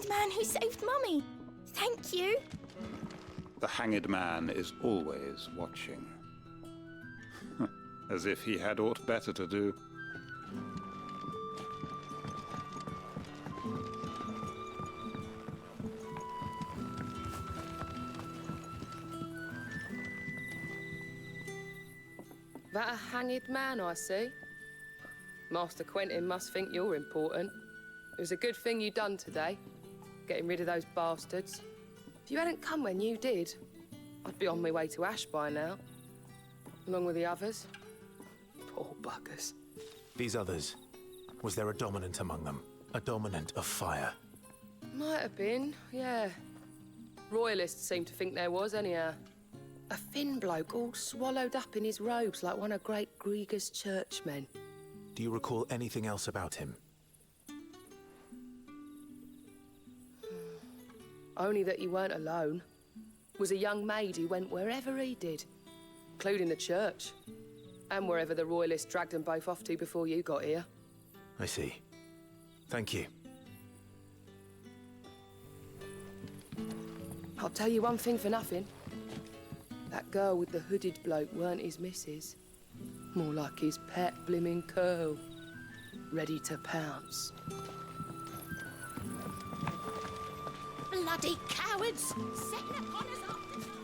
kind man who saved Mummy. Thank you. The hanged man is always watching. As if he had aught better to do. That a hanged man, I see? Master Quentin must think you're important. It was a good thing you done today, getting rid of those bastards. If you hadn't come when you did, I'd be on my way to Ash by now, along with the others. Poor buggers. These others, was there a dominant among them? A dominant of fire? Might have been, yeah. Royalists seem to think there was, anyhow. A thin bloke all swallowed up in his robes like one of Great Grieger's churchmen. Do you recall anything else about him? Only that he weren't alone. Was a young maid who went wherever he did, including the church, and wherever the Royalists dragged them both off to before you got here. I see. Thank you. I'll tell you one thing for nothing. That girl with the hooded bloke weren't his missus. More like his pet blimmin' curl. Ready to pounce. Bloody cowards! Setting upon us after dark.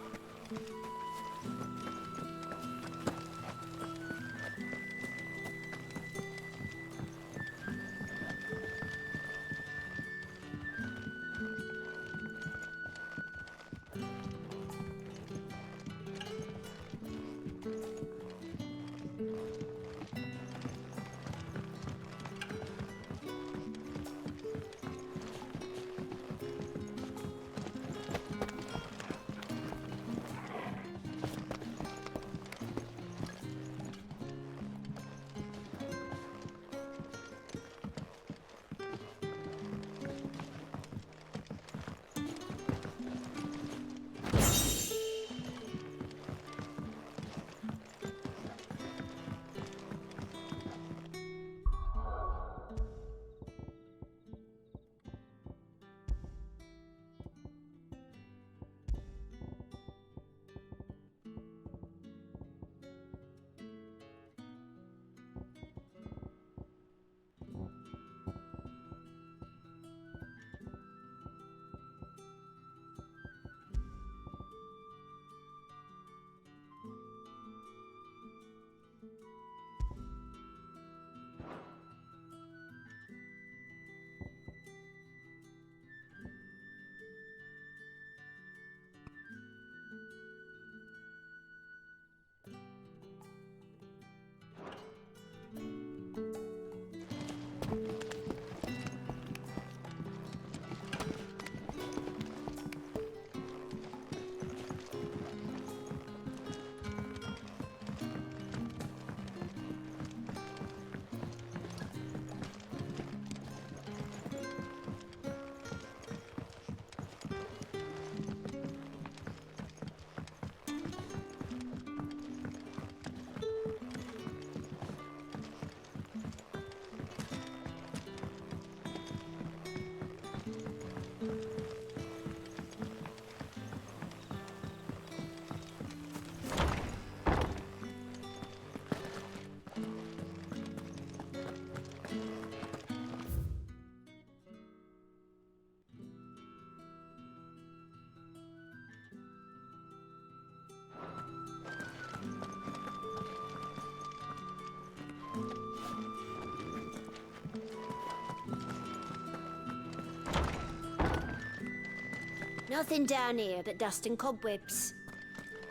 Nothing down here but dust and cobwebs.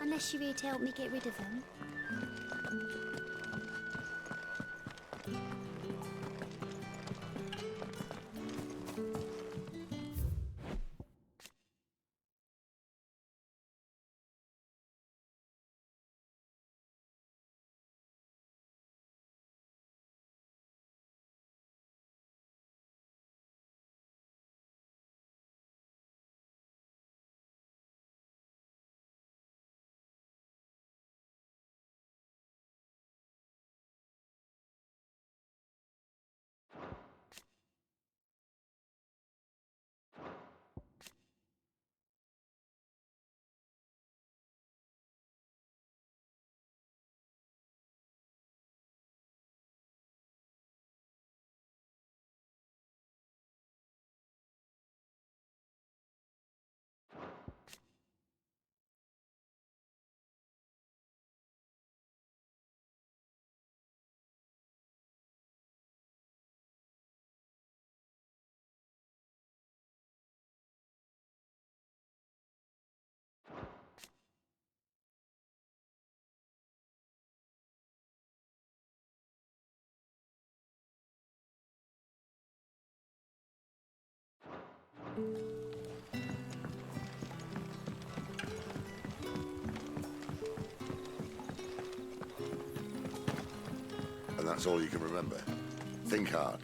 Unless you're here to help me get rid of them. And that's all you can remember. Think hard.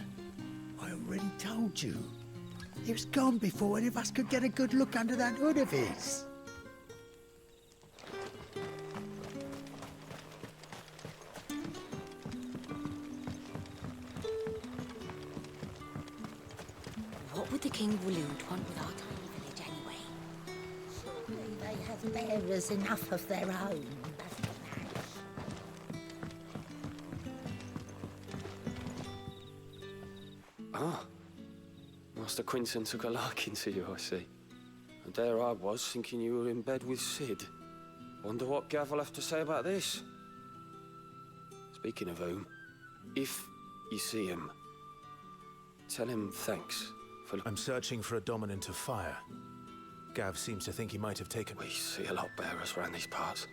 I already told you. He was gone before any of us could get a good look under that hood of his. What would the King Waloed want with our tiny village anyway? Surely they have bearers enough of their own. Ah. Master Quinton took a liking to you, I see. And there I was, thinking you were in bed with Sid. Wonder what Gav will have to say about this. Speaking of whom, if you see him, tell him thanks for... I'm searching for a dominant of fire. Gav seems to think he might have taken... We see a lot bearers around these parts.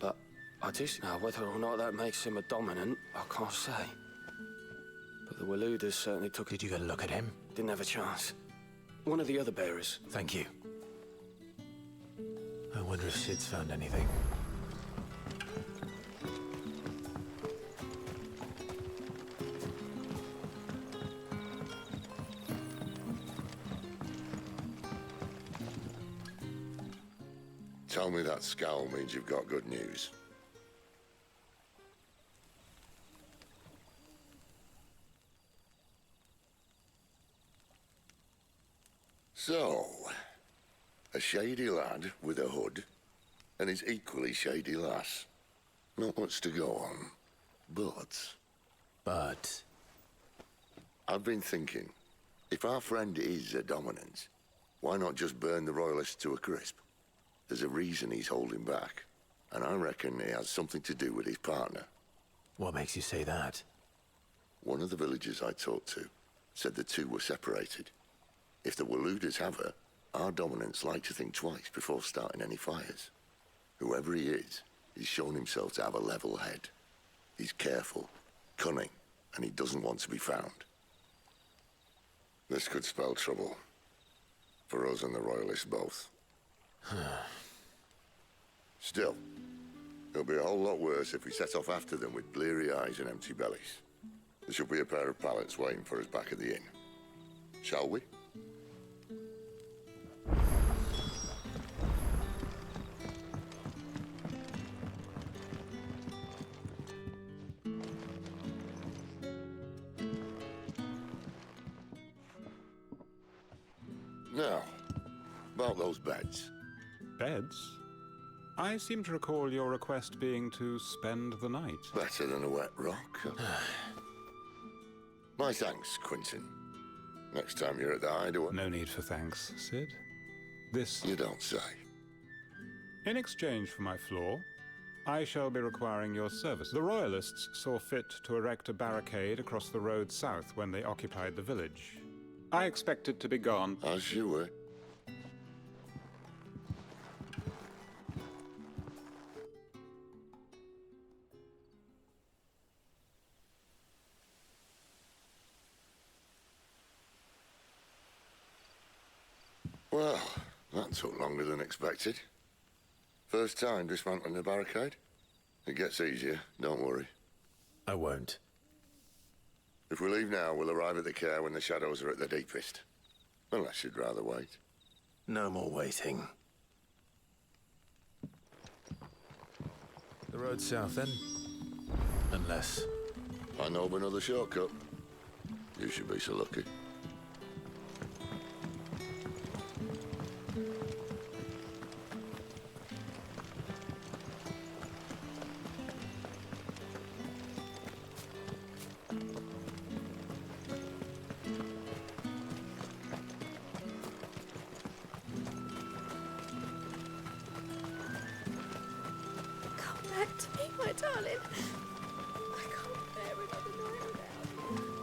But I just know whether or not that makes him a dominant, I can't say. But the Waluders certainly took... Did you get a look at him? Didn't have a chance. One of the other bearers. Thank you. I wonder if Sid's found anything. Tell me that scowl means you've got good news. So, a shady lad with a hood, and his equally shady lass. Not much to go on, but... I've been thinking, if our friend is a dominant, why not just burn the Royalists to a crisp? There's a reason he's holding back, and I reckon it has something to do with his partner. What makes you say that? One of the villagers I talked to said the two were separated. If the Waluders have her, our dominants like to think twice before starting any fires. Whoever he is, he's shown himself to have a level head. He's careful, cunning, and he doesn't want to be found. This could spell trouble. For us and the Royalists both. Still, it'll be a whole lot worse if we set off after them with bleary eyes and empty bellies. There should be a pair of pallets waiting for us back at the inn. Shall we? Now, about those beds. Beds? I seem to recall your request being to spend the night. Better than a wet rock. My thanks, Quinton. Next time you're at the hideaway... No need for thanks, Sid. This... You don't say. In exchange for my floor, I shall be requiring your service. The Royalists saw fit to erect a barricade across the road south when they occupied the village. I expected to be gone. As you were. Well, that took longer than expected. First time dismantling a barricade? It gets easier, don't worry. I won't. If we leave now, we'll arrive at the care when the shadows are at their deepest. Unless you'd rather wait. No more waiting. The road south, then? Unless... I know of another shortcut. You should be so lucky. Come back to me, my darling. I can't bear another night without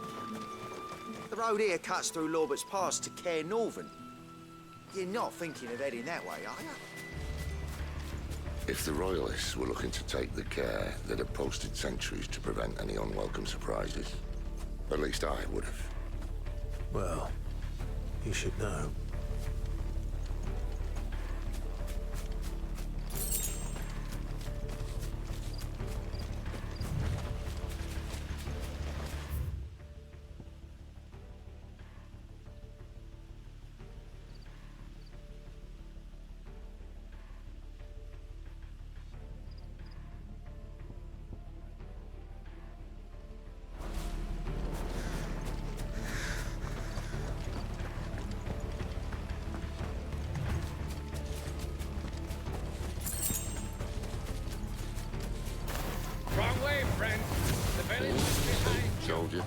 you. The road here cuts through Lorbert's Pass to Care Northern. You're not thinking of heading that way, are you? If the Royalists were looking to take the care, they'd have posted sentries to prevent any unwelcome surprises. At least I would have. Well, You should know. Wrong way, friend. The village is behind you. Soldier.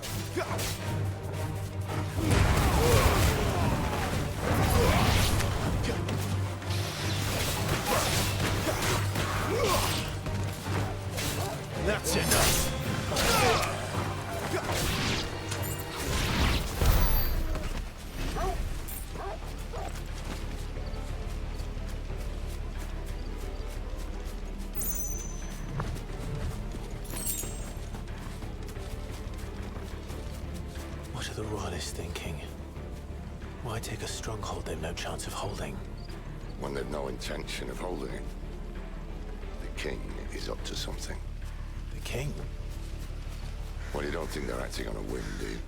That's enough. What are the Royalists thinking? Why take a stronghold they've no chance of holding? When they've no intention of holding it. The king is up to something. The king? Well, you don't think they're acting on a whim, do you?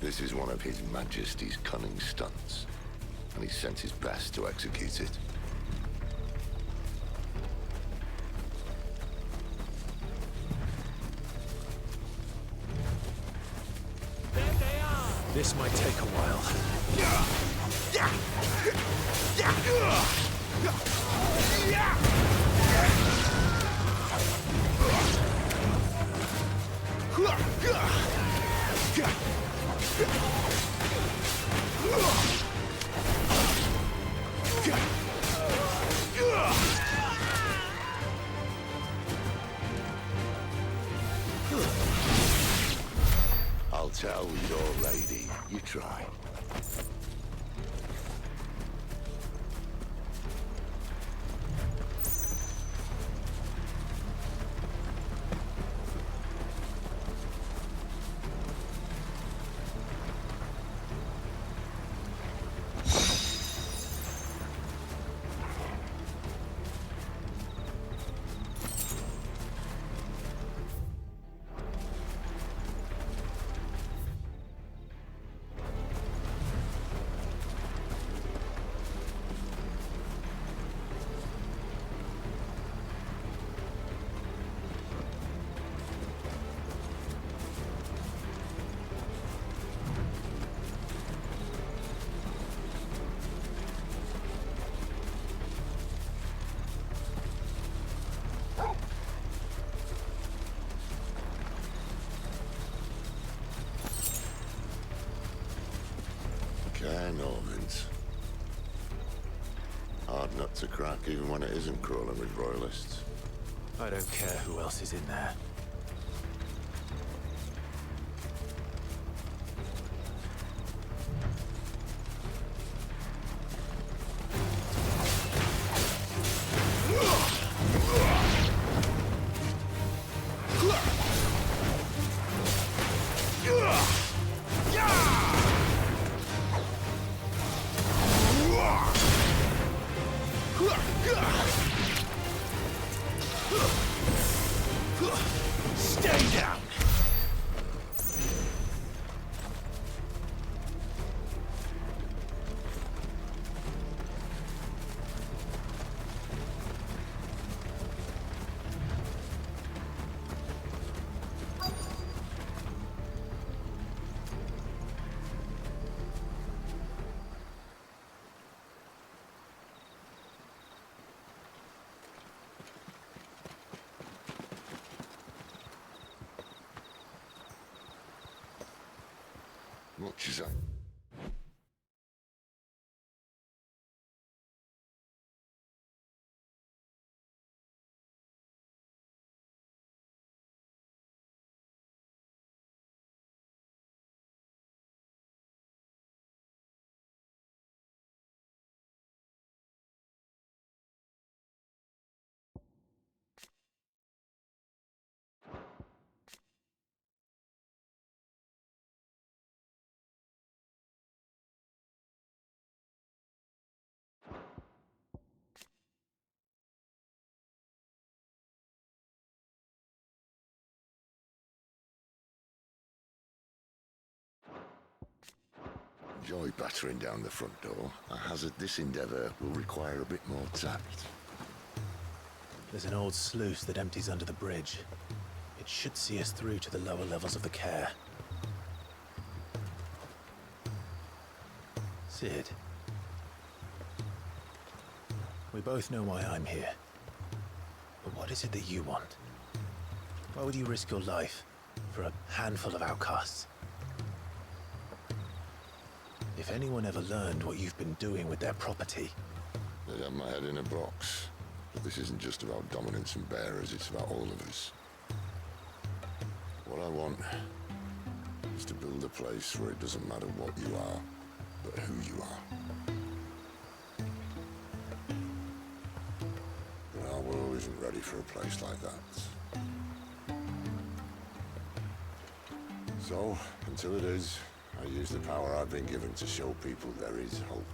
This is one of His Majesty's cunning stunts, and he sent his best to execute it. This might take a while. I'll tell your lady. You try. Normans. Hard nut to crack, even when it isn't crawling with royalists. I don't care who else is in there. Stay down! What you say? Enjoy battering down the front door. I hazard this endeavour will require a bit more tact. There's an old sluice that empties under the bridge. It should see us through to the lower levels of the care. Sid. We both know why I'm here. But what is it that you want? Why would you risk your life for a handful of outcasts? If anyone ever learned what you've been doing with their property... They'd have my head in a box. But this isn't just about dominance and bearers, it's about all of us. What I want is to build a place where it doesn't matter what you are, but who you are. But our world isn't ready for a place like that. So, until it is, I use the power I've been given to show people there is hope.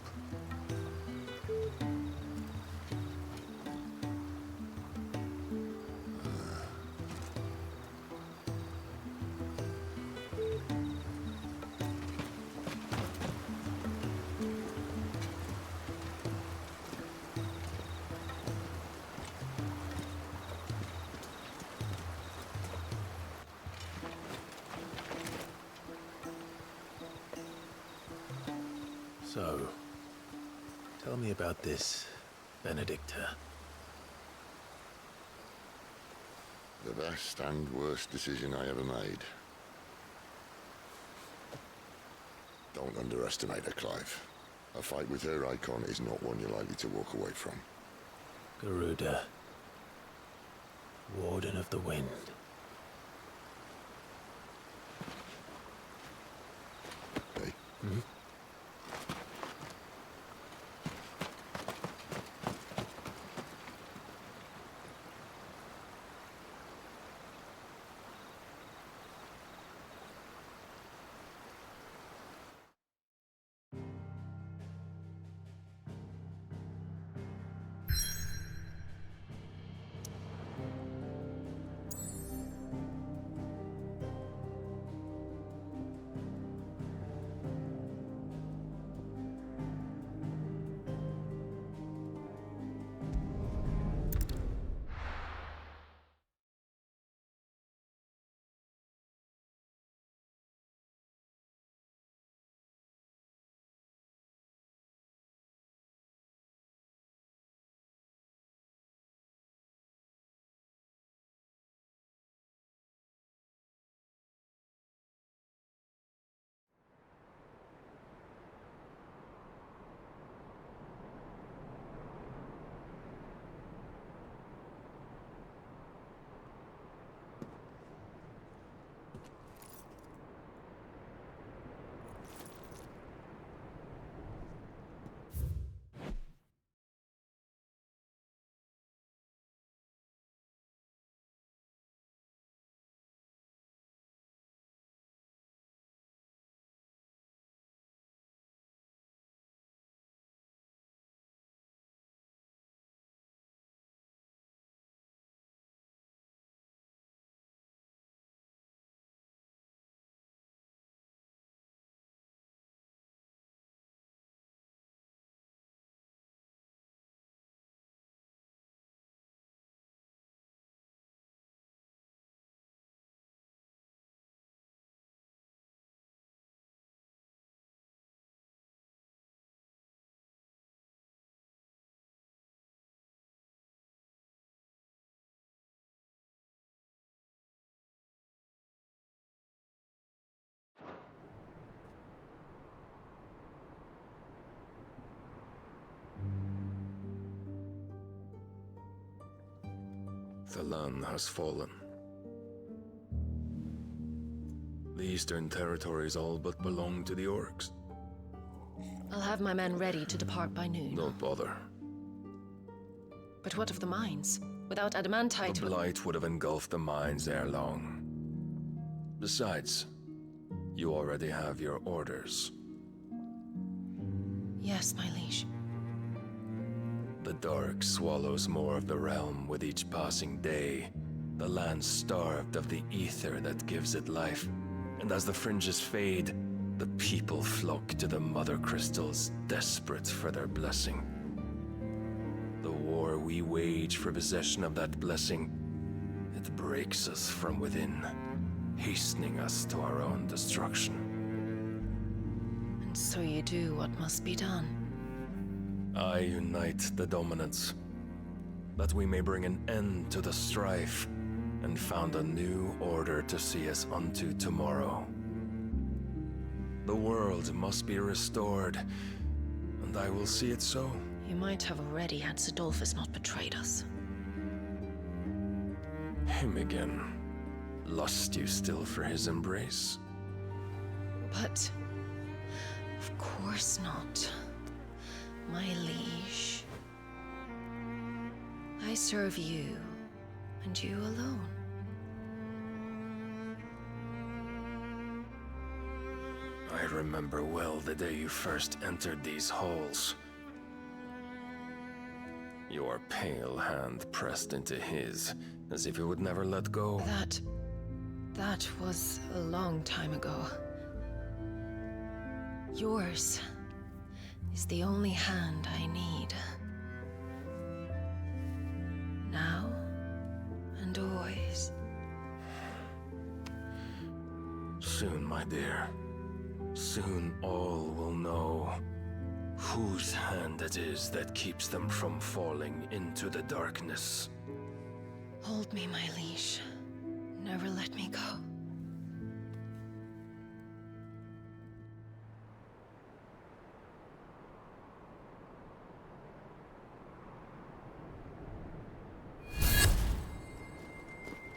So, tell me about this Benedicta. The best and worst decision I ever made. Don't underestimate her, Clive. A fight with her icon is not one you're likely to walk away from. Garuda. Warden of the Wind. Hey? Mm-hmm. The land has fallen. The Eastern territories all but belong to the orcs. I'll have my men ready to depart by noon. Don't bother. But what of the mines? Without adamantite... The blight would have engulfed the mines ere long. Besides, you already have your orders. Yes, my liege. The dark swallows more of the realm with each passing day. The land starved of the ether that gives it life. And as the fringes fade, The people flock to the Mother Crystals, desperate for their blessing. The war we wage for possession of that blessing, it breaks us from within, hastening us to our own destruction. And so you do what must be done. I unite the dominants, that we may bring an end to the strife, and found a new order to see us unto tomorrow. The world must be restored, and I will see it so. You might have already had Sidolphus not betrayed us. Him again. Lust you still for his embrace? But... of course not. My liege. I serve you, and you alone. I remember well the day you first entered these halls. Your pale hand pressed into his, as if it would never let go. That was a long time ago. Yours is the only hand I need. Now and always. Soon, my dear. Soon all will know whose hand it is that keeps them from falling into the darkness. Hold me, my liege. Never let me go.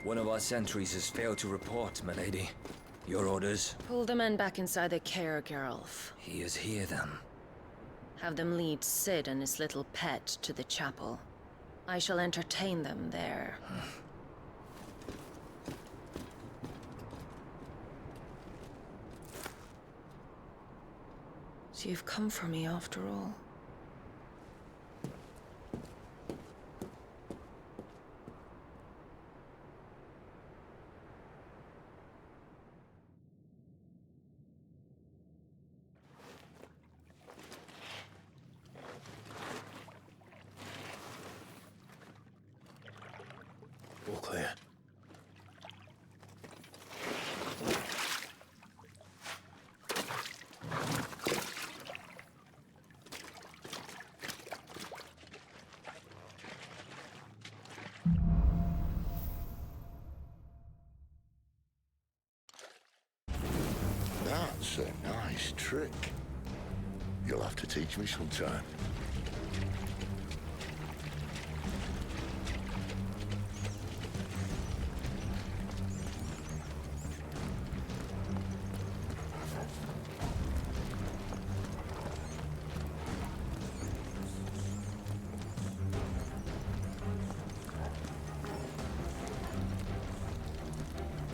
One of our sentries has failed to report, my lady. Your orders? Pull the men back inside the care, Geralf. He is here, then. Have them lead Sid and his little pet to the chapel. I shall entertain them there. So you've come for me after all. All clear. That's a nice trick. You'll have to teach me sometime.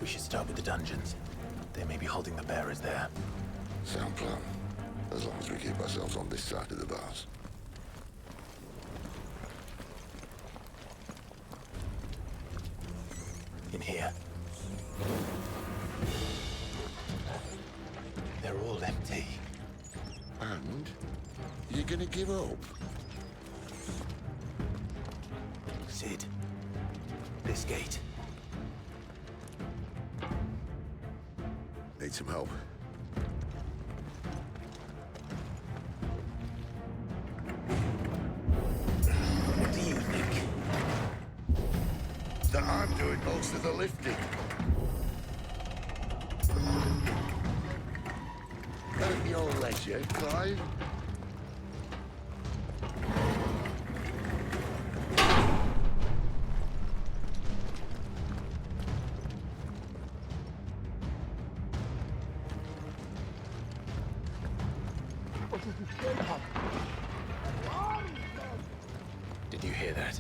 We should start with the dungeons. They may be holding the bearers there. Sound plan. As long as we keep ourselves on this side of the bars. In here. They're all empty. And? You're gonna give up? Sid. This gate. Need some help? What do you think? That I'm doing most of the lifting. At your leisure, Clive. Did you hear that?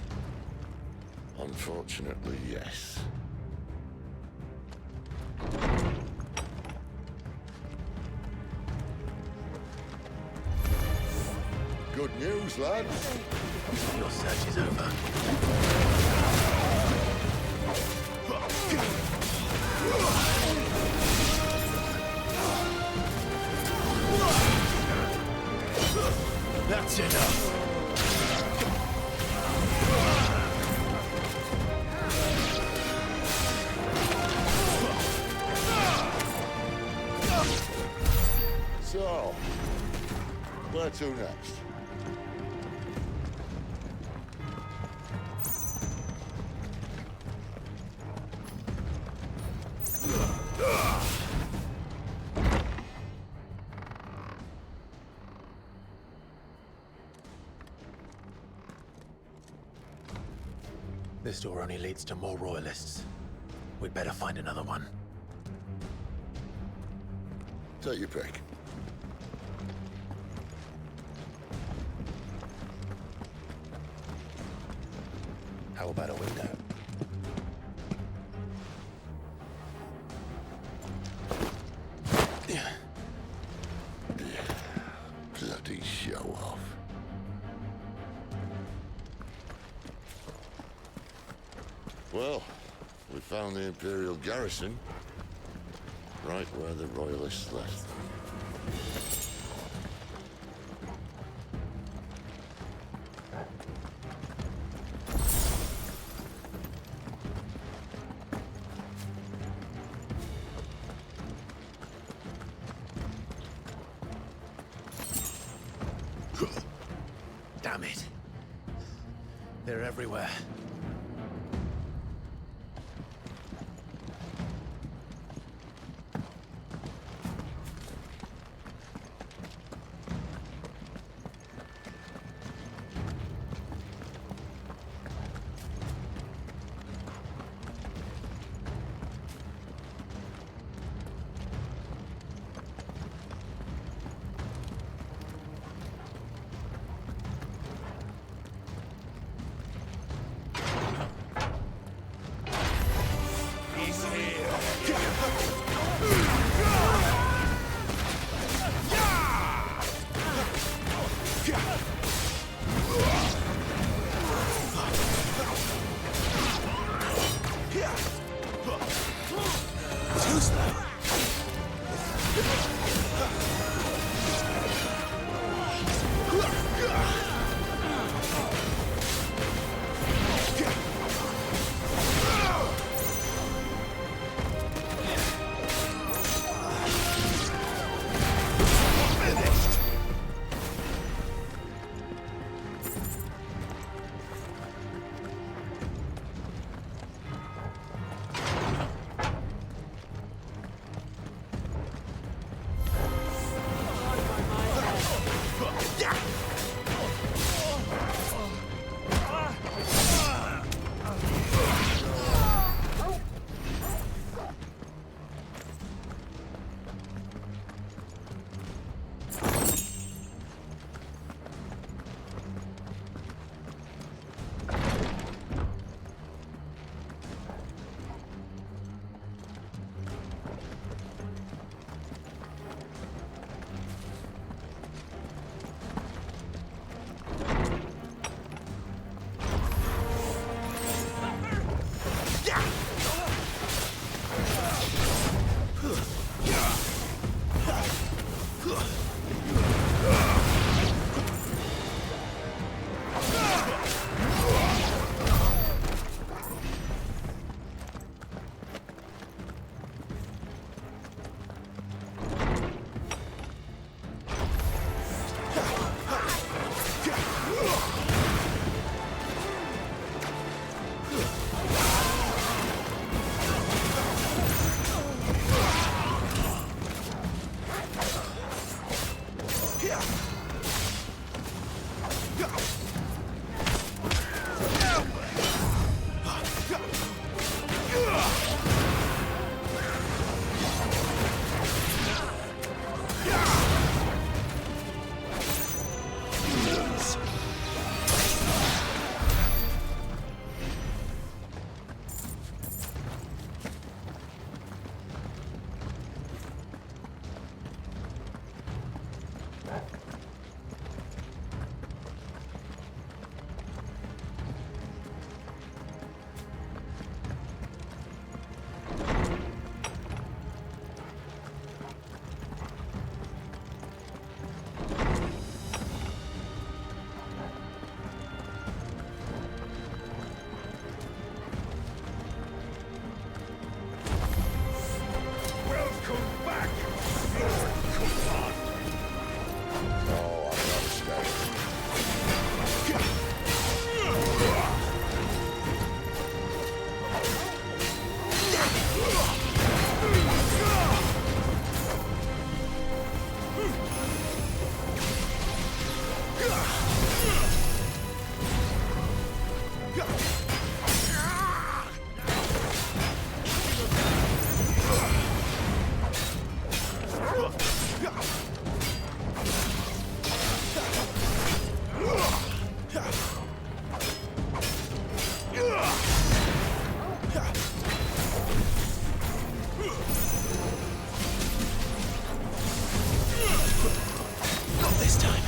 Unfortunately, yes. Good news, lads. Your search is over. That's enough. So, where to next? This door only leads to more royalists. We'd better find another one. Take your pick. How about a window? Bloody show off. Well, we found the Imperial garrison, right where the Royalists left them. Damn it. They're everywhere. Not this time.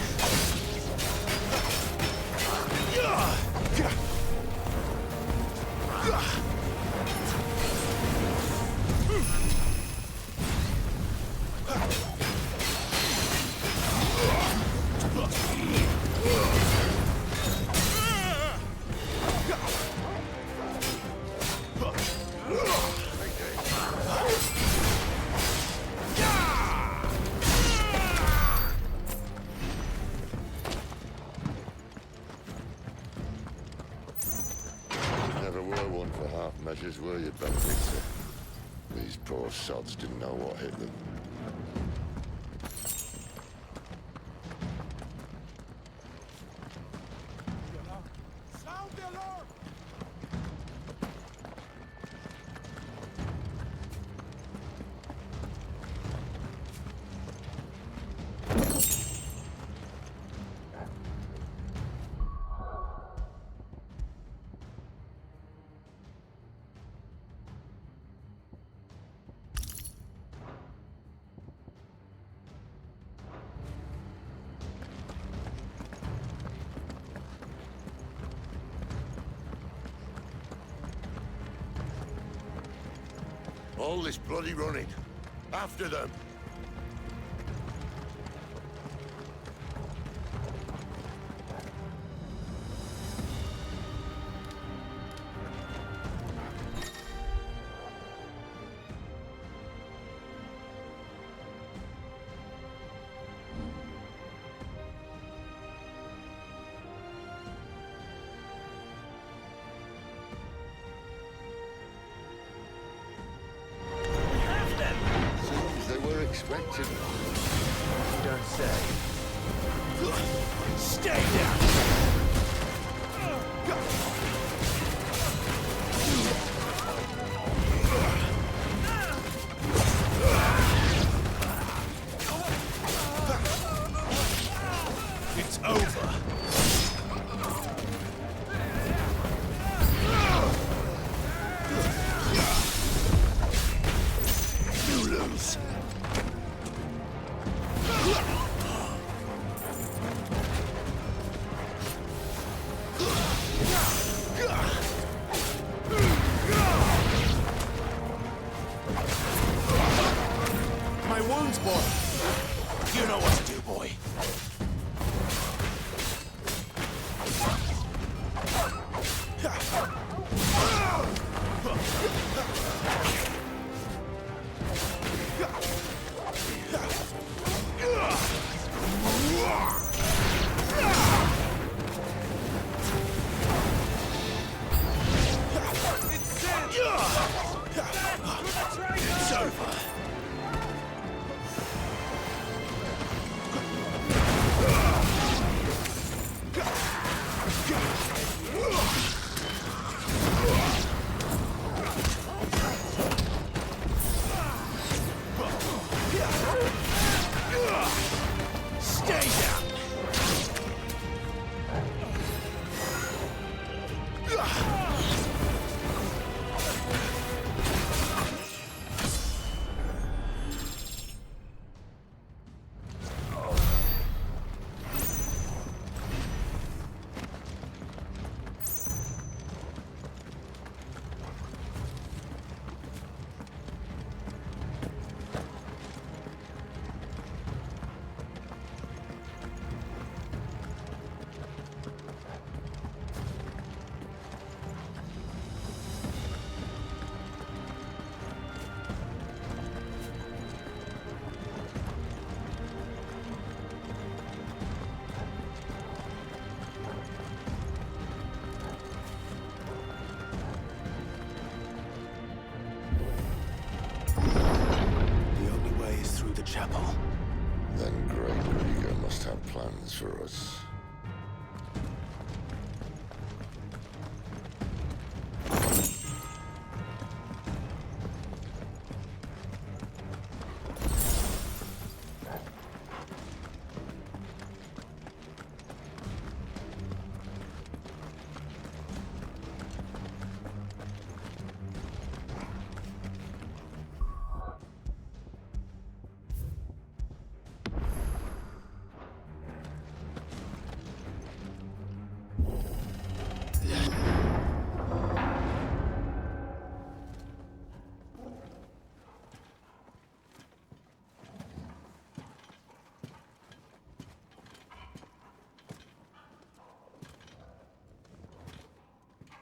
Never were one for half measures, were you, Benedicta? These poor sods didn't know what hit them. Sound the alarm! All this bloody running. After them. Seems they were expecting. You don't say. Stay down! It's over. You lose. My wounds, boy. You know what to do, boy.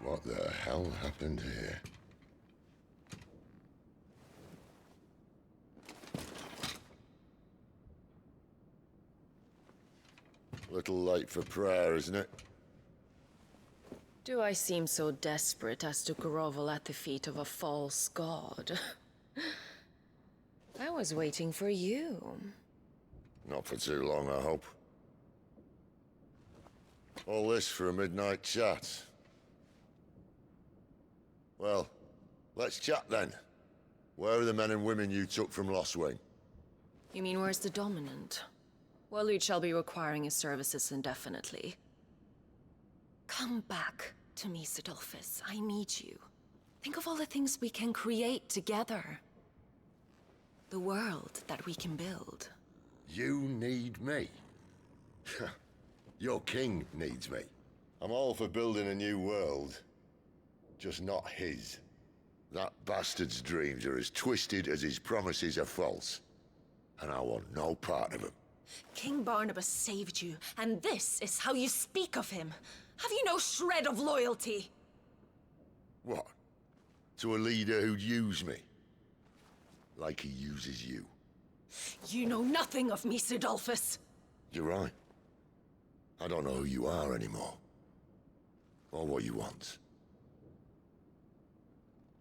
What the hell happened here? Little late for prayer, isn't it? Do I seem so desperate as to grovel at the feet of a false god? I was waiting for you. Not for too long, I hope. All this for a midnight chat. Well, let's chat then. Where are the men and women you took from Lost Wing? You mean where's the dominant? Waleed shall be requiring his services indefinitely. Come back to me, Sidolphus. I need you. Think of all the things we can create together. The world that we can build. You need me? Your king needs me. I'm all for building a new world. Just not his. That bastard's dreams are as twisted as his promises are false. And I want no part of them. King Barnabas saved you, and this is how you speak of him. Have you no shred of loyalty? What? To a leader who'd use me? Like he uses you. You know nothing of me, Sidolphus. You're right. I don't know who you are anymore. Or what you want.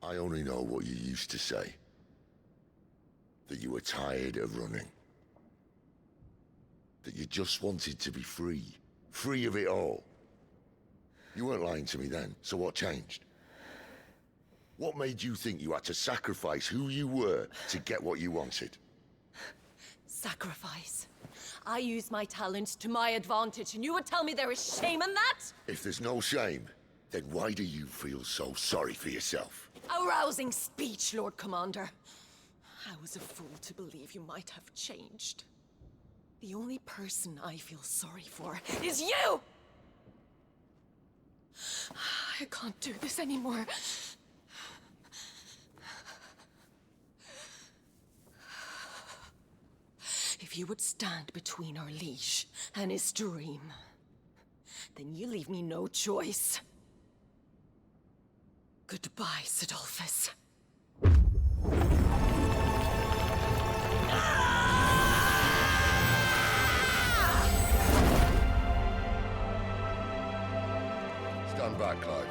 I only know what you used to say. That you were tired of running. That you just wanted to be free. Free of it all. You weren't lying to me then, so what changed? What made you think you had to sacrifice who you were to get what you wanted? Sacrifice. I use my talents to my advantage, and you would tell me there is shame in that? If there's no shame, then why do you feel so sorry for yourself? A rousing speech, Lord Commander. I was a fool to believe you might have changed. The only person I feel sorry for is you! I can't do this anymore. If you would stand between our liege and his dream, then you leave me no choice. Goodbye, Sidolphus. Stand back, Clive.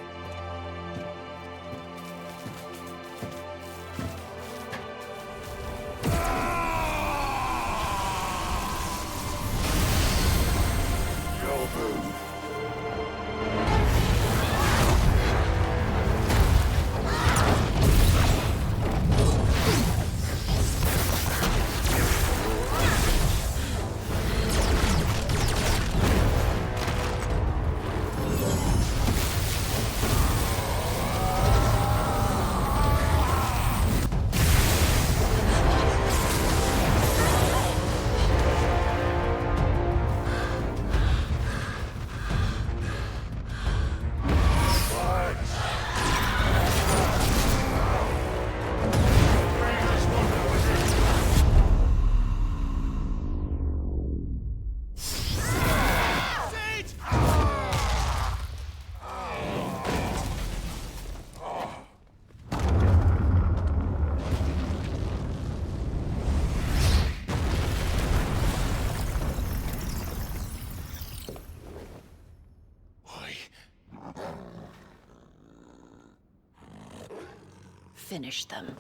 Finish them.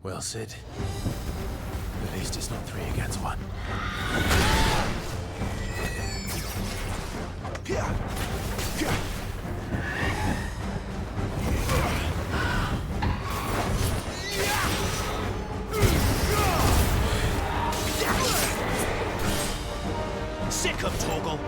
Well, Sid. At least it's not 3 against 1. Sick of Torgal!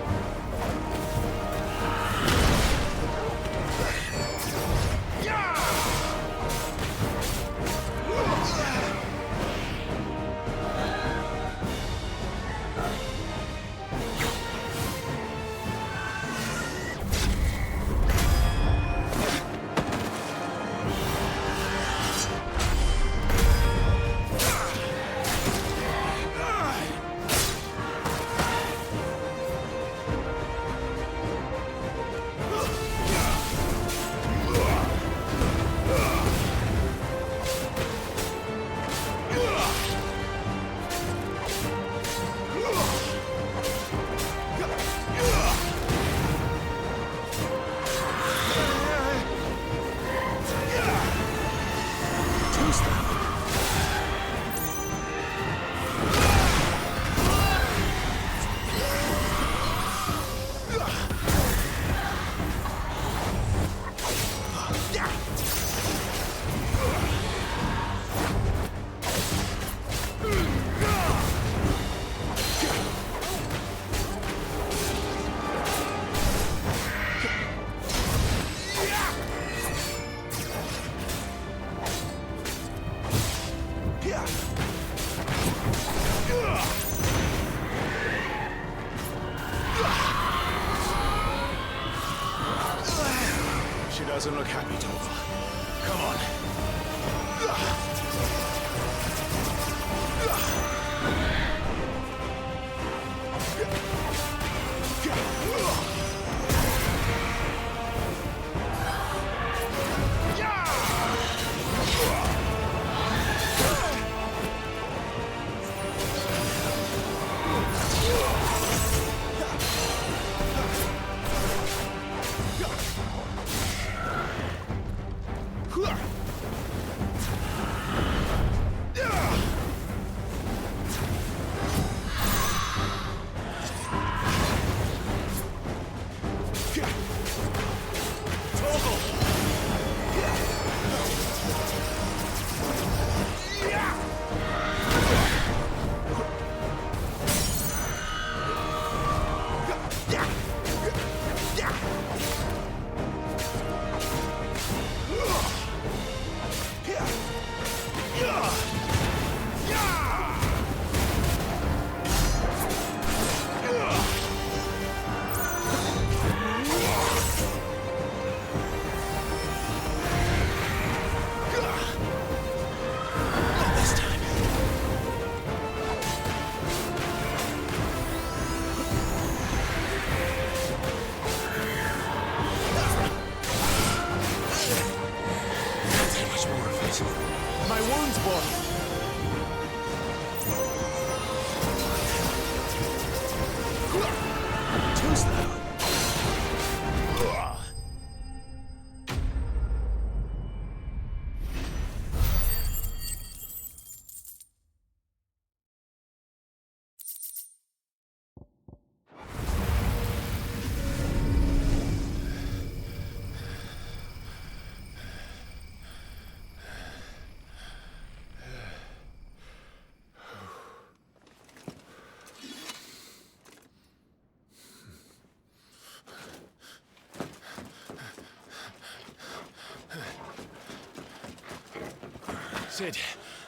Sid,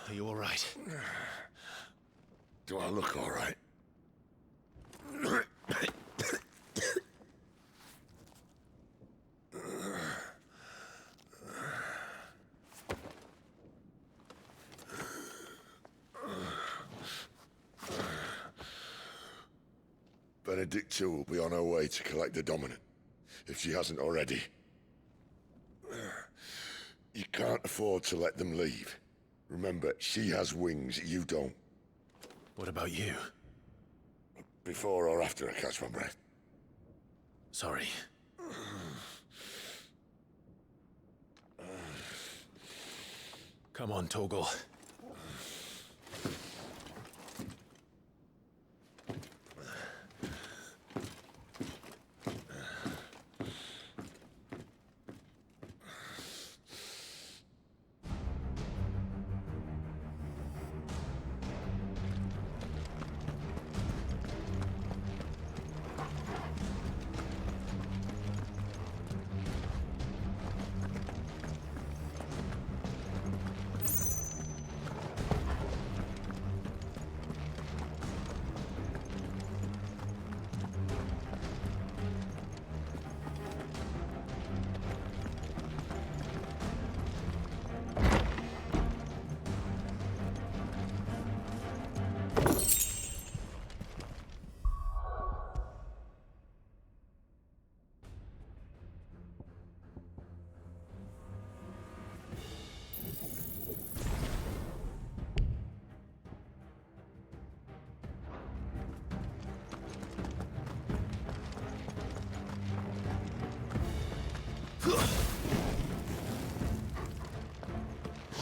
are you all right? Do I look all right? Benedicta will be on her way to collect the Dominant, if she hasn't already. You can't afford to let them leave. Remember, she has wings, you don't. What about you? Before or after I catch my breath? Sorry. Come on, Torgal.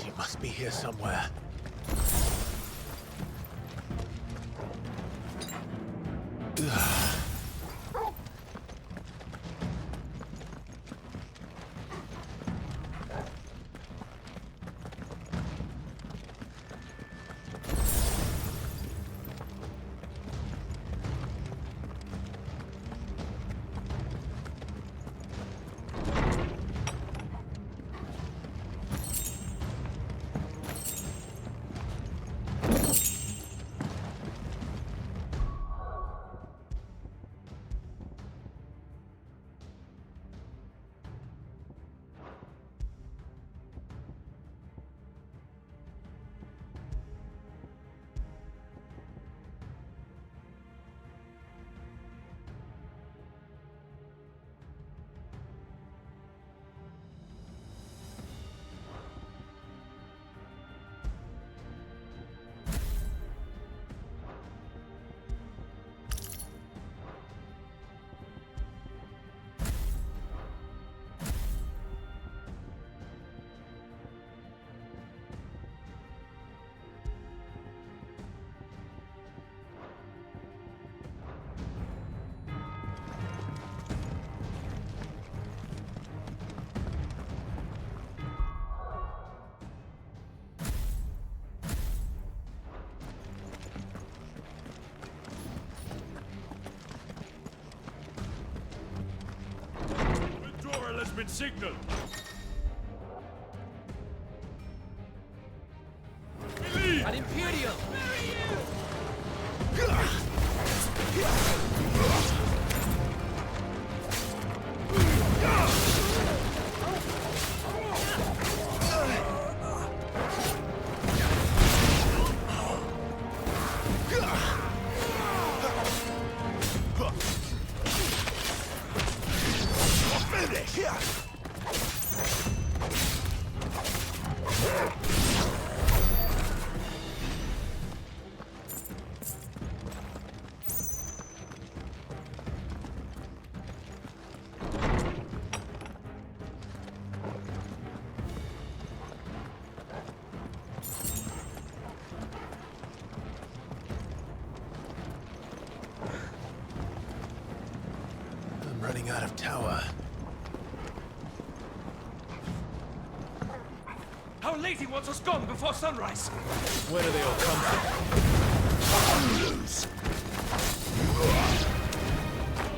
She must be here somewhere. Has been signaled. An Imperial! I'm running out of tower. Our Lady wants us gone before sunrise! Where do they all come from?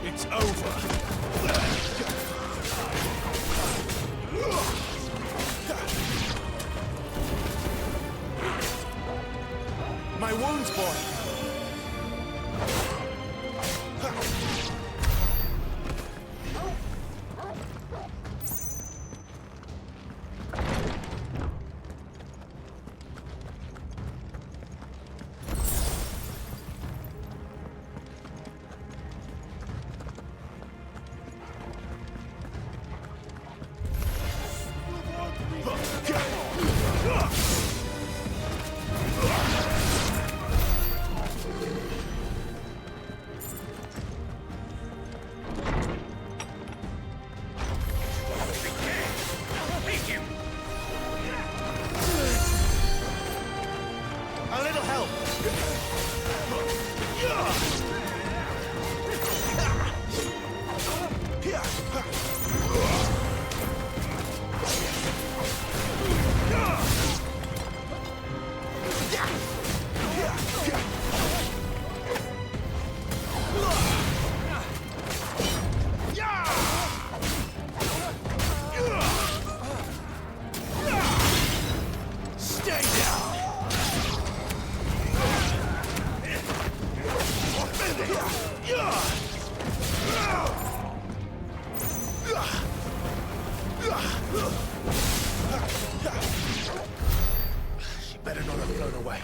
It's over! my wounds, boy! A little help! Stay down! She better not have flown away.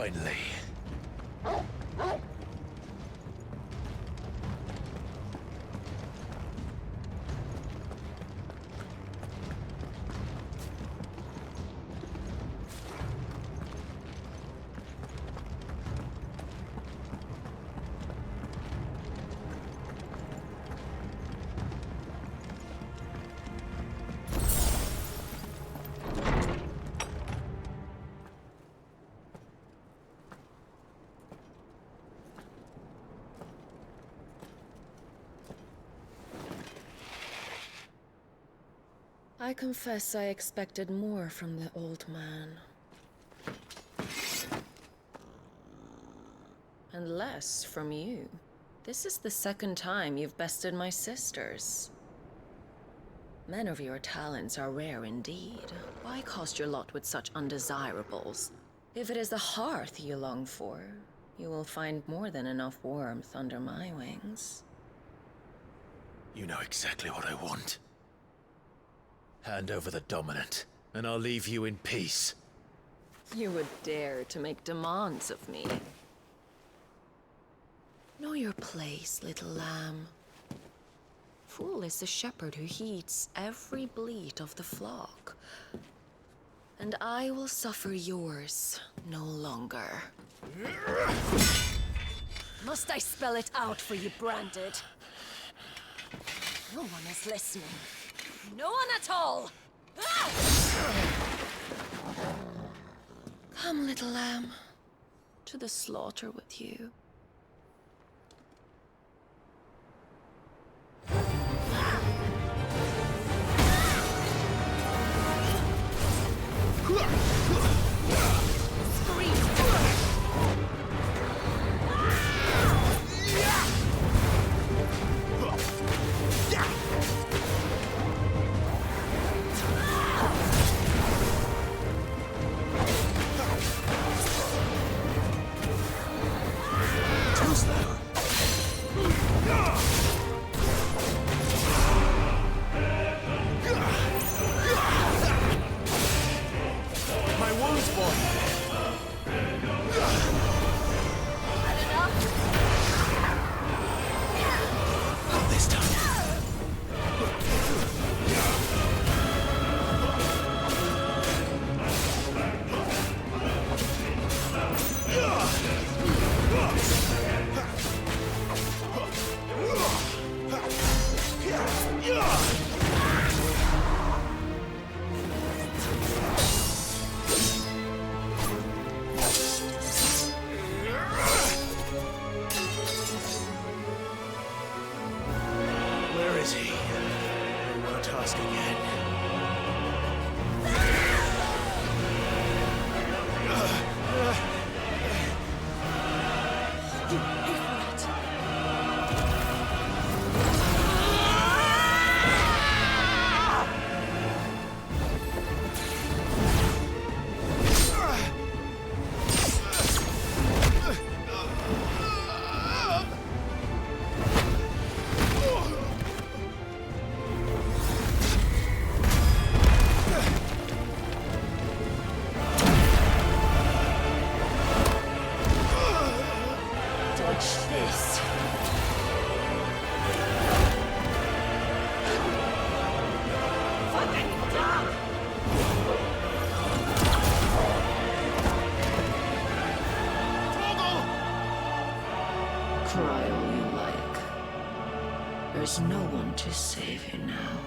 Finally. I confess I expected more from the old man. And less from you. This is the second time you've bested my sisters. Men of your talents are rare indeed. Why cast your lot with such undesirables? If it is the hearth you long for, you will find more than enough warmth under my wings. You know exactly what I want. Hand over the dominant, and I'll leave you in peace. You would dare to make demands of me. Know your place, little lamb. Fool is the shepherd who heeds every bleat of the flock. And I will suffer yours no longer. Must I spell it out for you, Branded? No one is listening. No one at all! Ah! Come, little lamb, to the slaughter with you. Cry all you like. There's no one to save you now.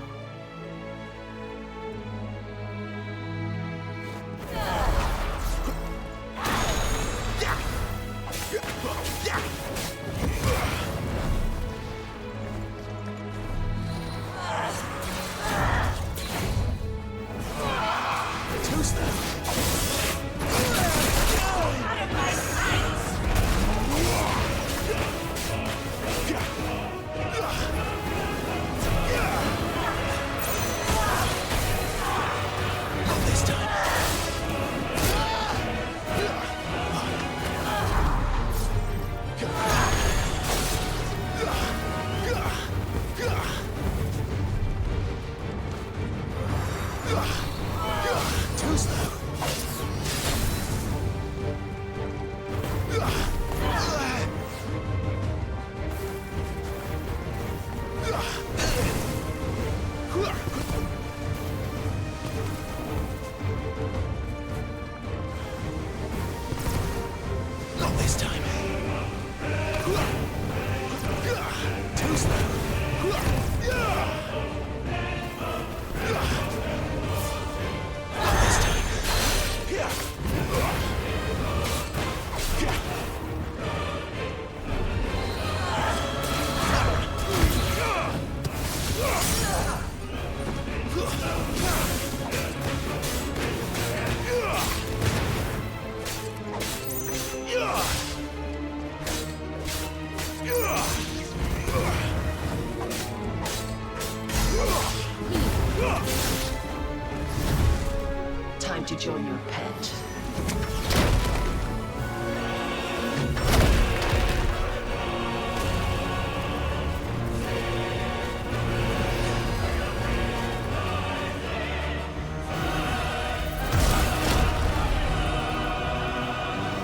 decide to join your pet.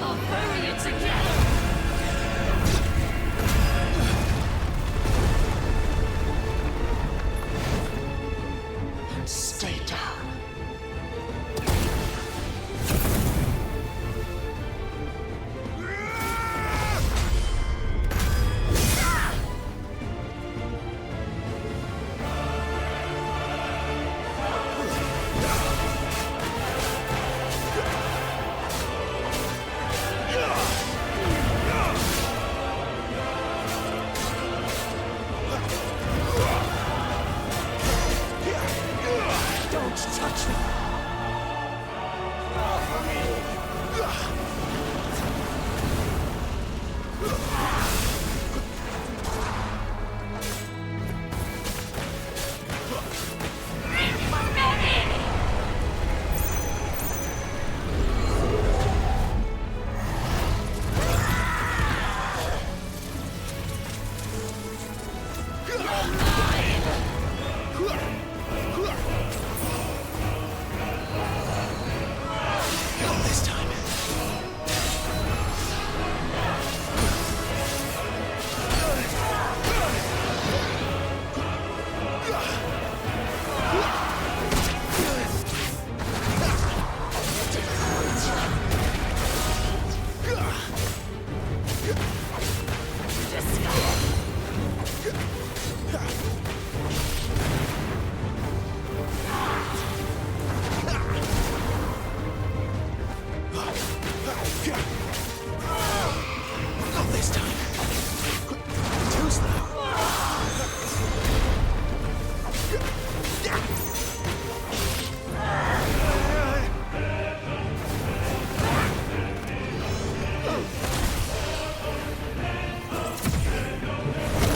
I'll bury you together! Stay down. Don't touch me! Not this time. Not this time. Too slow.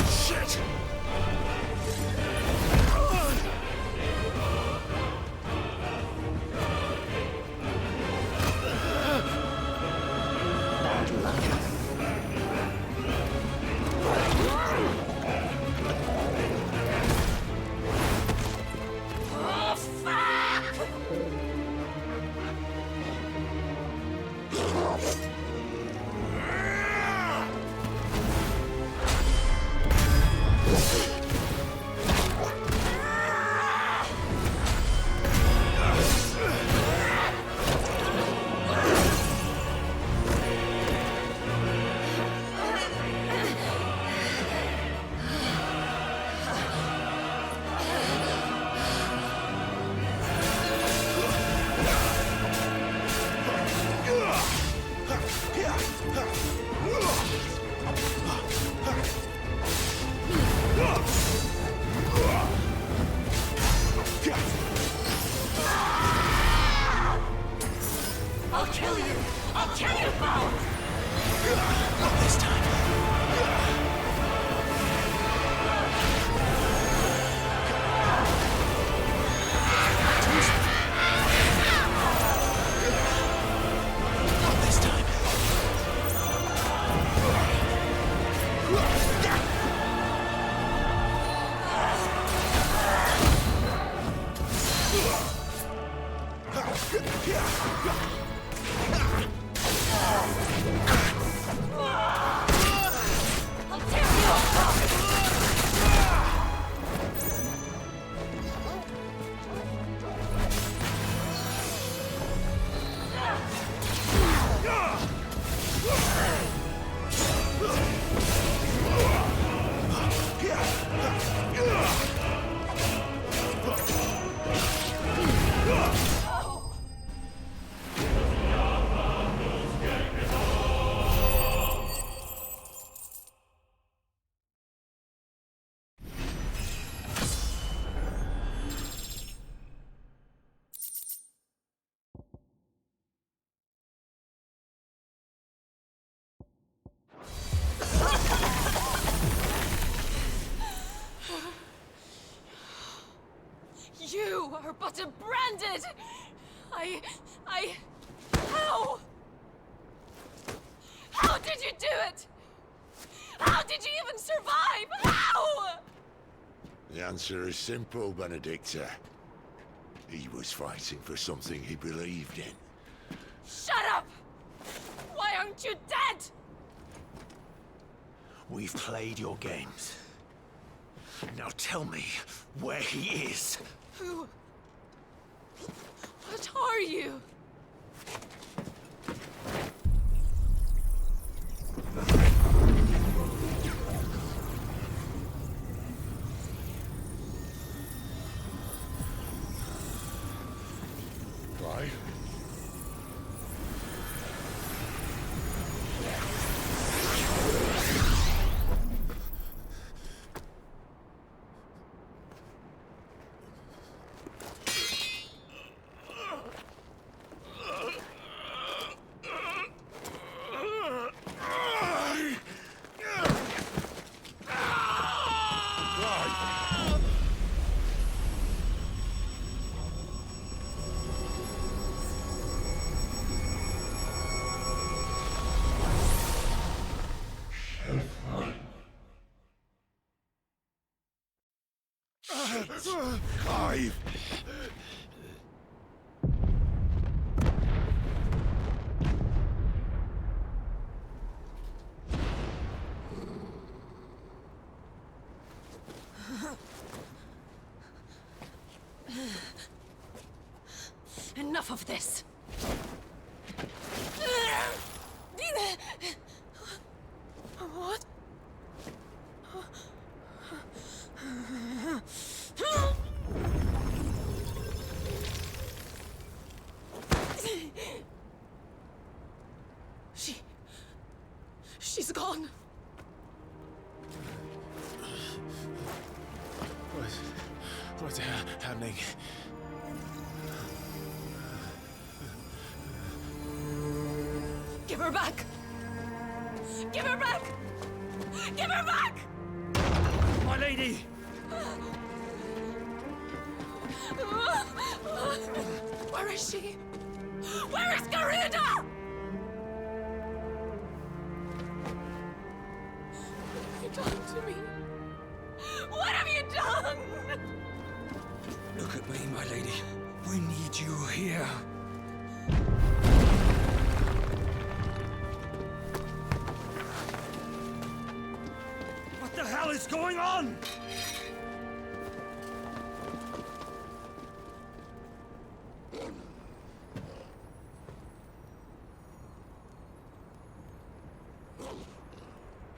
Shit! Oh, fuck! I'll kill you! I'll kill you both! Not this time. Not this time. I'll tear you apart! You are but a branded How? How did you do it? How did you even survive? How? The answer is simple, Benedicta. He was fighting for something he believed in. Shut up! Why aren't you dead? We've played your games. Now tell me where he is. Who? What are you? Clive? Clive! Enough of this. What? She's gone. What's happening? Give her back! Give her back! Give her back! My lady! Where is she? Where is Garuda? What have you done to me? What have you done? Look at me, my lady. We need you here. What the hell is going on?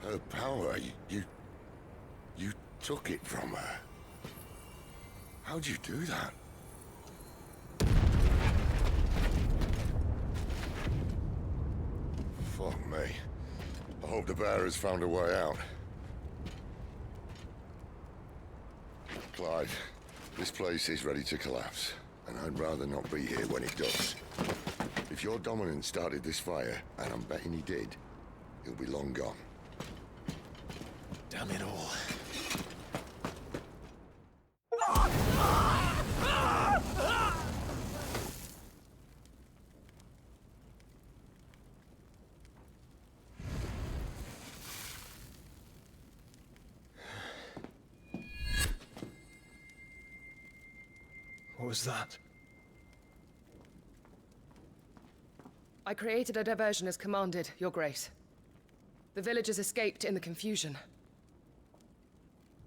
Her power, you took it from her. How'd you do that? Fuck me. I hope the bear has found a way out. Clive, this place is ready to collapse, and I'd rather not be here when it does. If your dominant started this fire, and I'm betting he did, he'll be long gone. Damn it all. What was that? I created a diversion as commanded, Your Grace. The villagers escaped in the confusion.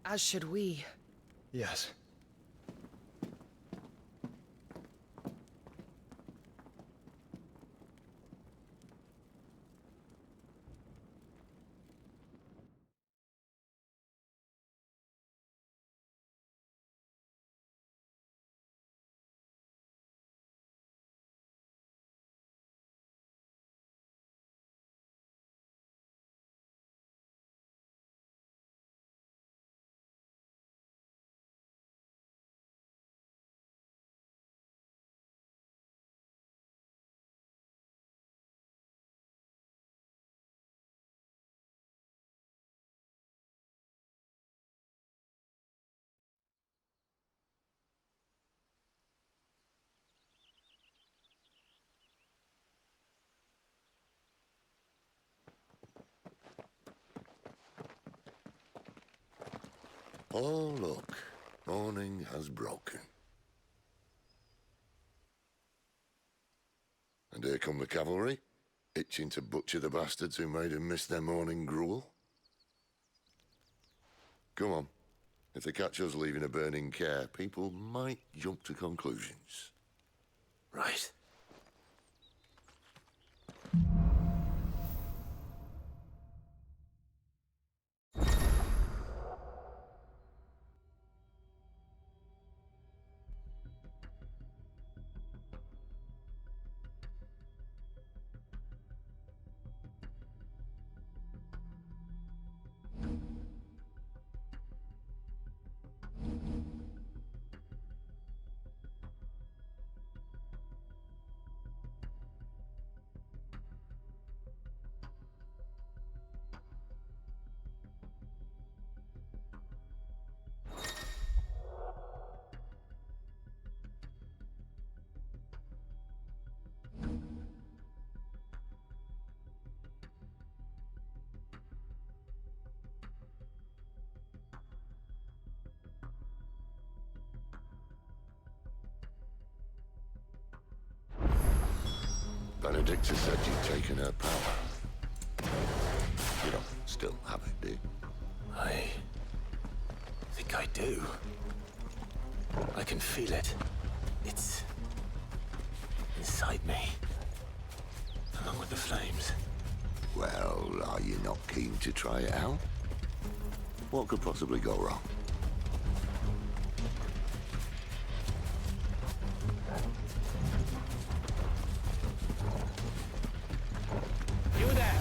As should we. Yes. Oh, look. Morning has broken. And here come the cavalry, itching to butcher the bastards who made them miss their morning gruel. Come on. If they catch us leaving a burning care, people might jump to conclusions. Right. Benedicta said you'd taken her power. You don't still have it, do you? I think I do. I can feel it. It's inside me, along with the flames. Well, are you not keen to try it out? What could possibly go wrong? You there!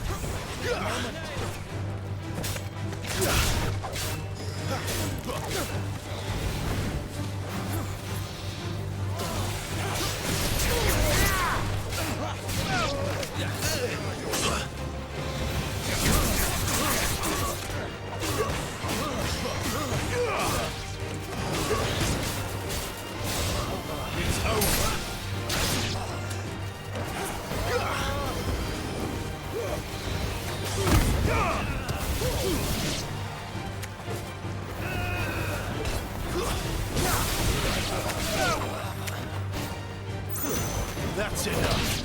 It's over. That's enough.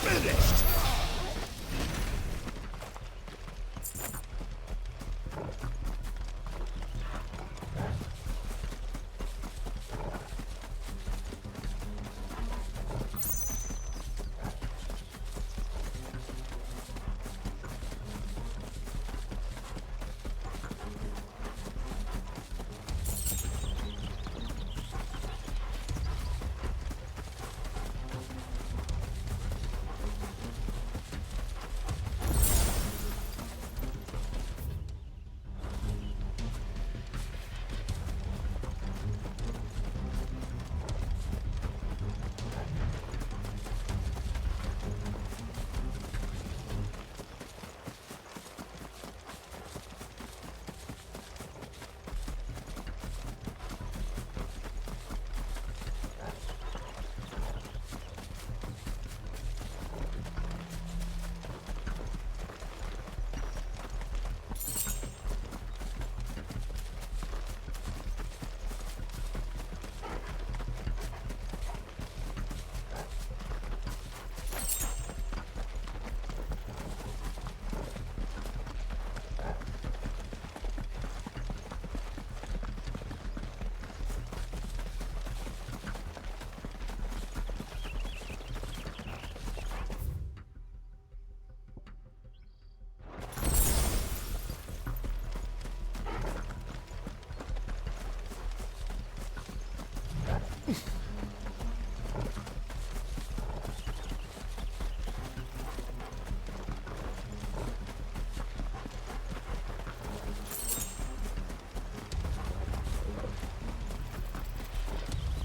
Finished!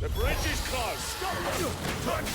The bridge is closed! Stop! Turn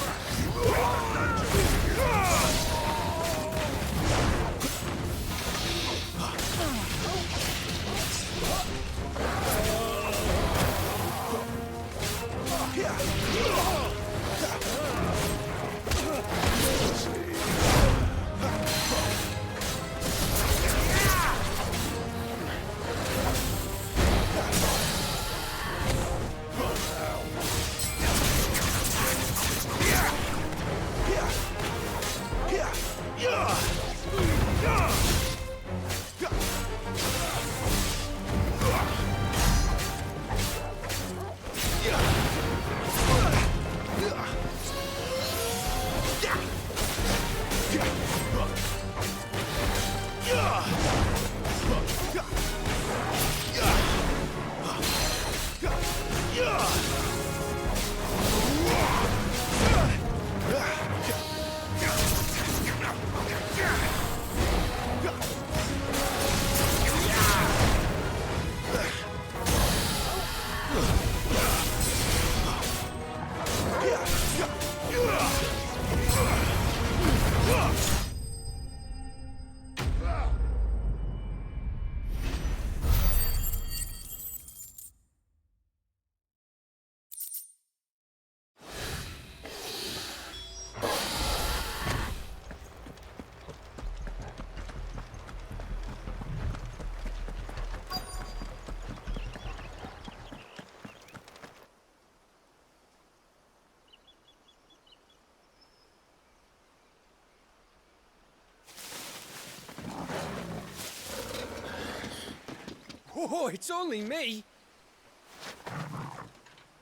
Oh, it's only me.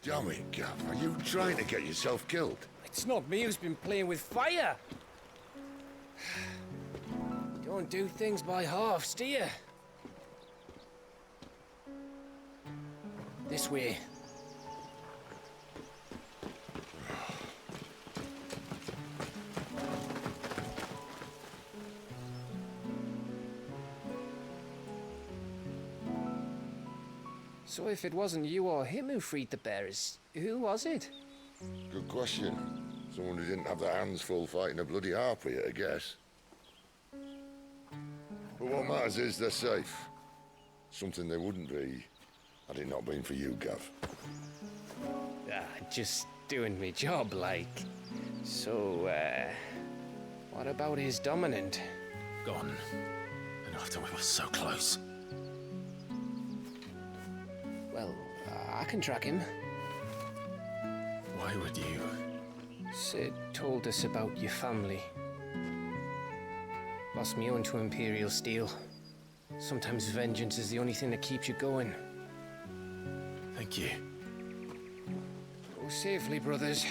Damn it, Gav. Are you trying to get yourself killed? It's not me who's been playing with fire. Don't do things by halves, do you? This way. So if it wasn't you or him who freed the bearers, who was it? Good question. Someone who didn't have their hands full fighting a bloody harpy, I guess. But what matters is they're safe. Something they wouldn't be had it not been for you, Gav. Just doing me job, like. So, what about his dominant? Gone. And after we were so close. I can track him. Why would you? Sid told us about your family. Lost me own to Imperial Steel. Sometimes vengeance is the only thing that keeps you going. Thank you. Go safely, brothers.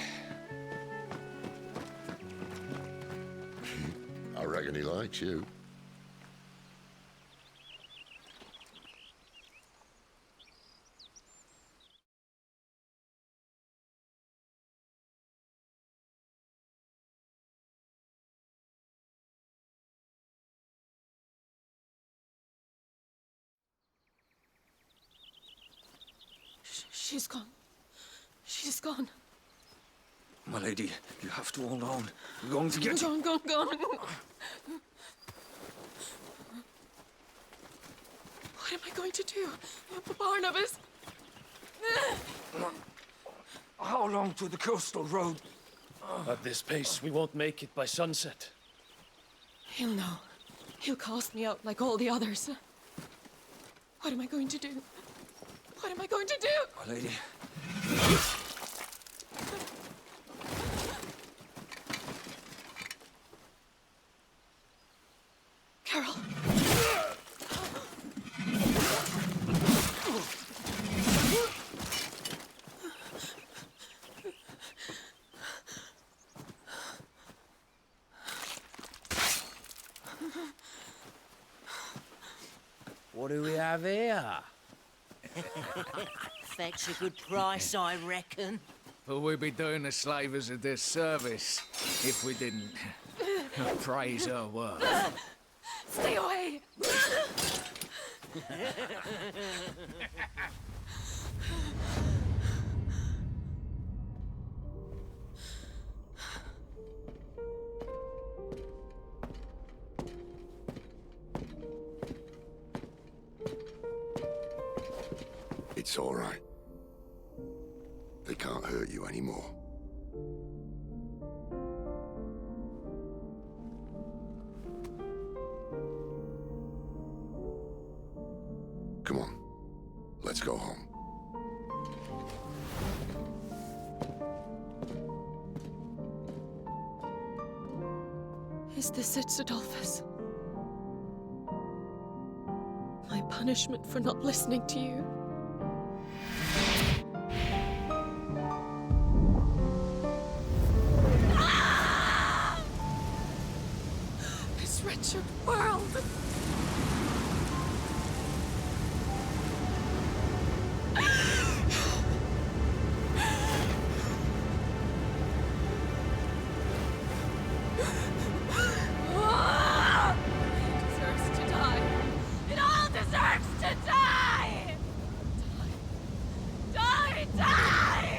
I reckon he likes you. She's gone. She's gone. My lady, you have to hold on. We're going to get you. Gone. What am I going to do? Barnabas? How long to the coastal road? At this pace, we won't make it by sunset. He'll know. He'll cast me out like all the others. What am I going to do? What am I going to do? My lady. Carol. What do we have here? Fetch a good price, I reckon. But we'd be doing the slavers a disservice if we didn't praise her work. Stay away! It's all right. They can't hurt you anymore. Come on, let's go home. Is this it, Adolphus? My punishment for not listening to you? This wretched world! Deserves to die. It all deserves to die! Die! Die!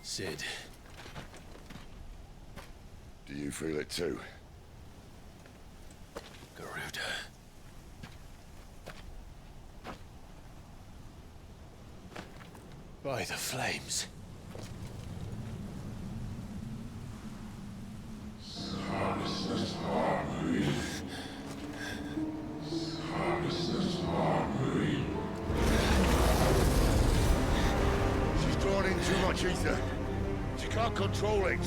Sid. Do you feel it too? Garuda. By the flames. She's drawn in too much ether. She can't control it.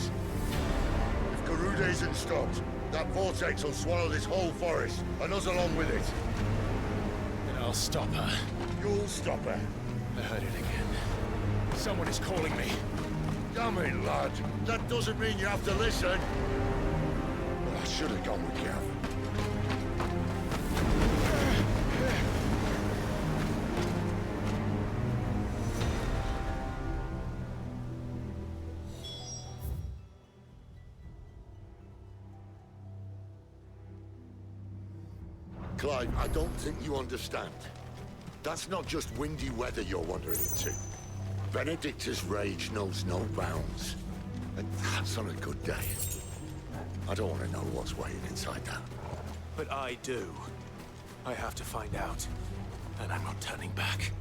If Garuda isn't stopped, that vortex will swallow this whole forest, and us along with it. Then I'll stop her. You'll stop her. I heard it again. Someone is calling me. Damn it, lad. That doesn't mean you have to listen. Well, I should have gone with Gav. Clive, I don't think you understand. That's not just windy weather you're wandering into. Benedicta's rage knows no bounds. And that's on a good day. I don't want to know what's waiting inside that. But I do. I have to find out. And I'm not turning back.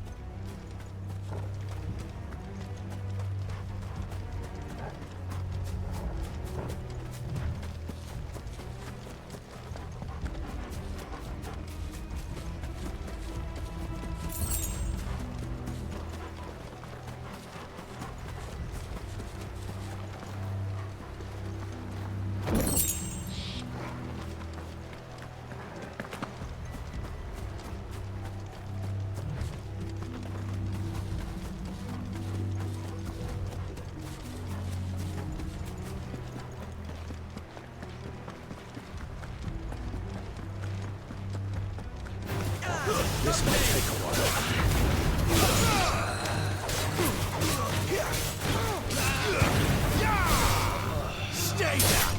This might take a while. Stay down!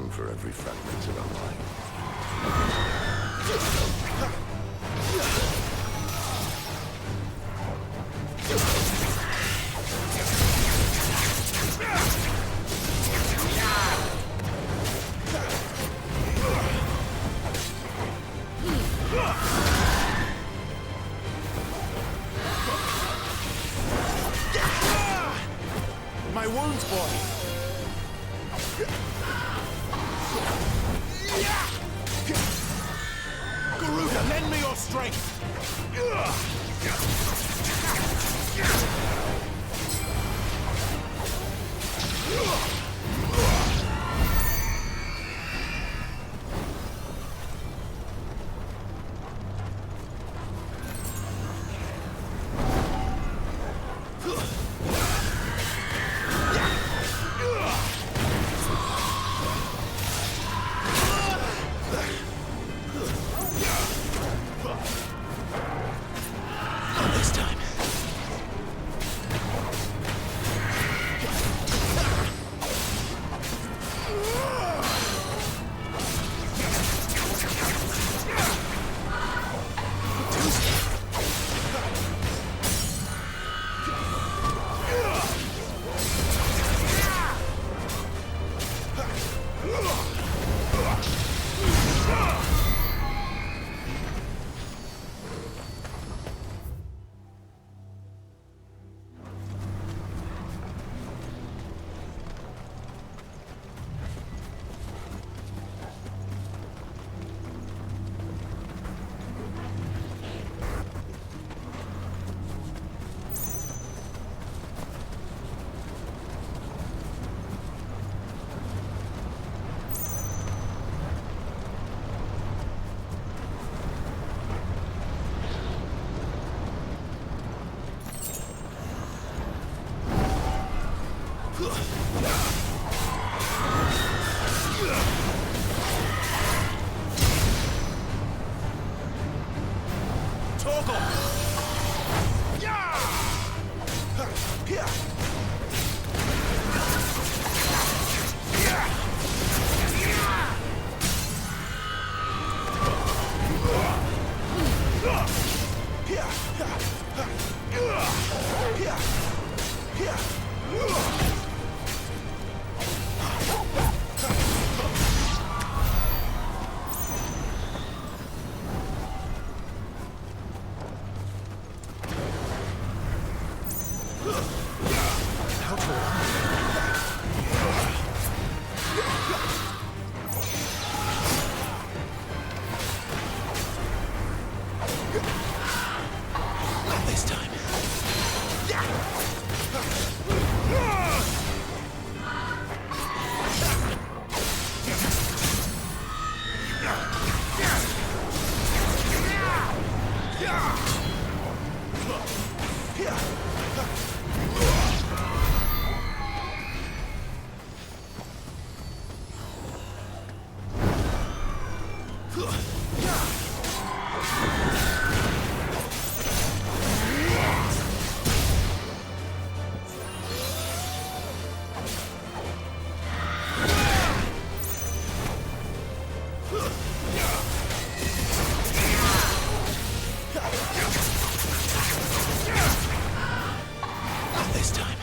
room for every fragment of our life. My wounds, boy! Garuda, lend me your strength! This time.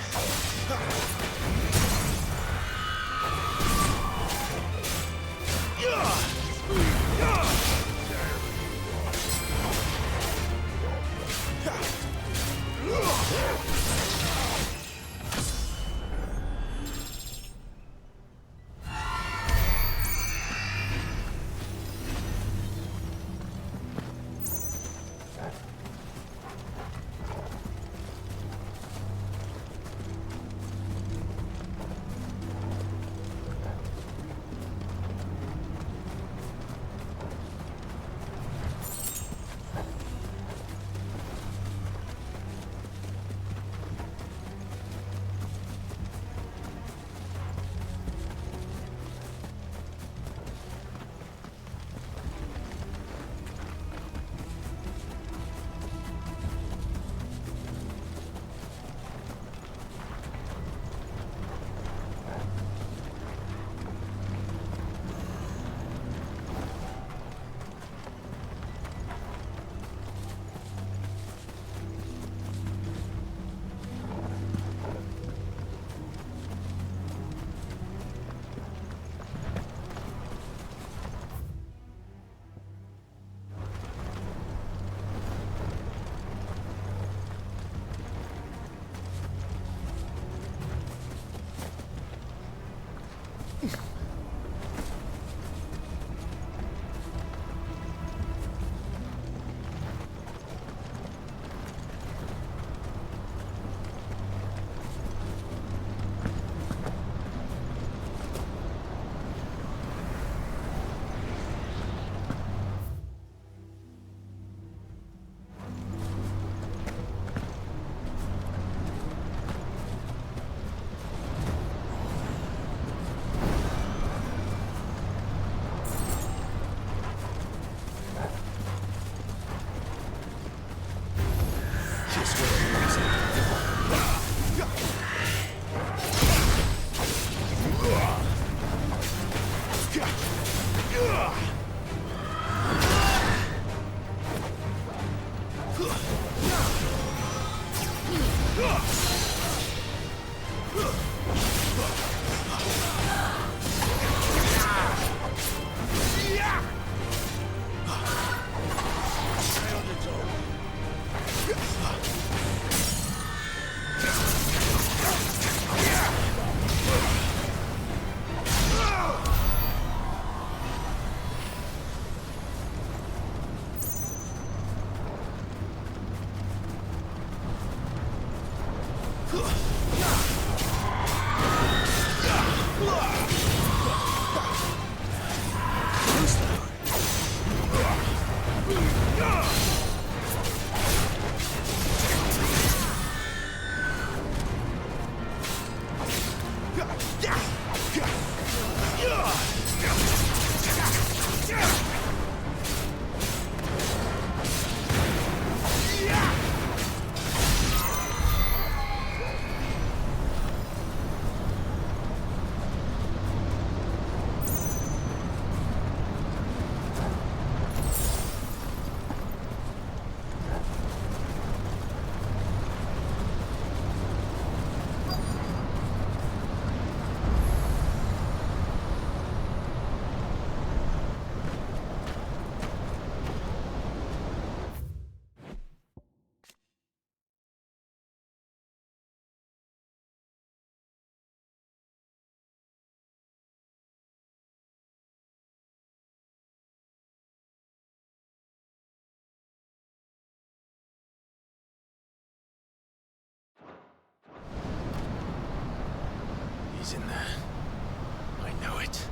He's in there. I know it.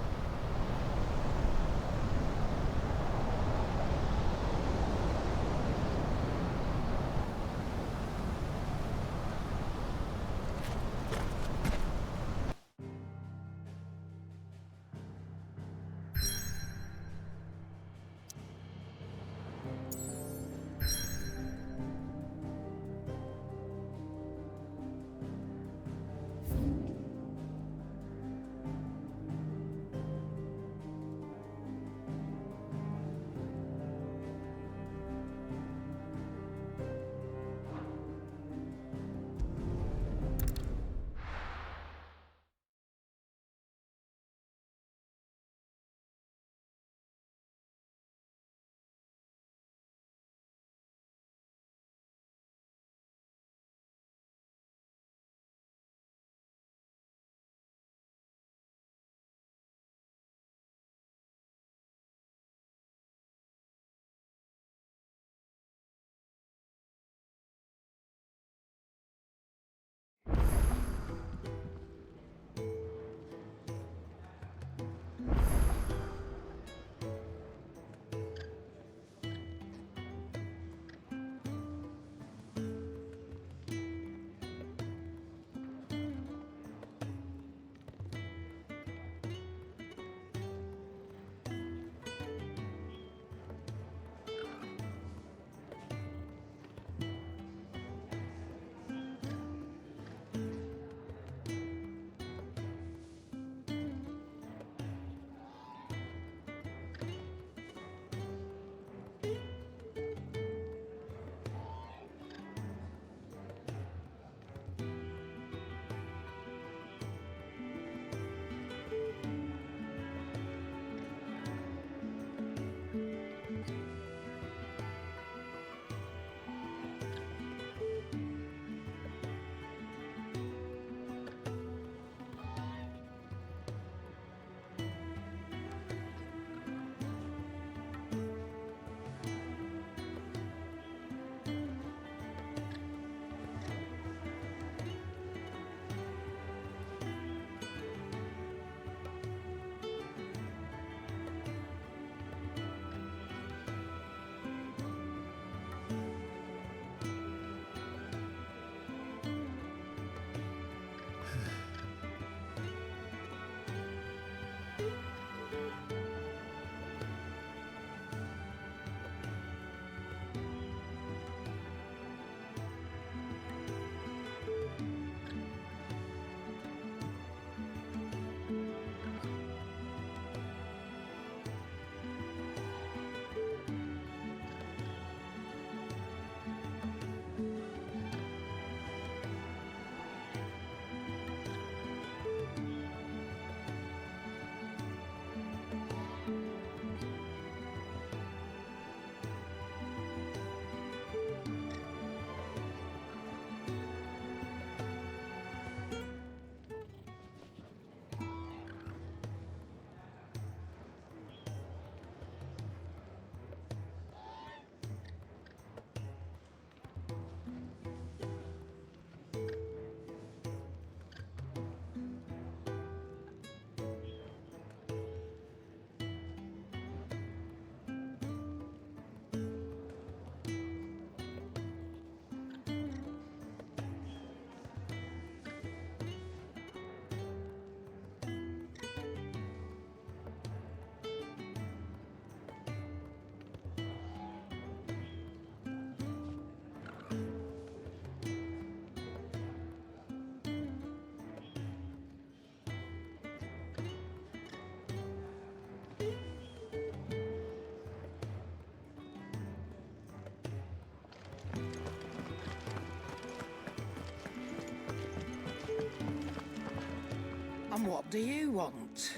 And what do you want?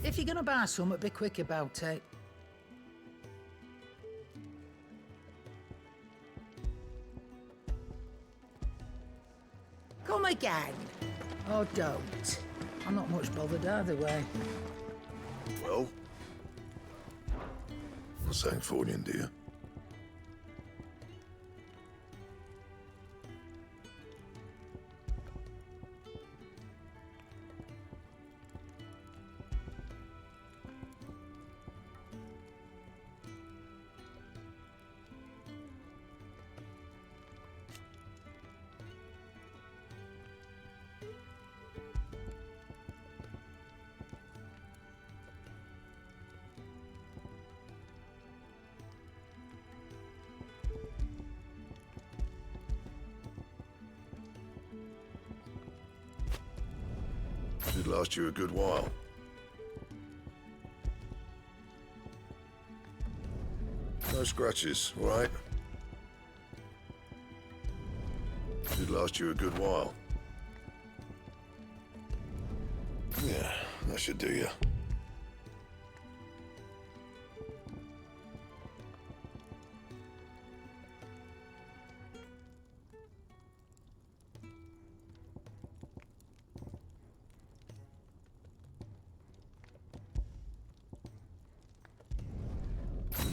If you're gonna buy something, be quick about it. Come again. Or don't. I'm not much bothered either way. Well? What's that for you, dear? Should last you a good while. No scratches, all right? Should last you a good while. Yeah, that should do you.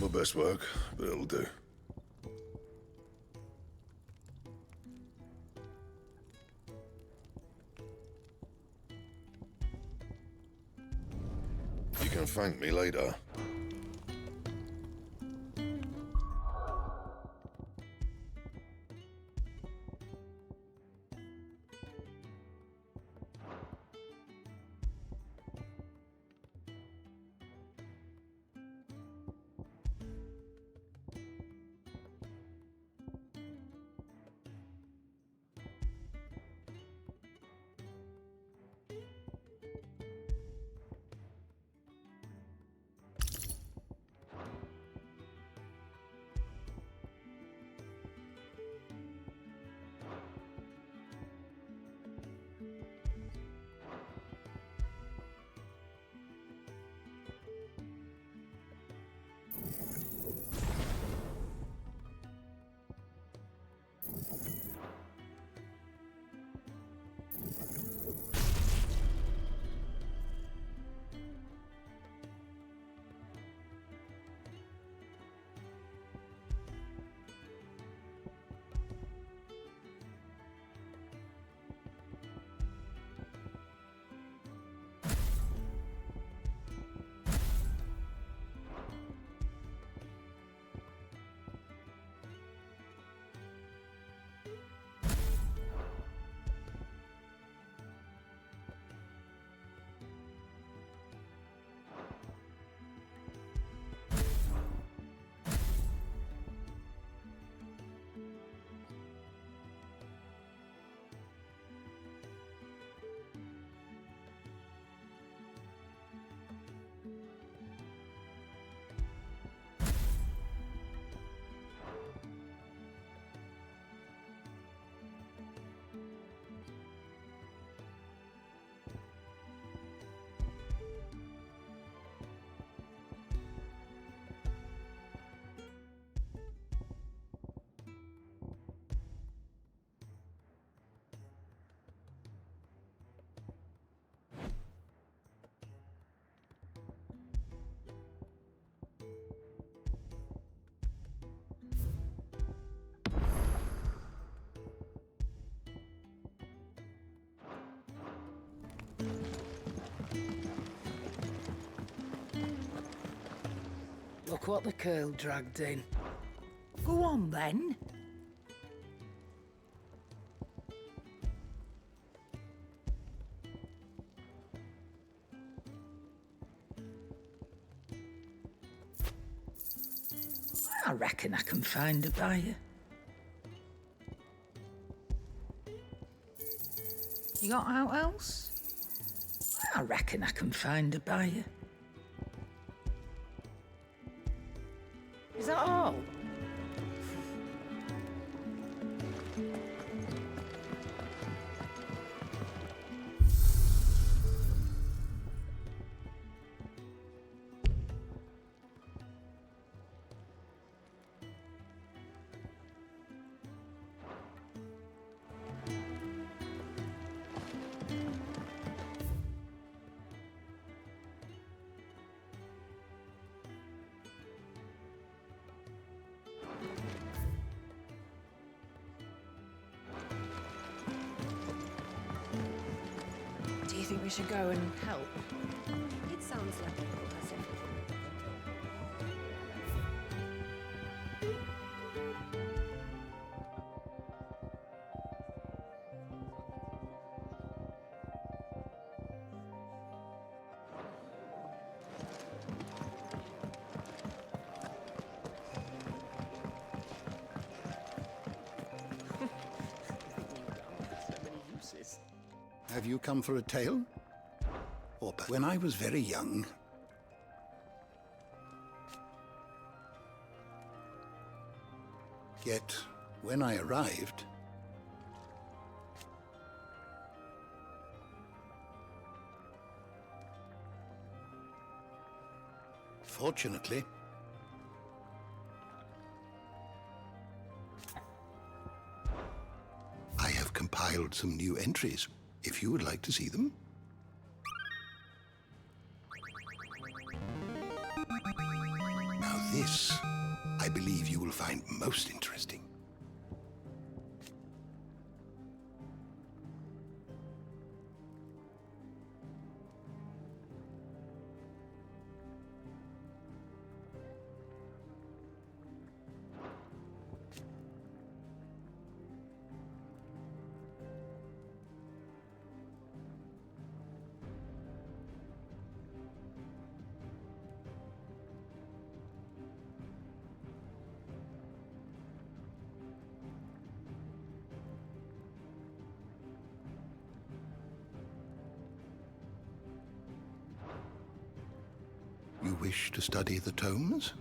My best work, but it'll do. You can thank me later. Look what the curl dragged in. Go on then. I reckon I can find a buyer. You got out else? I reckon I can find a buyer. Is that all? we should go and help? It sounds like a little has everything. Have you come for a tale? Or when I was very young, yet when I arrived, fortunately, I have compiled some new entries, if you would like to see them. Now this, I believe you will find most interesting. You wish to study the tomes?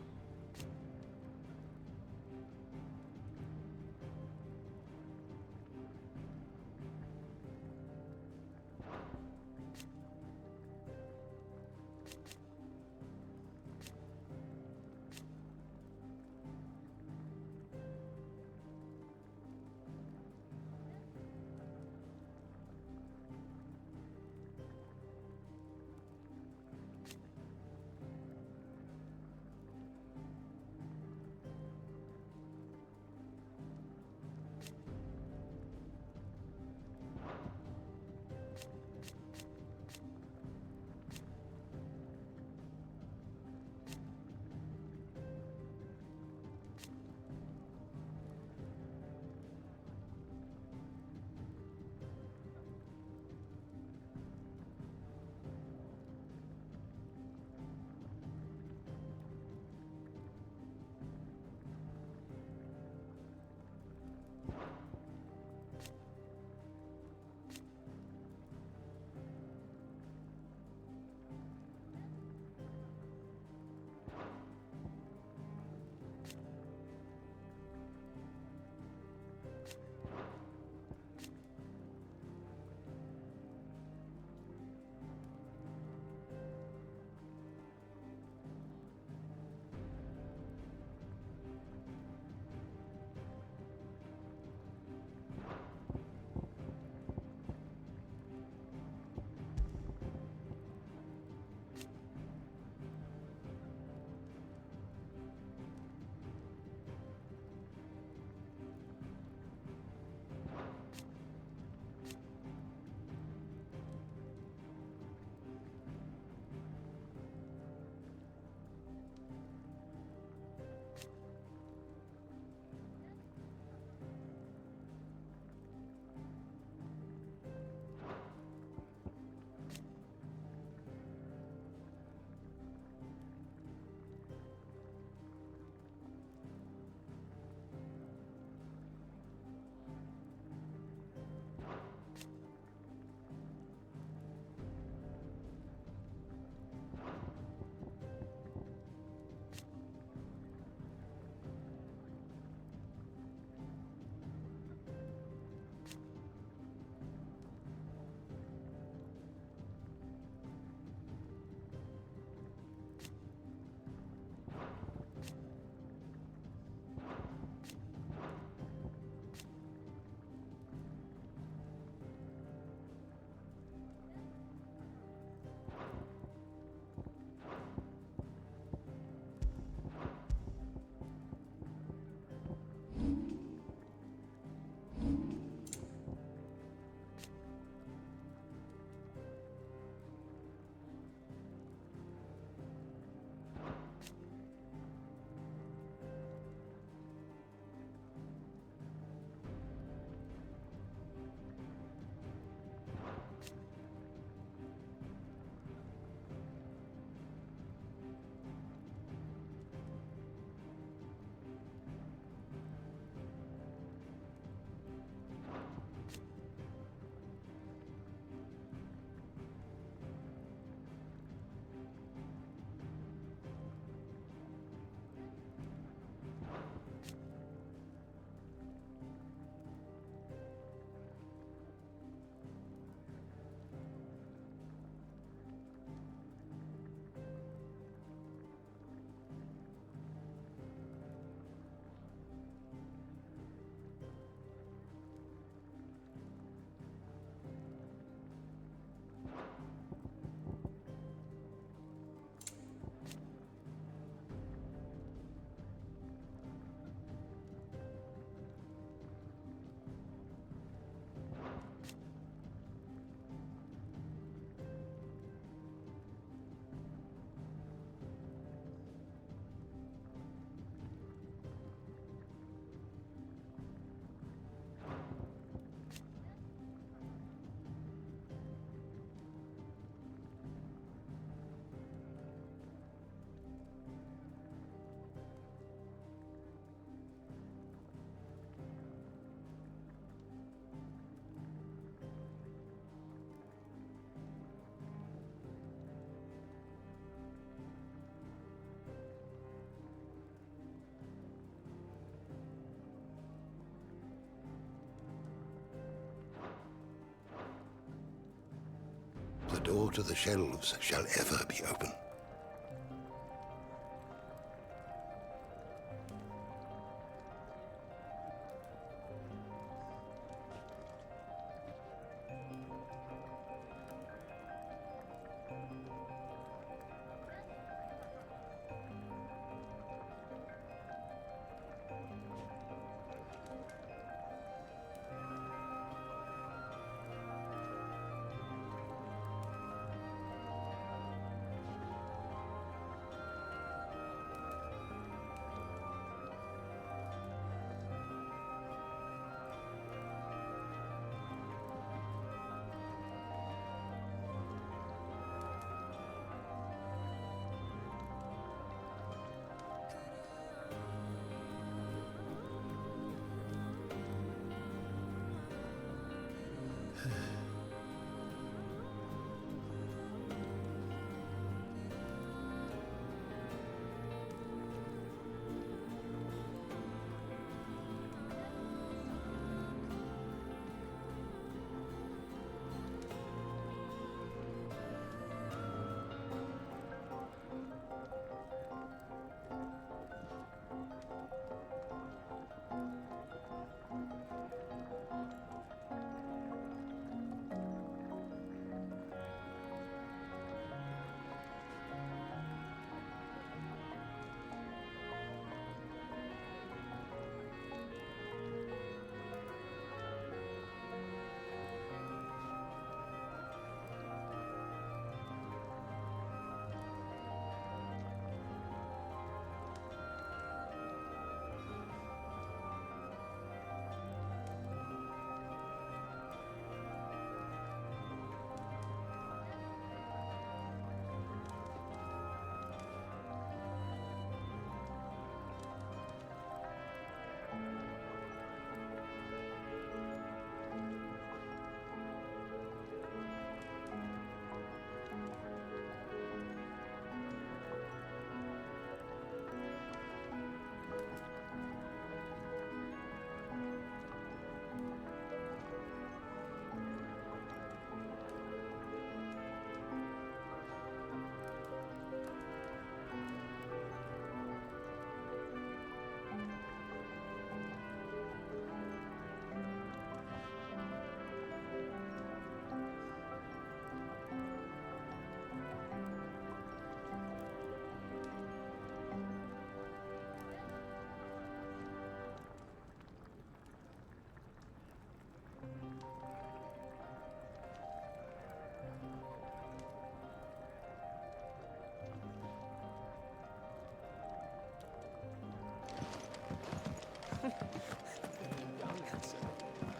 door to the shelves shall ever be open.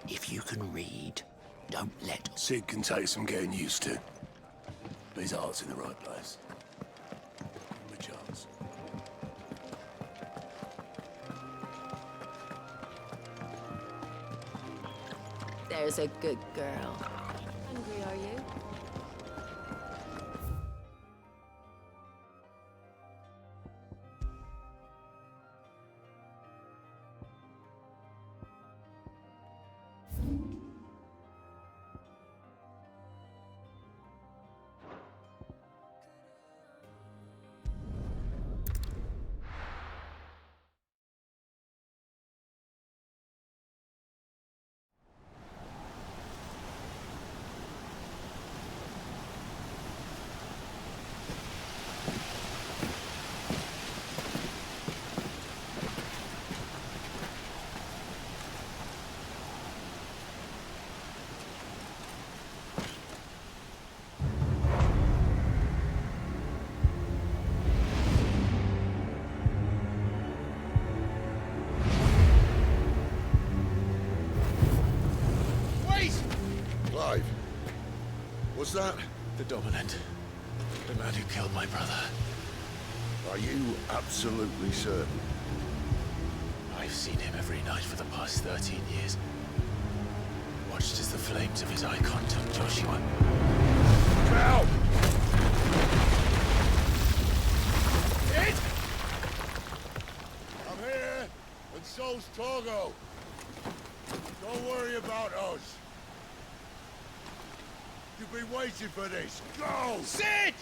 If you can read, don't let... Sid can take some getting used to. But his heart's in the right place. Give him a chance. There's a good girl. Hungry, are you? Clive, what's that? The Dominant. The man who killed my brother. Are you absolutely certain? I've seen him every night for the past 13 years. Watched as the flames of his icon took Joshua. Cal! It! I'm here, and so's Torgo. Don't worry about us. You've been waiting for this. Go! Sid!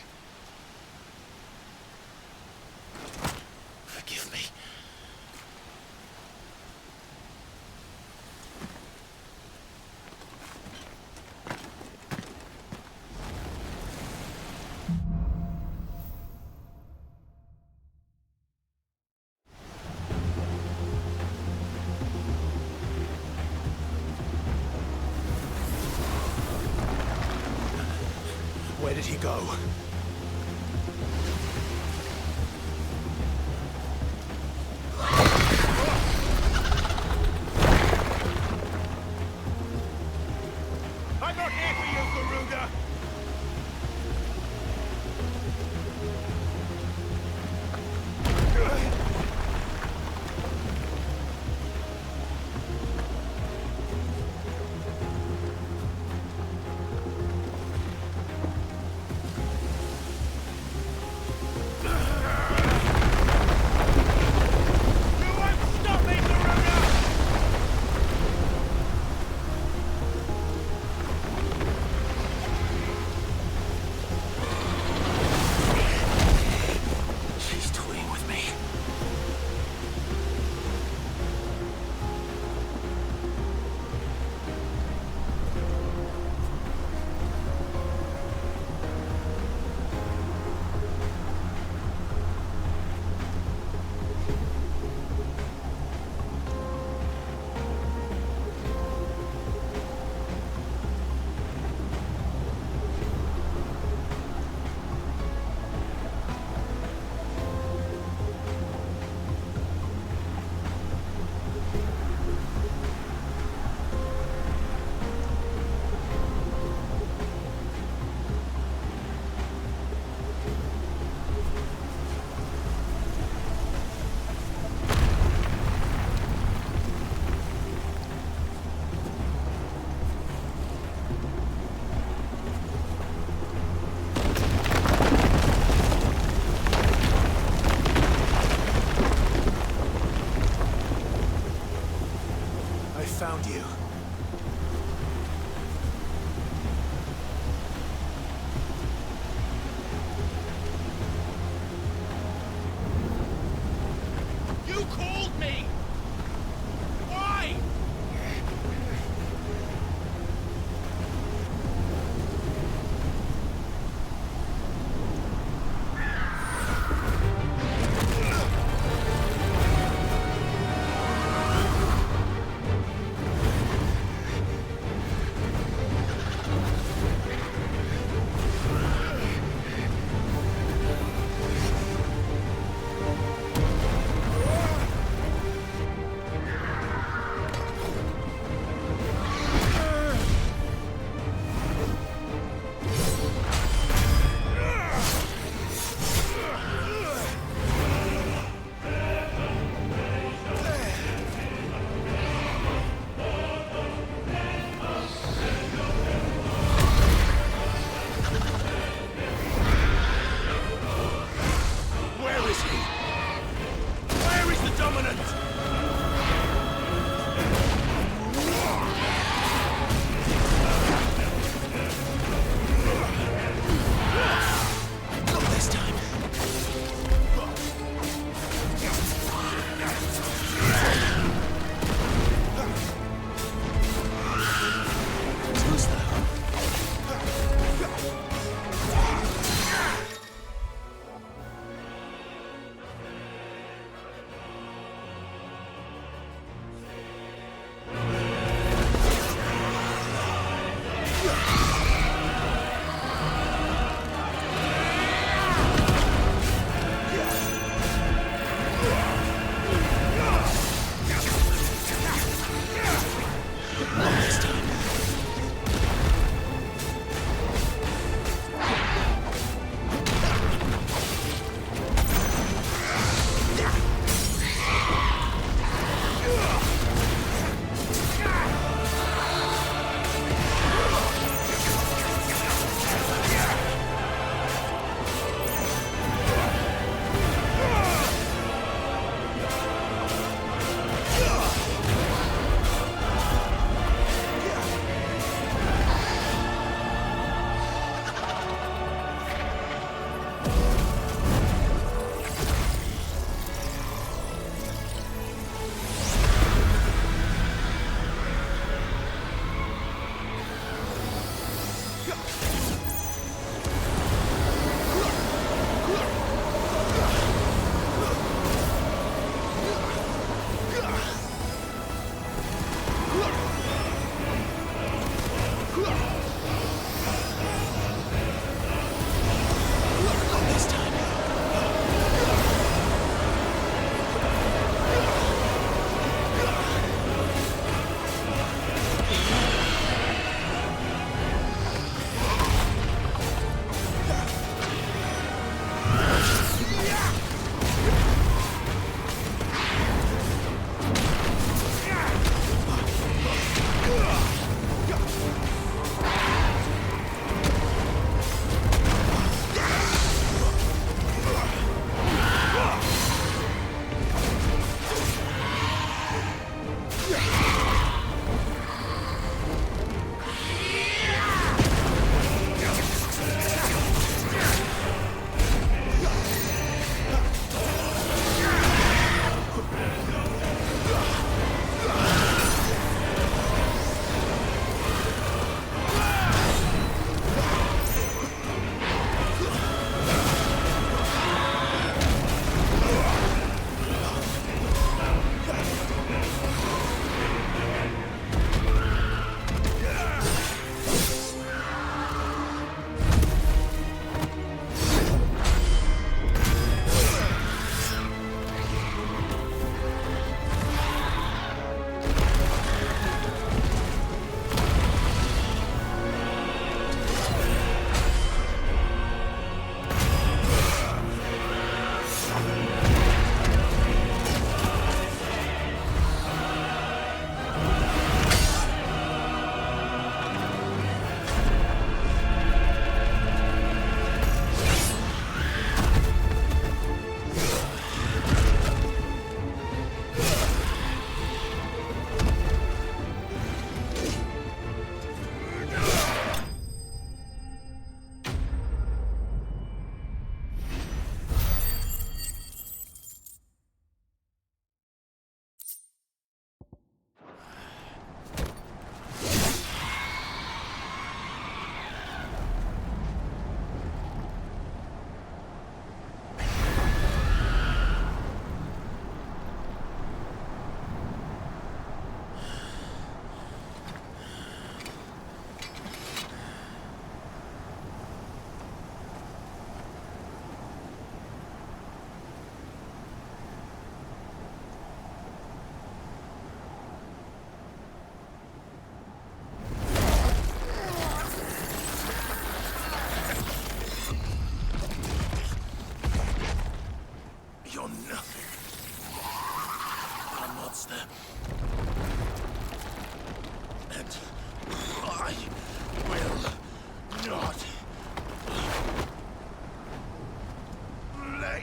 Forgive me. Where did he go? I'm not here for you, Garuda!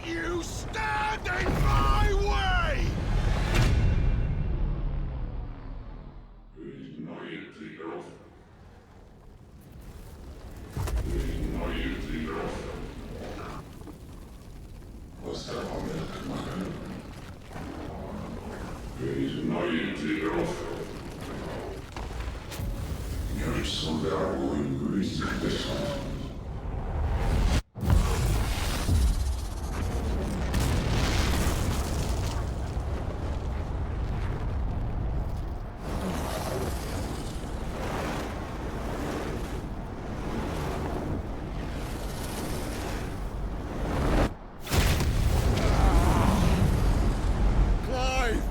you stand in my way! Clive!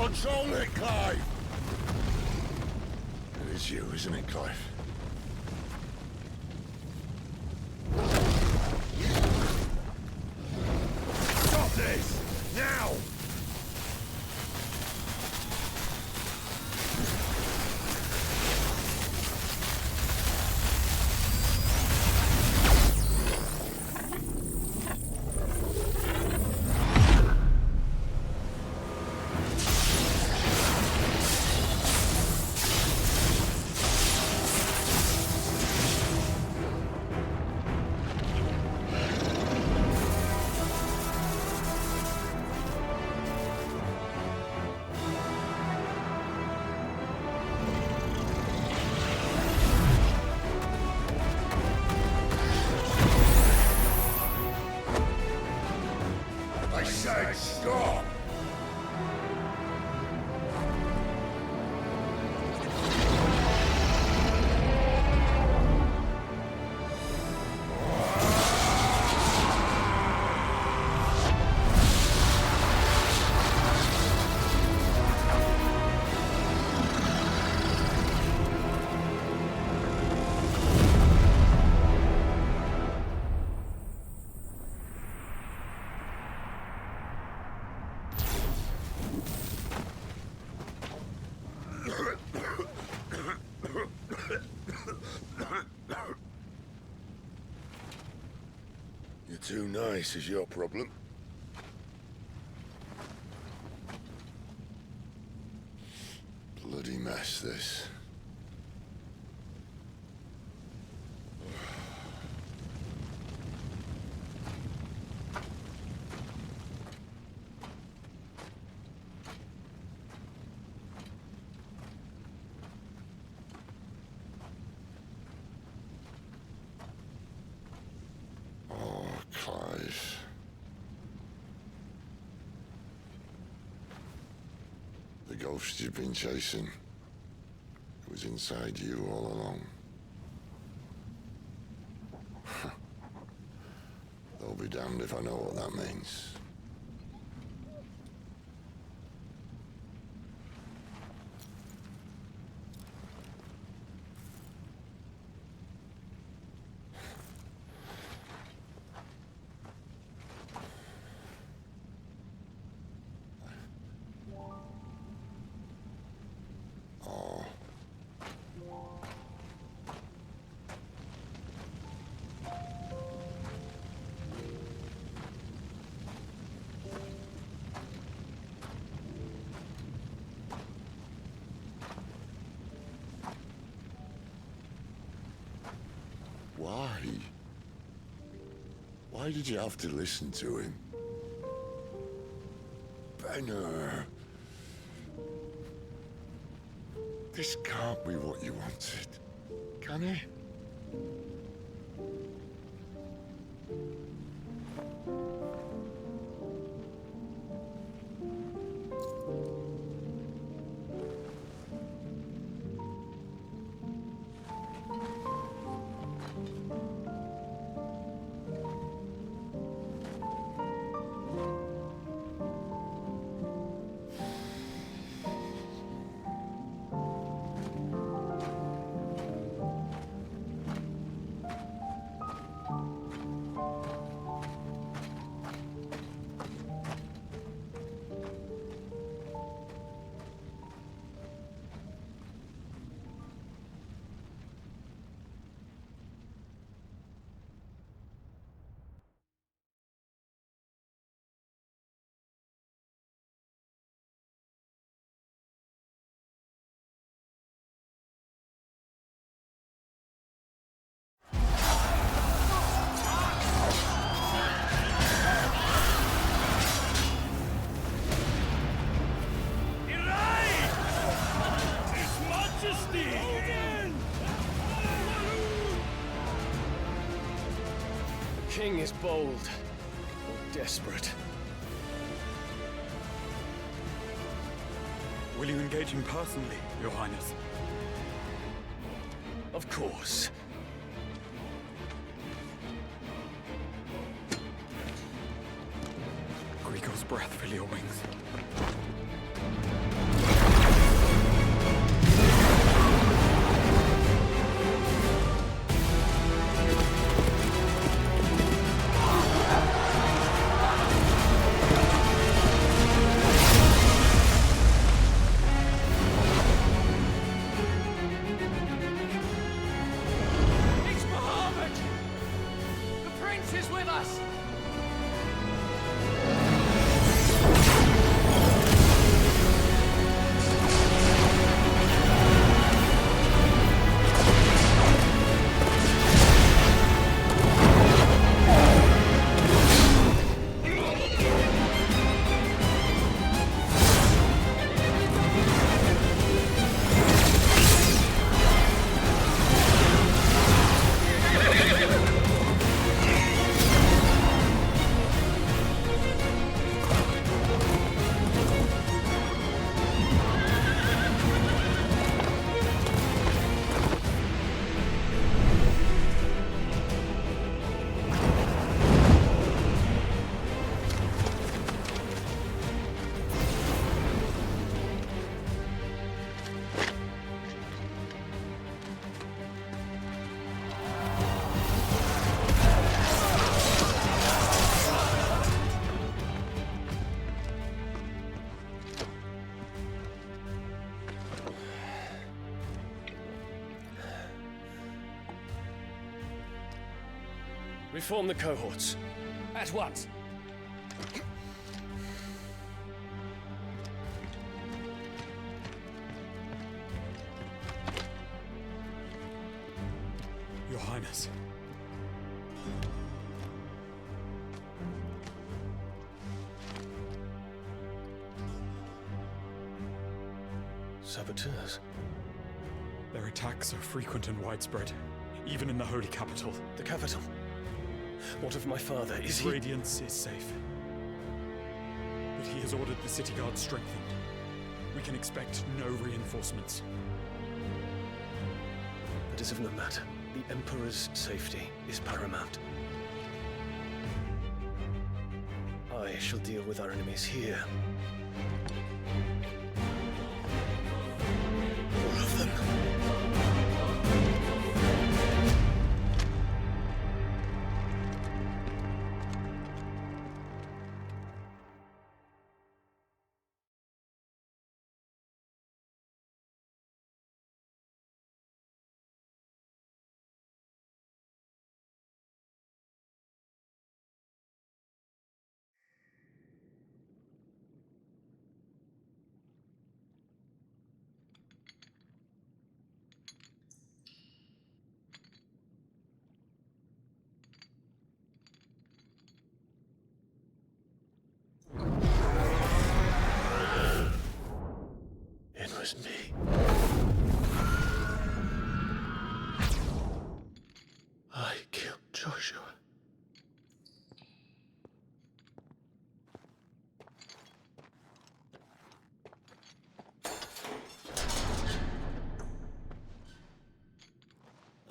control it, Clive! It is you, isn't it, Clive? Stop this! Now! I said stop! You're too nice is your problem. Bloody mess, this. Clive. The ghost you've been chasing was inside you all along. They'll be damned if I know what that means. Why? Why did you have to listen to him? Benner. This can't be what you wanted, can it? The king is bold, or desperate. Will you engage him personally, Your Highness? Of course. Griego's breath fill your wings. Prince is with us! Reform the cohorts. At once. Your Highness. Saboteurs. Their attacks are frequent and widespread, even in the Holy Capital. The capital? What of my father? Is he... Radiance is safe. But he has ordered the city guard strengthened. We can expect no reinforcements. That is of no matter. The Emperor's safety is paramount. I shall deal with our enemies here. All of them. It was me. I killed Joshua.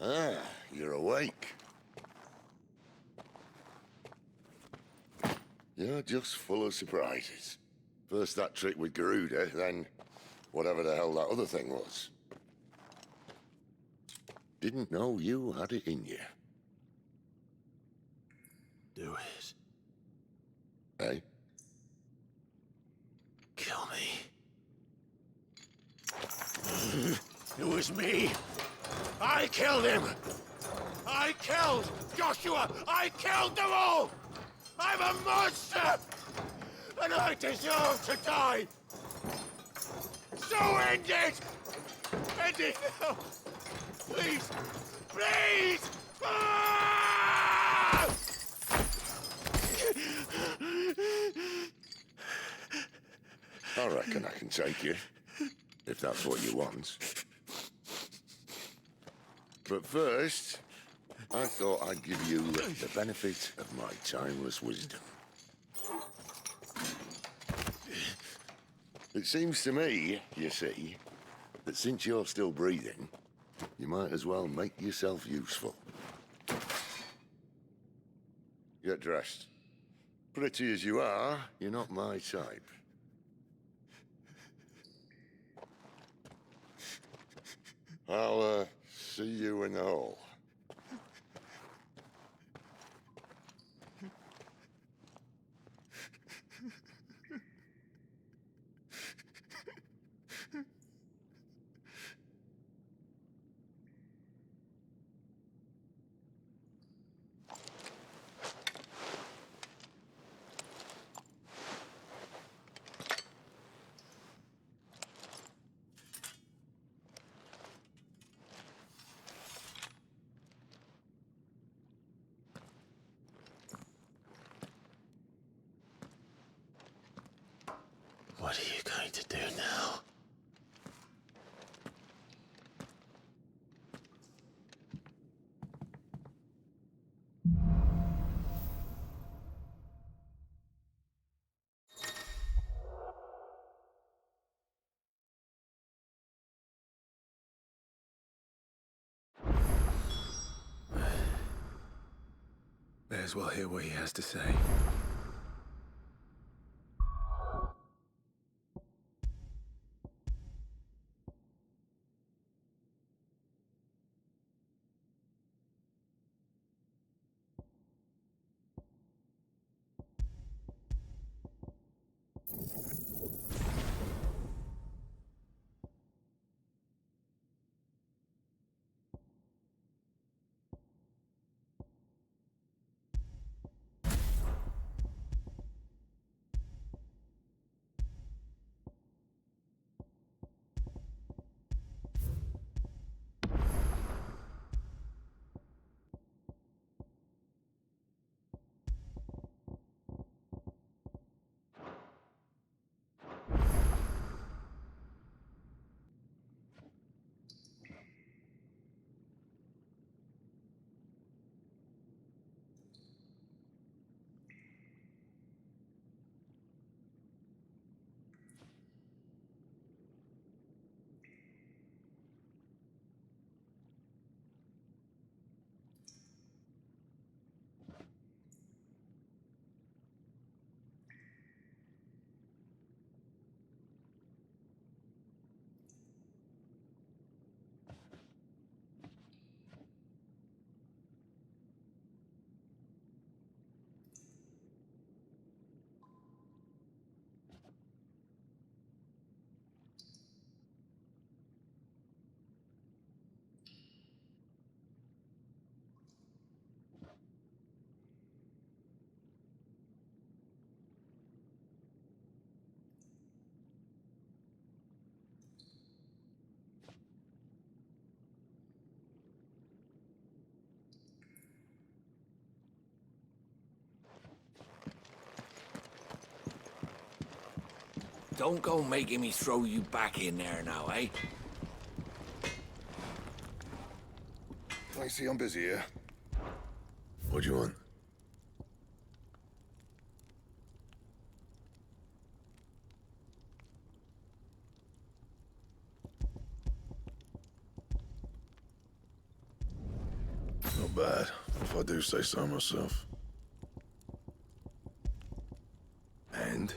Ah, you're awake. You're just full of surprises. First that trick with Garuda, then whatever the hell that other thing was. Didn't know you had it in you. Do it. Hey? Kill me. It was me. I killed him. I killed Joshua. I killed them all. I'm a monster. And I deserve to die. So end it. End it now. Please. Please. Ah! I reckon I can take you, if that's what you want. But first, I thought I'd give you the benefit of my timeless wisdom. It seems to me, you see, that since you're still breathing, you might as well make yourself useful. Get dressed. Pretty as you are, you're not my type. I'll, see you in the hall. me to do now? May as well hear what he has to say. Don't go making me throw you back in there now, eh? I see I'm busy here. What do you want? Not bad, if I do say so myself. And?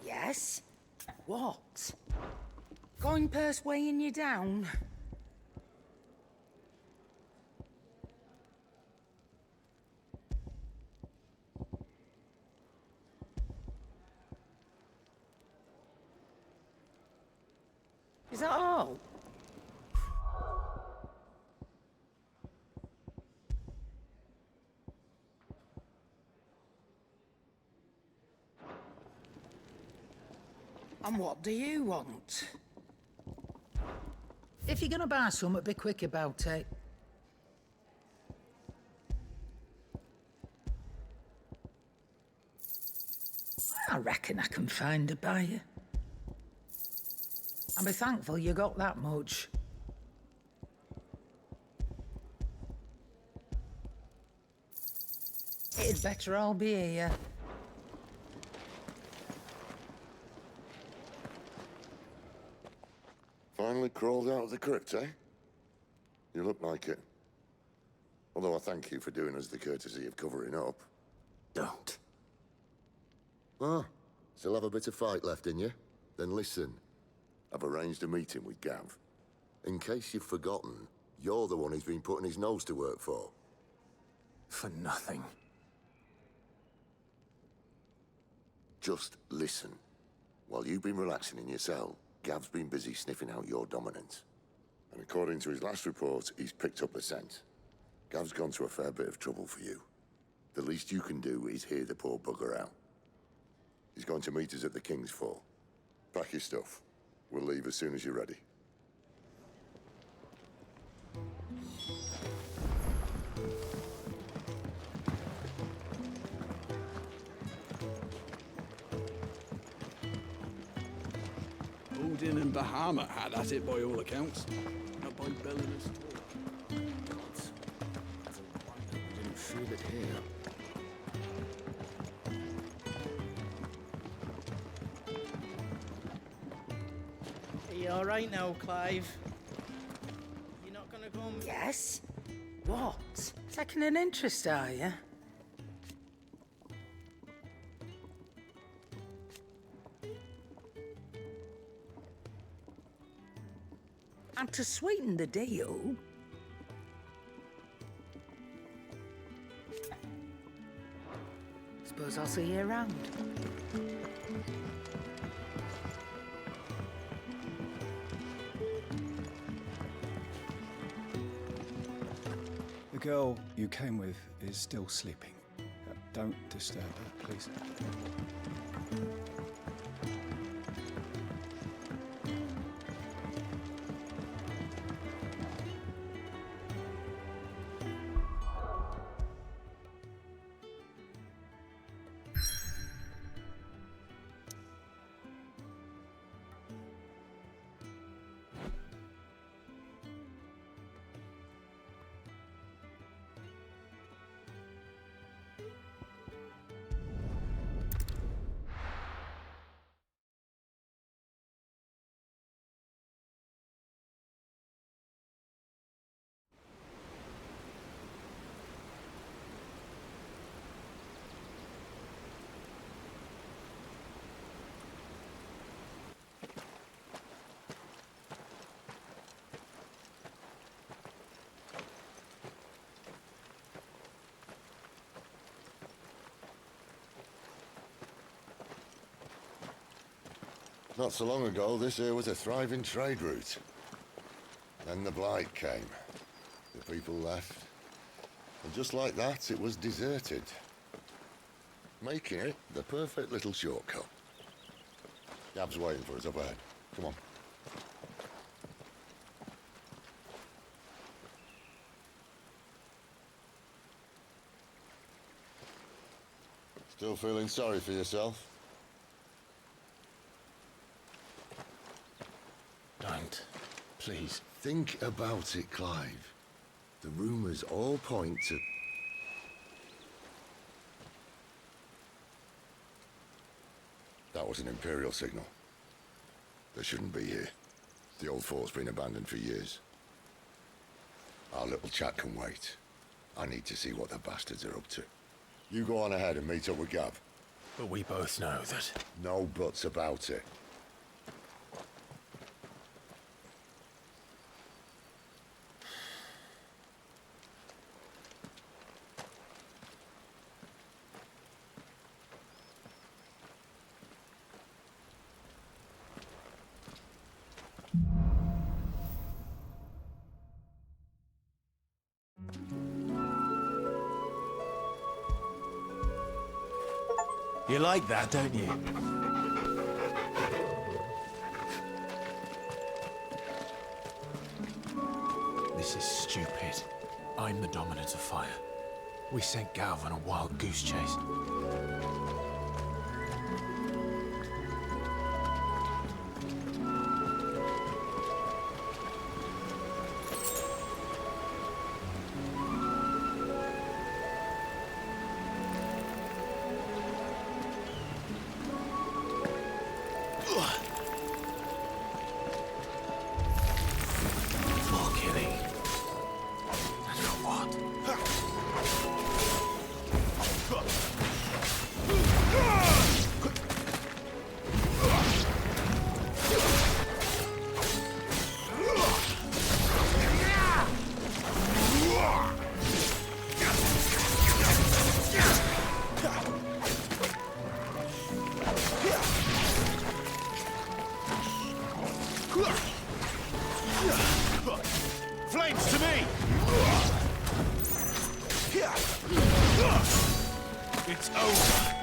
Yes? What? Going purse weighing you down? Is that all? And what do you want? If you're gonna buy something, be quick about it. I reckon I can find a buyer. And be thankful you got that much. It'd better all be here. Finally crawled out of the crypt, eh? You look like it. Although I thank you for doing us the courtesy of covering up. Don't. Ah, still have a bit of fight left in you? Then listen. I've arranged a meeting with Gav. In case you've forgotten, you're the one he's been putting his nose to work for. For nothing. Just listen. While you've been relaxing in your cell, Gav's been busy sniffing out your dominance. And according to his last report, he's picked up the scent. Gav's gone to a fair bit of trouble for you. The least you can do is hear the poor bugger out. He's going to meet us at the King's Fall. Pack your stuff. We'll leave as soon as you're ready. Odin and Bahamut had at it by all accounts. Not by Belinus at all. Gods. That's a wonder we didn't feel it here. Are you alright now, Clive? You're not gonna go and... Yes? What? Taking an interest, are you? And to sweeten the deal... Suppose I'll see you around. The girl you came with is still sleeping. Don't disturb her, please. Not so long ago, this here was a thriving trade route. Then the blight came. The people left. And just like that, it was deserted. Making it the perfect little shortcut. Gab's waiting for us up ahead. Come on. Still feeling sorry for yourself? Don't. Please. Think about it, Clive. The rumours all point to... That was an Imperial signal. They shouldn't be here. The old fort's been abandoned for years. Our little chat can wait. I need to see what the bastards are up to. You go on ahead and meet up with Gav. But we both know that... No buts about it. You like that, don't you? This is stupid. I'm the dominant of fire. We sent Gav on a wild goose chase. Flames to me! It's over.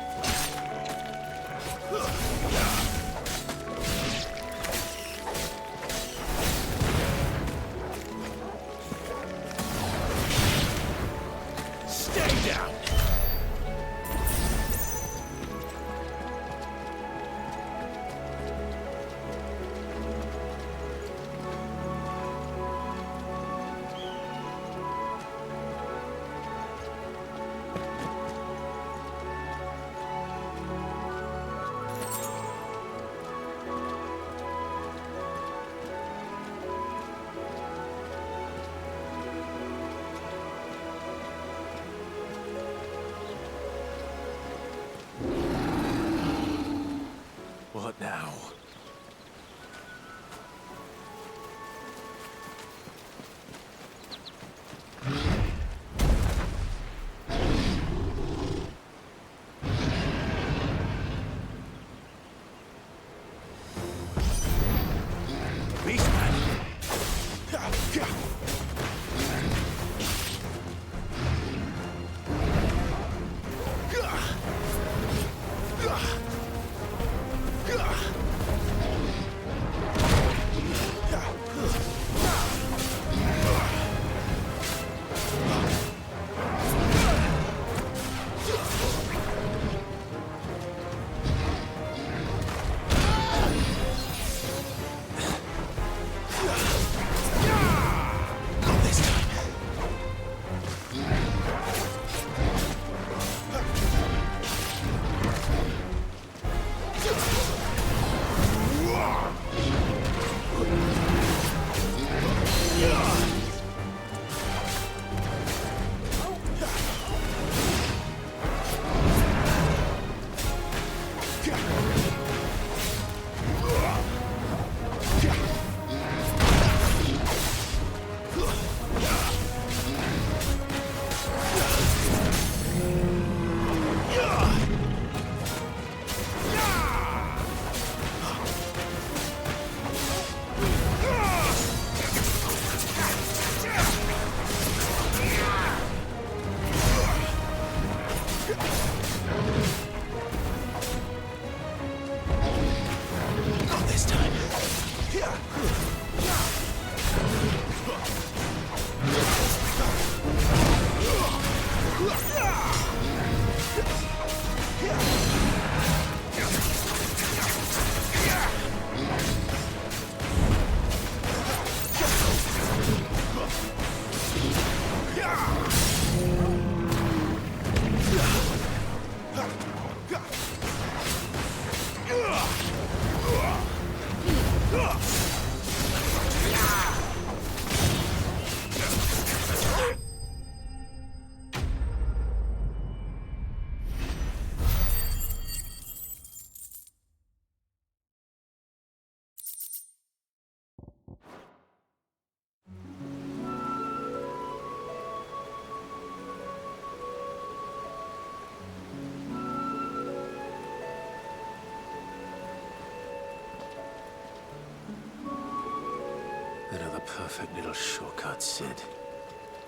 perfect little shortcut, Sid.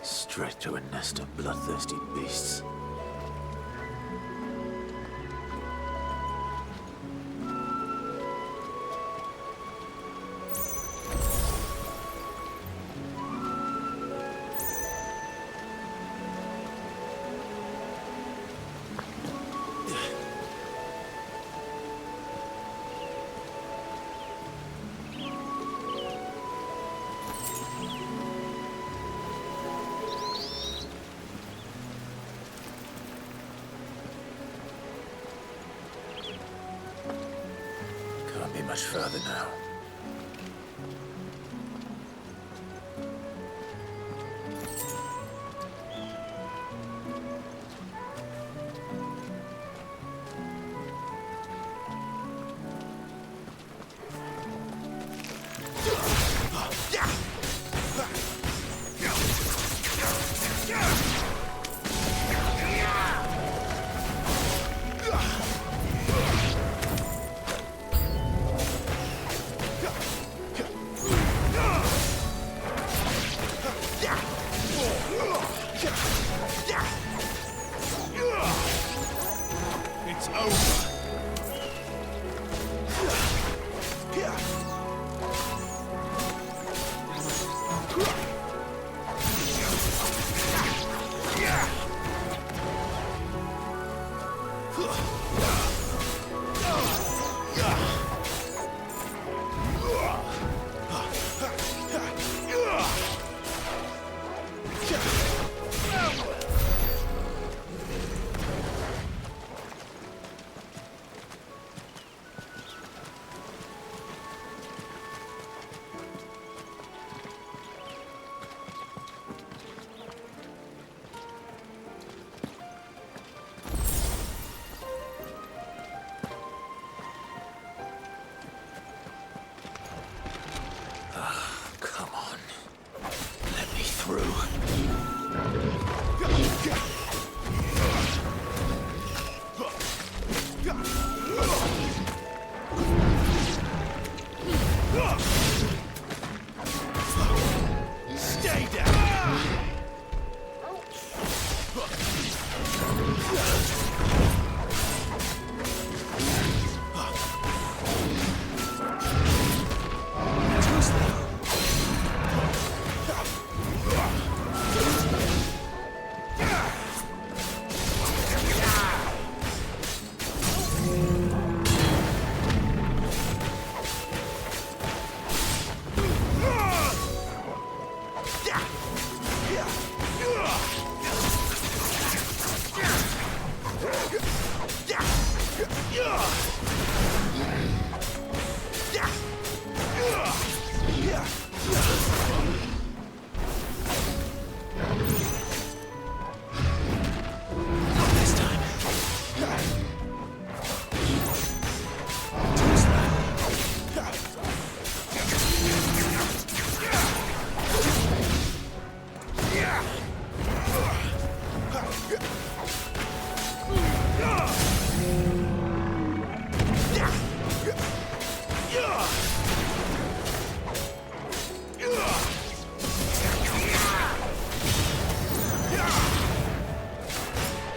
Straight to a nest of bloodthirsty beasts. Can't be much further now. It's over. Come on. Let me through. Stay down.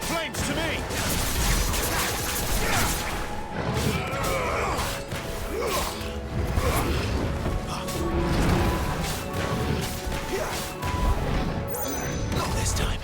Flames to me! Not this time.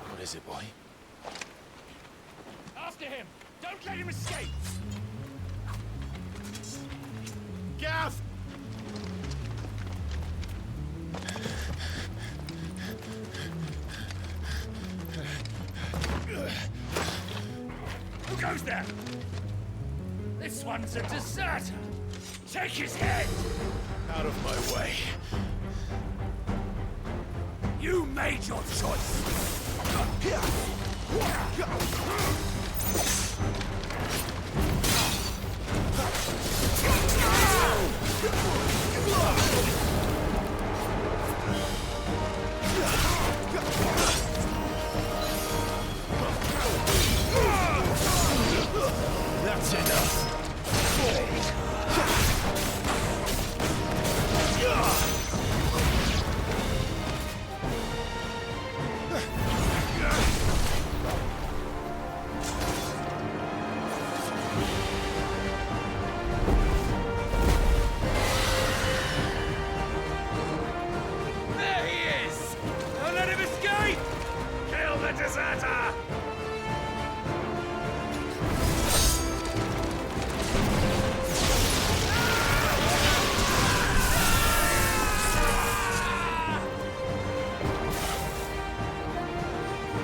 What is it, boy? after him! Don't let him escape! Gav! Who goes there? This one's a deserter! Take his head! Out of my way. You made your choice! That's enough. There he is! Don't let him escape! Kill the deserter!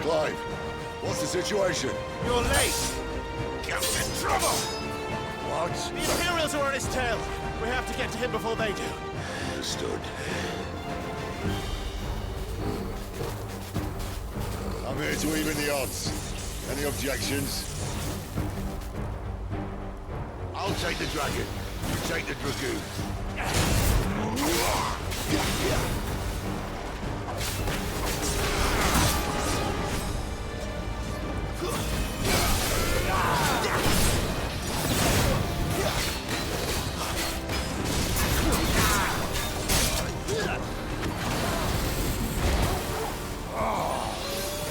Clive, what's the situation? You're late! Get in trouble! What? The Imperials are on his tail. We have to get to him before they do. Understood. I'm here to even the odds. Any objections? I'll take the dragon. You take the dragoon.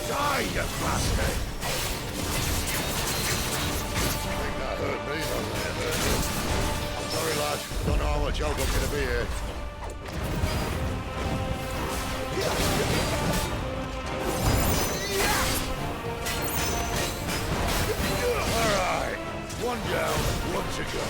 Die, you bastard! I think that hurt me, doesn't it? I'm sorry, lad. I don't know how much help I'm going to be here. All right. One down, one to go.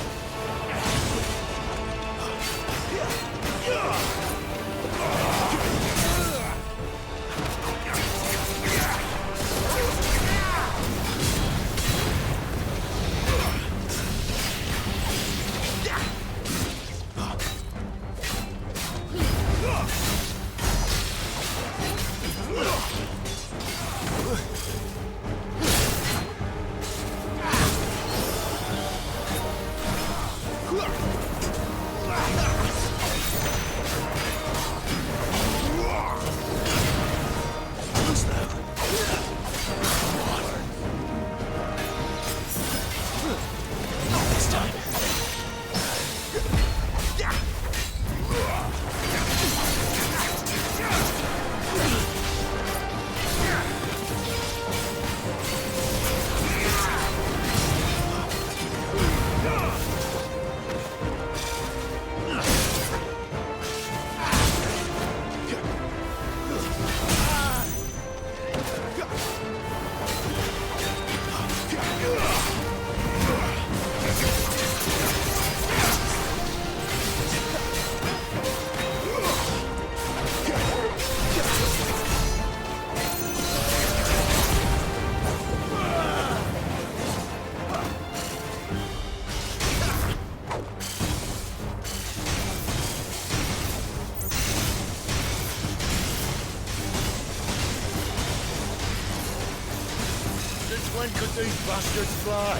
When could these bastards fly?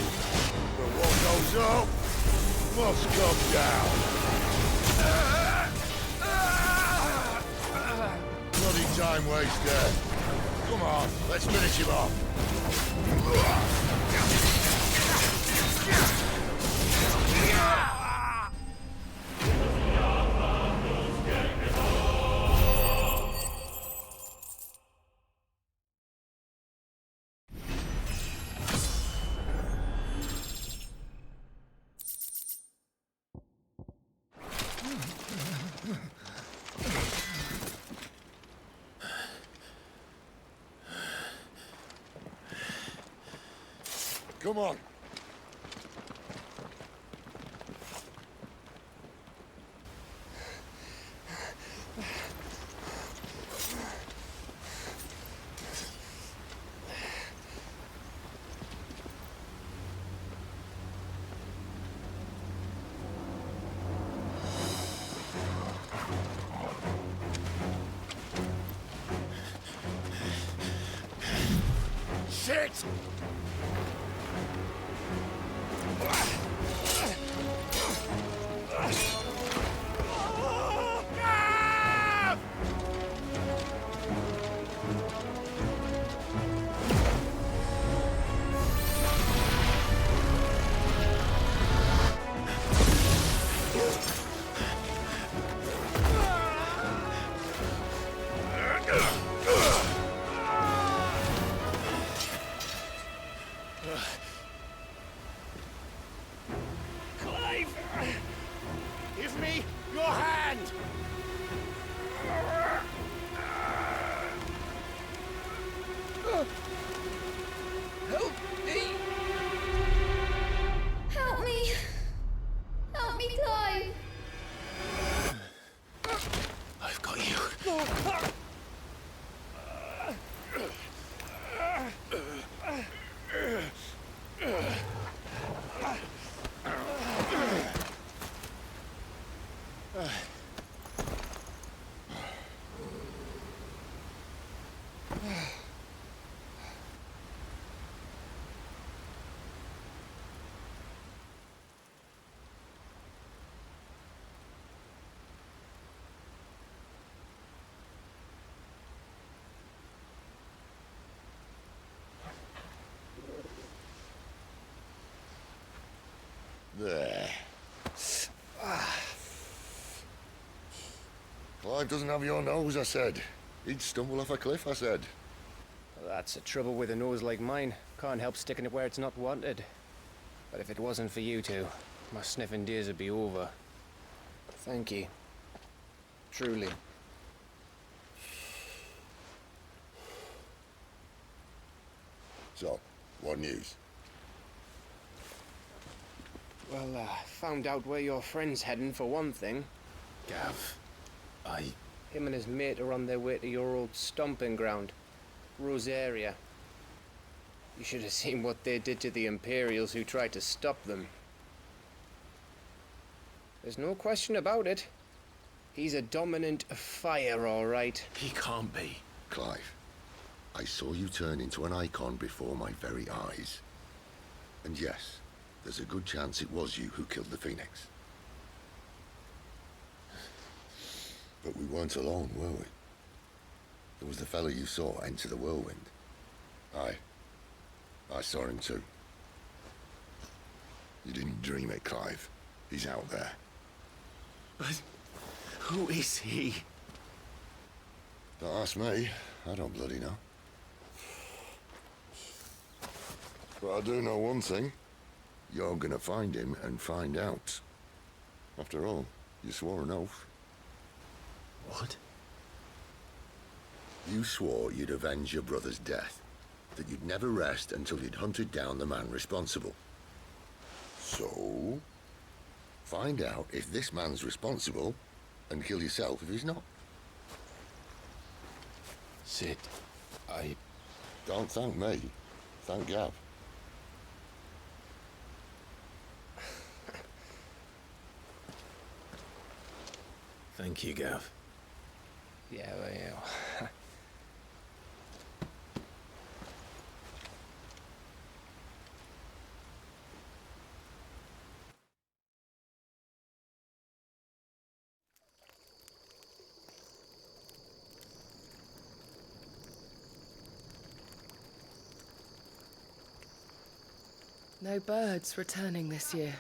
But what goes up must come down. Bloody time waster. Come on, let's finish him off. Come on. Shit! Clive! Give me your hand! Help me! Help me! Help me, Clive! I've got you. There. Clive doesn't have your nose, I said. He'd stumble off a cliff, I said. Well, that's the trouble with a nose like mine. Can't help sticking it where it's not wanted. But if it wasn't for you two, my sniffing days would be over. Thank you. Truly. So, what news? Well, found out where your friend's heading for one thing. Gav, Him and his mate are on their way to your old stomping ground, Rosaria. You should have seen what they did to the Imperials who tried to stop them. There's no question about it. He's a dominant fire, all right. He can't be. Clive, I saw you turn into an icon before my very eyes. And yes, there's a good chance it was you who killed the Phoenix. But we weren't alone, were we? There was the fellow you saw enter the whirlwind. I saw him too. You didn't dream it, Clive. He's out there. But who is he? Don't ask me. I don't bloody know. But I do know one thing. You're gonna find him and find out. After all, you swore an oath. What? You swore you'd avenge your brother's death. That you'd never rest until you'd hunted down the man responsible. So, find out if this man's responsible and kill yourself if he's not. Sid, Don't thank me. Thank Gav. Thank you, Gav. Yeah, well. No birds returning this year.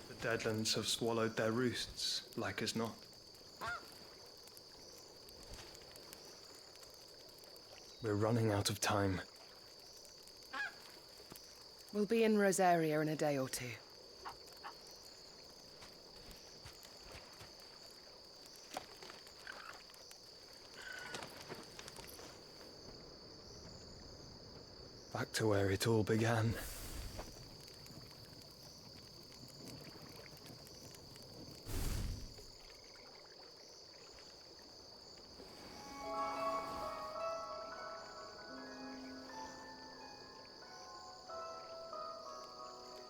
The Deadlands have swallowed their roosts, like as not. We're running out of time. We'll be in Rosaria in a day or two. Back to where it all began.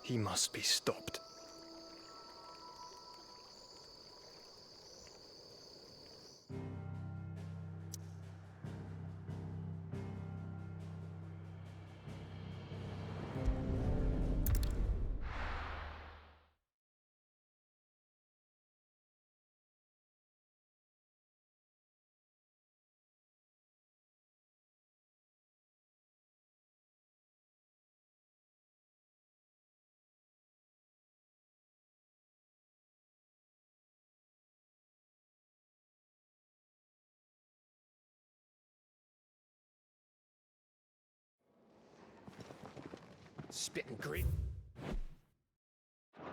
He must be stopped. Spitting grit.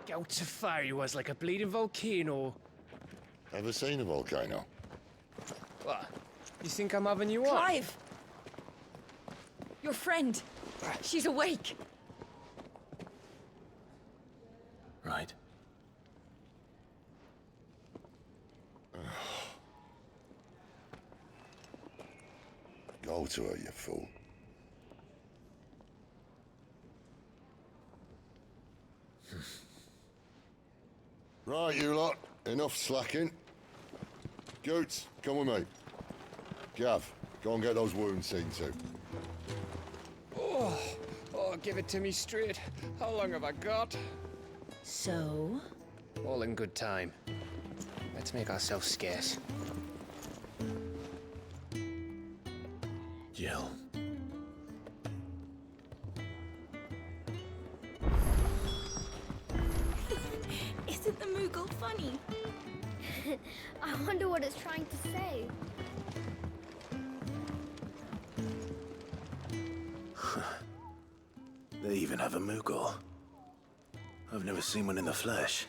Gouts of fire he was like a bleeding volcano. Ever seen a volcano? What? You think I'm having you on? Clive! Your friend. She's awake. Right. Go to her, you fool. Right, you lot. Enough slacking. Goots, come with me. Gav, go and get those wounds seen to. Oh, give it to me straight. How long have I got? So? All in good time. Let's make ourselves scarce. Jill. Isn't the Moogle funny? I wonder what it's trying to say. They even have a Moogle. I've never seen one in the flesh.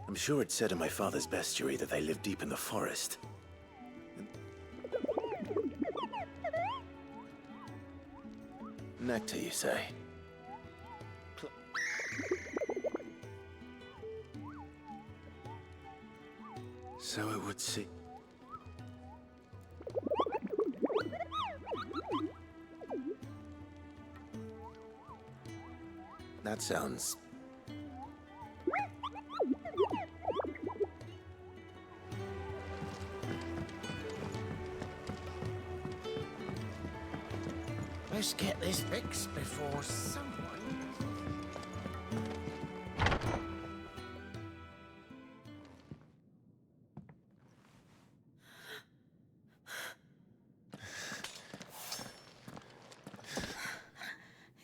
I'm sure it said in my father's bestiary that they live deep in the forest. Nectar, you say? So it would seem. That sounds... Let's get this fixed before someone...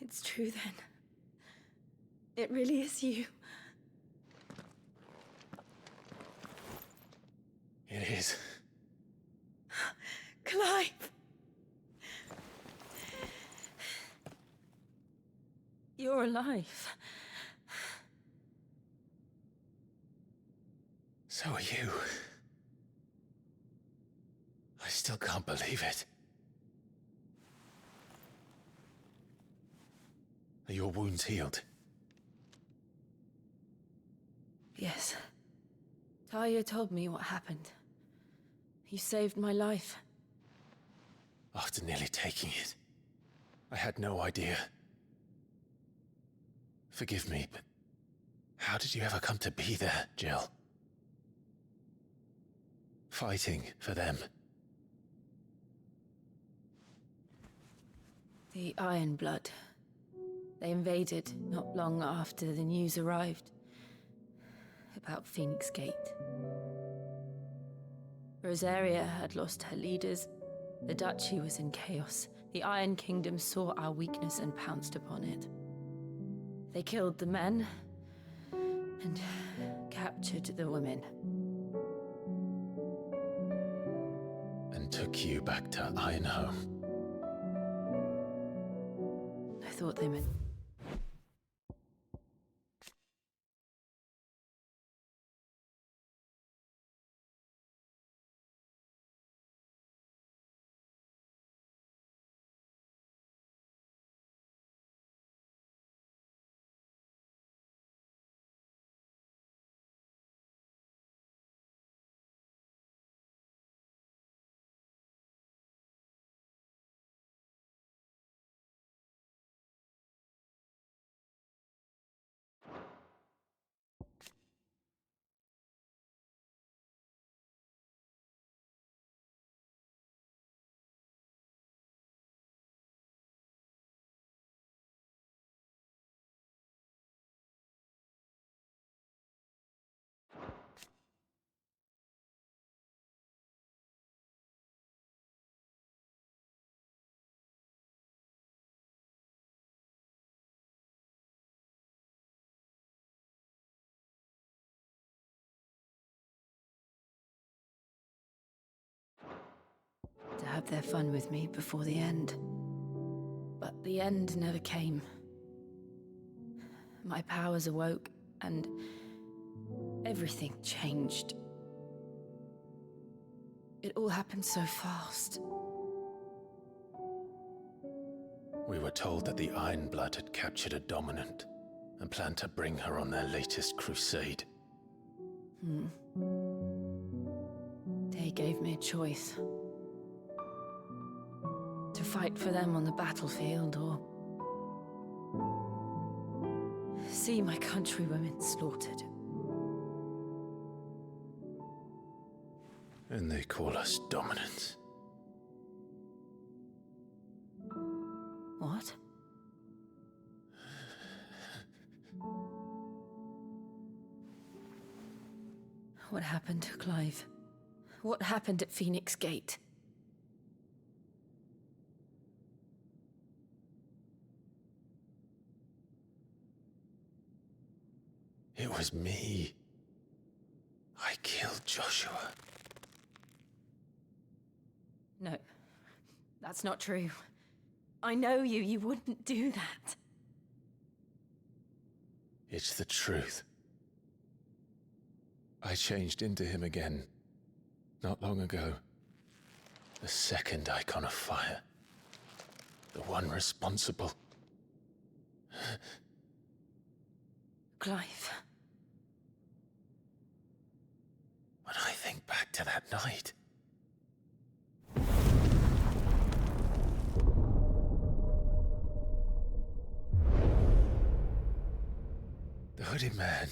It's true then. It really is you. It is. Clive! You're alive. So are you. I still can't believe it. Are your wounds healed? Yes. Talia told me what happened. You saved my life. After nearly taking it, I had no idea. Forgive me, but how did you ever come to be there, Jill? Fighting for them. The Iron Blood. They invaded not long after the news arrived about Phoenix Gate. Rosaria had lost her leaders. The Duchy was in chaos. The Iron Kingdom saw our weakness and pounced upon it. They killed the men and captured the women. And took you back to Ironhome. I thought they meant have their fun with me before the end. But the end never came. My powers awoke, and everything changed. It all happened so fast. We were told that the Ironblood had captured a dominant and planned to bring her on their latest crusade. They gave me a choice. To fight for them on the battlefield, or see my countrywomen slaughtered. And they call us dominants. What? What happened, Clive? What happened at Phoenix Gate? It was me. I killed Joshua. No, that's not true. I know you. You wouldn't do that. It's the truth. I changed into him again, not long ago. The second icon of fire. The one responsible. Clive. When I think back to that night... The hooded man,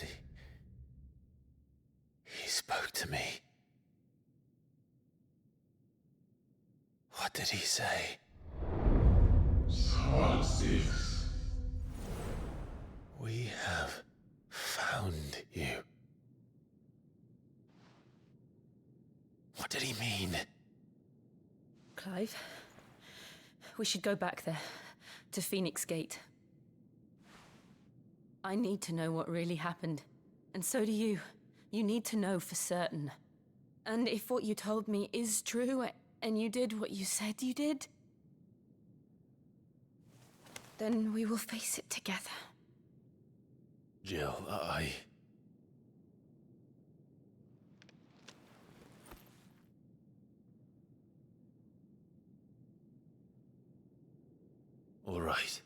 he spoke to me. What did he say? Squad 6. We have found you. What did he mean? Clive, we should go back there, to Phoenix Gate. I need to know what really happened. And so do you. You need to know for certain. And if what you told me is true, and you did what you said you did, then we will face it together. Jill, All right.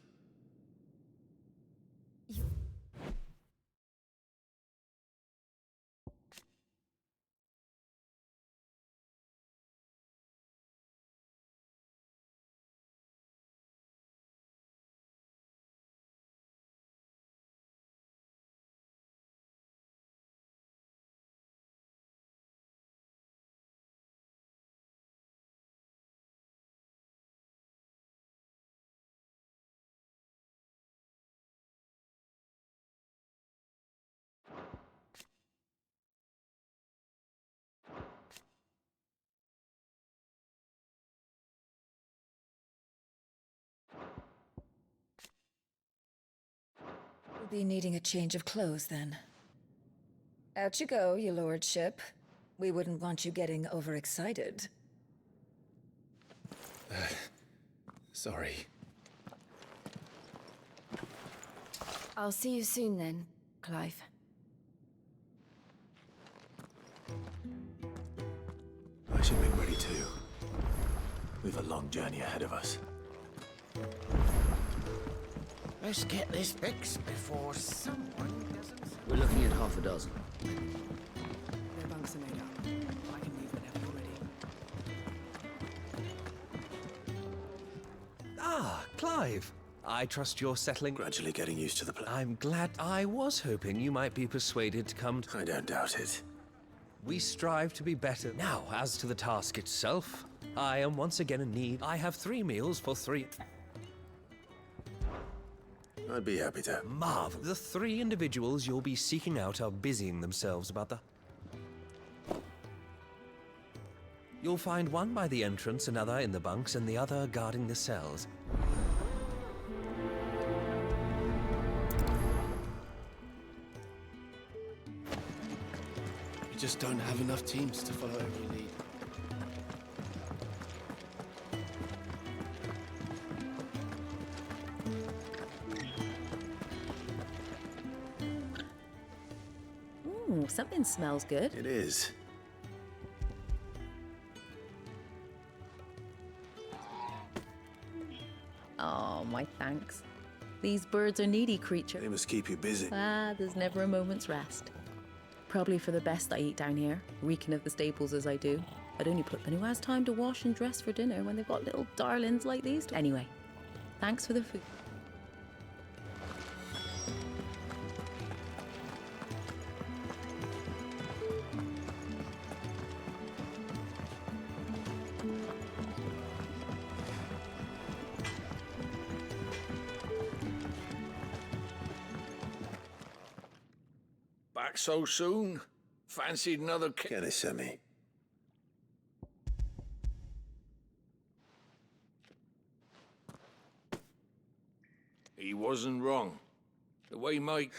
We'll be needing a change of clothes then. Out you go, your lordship. We wouldn't want you getting overexcited. Sorry. I'll see you soon then, Clive. I should be ready too. We've a long journey ahead of us. Let's get this fixed before someone doesn't... We're looking at half a dozen. Their bunks are made up. I can leave whenever you're ready. Ah, Clive. I trust you're settling... Gradually getting used to the plan. I'm glad. I was hoping you might be persuaded to come... I don't doubt it. We strive to be better. Now, as to the task itself, I am once again in need. I have 3 meals for 3... I'd be happy to. Marv, the 3 individuals you'll be seeking out are busying themselves about the... You'll find one by the entrance, another in the bunks, and the other guarding the cells. We just don't have enough teams to follow every lead. something smells good. It is. Oh, my thanks. These birds are needy creatures. They must keep you busy. There's never a moment's rest. Probably for the best I eat down here, reeking of the staples as I do. I'd only put them who has time to wash and dress for dinner when they've got little darlings like these. Anyway, thanks for the food. Back so soon? Fancied another Kenny sent me. He wasn't wrong. The way Mike...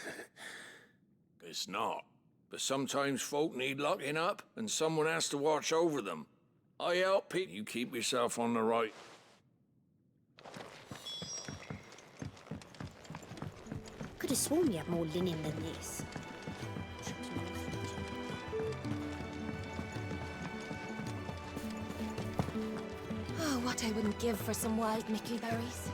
It's not. But sometimes folk need locking up, and someone has to watch over them. I help Pete. You keep yourself on the right. Could have sworn you had more linen than this. Oh, what I wouldn't give for some wild mickleberries.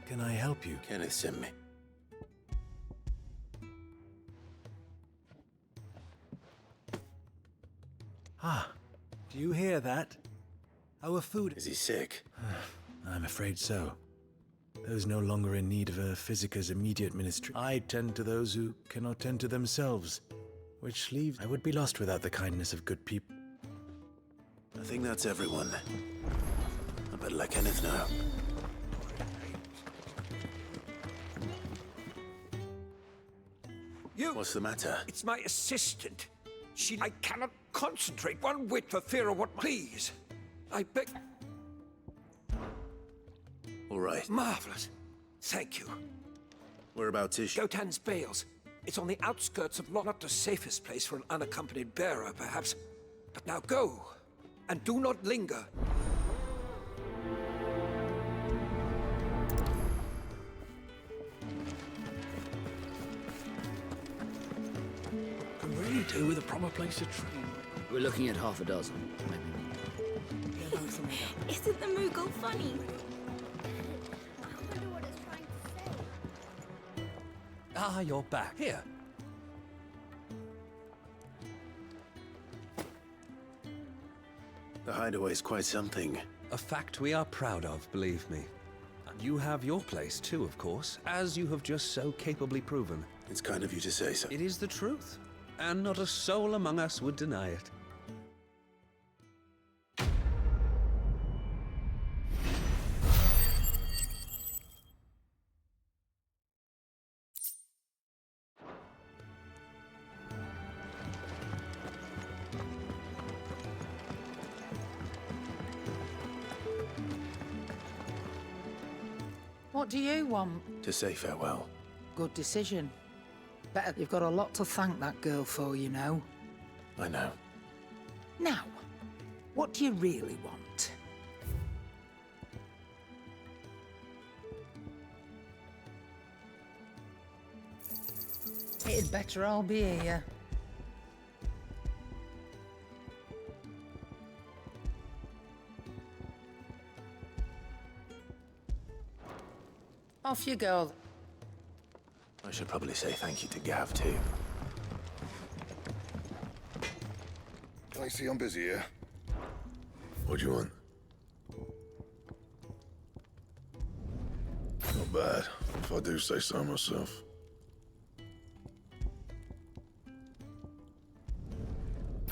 Can I help you? Kenneth sent me. Ah, do you hear that? Our food... Is he sick? I'm afraid so. Those no longer in need of a physicker's immediate ministry. I tend to those who cannot tend to themselves, which leaves... I would be lost without the kindness of good people. I think that's everyone. I better let Kenneth know. What's the matter? It's my assistant. I cannot concentrate one whit for fear of what... Please, I beg... All right. Marvelous. Thank you. Whereabouts is she? Gotan's Bales. It's on the outskirts of Not the safest place for an unaccompanied bearer, perhaps. But now go, and do not linger. Can really do with a proper place to train. We're looking at half a dozen, maybe more. Isn't the Moogle funny? Ah, you're back. Here. The hideaway's quite something. A fact we are proud of, believe me. And you have your place too, of course, as you have just so capably proven. It's kind of you to say so. It is the truth, and not a soul among us would deny it. What do you want? To say farewell. Good decision. Bet you've got a lot to thank that girl for, you know. I know. Now, what do you really want? It'd better all be here. Off you go. I should probably say thank you to Gav, too. I see I'm busy here. What do you want? Not bad, if I do say so myself.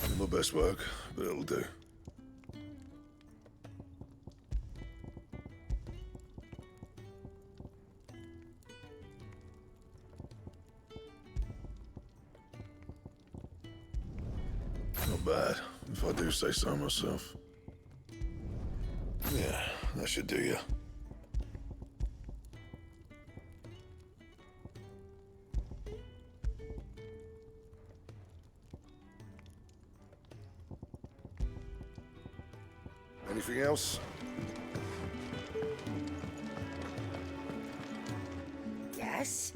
Not my best work, but it'll do. Not bad, if I do say so myself. Yeah, that should do you. Anything else? Yes?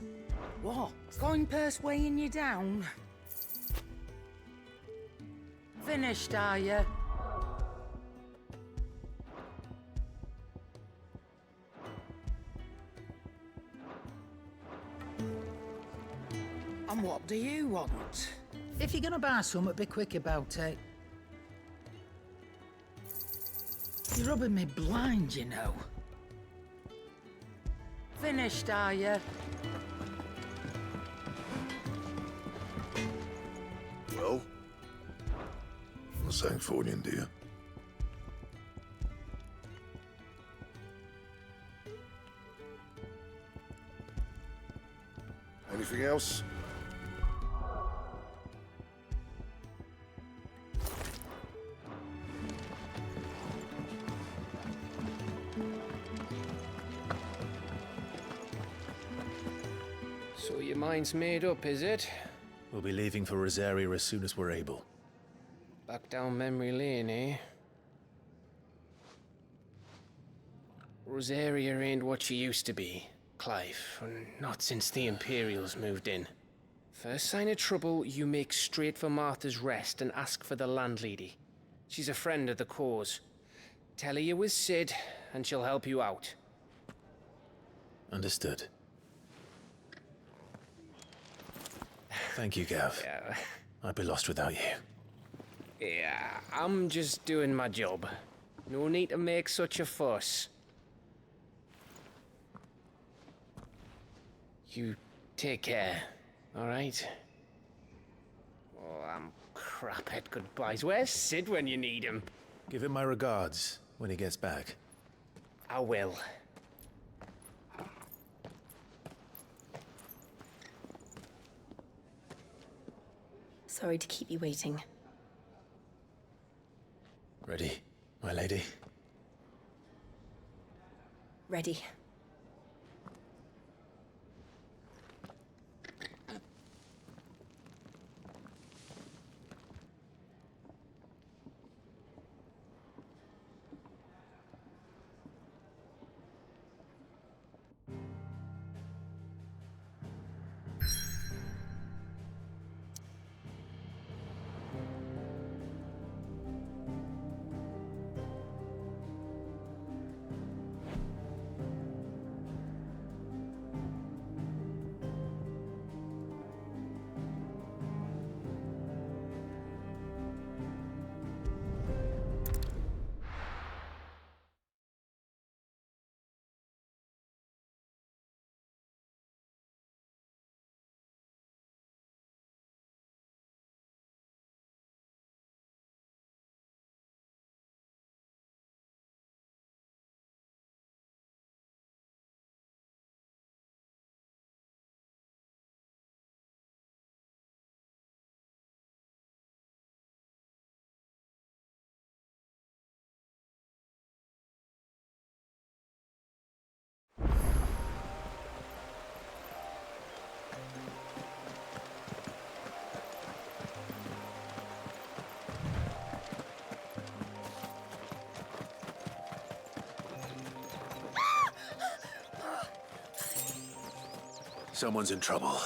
What? Coin purse weighing you down? Finished, are you? And what do you want? If you're gonna buy something, be quick about it. You're rubbing me blind, you know. Finished, are you? Well? Not saying for you, dear. Anything else? So your mind's made up, is it? We'll be leaving for Rosaria as soon as we're able. Back down memory lane, eh? Rosaria ain't what she used to be, Clive. Not since the Imperials moved in. First sign of trouble, you make straight for Martha's Rest and ask for the landlady. She's a friend of the cause. Tell her you was Sid, and she'll help you out. Understood. Thank you, Gav. Yeah. I'd be lost without you. Yeah, I'm just doing my job. No need to make such a fuss. You take care, all right? Oh, I'm crap at goodbyes. Where's Sid when you need him? Give him my regards when he gets back. I will. Sorry to keep you waiting. Ready, my lady? Ready. Someone's in trouble.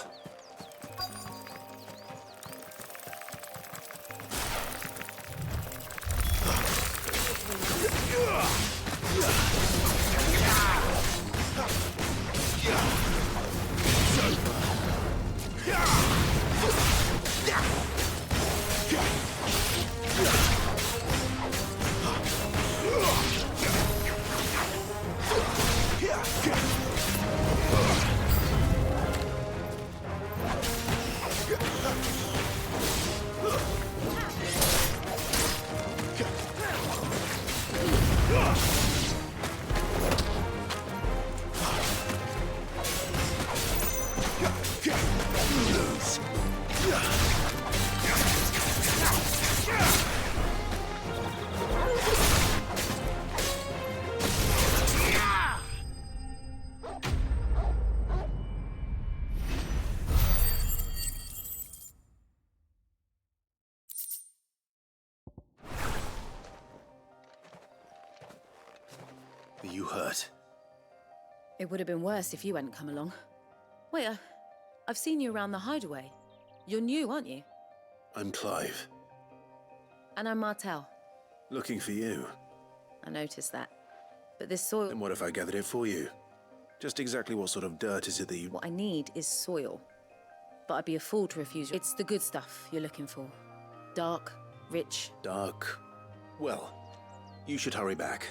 Are you hurt? It would have been worse if you hadn't come along. Wait, I've seen you around the hideaway. You're new, aren't you? I'm Clive. And I'm Martel. Looking for you. I noticed that. But this soil... And what if I gathered it for you? Just exactly what sort of dirt is it that you... What I need is soil. But I'd be a fool to refuse you. It's the good stuff you're looking for. Dark, rich. Dark. Well, you should hurry back.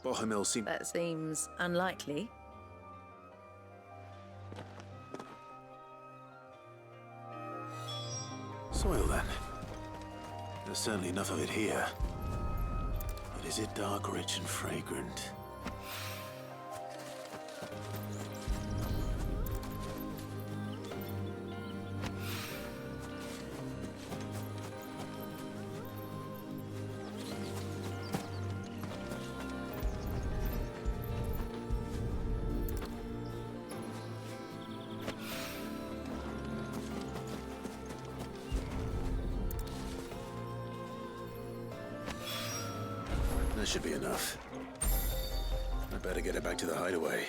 Bohemil seems... That seems unlikely. Soil, then. There's certainly enough of it here. But is it dark, rich, and fragrant? That should be enough. I better get it back to the hideaway.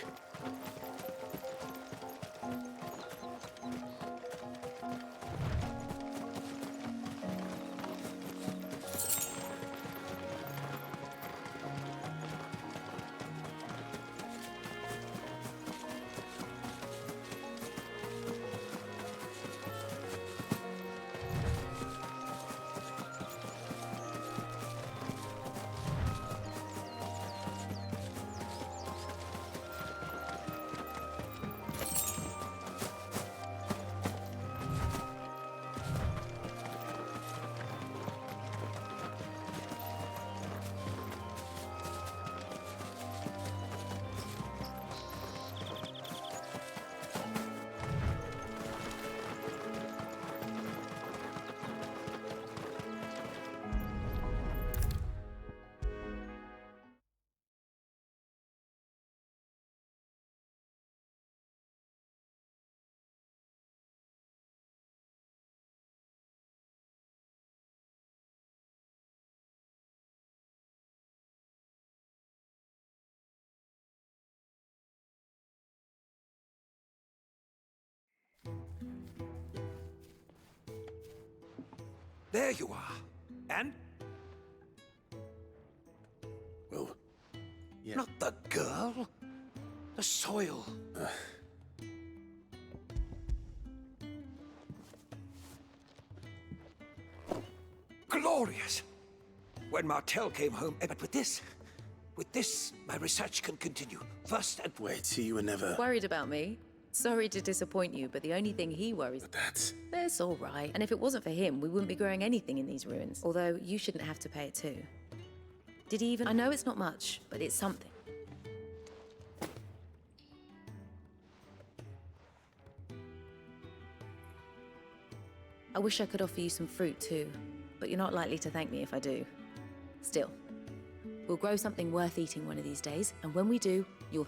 There you are. And? Well, yeah. Not the girl. The soil. Glorious. When Martel came home, but with this, my research can continue. First and... Wait, so you were never... Worried about me? Sorry to disappoint you, but the only thing he worries... But that's... That's all right. And if it wasn't for him, we wouldn't be growing anything in these ruins. Although, you shouldn't have to pay it too. Did he even... I know it's not much, but it's something. I wish I could offer you some fruit too, but you're not likely to thank me if I do. Still, we'll grow something worth eating one of these days, and when we do, you'll...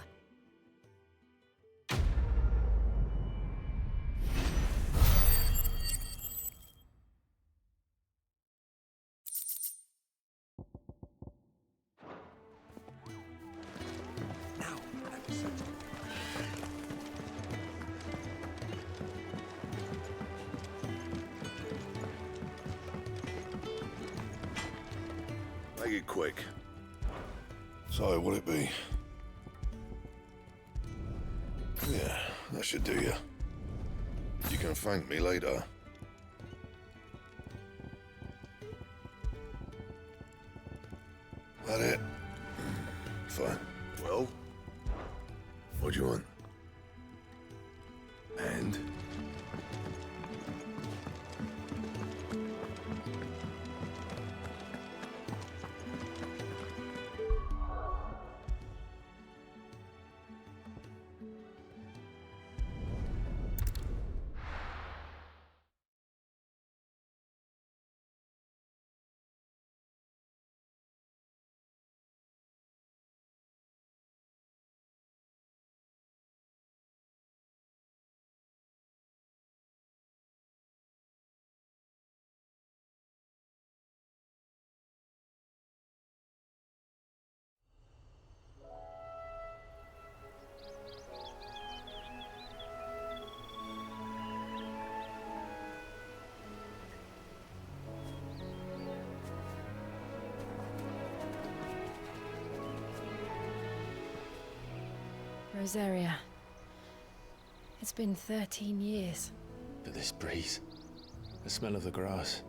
Make it quick. So, what'll it be? Yeah, that should do you. You can thank me later. That it? Fine. Well, what do you want? And? Rosaria. It's been 13 years. But this breeze, the smell of the grass,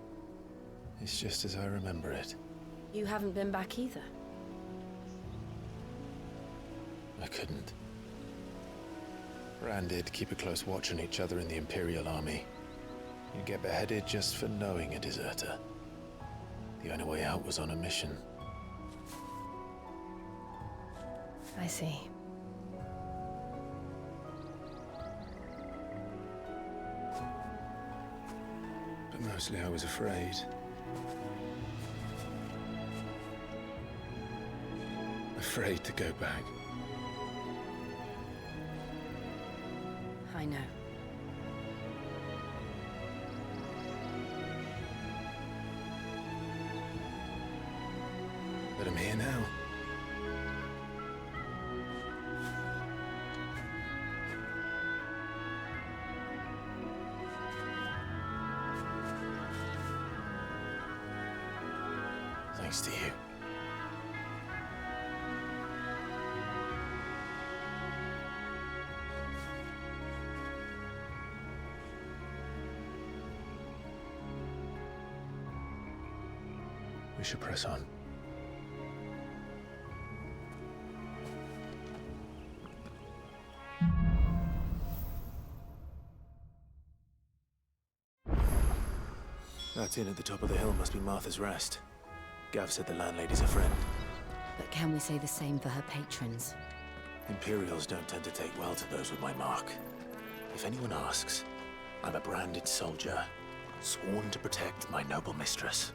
it's just as I remember it. You haven't been back either. I couldn't. Rand did keep a close watch on each other in the Imperial Army. You'd get beheaded just for knowing a deserter. The only way out was on a mission. I see. But mostly I was afraid. Afraid to go back. I know. But I'm here now. Thanks to you. We should press on. That inn at the top of the hill must be Martha's Rest. Gav said the landlady's a friend. But can we say the same for her patrons? Imperials don't tend to take well to those with my mark. If anyone asks, I'm a branded soldier, sworn to protect my noble mistress.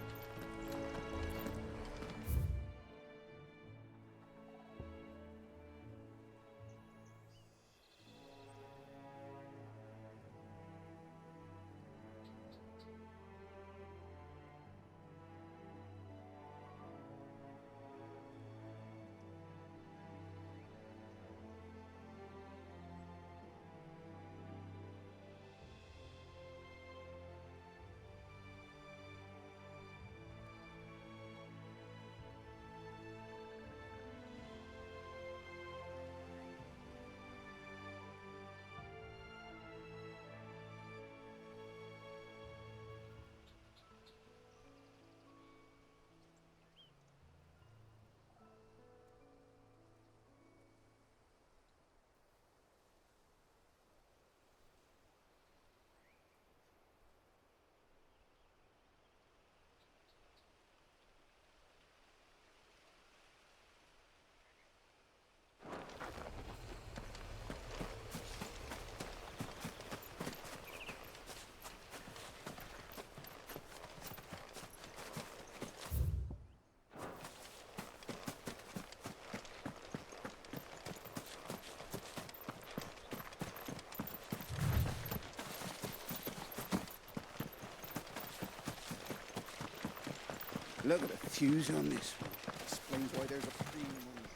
Look at the fuse on this one. Explains why there's a premium on the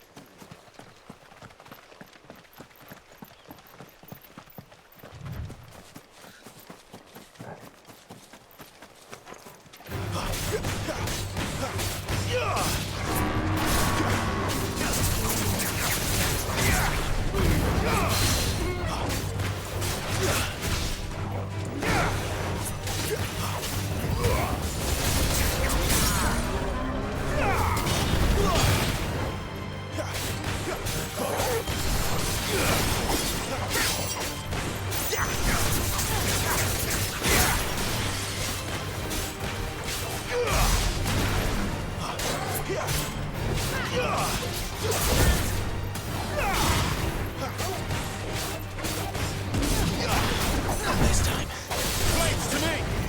This time, blades to me!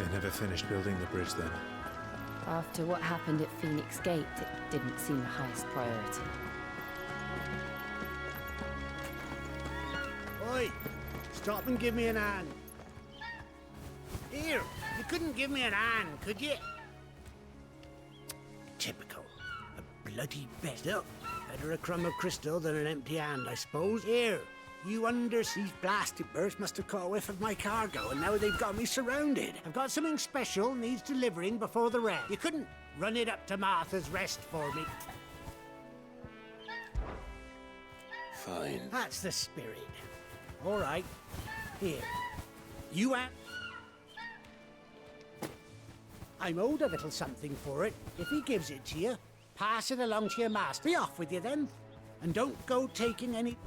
They never finished building the bridge then. After what happened at Phoenix Gate, it didn't seem the highest priority. Oi! Stop and give me an hand. Here, you couldn't give me an hand, could you? Typical. A bloody bet. Look, better a crumb of crystal than an empty hand, I suppose. Here, you undersea blasted birds must have caught a whiff of my cargo, and now they've got me surrounded. I've got something special needs delivering before the rest. You couldn't run it up to Martha's Rest for me. Fine. That's the spirit. All right. Here. You have... I'm owed a little something for it. If he gives it to you, pass it along to your master. Be off with you then. And don't go taking any...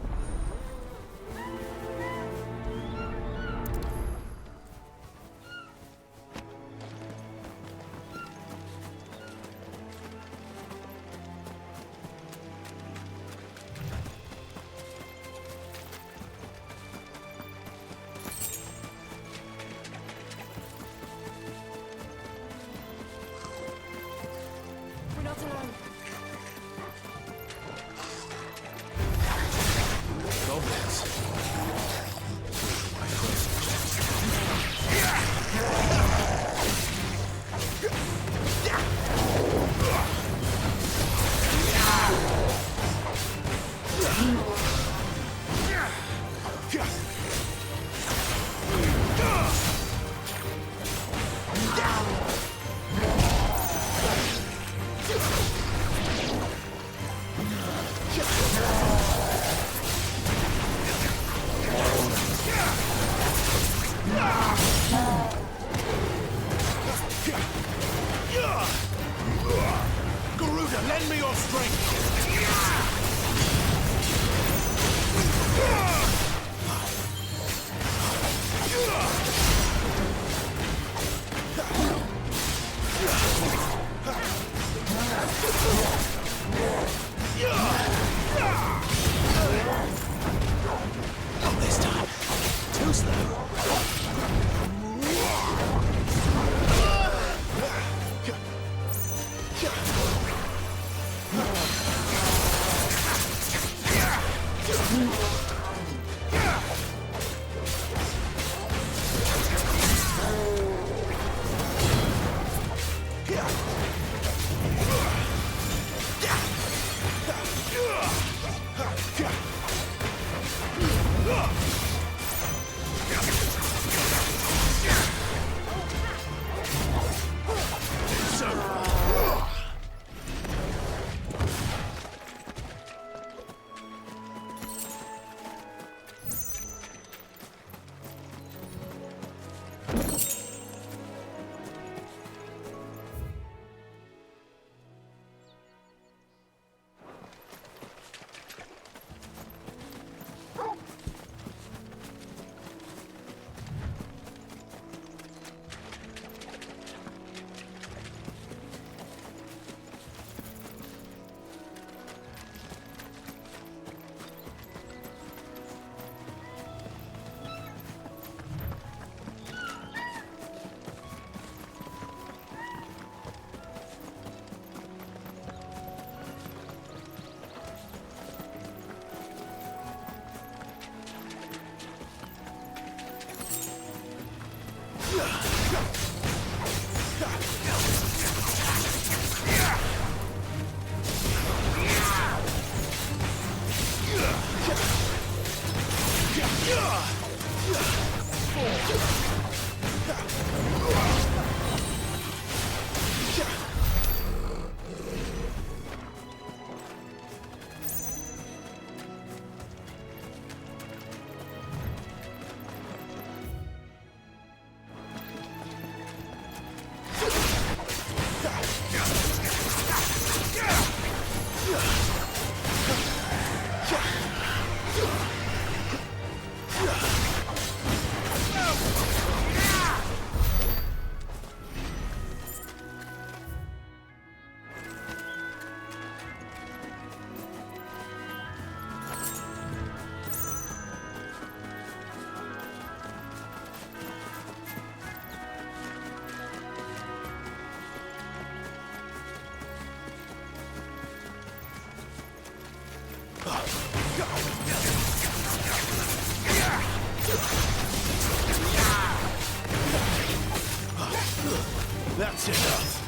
That's enough.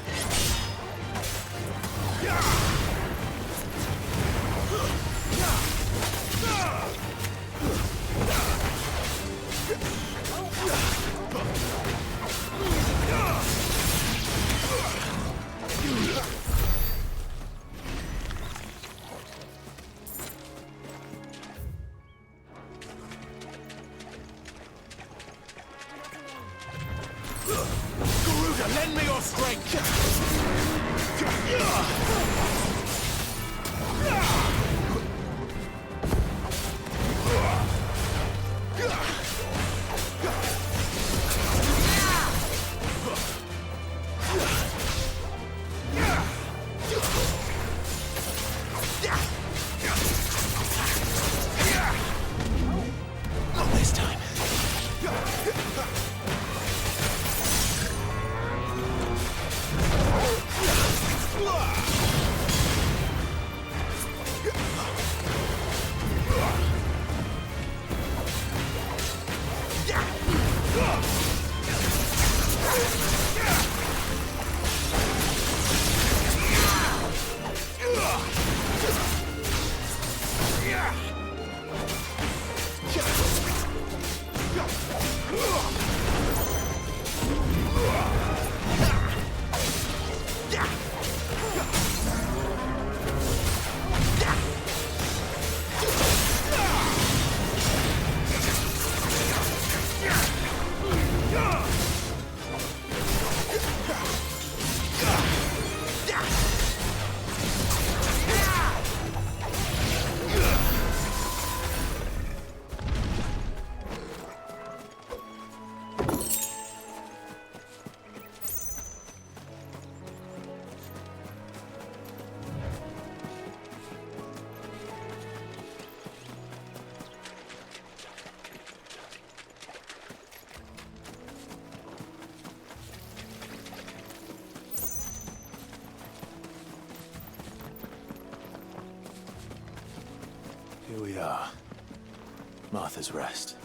Garuda, lend me your strength! Not this time. Here we are. Martha's Rest.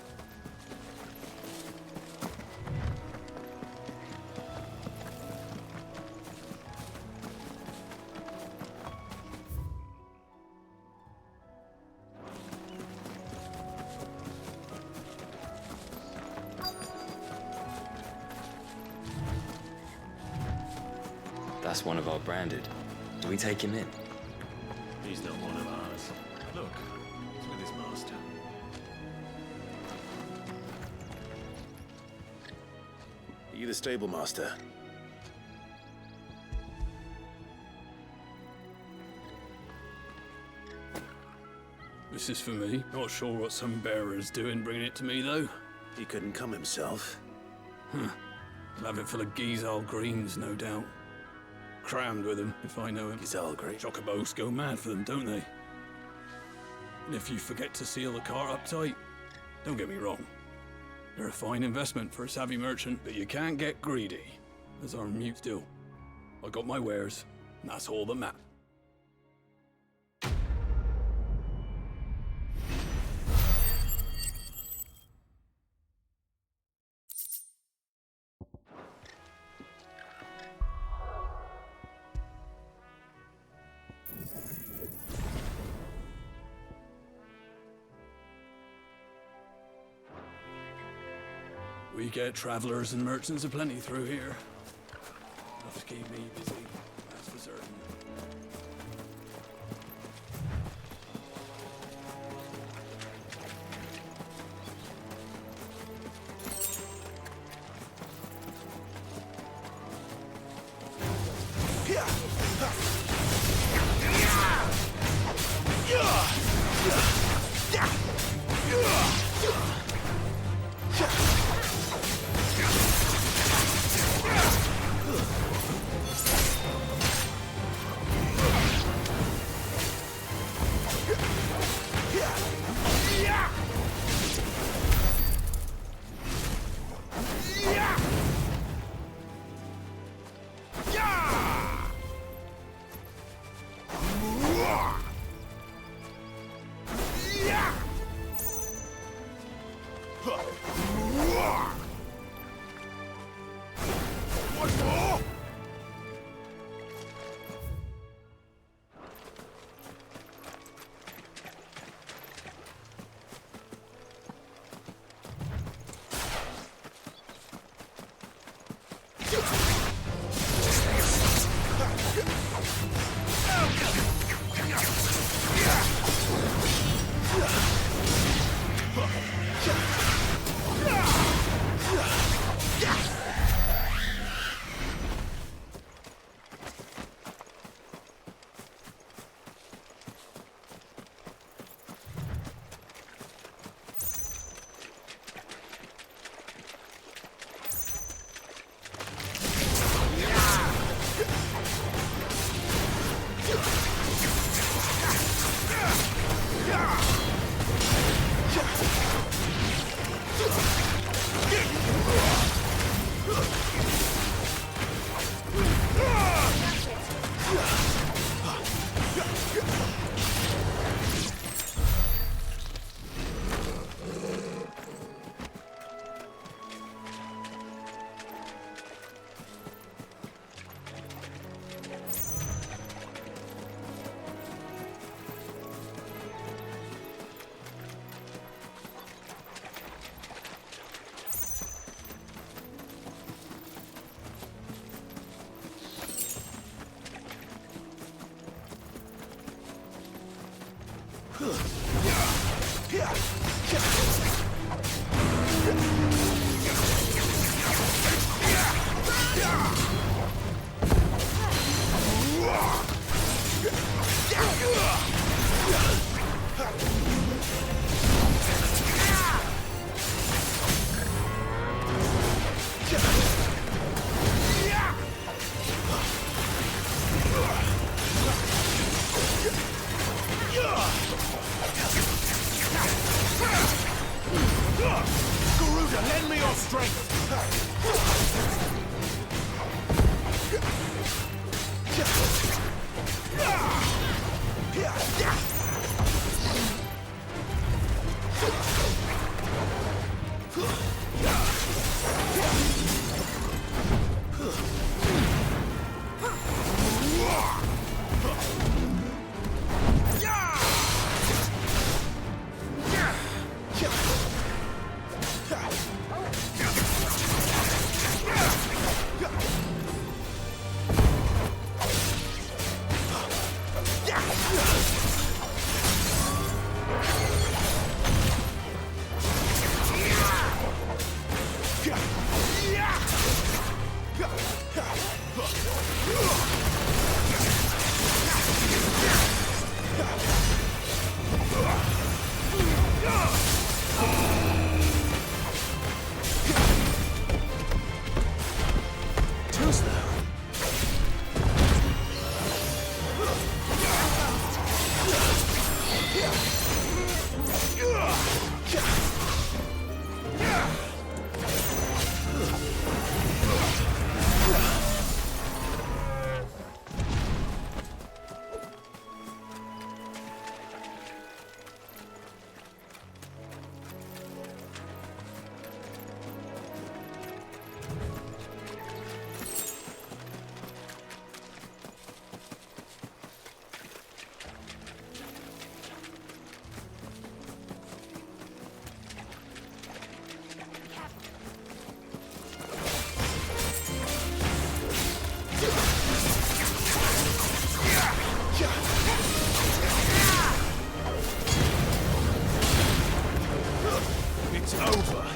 That's one of our branded. Do we take him in? He's not one of ours. Look, he's with his master. Are you the stable master? This is for me. Not sure what some bearer's doing bringing it to me, though. He couldn't come himself. He'll have it full of Gizal greens, no doubt. Crammed with them, if I know him. Gizal green? Chocobos go mad for them, don't they? And if you forget to seal the cart up tight, don't get me wrong. They're a fine investment for a savvy merchant, but you can't get greedy, as our mutes do. I got my wares, and that's all that matters. We get travelers and merchants aplenty through here. Enough to keep me busy, that's for certain. It's over.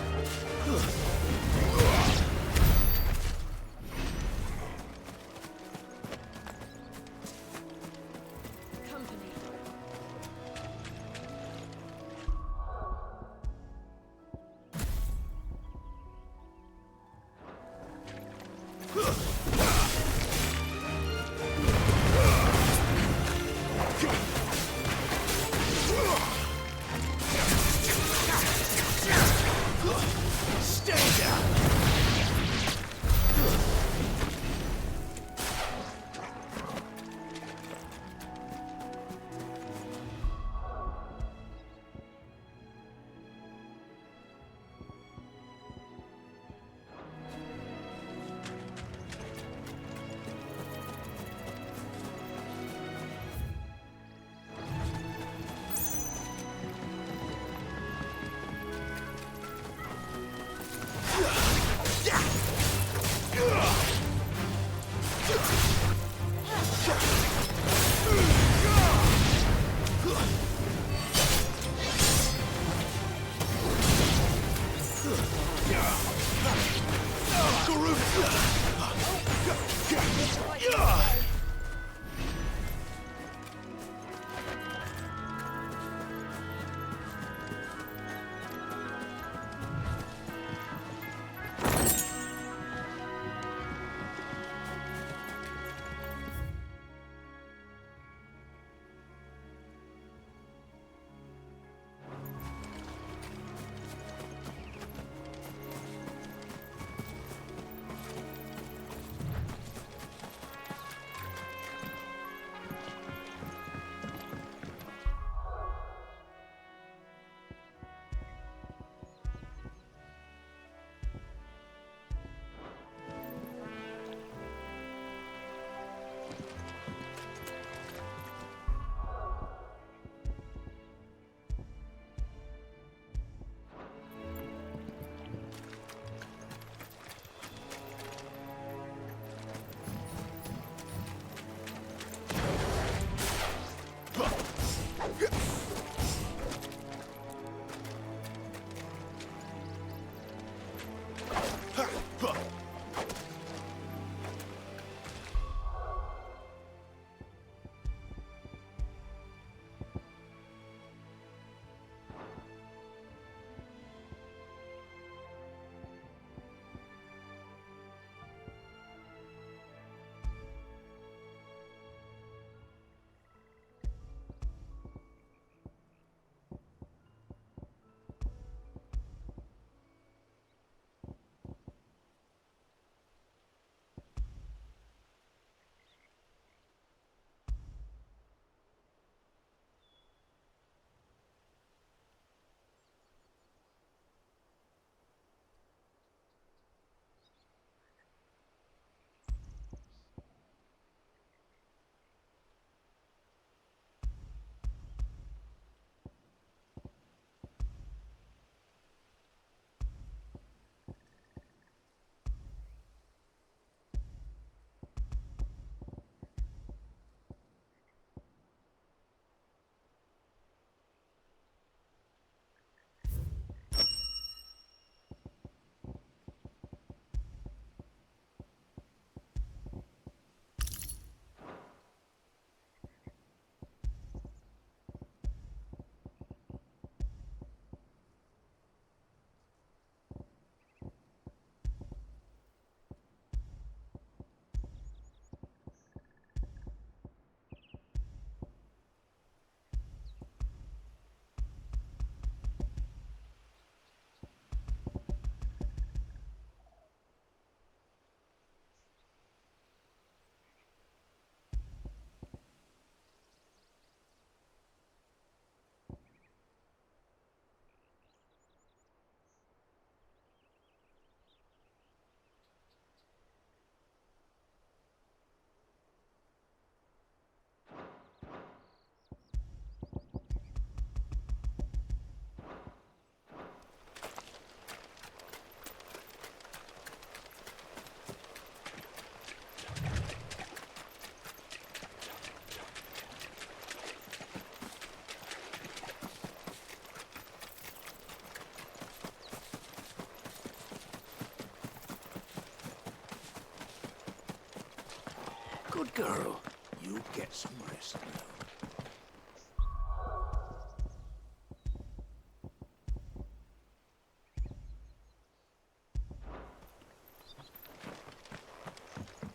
Good girl. You get some rest now.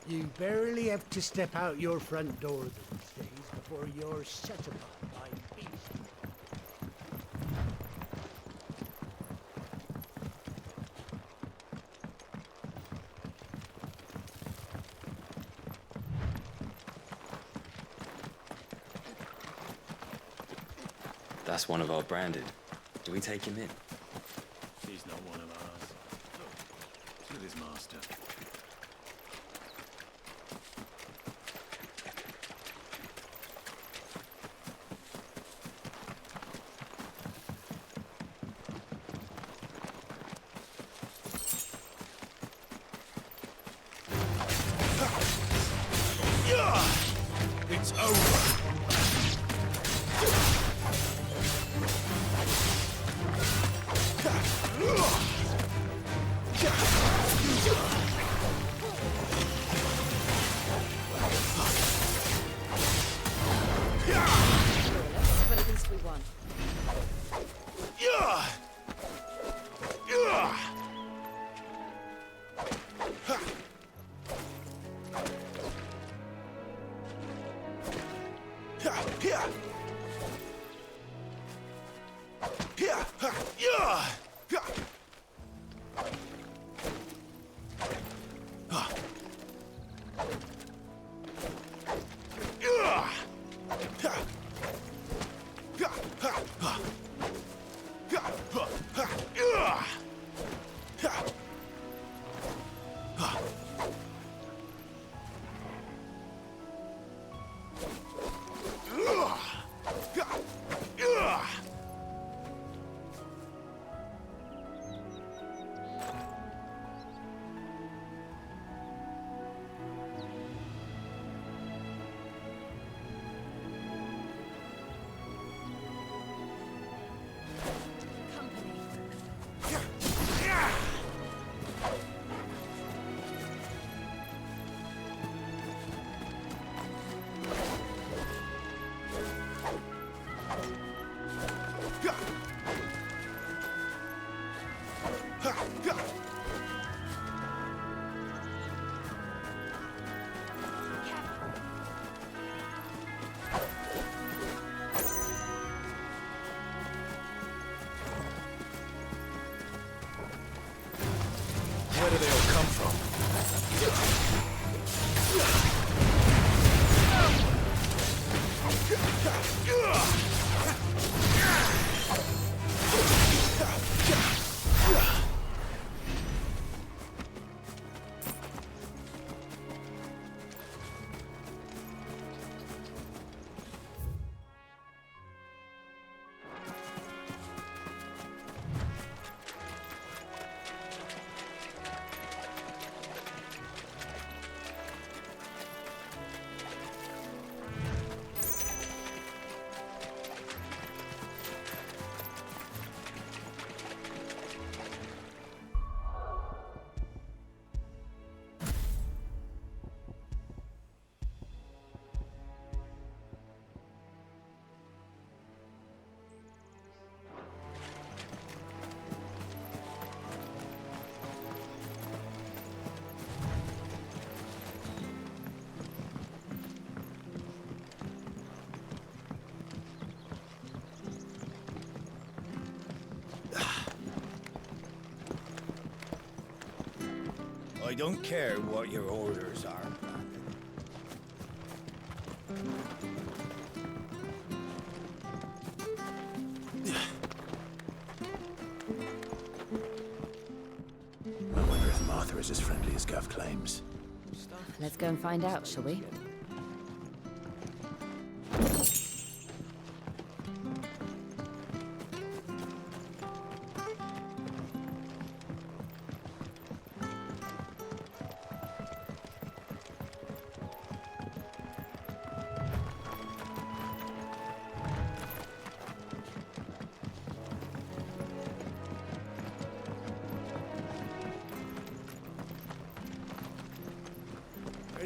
You barely have to step out your front door these days before you're set upon by beasts. That's one of our branded. Do we take him in? He's not one of ours. Look, he's with his master. It's over. But at least we won. Where do they all come from? I don't care what your orders are. I wonder if Martha is as friendly as Gav claims. Let's go and find out, shall we?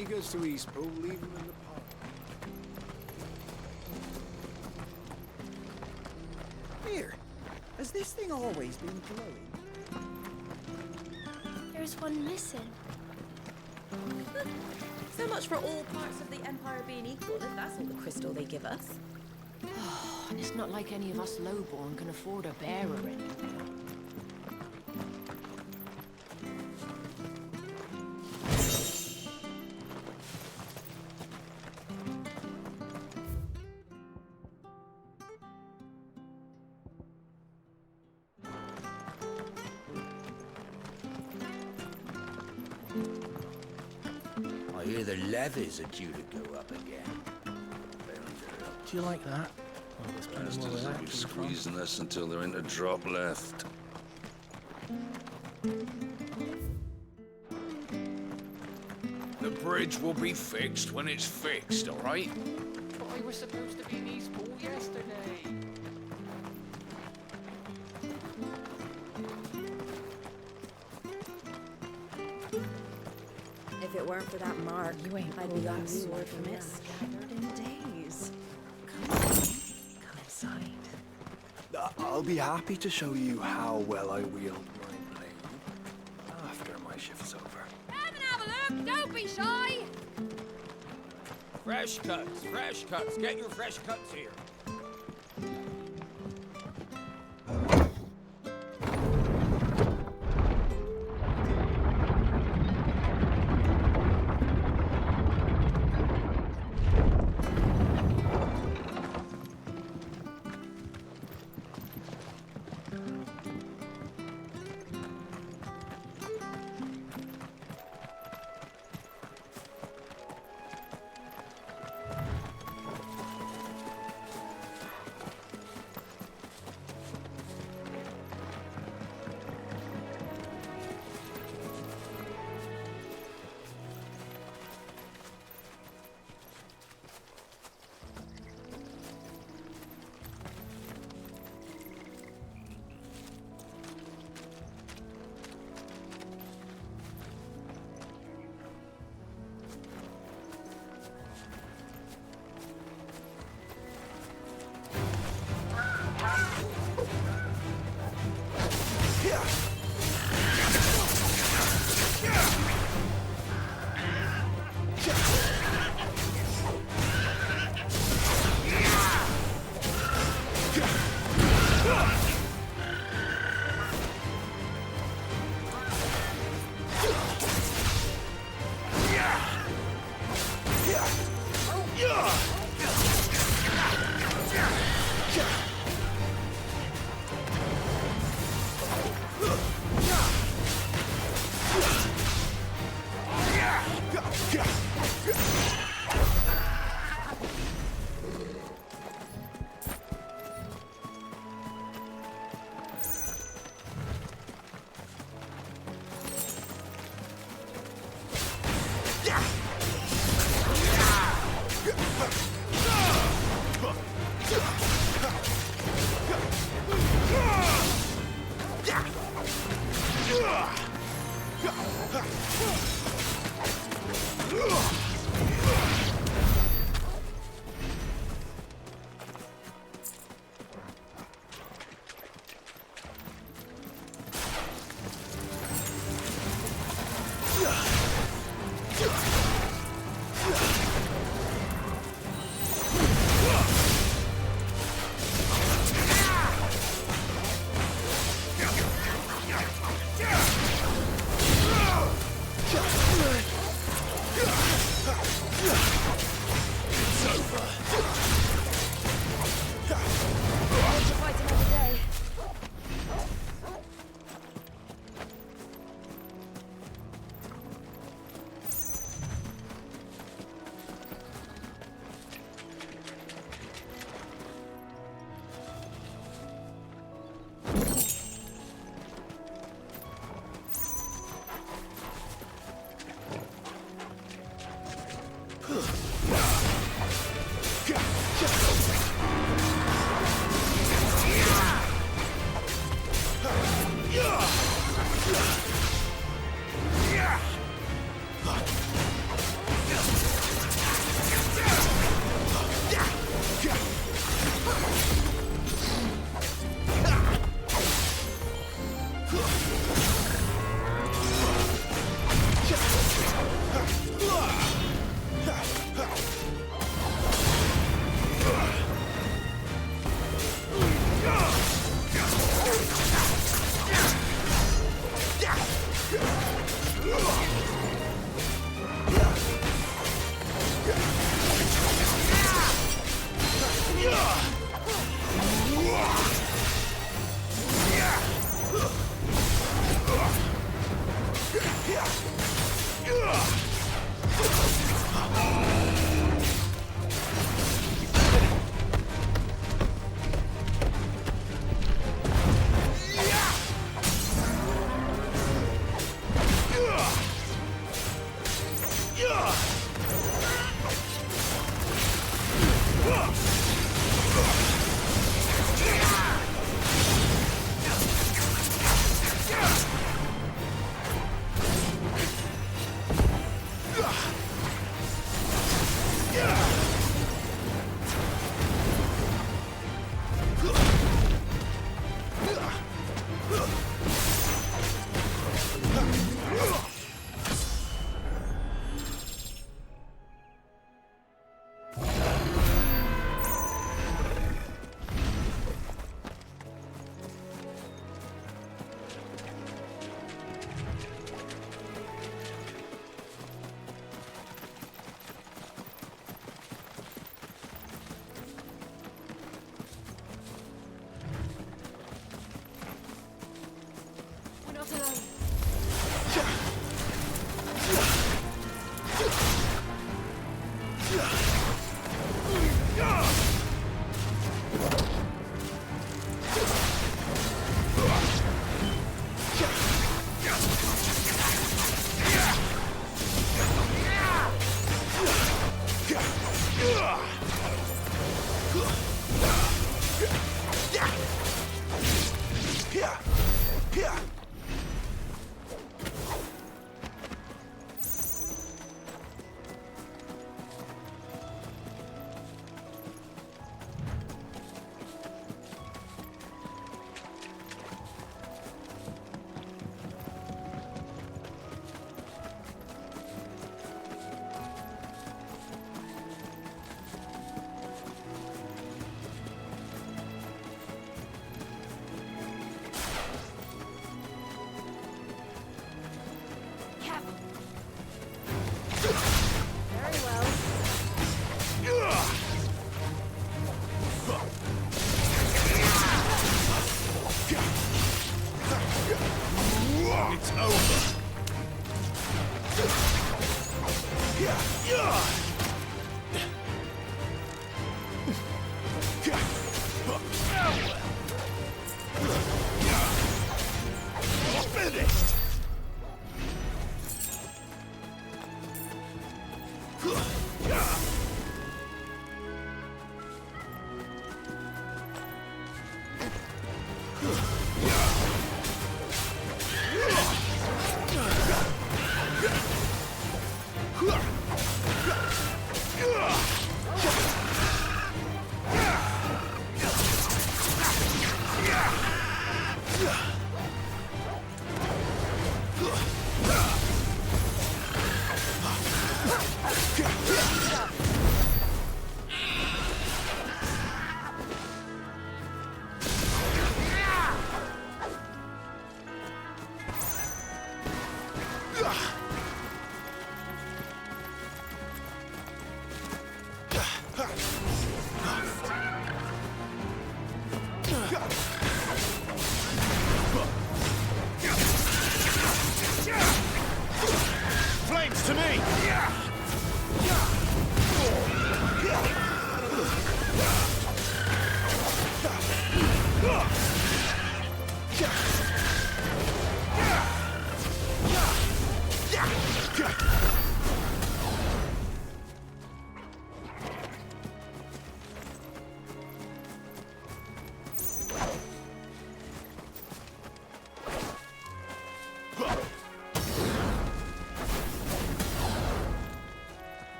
Take us to Eastpool, leave him in the park. Here, has this thing always been glowing? There's one missing. So much for all parts of the Empire being equal, if that's all the crystal they give us. Oh, and it's not like any of us lowborn can afford a bearer anymore. I hear the levies are due to go up again. Do you like that? Bastards will be squeezing us until there ain't a drop left. The bridge will be fixed when it's fixed, all right? But I was supposed to be in Eastpool yesterday. If it weren't for that mark, You ain't I'd pulled be on that sword sword from from it. scattered in days. Come inside. I'll be happy to show you how well I wield my blade after my shift's over. Come and have a look! Don't be shy! Fresh cuts, fresh cuts. Get your fresh cuts here.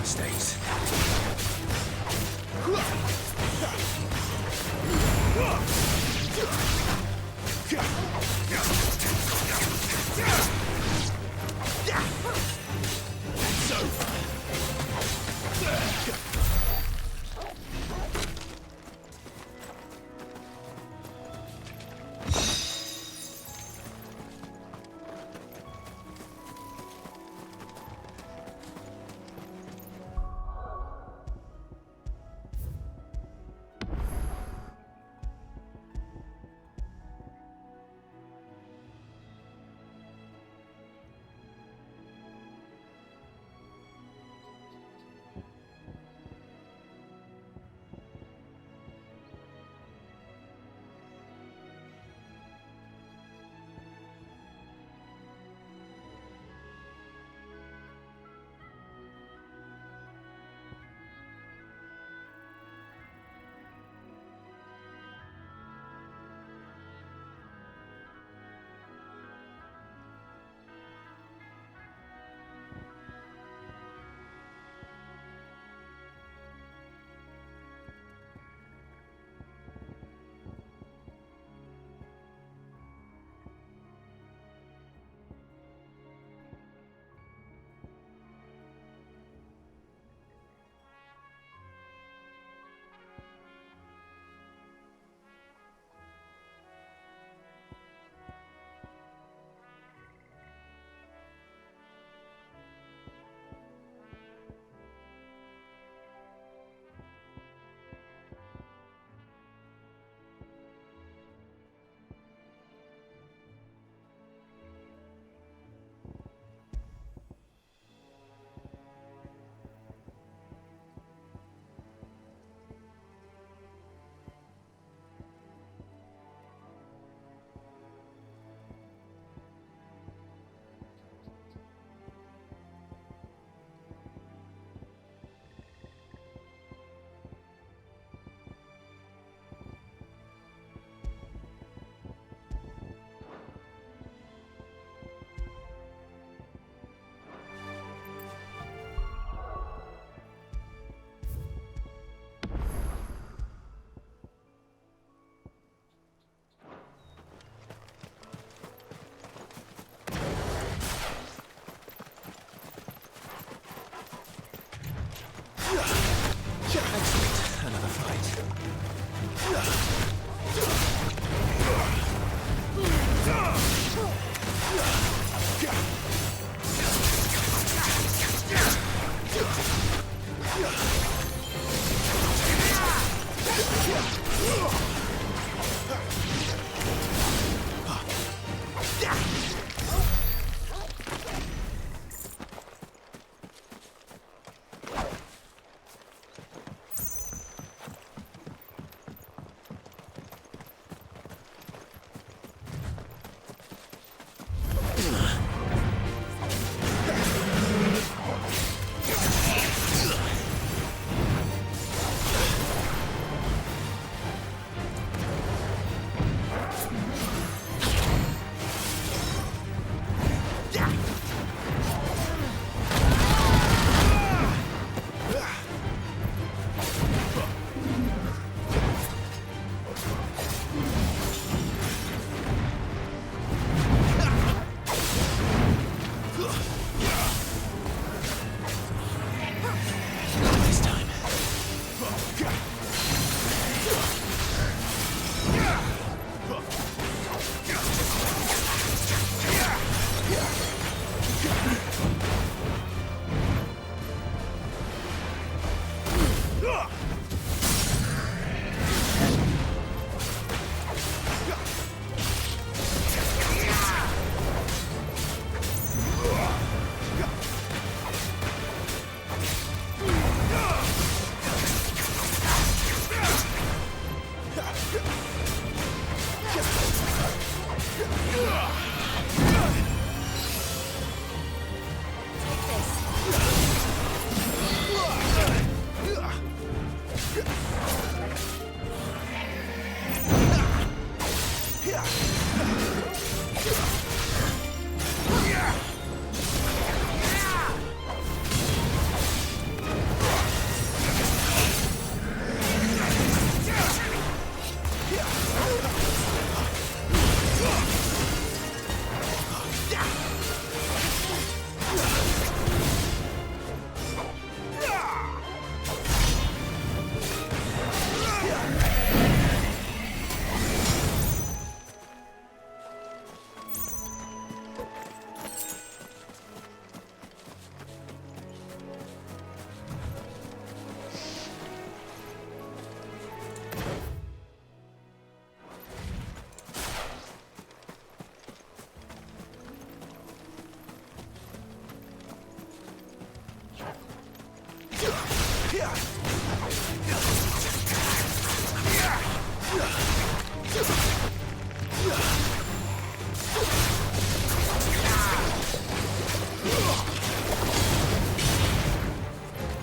stays. It's over. Another fight.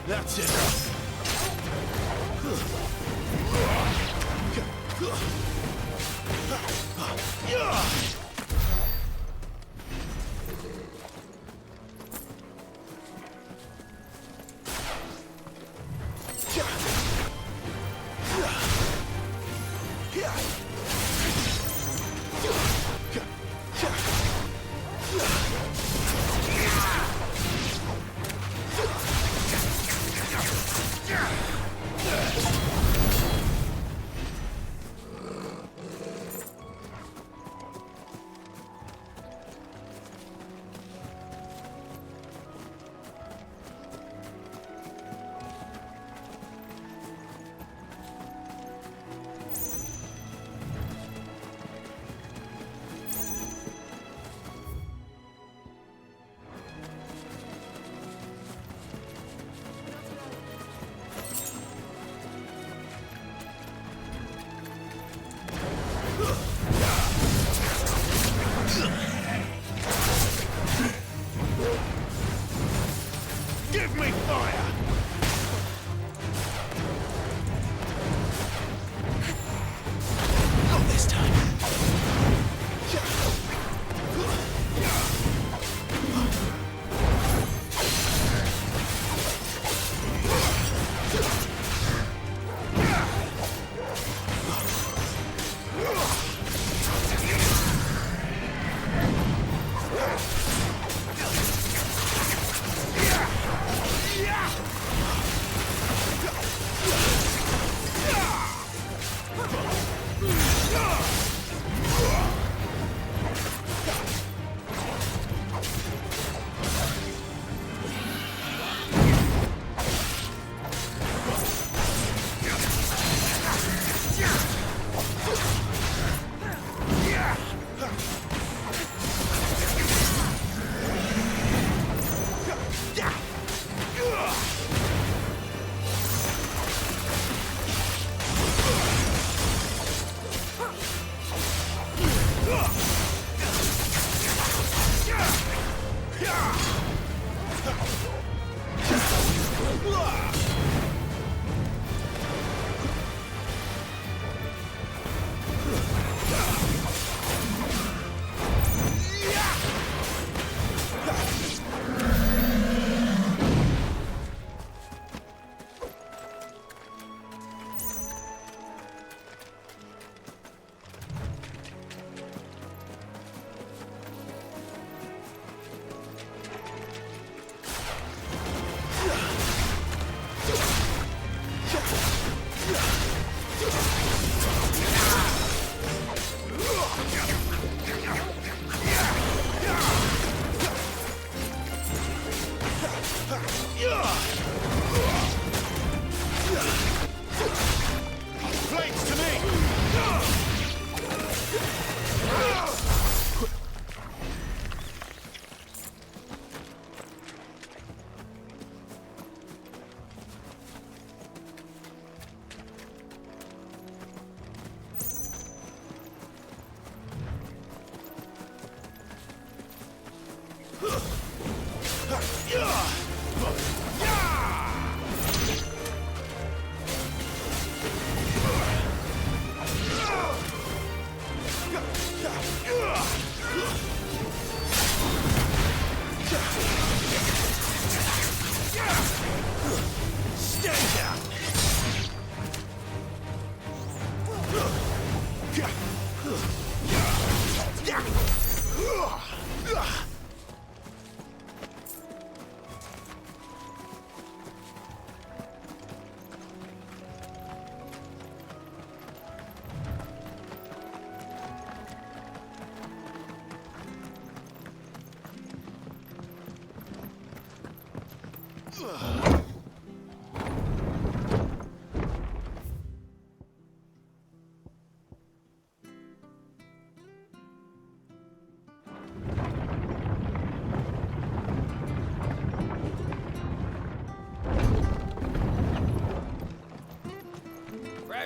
That's enough. Give me fire! Not this time.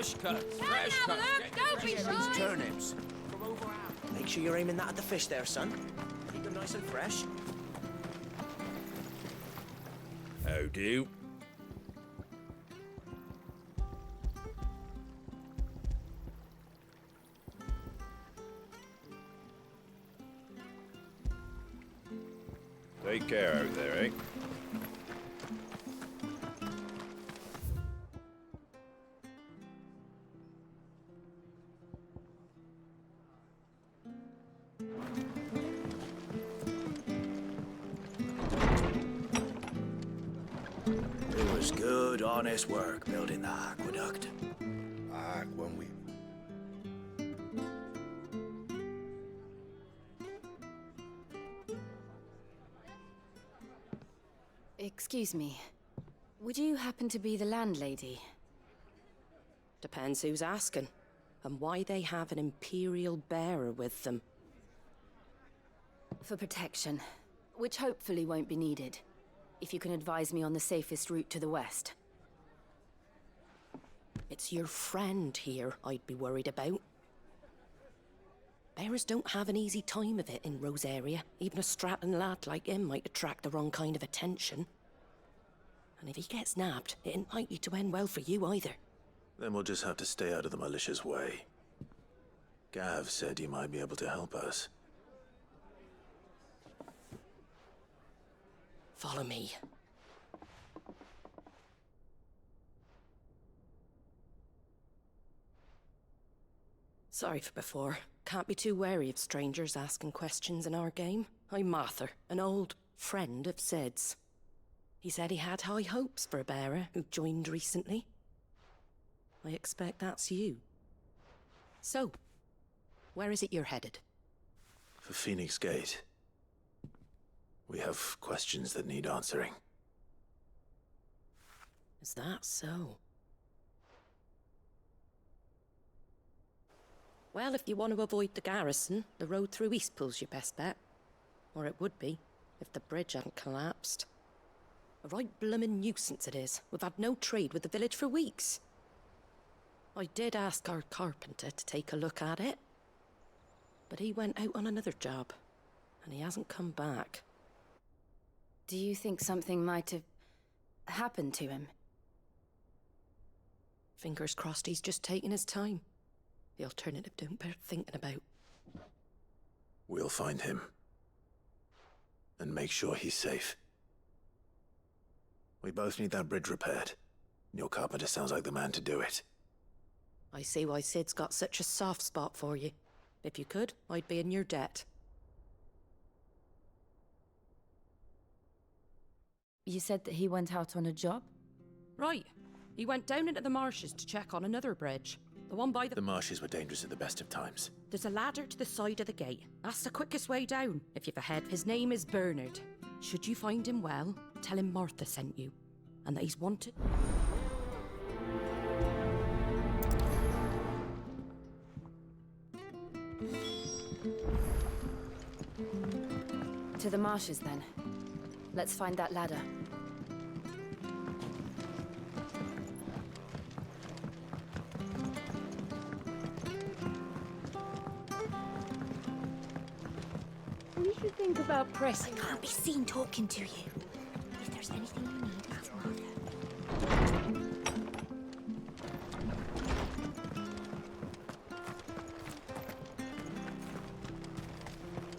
Fresh cuts, Come fresh have a cuts. look, don't be shy. Turnips. Make sure you're aiming that at the fish there, son. Keep them nice and fresh. How do? Take care out there, eh? It was good, honest work building the aqueduct. Ah, when we... Excuse me. Would you happen to be the landlady? Depends who's asking, and why they have an Imperial bearer with them. For protection, which hopefully won't be needed. If you can advise me on the safest route to the west. It's your friend here I'd be worried about. Bearers don't have an easy time of it in Rosaria. Even a Stratton lad like him might attract the wrong kind of attention. And if he gets nabbed, it ain't likely to end well for you either. Then we'll just have to stay out of the malicious way. Gav said he might be able to help us. Follow me. Sorry for before. Can't be too wary of strangers asking questions in our game. I'm Martha, an old friend of Sid's. He said he had high hopes for a bearer who joined recently. I expect that's you. So, where is it you're headed? For Phoenix Gate. We have questions that need answering. Is that so? Well, if you want to avoid the garrison, the road through Eastpool's your best bet. Or it would be, if the bridge hadn't collapsed. A right bloomin' nuisance it is. We've had no trade with the village for weeks. I did ask our carpenter to take a look at it. But he went out on another job, and he hasn't come back. Do you think something might have happened to him? Fingers crossed he's just taking his time. The alternative don't bear thinking about. We'll find him. And make sure he's safe. We both need that bridge repaired. Your carpenter sounds like the man to do it. I see why Sid's got such a soft spot for you. If you could, I'd be in your debt. You said that he went out on a job? Right. He went down into the marshes to check on another bridge. The one by the... The marshes were dangerous at the best of times. There's a ladder to the side of the gate. That's the quickest way down, if you've a head. His name is Bernard. Should you find him well, tell him Martha sent you, and that he's wanted. To the marshes, then. Let's find that ladder. We should think about pressing. I can't be seen talking to you. If there's anything you need, ask Martha.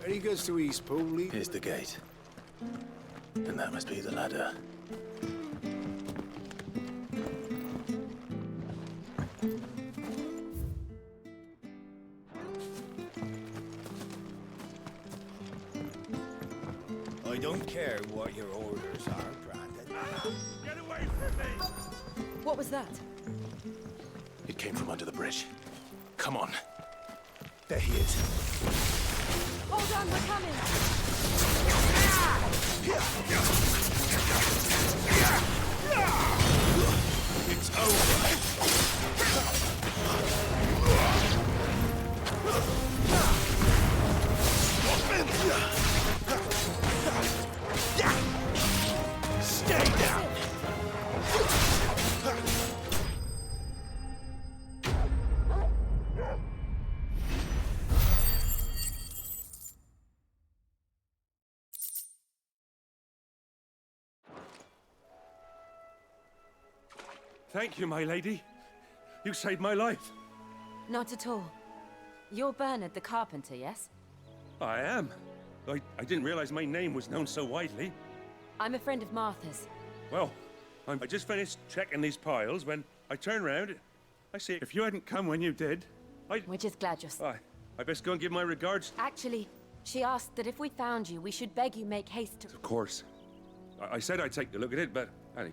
Ready goes to Eastpool. Here's the gate. And that must be the ladder. I don't care what your orders are, Brandon. Get away from me! What was that? It came from under the bridge. Come on. There he is. Hold on, we're coming! It's over. Stay down! Thank you, my lady. You saved my life. Not at all. You're Bernard the carpenter, yes? I am. I didn't realize my name was known so widely. I'm a friend of Martha's. Well, I just finished checking these piles when I turned round. I see if you hadn't come when you did, We're just glad you're... I best go and give my regards. Actually, she asked that if we found you, we should beg you make haste to... Of course. I said I'd take a look at it, but... Annie.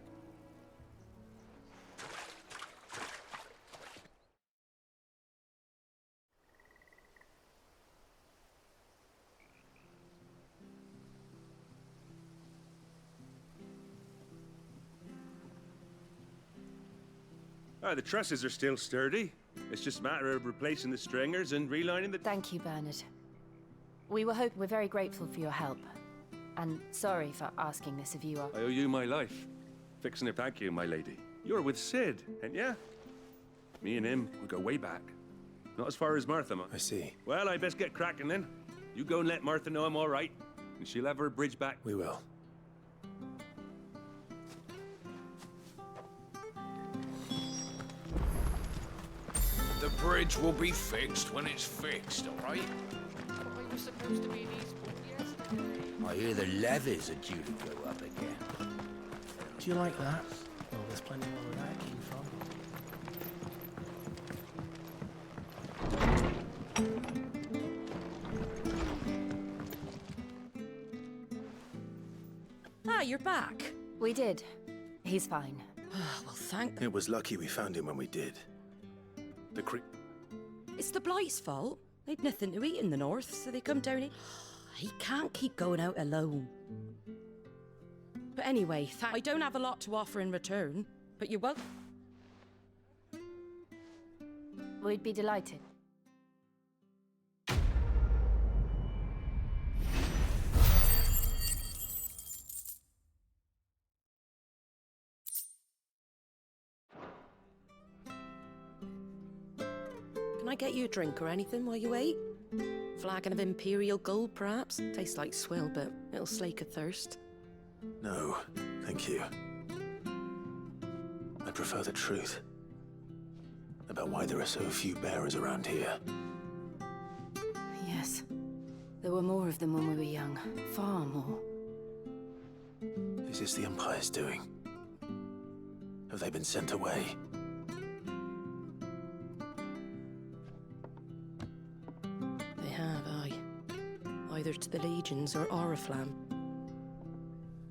The trusses are still sturdy. It's just a matter of replacing the stringers and relining the... Thank you, Bernard. We're very grateful for your help. And sorry for asking this of you. I owe you my life. Fixing it back you, my lady. You're with Sid, ain't ya? Me and him, we go way back. Not as far as Martha, I see. Well, I best get cracking then. You go and let Martha know I'm all right, and she'll have her bridge back. We will. The bridge will be fixed when it's fixed, all right? I was supposed to be in Eastport yesterday. I hear the levies are due to go up again. Do you like that? Well, there's plenty more of that you from. Ah, you're back. We did. He's fine. Well, thank... It was lucky we found him when we did. The creep... It's the Blight's fault. They'd nothing to eat in the north, so they come down here. He can't keep going out alone. But anyway, I don't have a lot to offer in return, but you're welcome. We'd be delighted. Can I get you a drink or anything while you wait? Flagon of Imperial Gold, perhaps? Tastes like swill, but it'll slake a thirst. No, thank you. I prefer the truth. About why there are so few bearers around here. Yes. There were more of them when we were young. Far more. Is this the Empire's doing? Have they been sent away? They have, aye. Either to the Legions or Oriflamme.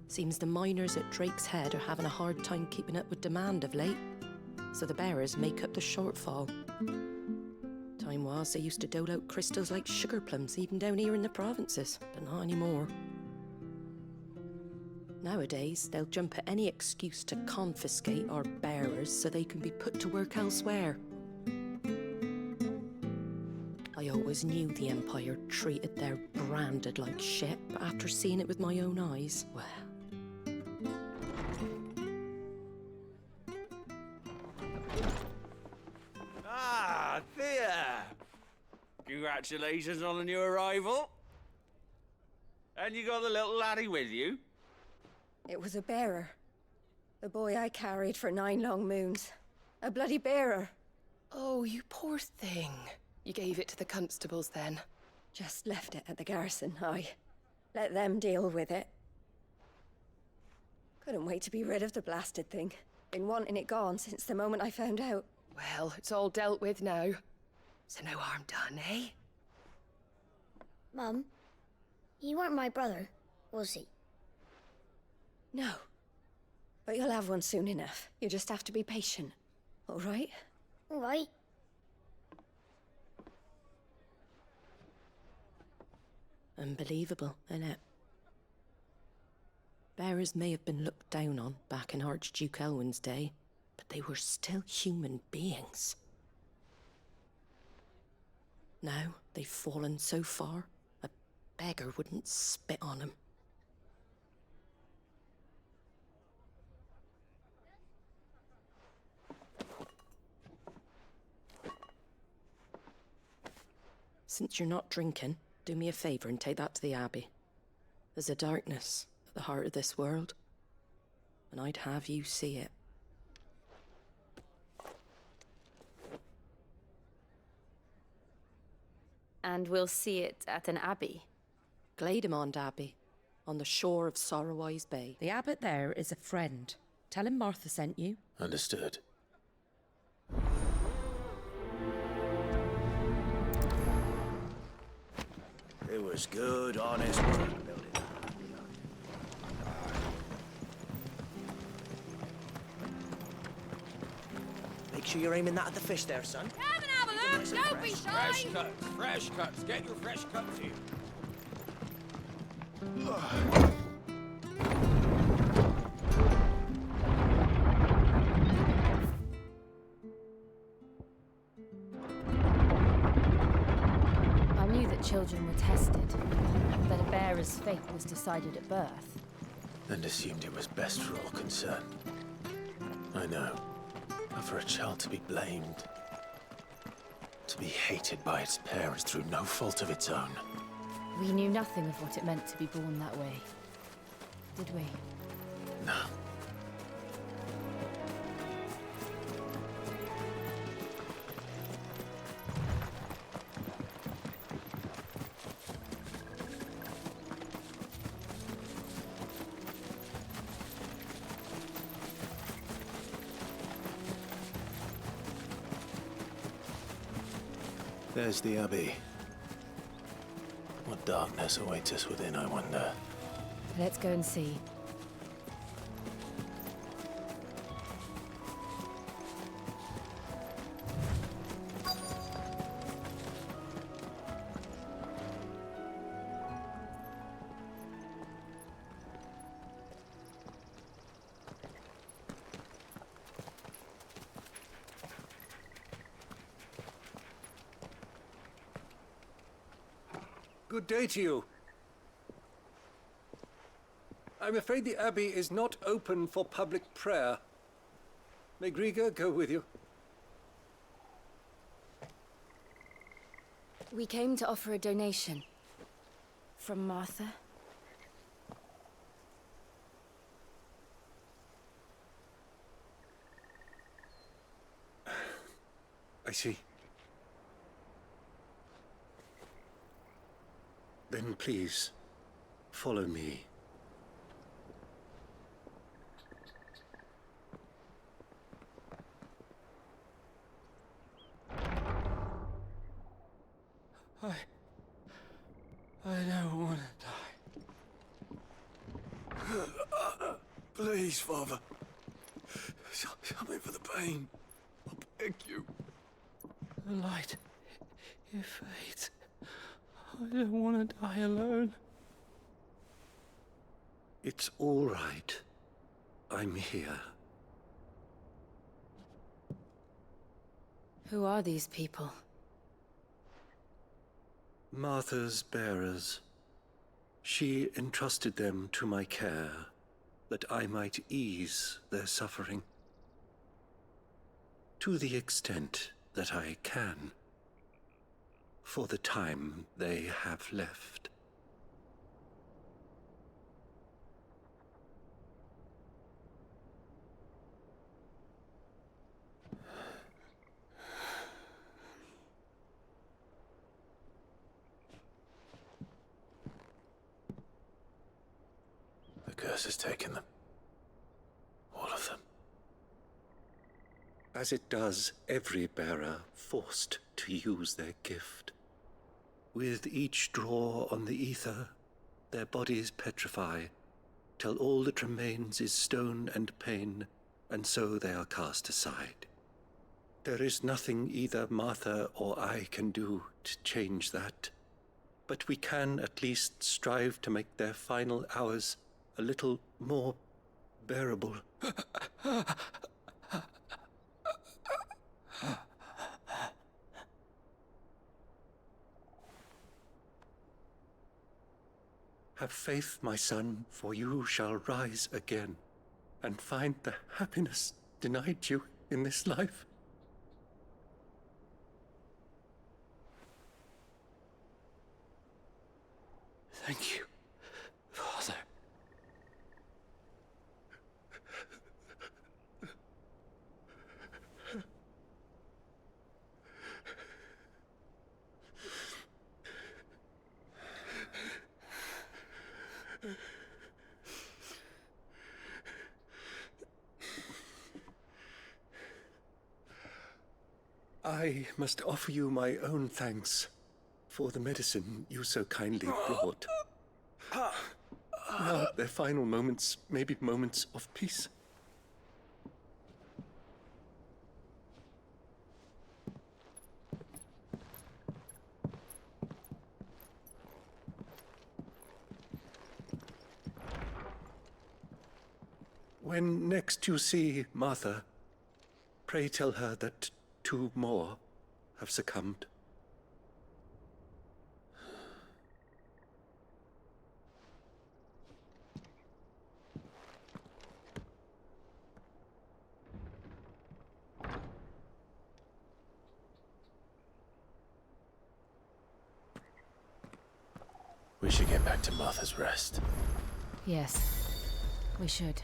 Seems the miners at Drake's Head are having a hard time keeping up with demand of late, so the bearers make up the shortfall. Time was they used to dole out crystals like sugar plums even down here in the provinces, but not anymore. Nowadays, they'll jump at any excuse to confiscate our bearers so they can be put to work elsewhere. I always knew the Empire treated their branded like shit, but after seeing it with my own eyes, well... Ah, Thea! Congratulations on the new arrival. And you got the little laddie with you? It was a bearer. The boy I carried for 9 long moons. A bloody bearer. Oh, you poor thing. You gave it to the constables then? Just left it at the garrison, aye. Let them deal with it. Couldn't wait to be rid of the blasted thing. Been wanting it gone since the moment I found out. Well, it's all dealt with now. So no harm done, eh? Mum, you weren't my brother, was he? No. But you'll have one soon enough. You just have to be patient. All right? All right. Unbelievable, innit? Bearers may have been looked down on back in Archduke Elwin's day, but they were still human beings. Now they've fallen so far, a beggar wouldn't spit on them. Since you're not drinking, do me a favor and take that to the Abbey. There's a darkness at the heart of this world, and I'd have you see it. And we'll see it at an abbey. Glademond Abbey, on the shore of Sorrowise Bay. The abbot there is a friend. Tell him Martha sent you. Understood. It was good, honest work building that. Make sure you're aiming that at the fish there, son. Come and have a look, don't be shy! Fresh cuts, fresh cuts. Get your fresh cuts here. I knew that children were tested, that a bearer's fate was decided at birth. And assumed it was best for all concerned. I know. But for a child to be blamed, to be hated by its parents through no fault of its own. We knew nothing of what it meant to be born that way, did we? No. There's the Abbey. What darkness awaits us within, I wonder? Let's go and see. Good day to you. I'm afraid the Abbey is not open for public prayer. May Griga go with you? We came to offer a donation. From Martha. I see. Then please, follow me. I don't want to die. Please, Father. Something for the pain. I beg you. The light, it fades. I don't want to die alone. It's all right. I'm here. Who are these people? Martha's bearers. She entrusted them to my care, that I might ease their suffering. To the extent that I can. For the time they have left. The curse has taken them. All of them. As it does every bearer forced to use their gift. With each draw on the ether, their bodies petrify, till all that remains is stone and pain, and so they are cast aside. There is nothing either Martha or I can do to change that, but we can at least strive to make their final hours a little more bearable. Have faith, my son, for you shall rise again, and find the happiness denied you in this life. Thank you, Father. I must offer you my own thanks for the medicine you so kindly brought. Now, their final moments may be moments of peace. When next you see Martha, pray tell her that 2 more have succumbed. We should get back to Martha's Rest. Yes, we should.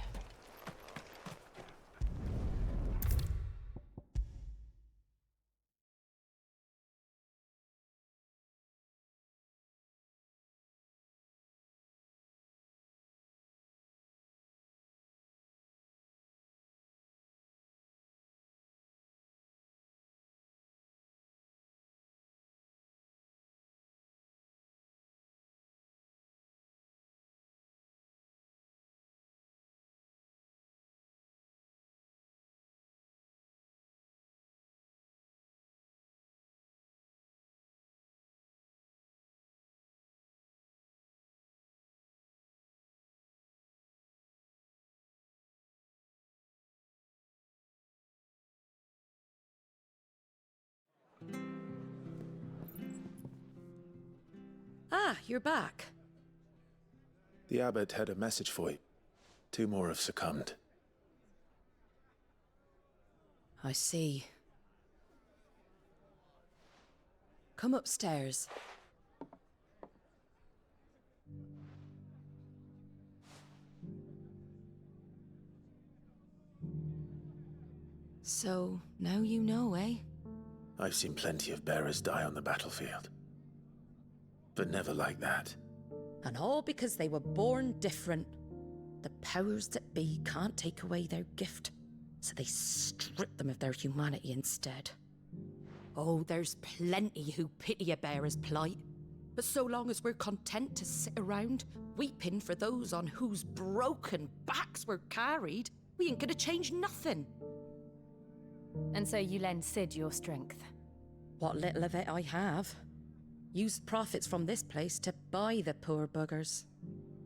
Ah, you're back. The abbot had a message for you. 2 more have succumbed. I see. Come upstairs. So, now you know, eh? I've seen plenty of bearers die on the battlefield. But never like that. And all because they were born different. The powers that be can't take away their gift, so they strip them of their humanity instead. Oh, there's plenty who pity a bearer's plight. But so long as we're content to sit around, weeping for those on whose broken backs we're carried, we ain't gonna change nothing. And so you lend Sid your strength? What little of it I have. Used profits from this place to buy the poor buggers.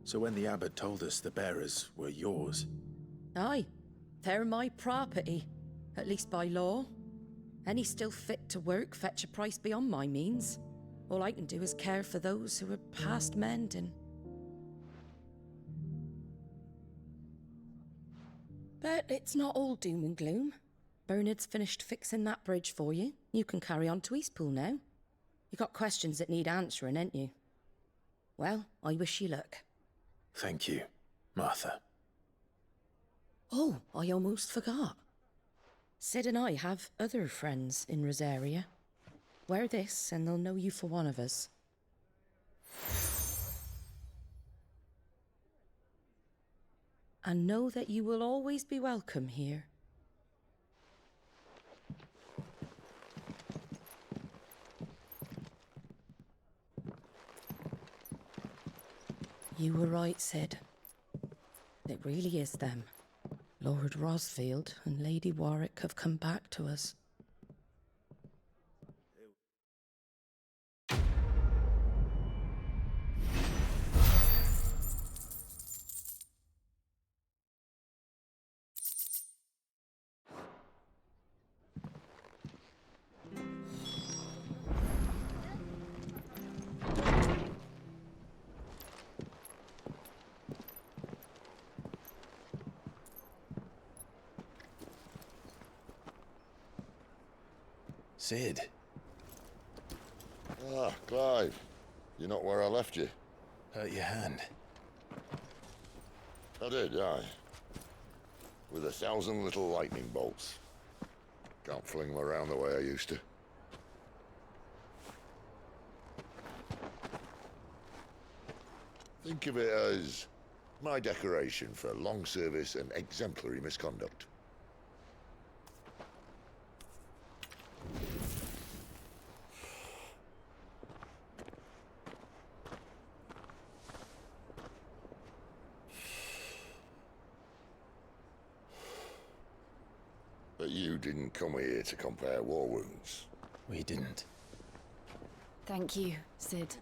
So when the abbot told us the bearers were yours... Aye, they're my property, at least by law. Any still fit to work fetch a price beyond my means. All I can do is care for those who are past mending. But it's not all doom and gloom. Bernard's finished fixing that bridge for you. You can carry on to Eastpool now. You got questions that need answering, ain't you? Well, I wish you luck. Thank you, Martha. Oh, I almost forgot. Sid and I have other friends in Rosaria. Wear this and they'll know you for one of us. And know that you will always be welcome here. You were right, Sid. It really is them. Lord Rosfield and Lady Warwick have come back to us. Sid. Ah, Clive. You're not where I left you. Hurt your hand. I did, aye. With 1,000 little lightning bolts. Can't fling them around the way I used to. Think of it as my decoration for long service and exemplary misconduct. Bet you didn't come here to compare war wounds. We didn't. Thank you, Sid.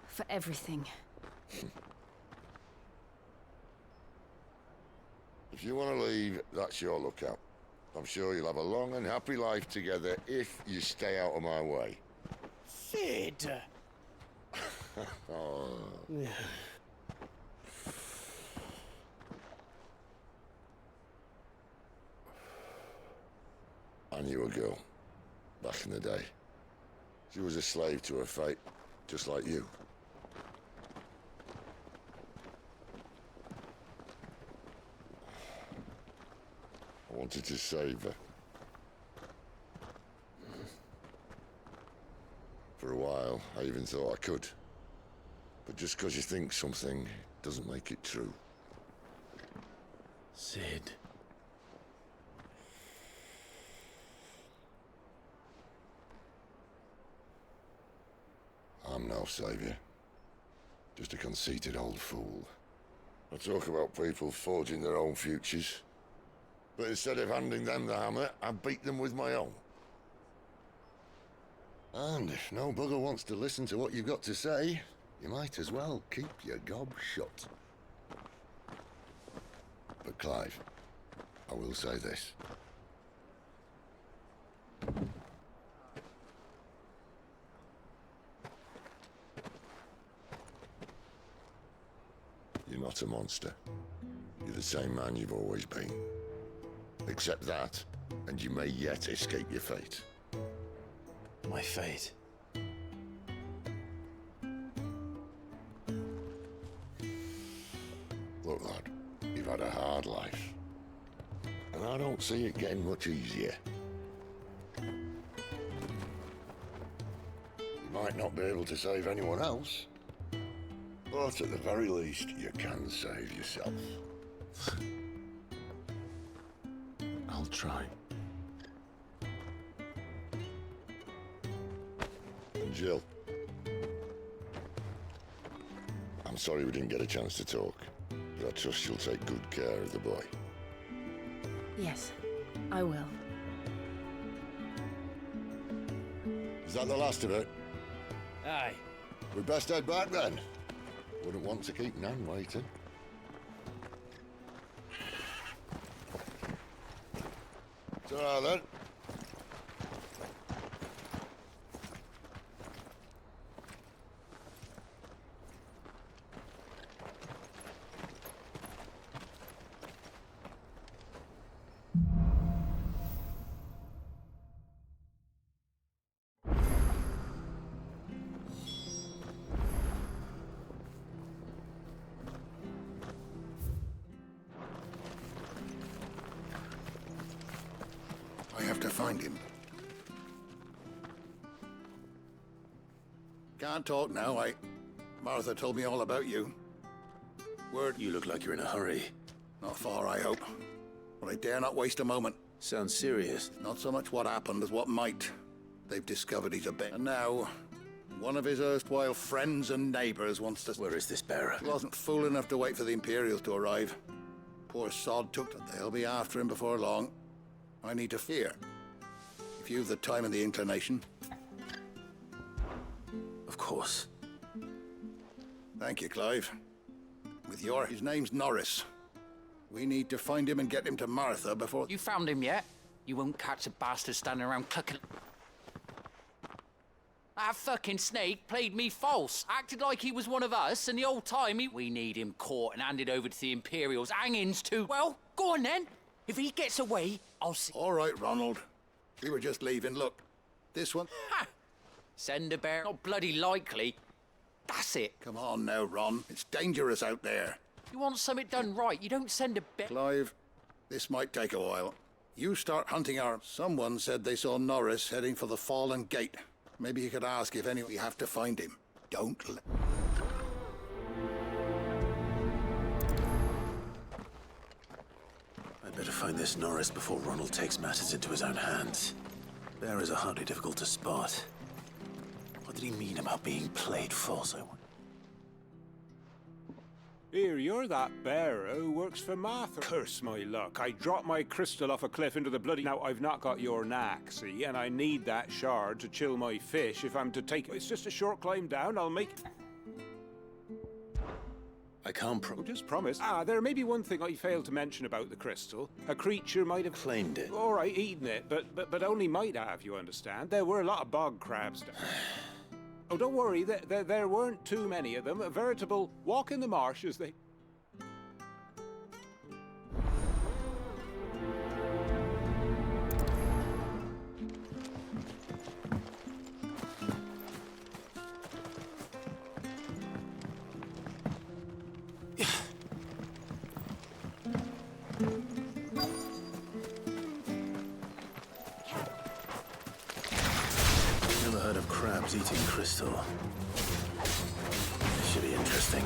For everything. If you want to leave, that's your lookout. I'm sure you'll have a long and happy life together if you stay out of my way. Sid! Oh. I knew a girl, back in the day. She was a slave to her fate, just like you. I wanted to save her. For a while, I even thought I could. But just because you think something doesn't make it true. Sid. I'm no savior. Just a conceited old fool. I talk about people forging their own futures. But instead of handing them the hammer, I beat them with my own. And if no bugger wants to listen to what you've got to say, you might as well keep your gob shut. But Clive, I will say this. You're not a monster. You're the same man you've always been. Accept that, and you may yet escape your fate. My fate? Look, lad, you've had a hard life. And I don't see it getting much easier. You might not be able to save anyone else, but at the very least, you can save yourself. I'll try. And Jill, I'm sorry we didn't get a chance to talk, but I trust you'll take good care of the boy. Yes, I will. Is that the last of it? Aye. We best head back then. Wouldn't want to keep Nan waiting. Ta-ra then. I have to find him. Can't talk now, Martha told me all about you. Word. You look like you're in a hurry. Not far, I hope. But I dare not waste a moment. Sounds serious. Not so much what happened as what might. They've discovered he's a bear. And now, one of his erstwhile friends and neighbors wants to... Where is this bearer? He wasn't fool enough to wait for the Imperials to arrive. Poor sod took to... They'll be after him before long. I need to fear. If you've the time and the inclination. Of course. Thank you, Clive. His name's Norris. We need to find him and get him to Martha before... You found him yet? You won't catch a bastard standing around clucking... That fucking snake played me false. Acted like he was one of us, and the whole time We need him caught and handed over to the Imperials. Hangings too. Well, go on then. If he gets away, I'll see... All right, Ronald. We were just leaving. Look, this one... Ha! Send a bear? Not bloody likely. That's it. Come on now, Ron. It's dangerous out there. You want something done right, you don't send a bear... Clive, this might take a while. You start hunting our... Someone said they saw Norris heading for the Fallen Gate. Maybe you could ask if anyone... We have to find him. Don't let... I'd better find this Norris before Ronald takes matters into his own hands. Bearers are hardly difficult to spot. What did he mean about being played false, I wonder? Here, you're that bearer who works for Martha. Curse my luck. I dropped my crystal off a cliff into the bloody... Now, I've not got your knack, see? And I need that shard to chill my fish if I'm to take... It's just a short climb down. I'll make... I can't just promise. There may be one thing I failed to mention about the crystal. A creature might have... claimed it. All right, eaten it, but only might have, you understand? There were a lot of bog crabs down. Oh, don't worry, there weren't too many of them. A veritable walk in the marsh, as they... Never heard of crabs eating crystal. This should be interesting.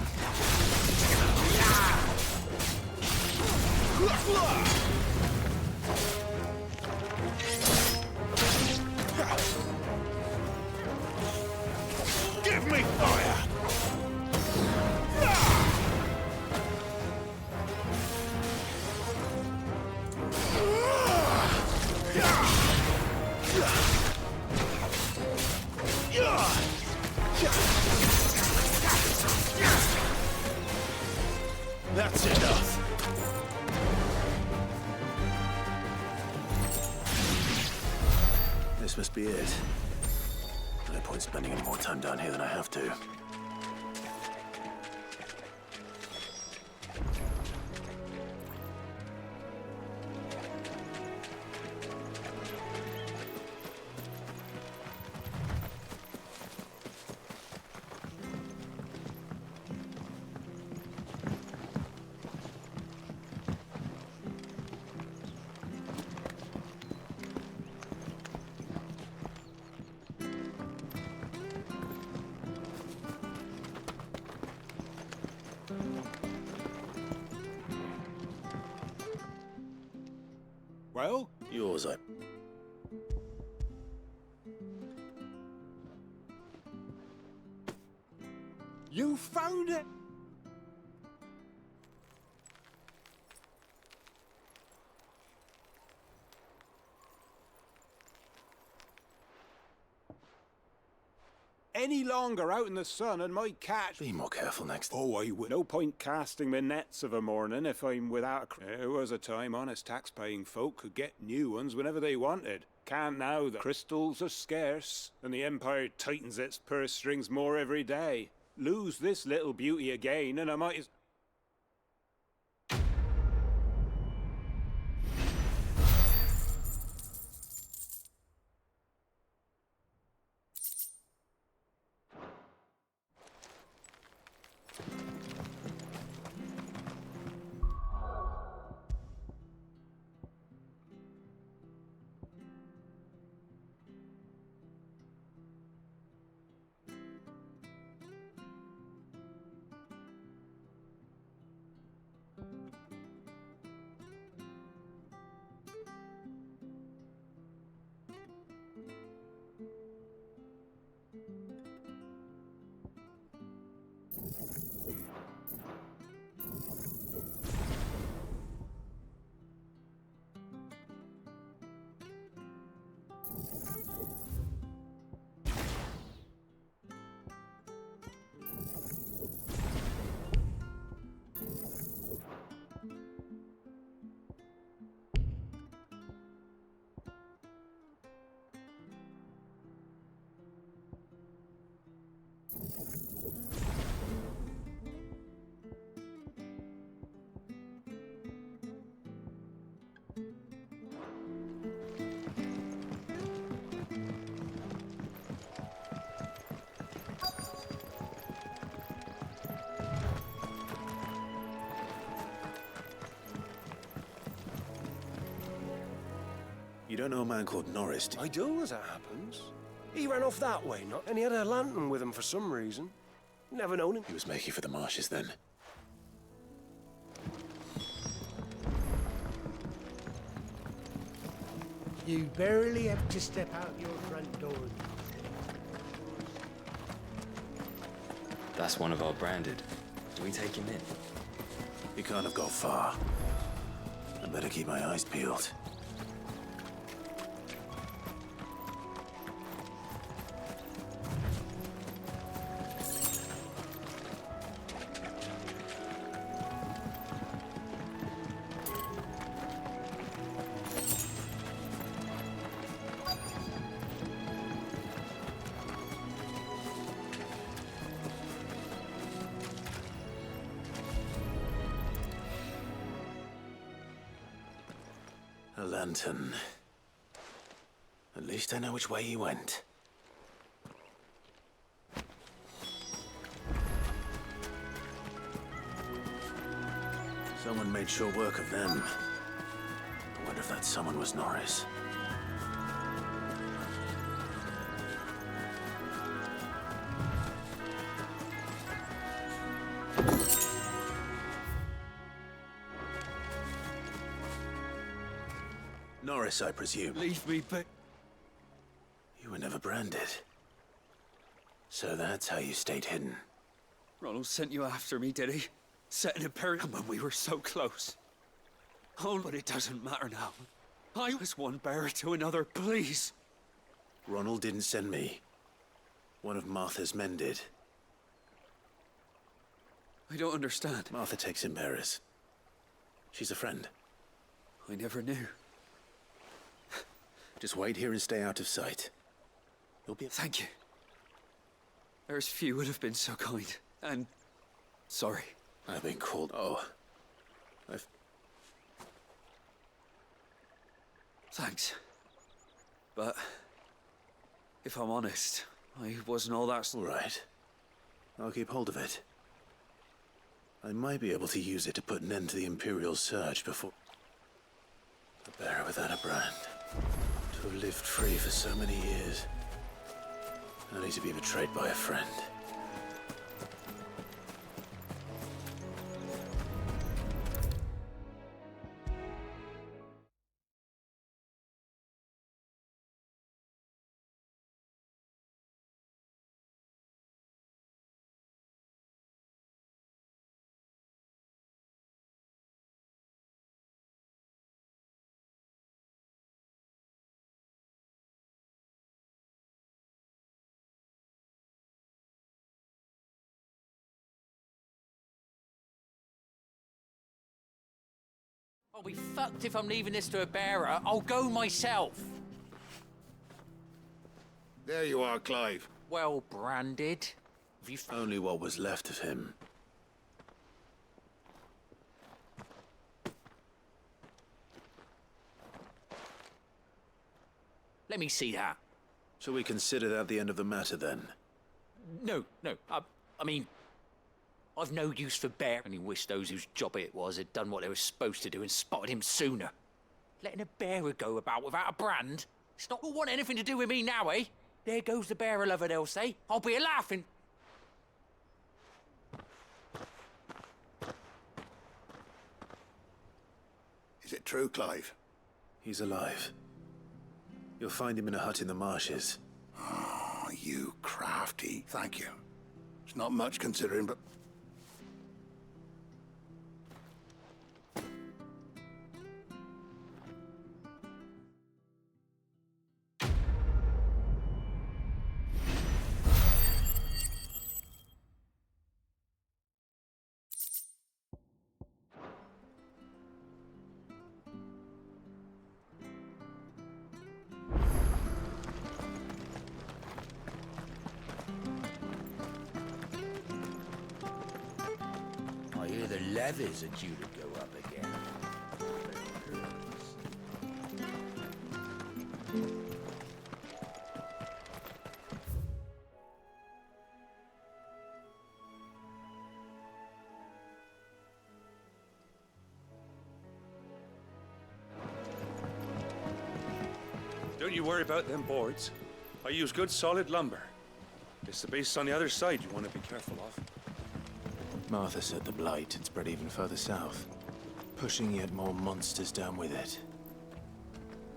Give me fire! That's enough. This must be it. No point spending any more time down here than I have to. Well? Yours, I... You found it! Any longer out in the sun and might catch... Be more careful next time. Oh, I would. No point casting my nets of a morning if I'm without a... There was a time honest tax-paying folk could get new ones whenever they wanted. Can't now. The crystals are scarce, and the Empire tightens its purse strings more every day. Lose this little beauty again, and I might as... You don't know a man called Norris, do you? I do, as it happens. He ran off that way, and he had a lantern with him for some reason. Never known him. He was making for the marshes then. You barely have to step out your front door. That's one of our branded. Do we take him in? He can't have got far. I better keep my eyes peeled. A lantern. At least I know which way he went. Someone made sure work of them. I wonder if that someone was Norris. Norris, I presume. Leave me be. You were never branded. So that's how you stayed hidden. Ronald sent you after me, did he? Set an imperium when we were so close. Oh, but it doesn't matter now. I was one bearer to another, please. Ronald didn't send me. One of Martha's men did. I don't understand. Martha takes in bearers. She's a friend. I never knew. Just wait here and stay out of sight. You'll be... Thank you. There's few would have been so kind. And... sorry. I've been called... Oh. Thanks. But... if I'm honest, I wasn't all that... All right. I'll keep hold of it. I might be able to use it to put an end to the Imperial surge before... A bearer without a brand. To have lived free for so many years. Only to be betrayed by a friend. I'll be fucked if I'm leaving this to a bearer. I'll go myself. There you are, Clive. Well branded. Have you... Only what was left of him. Let me see that. Shall we consider that the end of the matter, then? No. I mean... I've no use for bear. Only wish those whose job it was had done what they were supposed to do and spotted him sooner. Letting a bearer go about without a brand? It's not gonna want anything to do with me now, eh? There goes the bearer lover, they'll say. I'll be a-laughing. Is it true, Clive? He's alive. You'll find him in a hut in the marshes. Oh, you crafty. Thank you. It's not much considering, but... I hear the leathers are due to go up again. Don't you worry about them boards. I use good solid lumber. It's the base on the other side you want to be careful of. Martha said the blight had spread even further south, pushing yet more monsters down with it.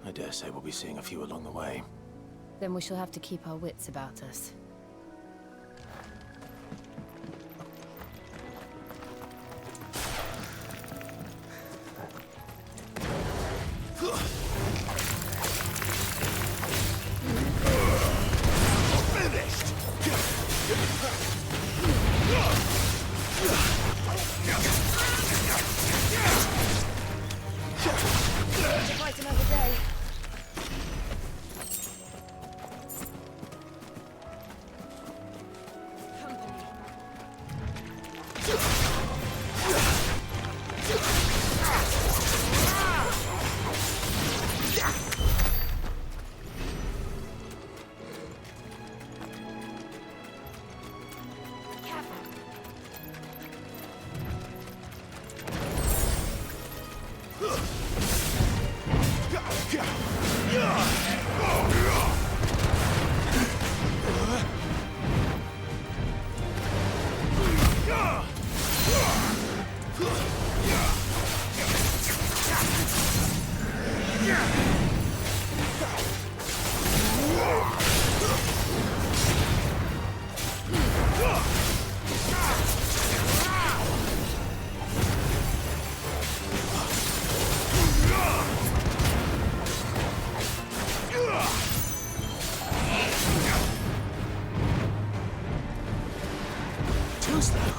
I dare say we'll be seeing a few along the way. Then we shall have to keep our wits about us. Too slow.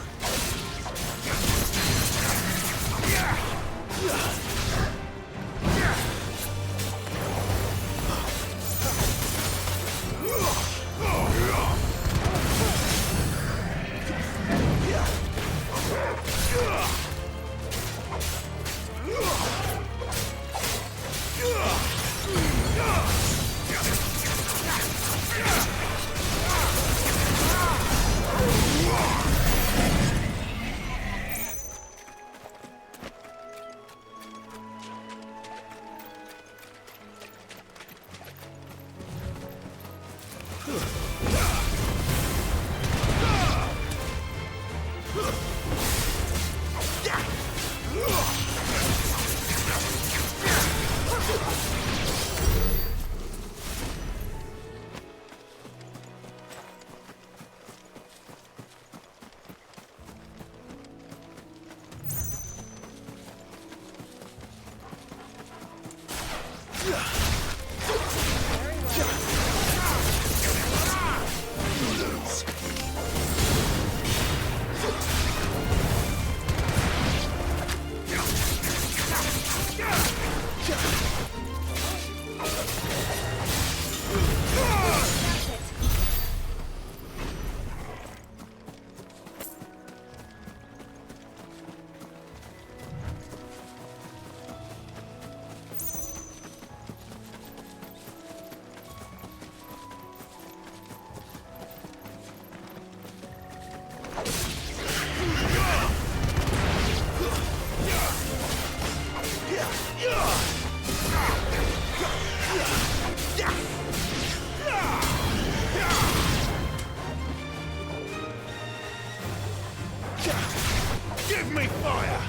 Give me fire!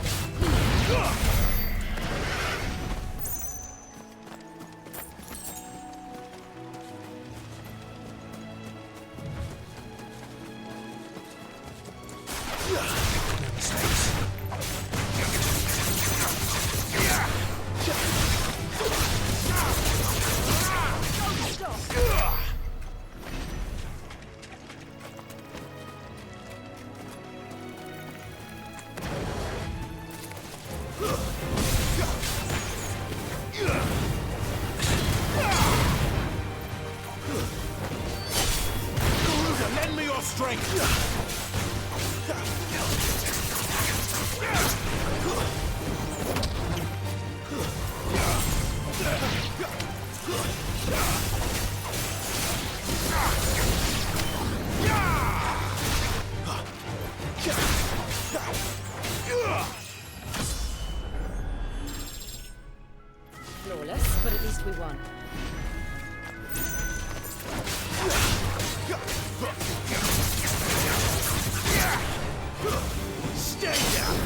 Lend me your strength! Flawless, but at least we won. Stay down!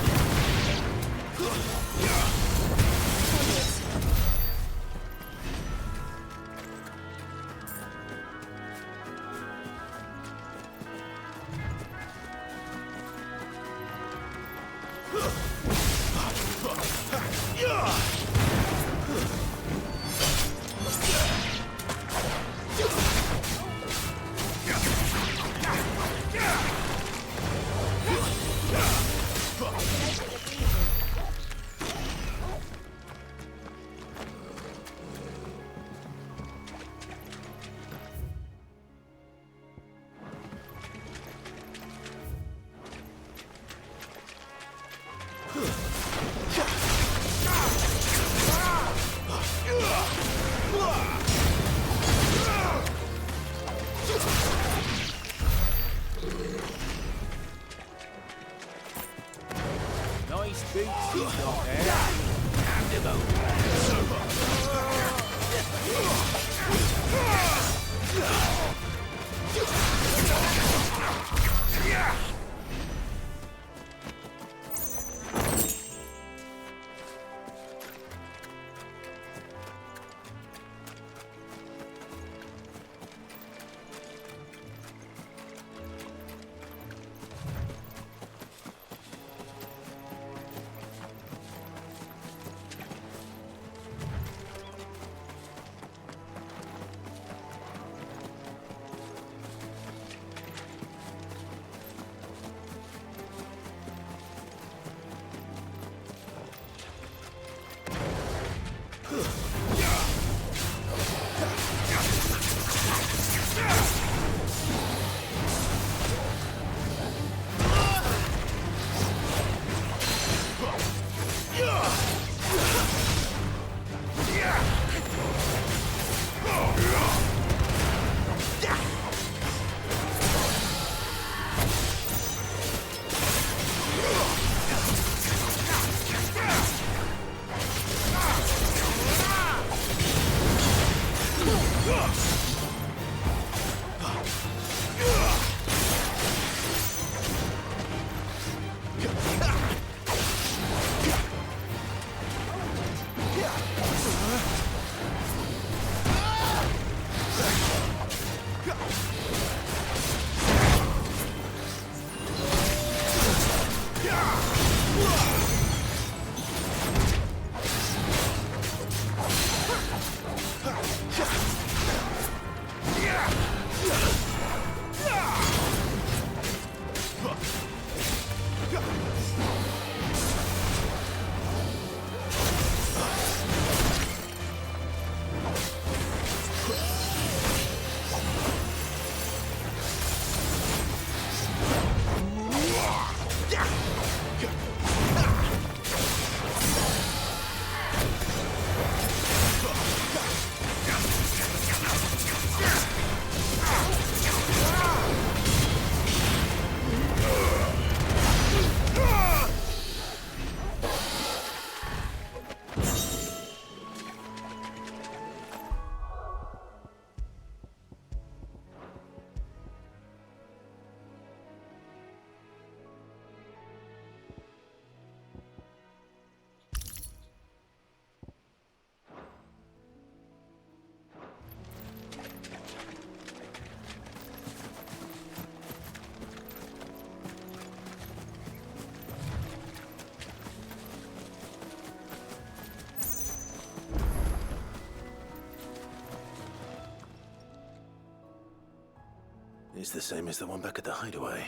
is the same as the one back at the hideaway.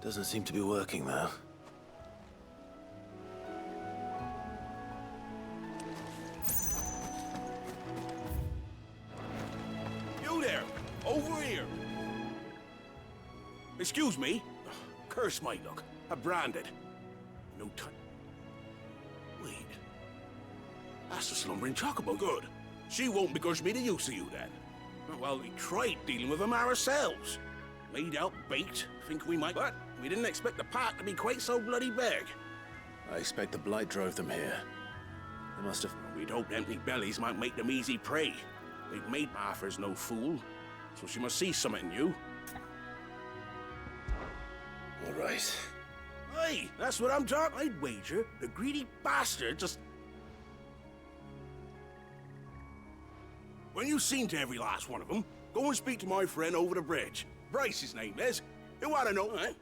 Doesn't seem to be working, though. You there! Over here! Excuse me? Curse my luck. I'm branded. No time. Wait. That's the slumbering chocobo. Good. She won't begrudge me the use of you, then. Well, we tried dealing with them ourselves. Laid out bait, think we might, but we didn't expect the pack to be quite so bloody big. I expect the blight drove them here. They must have... We'd hoped empty bellies might make them easy prey. They've made Arthur's no fool, so she must see something in you. All right. Hey, that's what I'm talking. I'd wager the greedy bastard just... When you've seen to every last one of them, go and speak to my friend over the bridge. Bryce, his name is. You want to know, eh?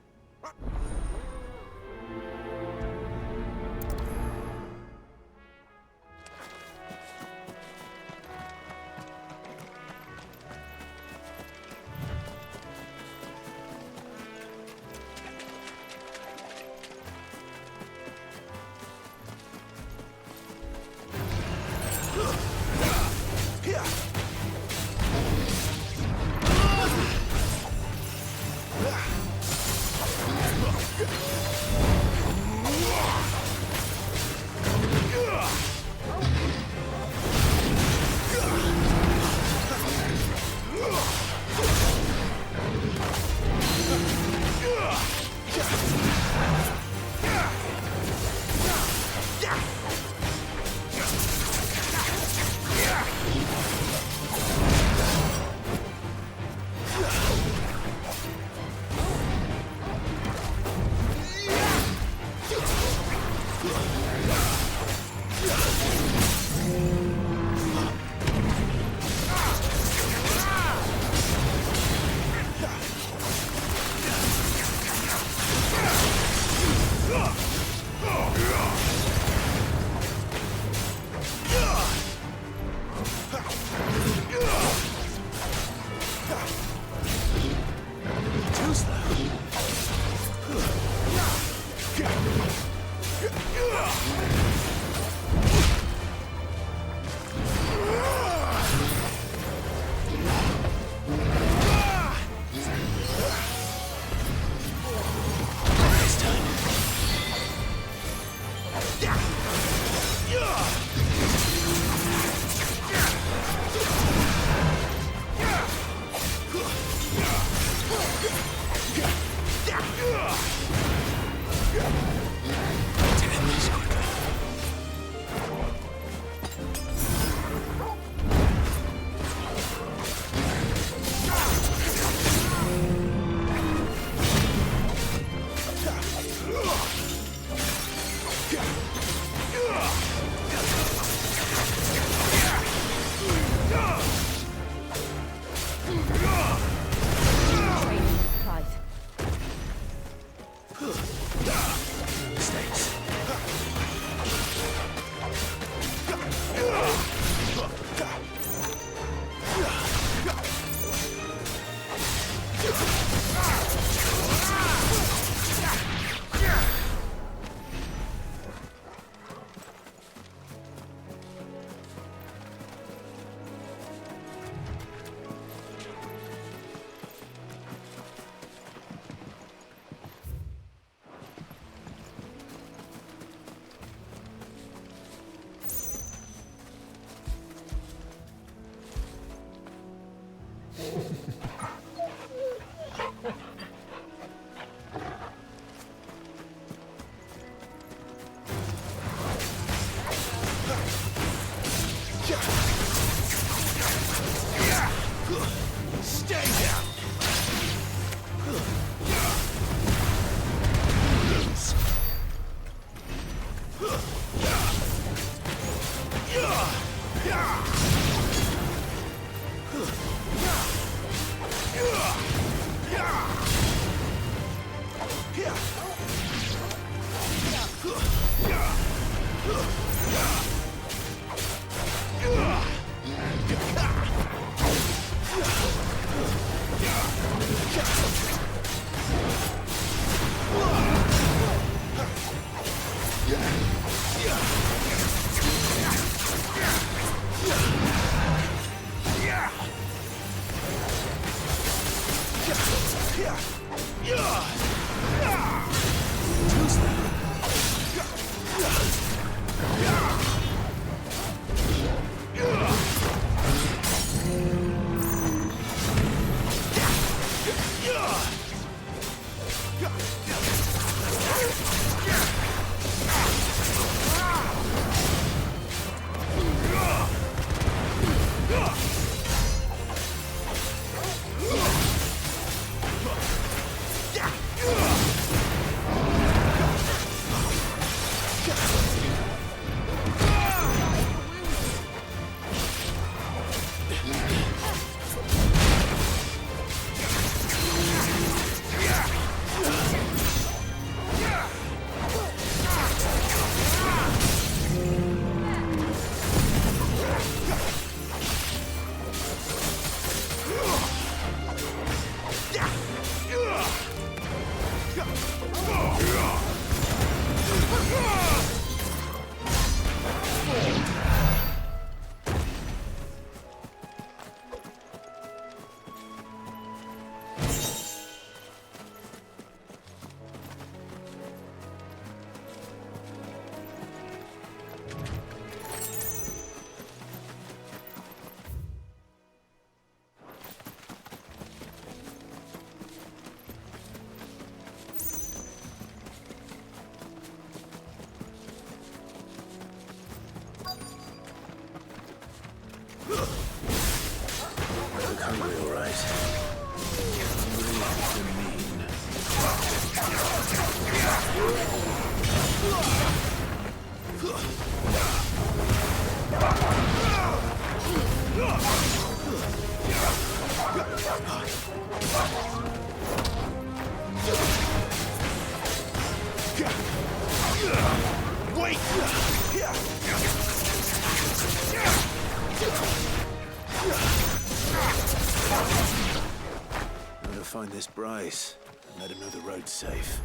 Find this Bryce and let him know the road's safe.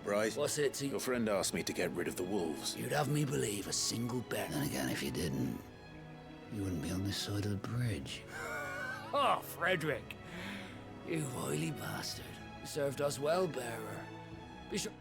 Bryce? What's it to you? Your friend asked me to get rid of the wolves. You'd have me believe a single bet. Then again, if you didn't, you wouldn't be on this side of the bridge. Oh, Frederick! You oily bastard. You served us well, bearer. Be sure...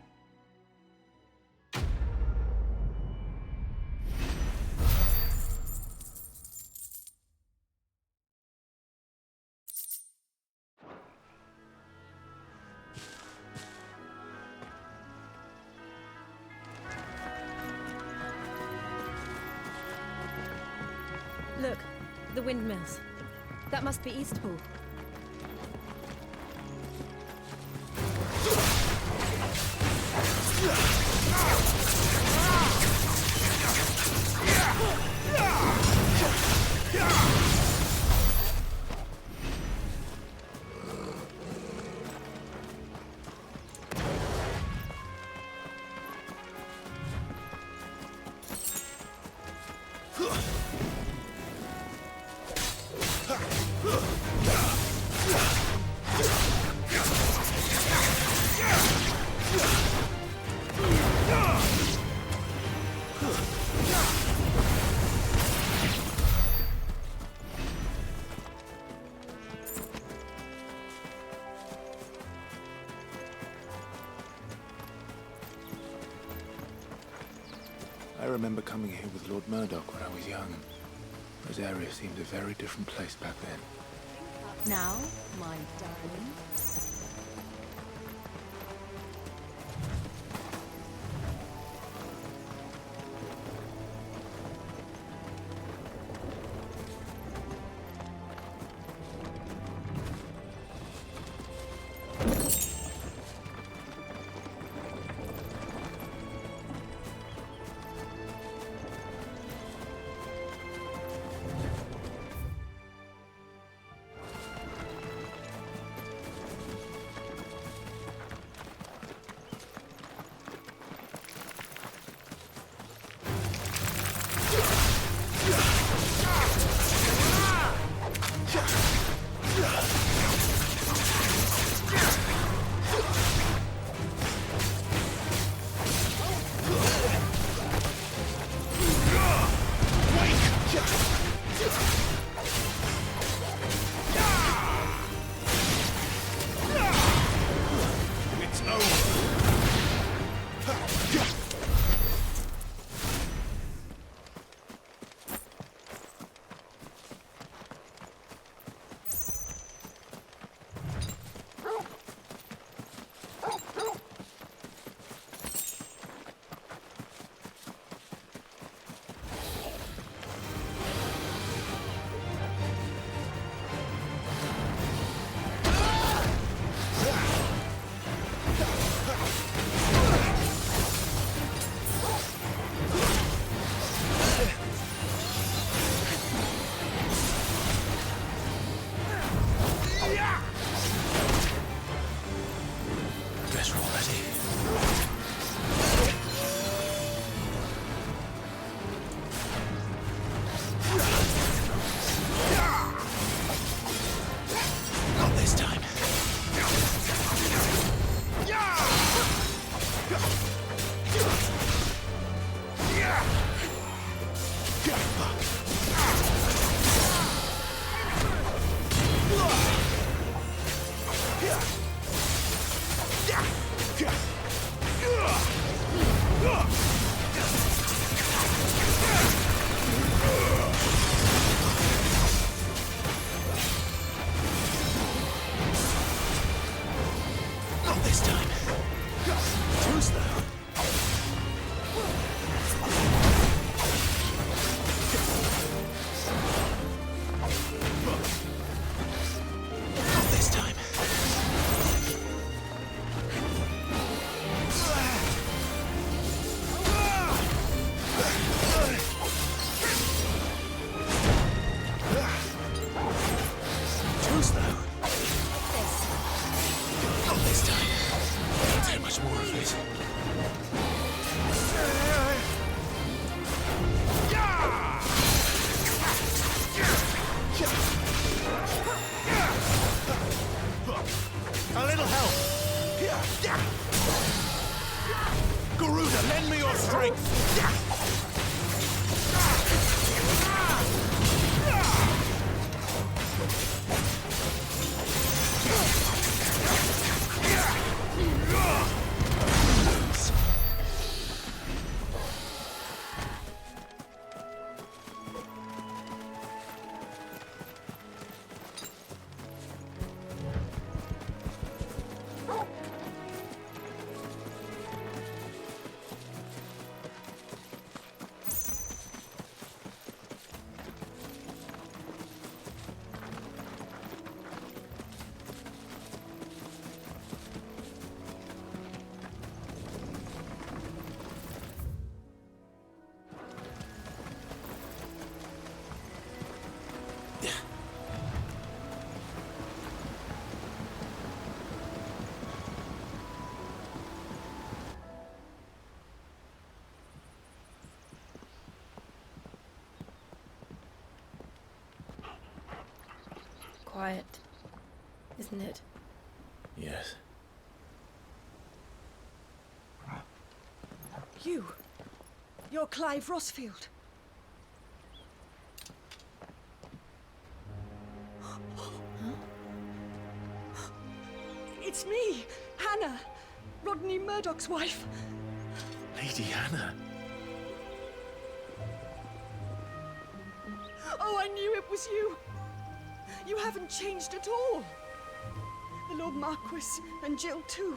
Look, the windmills. That must be Eastpool. I remember coming here with Lord Murdoch when I was young. Those areas seemed a very different place back then. Now, my darling. Quiet, isn't it? Yes. You're Clive Rossfield. It's me, Hannah, Rodney Murdoch's wife. Lady Hannah. Oh, I knew it was you. You haven't changed at all. The Lord Marquis and Jill too.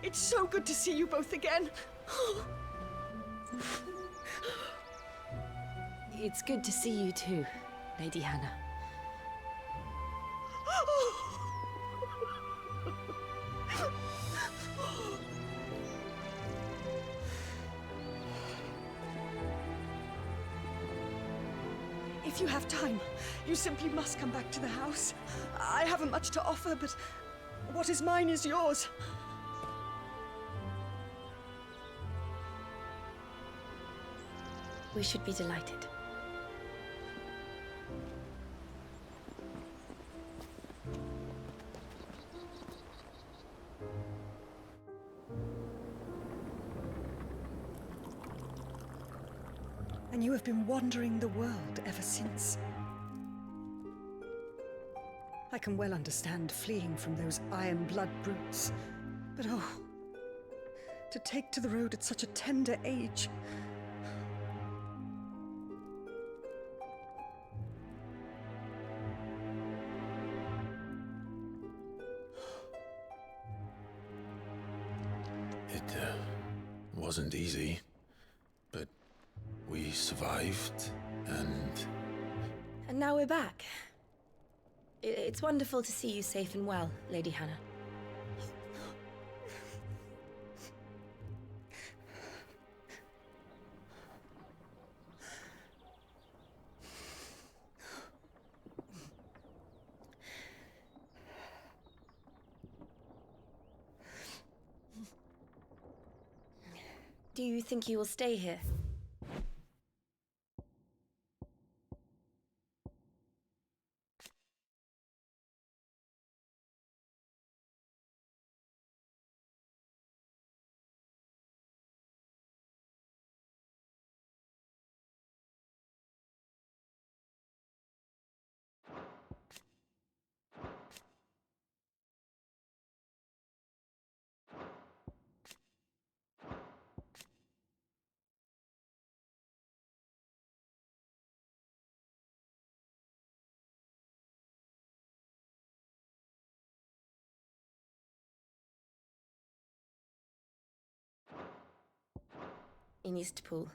It's so good to see you both again. It's good to see you too, Lady Hannah. If you have time, you simply must come back to the house. I haven't much to offer, but what is mine is yours. We should be delighted. And you have been wandering the world ever since. I can well understand fleeing from those iron blood brutes, but oh, to take to the road at such a tender age. It wasn't easy, but we survived, and... And now we're back. It's wonderful to see you safe and well, Lady Hannah. Do you think you will stay here? In Eastpool.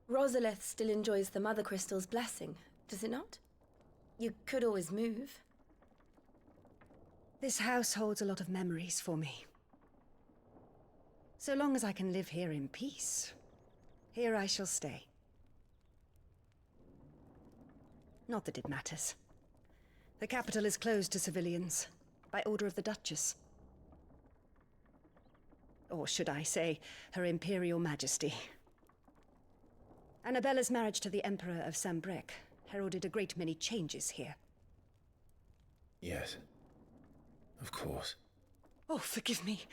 Rosaleth still enjoys the Mother Crystal's blessing, does it not? You could always move. This house holds a lot of memories for me. So long as I can live here in peace, here I shall stay. Not that it matters. The capital is closed to civilians, by order of the Duchess. Or should I say, Her Imperial Majesty. Annabella's marriage to the Emperor of Sambrec heralded a great many changes here. Yes. Of course. Oh, forgive me.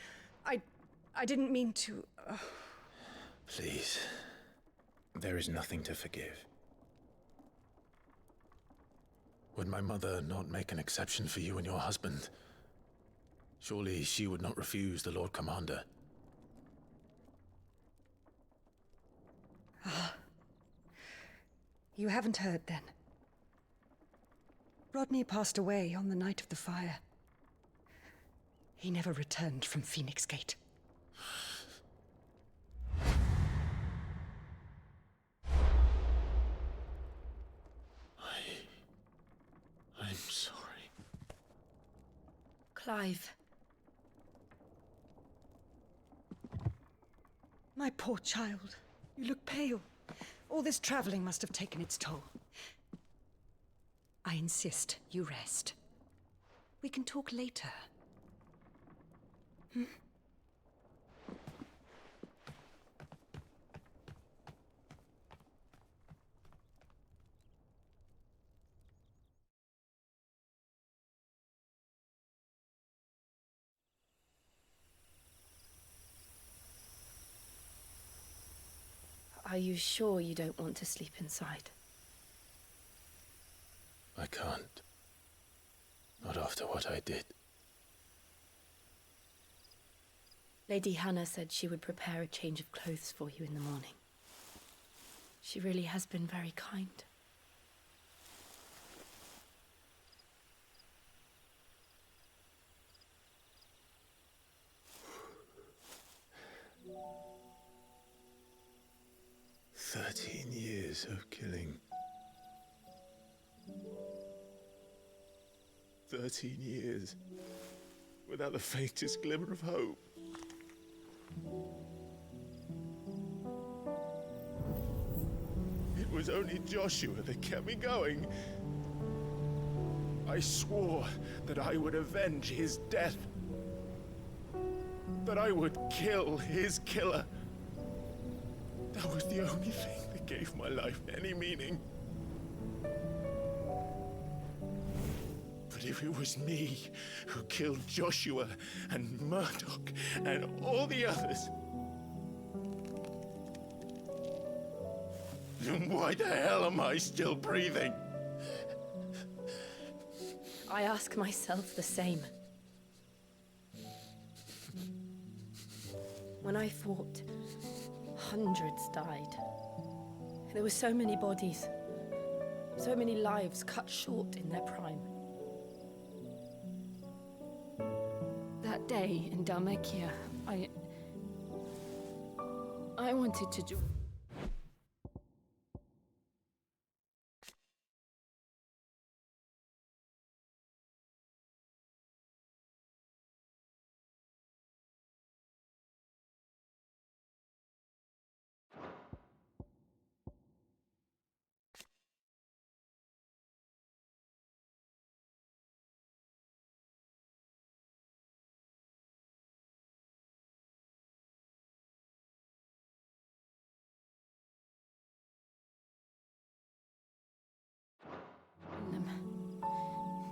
I didn't mean to... Please. There is nothing to forgive. Would my mother not make an exception for you and your husband? Surely she would not refuse the Lord Commander. Ah. You haven't heard, then. Rodney passed away on the night of the fire. He never returned from Phoenix Gate. I'm sorry. Clive. My poor child. You look pale. All this traveling must have taken its toll. I insist you rest. We can talk later. Hmm? Are you sure you don't want to sleep inside? I can't. Not after what I did. Lady Hannah said she would prepare a change of clothes for you in the morning. She really has been very kind. years of killing. 13 years without the faintest glimmer of hope. It was only Joshua that kept me going. I swore that I would avenge his death. That I would kill his killer. That was the only thing that gave my life any meaning. But if it was me who killed Joshua and Murdoch and all the others, then why the hell am I still breathing? I ask myself the same. When I fought, hundreds died. There were so many bodies, so many lives cut short in their prime. That day in Dalmekia, I wanted to join.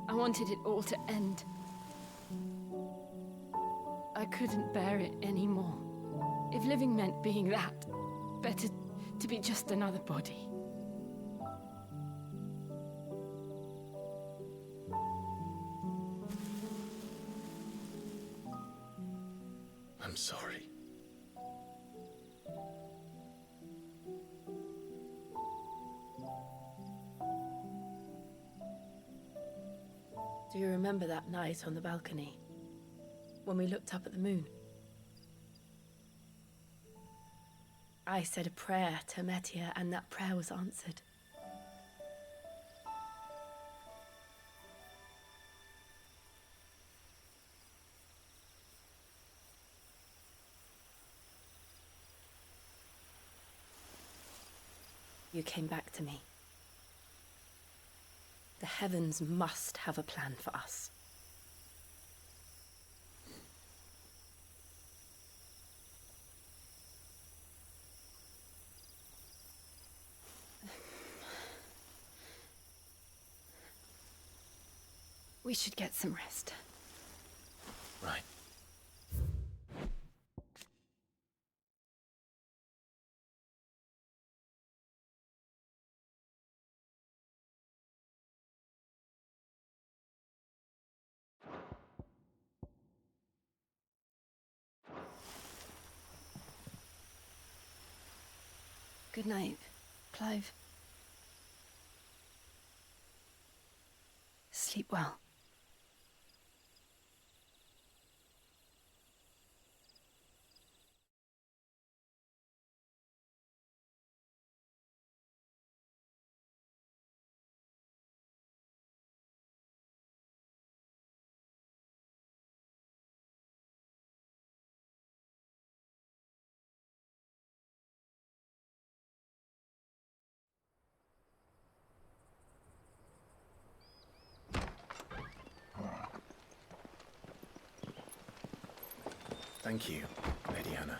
I wanted it all to end. I couldn't bear it anymore. If living meant being that, better to be just another body. I'm sorry. Do you remember that night on the balcony, when we looked up at the moon? I said a prayer to Metia, and that prayer was answered. You came back to me. The heavens must have a plan for us. We should get some rest. Right. Good night, Clive. Sleep well. Thank you, Lady Anna.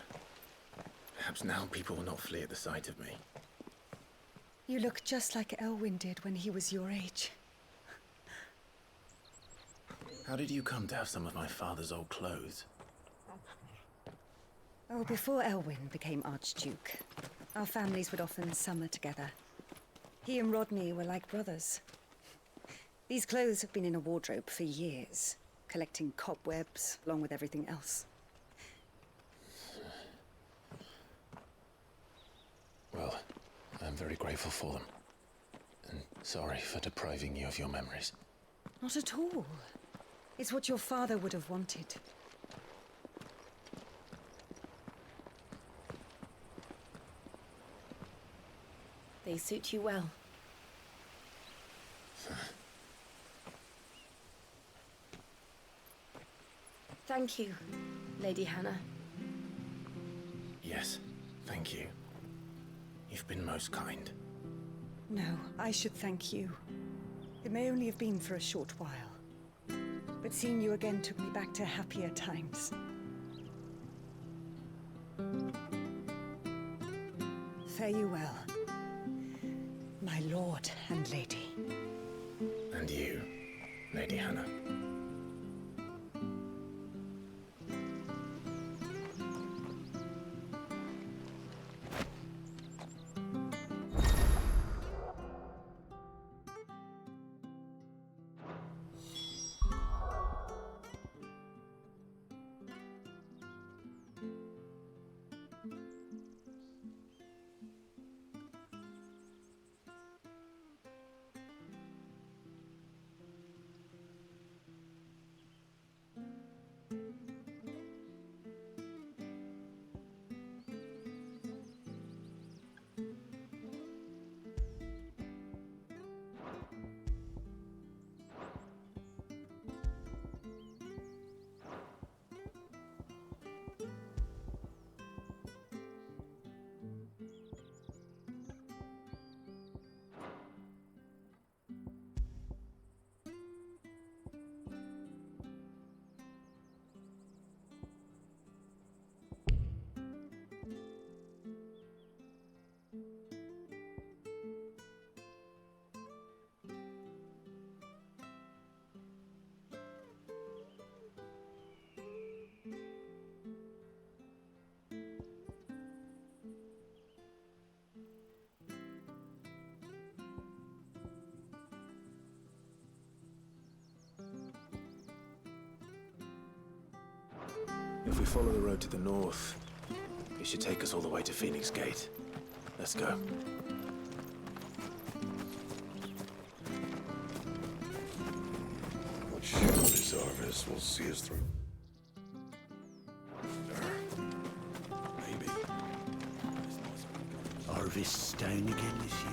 Perhaps now people will not flee at the sight of me. You look just like Elwyn did when he was your age. How did you come to have some of my father's old clothes? Oh, before Elwyn became Archduke, our families would often summer together. He and Rodney were like brothers. These clothes have been in a wardrobe for years, collecting cobwebs along with everything else. Well, I'm very grateful for them. And sorry for depriving you of your memories. Not at all. It's what your father would have wanted. They suit you well. Thank you, Lady Hannah. Yes, thank you. You've been most kind. No, I should thank you. It may only have been for a short while, but seeing you again took me back to happier times. Fare you well, my lord and lady. And you, Lady Hannah. If we follow the road to the north, it should take us all the way to Phoenix Gate. Let's go. What shape this harvest will see us through. Maybe. Harvest's down again this year.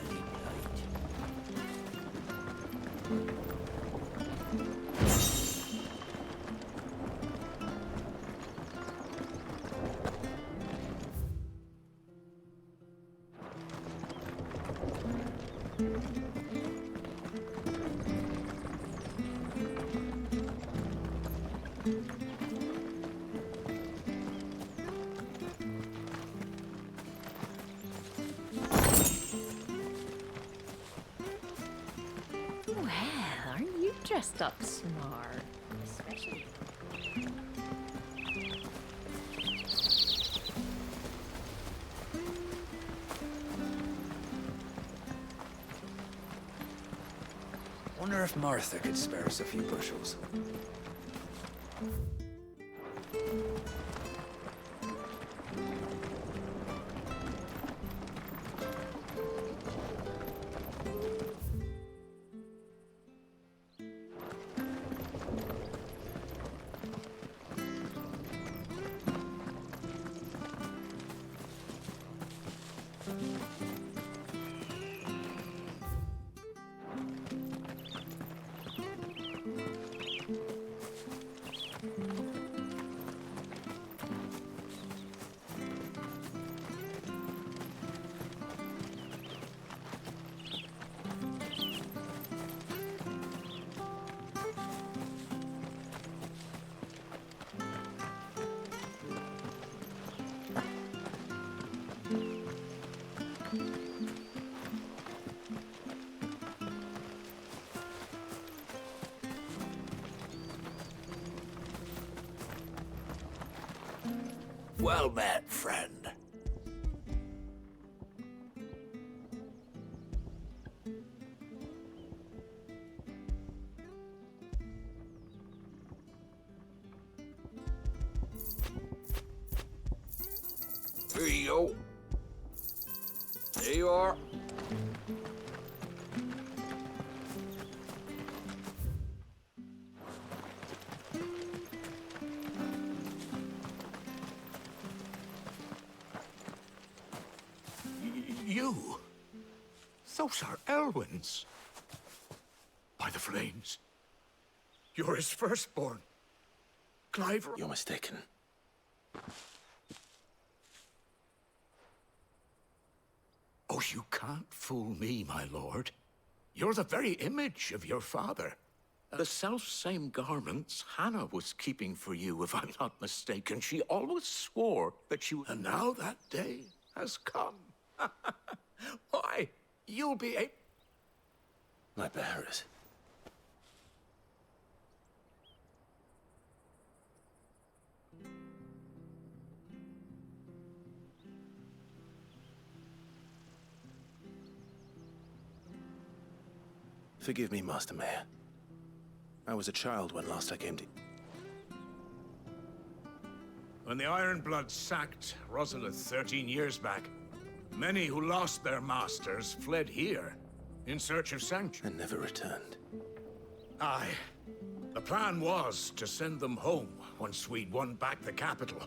Bloody Well, aren't you dressed up smart? Especially. Wonder if Martha could spare us a few bushels. Well met, friend. Here you go. There you are. You? Those are Elwyn's. By the flames. You're his firstborn. Clive... You're mistaken. Oh, you can't fool me, my lord. You're the very image of your father. The self-same garments Hannah was keeping for you, if I'm not mistaken. She always swore that she would... And now that day has come. Why, you'll be a... My bearers. Forgive me, Master Mayor. I was a child when last I came to... When the Ironbloods sacked Rosalith 13 years back, many who lost their masters fled here in search of sanctuary. And never returned. Aye. The plan was to send them home once we'd won back the capital.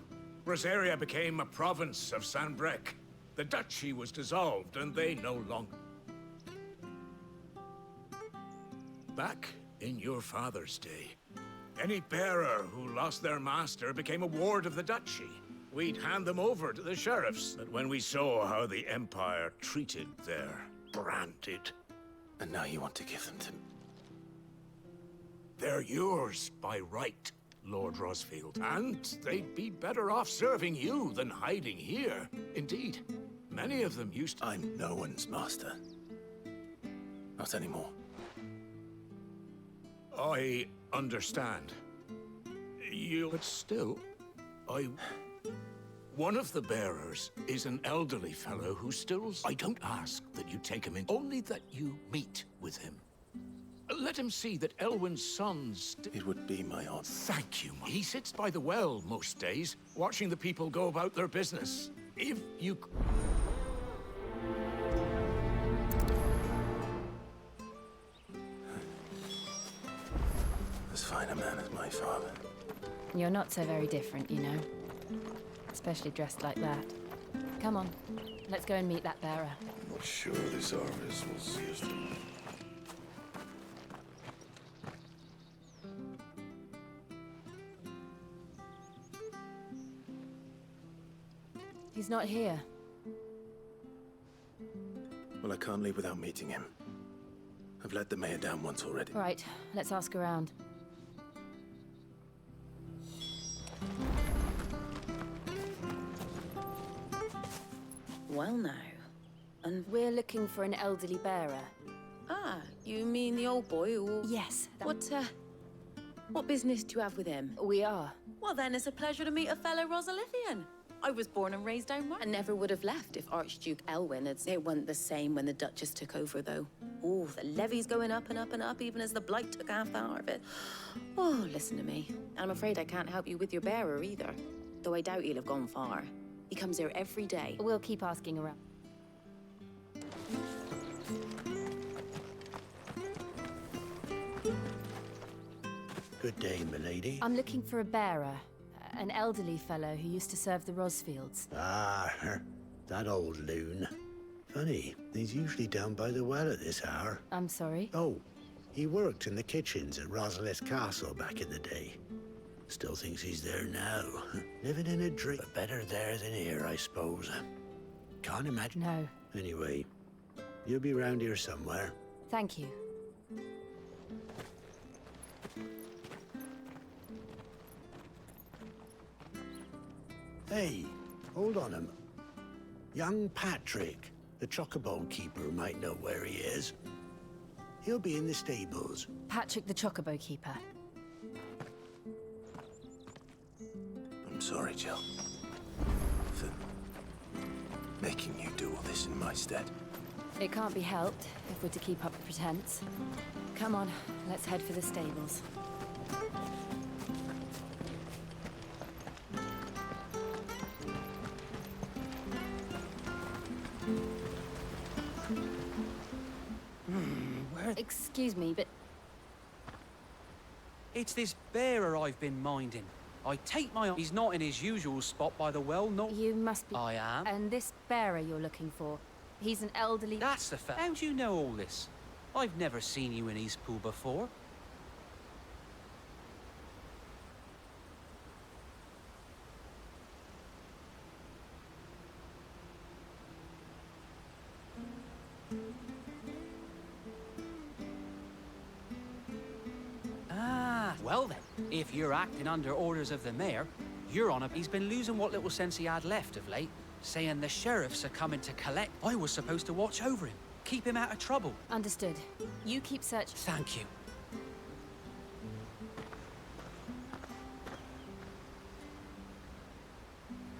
Rosaria became a province of Sanbreque. The duchy was dissolved, and they no longer... Back in your father's day, any bearer who lost their master became a ward of the duchy. We'd hand them over to the sheriffs. But when we saw how the Empire treated their branded... And now you want to give them to... They're yours by right, Lord Rosfield. And they'd be better off serving you than hiding here. Indeed, many of them used to... I'm no one's master. Not anymore. I understand. But still, one of the bearers is an elderly fellow who still... I don't ask that you take him in, only that you meet with him. Let him see that Elwyn's sons... It would be my honor. Thank you. He sits by the well most days, watching the people go about their business. If you... As fine a man as my father. You're not so very different, you know. Especially dressed like that. Come on, let's go and meet that bearer. I'm not sure this harvest will see us through. He's not here. Well, I can't leave without meeting him. I've let the mayor down once already. Right, let's ask around. Well now, and we're looking for an elderly bearer. Ah, you mean the old boy who... Yes. What business do you have with him? We are. Well then, it's a pleasure to meet a fellow Rosalithian. I was born and raised down there. I never would have left if Archduke Elwyn had... It wasn't the same when the Duchess took over, though. Oh, the levy's going up and up and up, even as the blight took half the harvest. Oh, listen to me. I'm afraid I can't help you with your bearer, either. Though I doubt he'll have gone far. He comes here every day. We'll keep asking around. Good day, milady. I'm looking for a bearer. An elderly fellow who used to serve the Rosfields. Ah, that old loon. Funny, he's usually down by the well at this hour. I'm sorry? Oh, he worked in the kitchens at Rosalith Castle back in the day. Still thinks he's there now. Living in a dream. But better there than here, I suppose. Can't imagine. No. Anyway, you'll be round here somewhere. Thank you. Hey, hold on a minute. Young Patrick, the chocobo keeper, might know where he is. He'll be in the stables. Patrick the chocobo keeper. I'm sorry, Jill. For making you do all this in my stead. It can't be helped if we're to keep up the pretense. Come on, let's head for the stables. Excuse me, but... It's this bearer I've been minding. I take my... He's not in his usual spot by the well, not... You must be... I am. And this bearer you're looking for, He's an elderly... That's the fact. How do you know all this? I've never seen you in Eastpool before. Ah, well then, if you're acting under orders of the mayor, you're on a... He's been losing what little sense he had left of late, saying the sheriffs are coming to collect. I was supposed to watch over him, keep him out of trouble. Understood. You keep search... Thank you.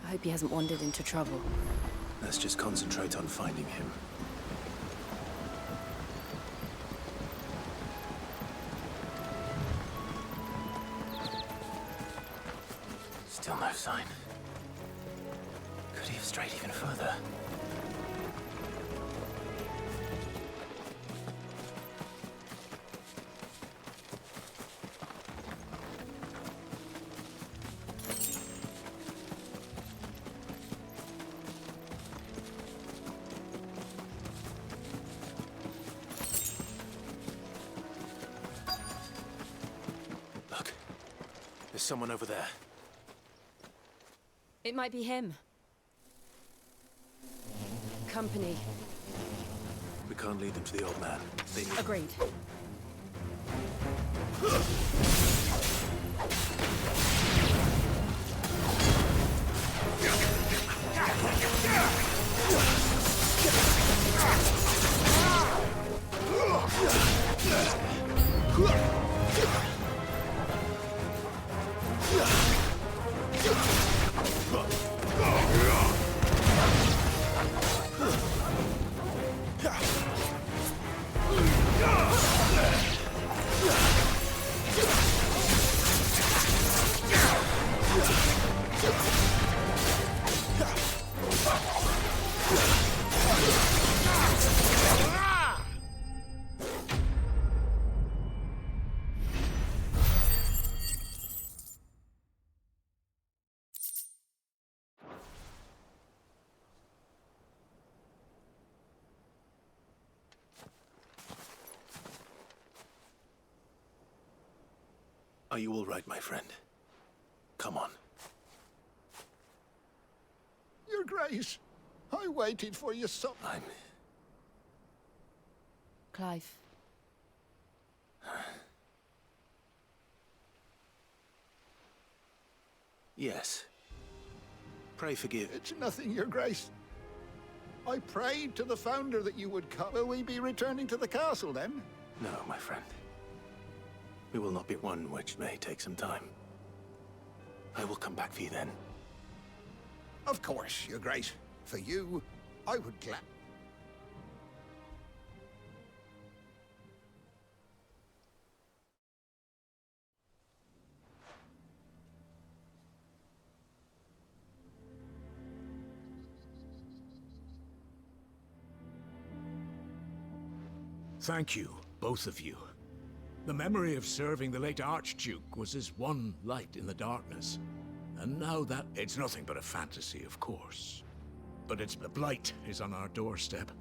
I hope he hasn't wandered into trouble. Let's just concentrate on finding him. Still no sign. Could he have strayed even further? Look, there's someone over there. It might be him. Company. We can't lead them to the old man. They need... Agreed. Are you all right, my friend? Come on. Your Grace, I waited for you so... Clive. Yes. Pray forgive. It's nothing, Your Grace. I prayed to the Founder that you would come. Will we be returning to the castle, then? No, my friend. We will not be one which may take some time. I will come back for you then. Of course, Your Grace. For you, I would glad... Thank you, both of you. The memory of serving the late Archduke was as one light in the darkness. And now that... It's nothing but a fantasy, of course. But the blight is on our doorstep.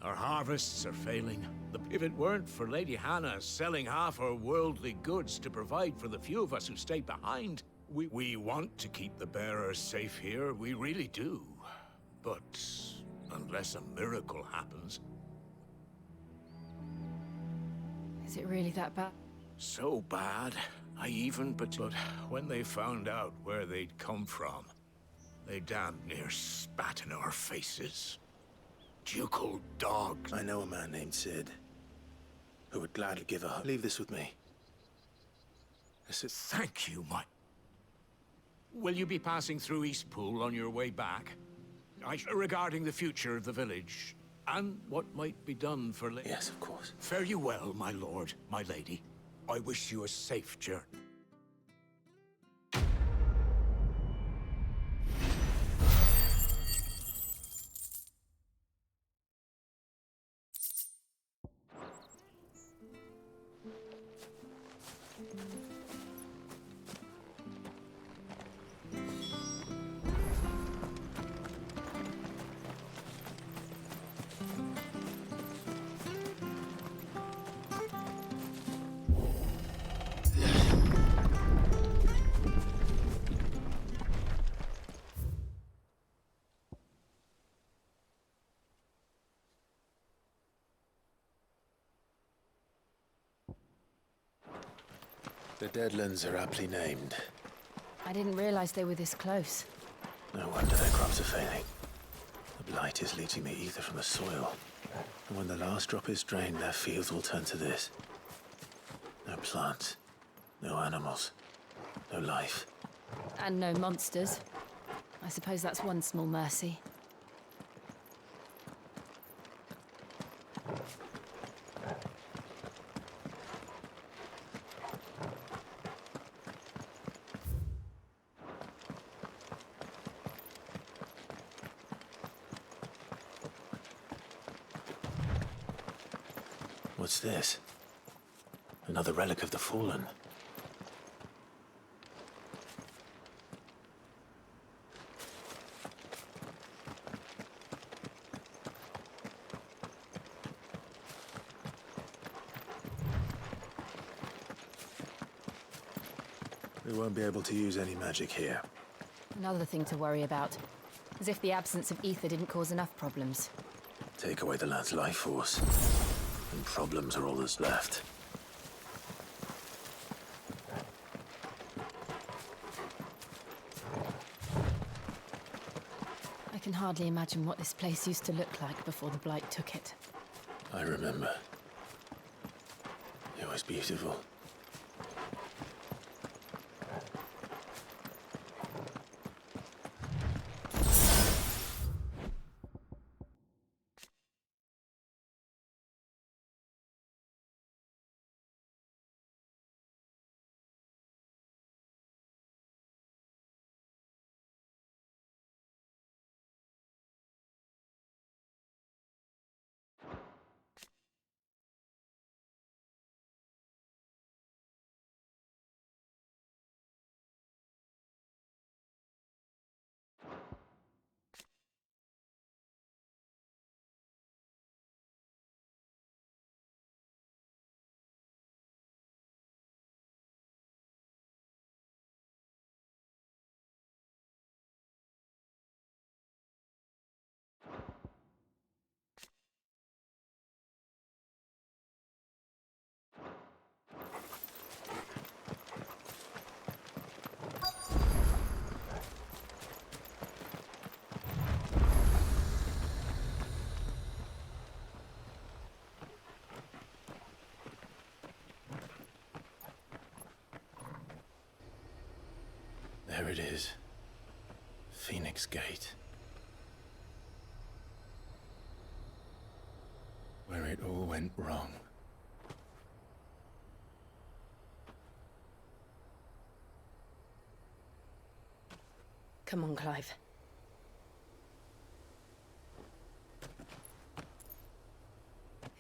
Our harvests are failing. If it weren't for Lady Hannah selling half her worldly goods to provide for the few of us who stay behind, we want to keep the bearers safe here, we really do. But unless a miracle happens... Is it really that bad? So bad, but when they found out where they'd come from, they damn near spat in our faces. Ducal dogs. I know a man named Sid, who would gladly give a... Leave this with me. Thank you, Will you be passing through Eastpool on your way back? Regarding the future of the village, and what might be done for... Yes, of course. Fare you well, my lord, my lady. I wish you a safe journey. The Deadlands are aptly named. I didn't realize they were this close. No wonder their crops are failing. The blight is leaching the ether from the soil. And when the last drop is drained, their fields will turn to this. No plants, no animals, no life. And no monsters. I suppose that's one small mercy. What's this? Another relic of the Fallen. We won't be able to use any magic here. Another thing to worry about. As if the absence of ether didn't cause enough problems. Take away the lad's life force, and problems are all that's left. I can hardly imagine what this place used to look like before the Blight took it. I remember. It was beautiful. There it is. Phoenix Gate. Where it all went wrong. Come on, Clive.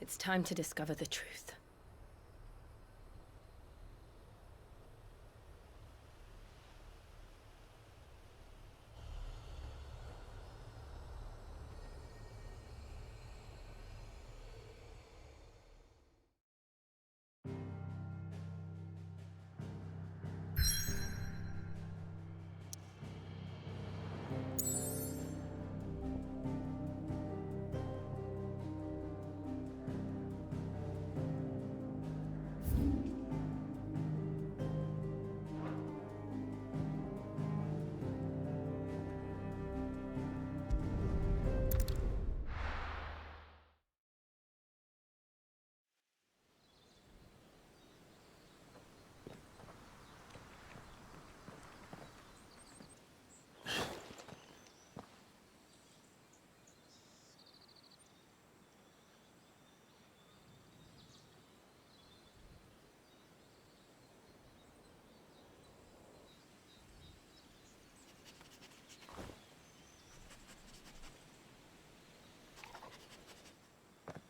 It's time to discover the truth.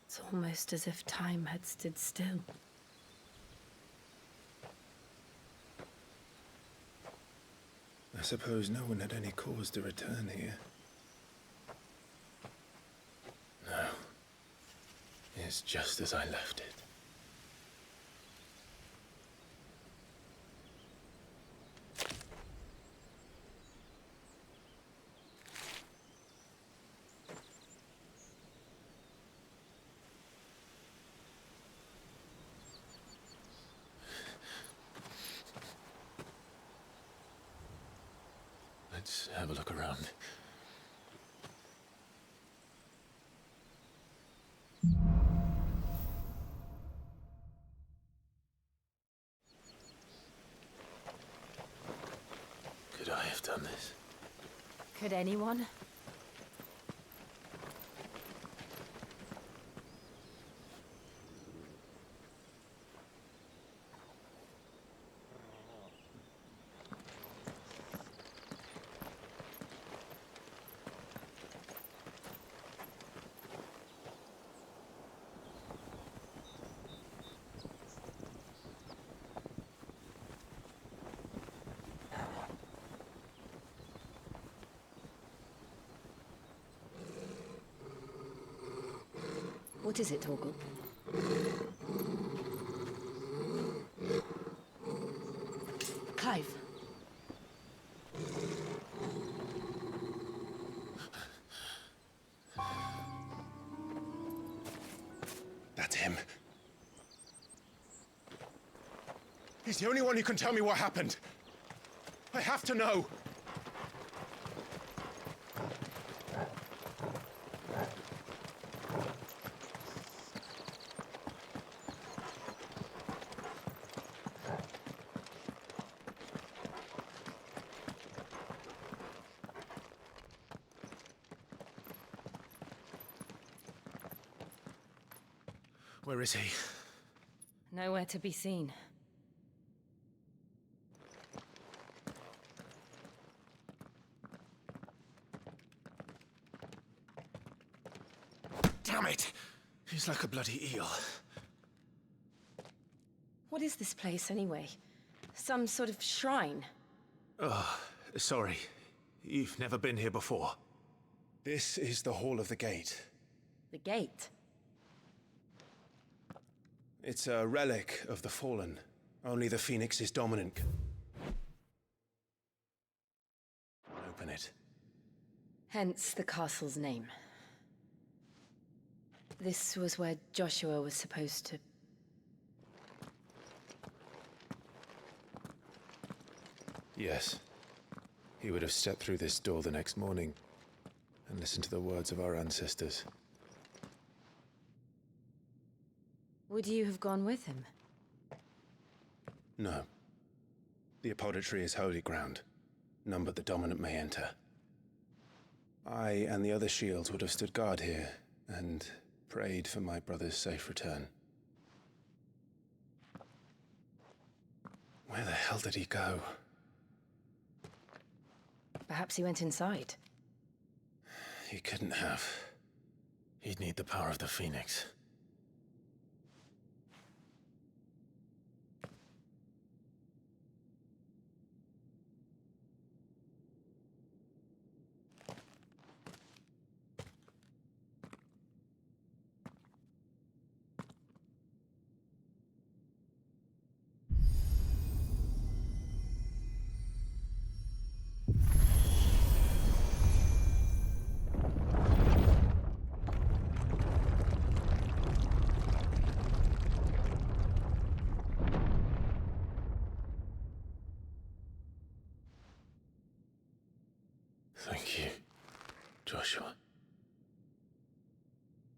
It's almost as if time had stood still. I suppose no one had any cause to return here. No. It's just as I left it. have a look around. Could I have done this? Could anyone? What is it, Torgal? Clive. That's him. He's the only one who can tell me what happened. I have to know. Where is he? Nowhere to be seen. Damn it! He's like a bloody eel. What is this place, anyway? Some sort of shrine? Oh, sorry. You've never been here before. This is the Hall of the Gate. The gate? It's a relic of the Fallen. Only the Phoenix is dominant. Open it. Hence the castle's name. This was where Joshua was supposed to... Yes. He would have stepped through this door the next morning and listened to the words of our ancestors. Would you have gone with him? No. The apodatory is holy ground. None but the dominant may enter. I and the other shields would have stood guard here and prayed for my brother's safe return. Where the hell did he go? Perhaps he went inside. He couldn't have. He'd need the power of the Phoenix. Thank you, Joshua.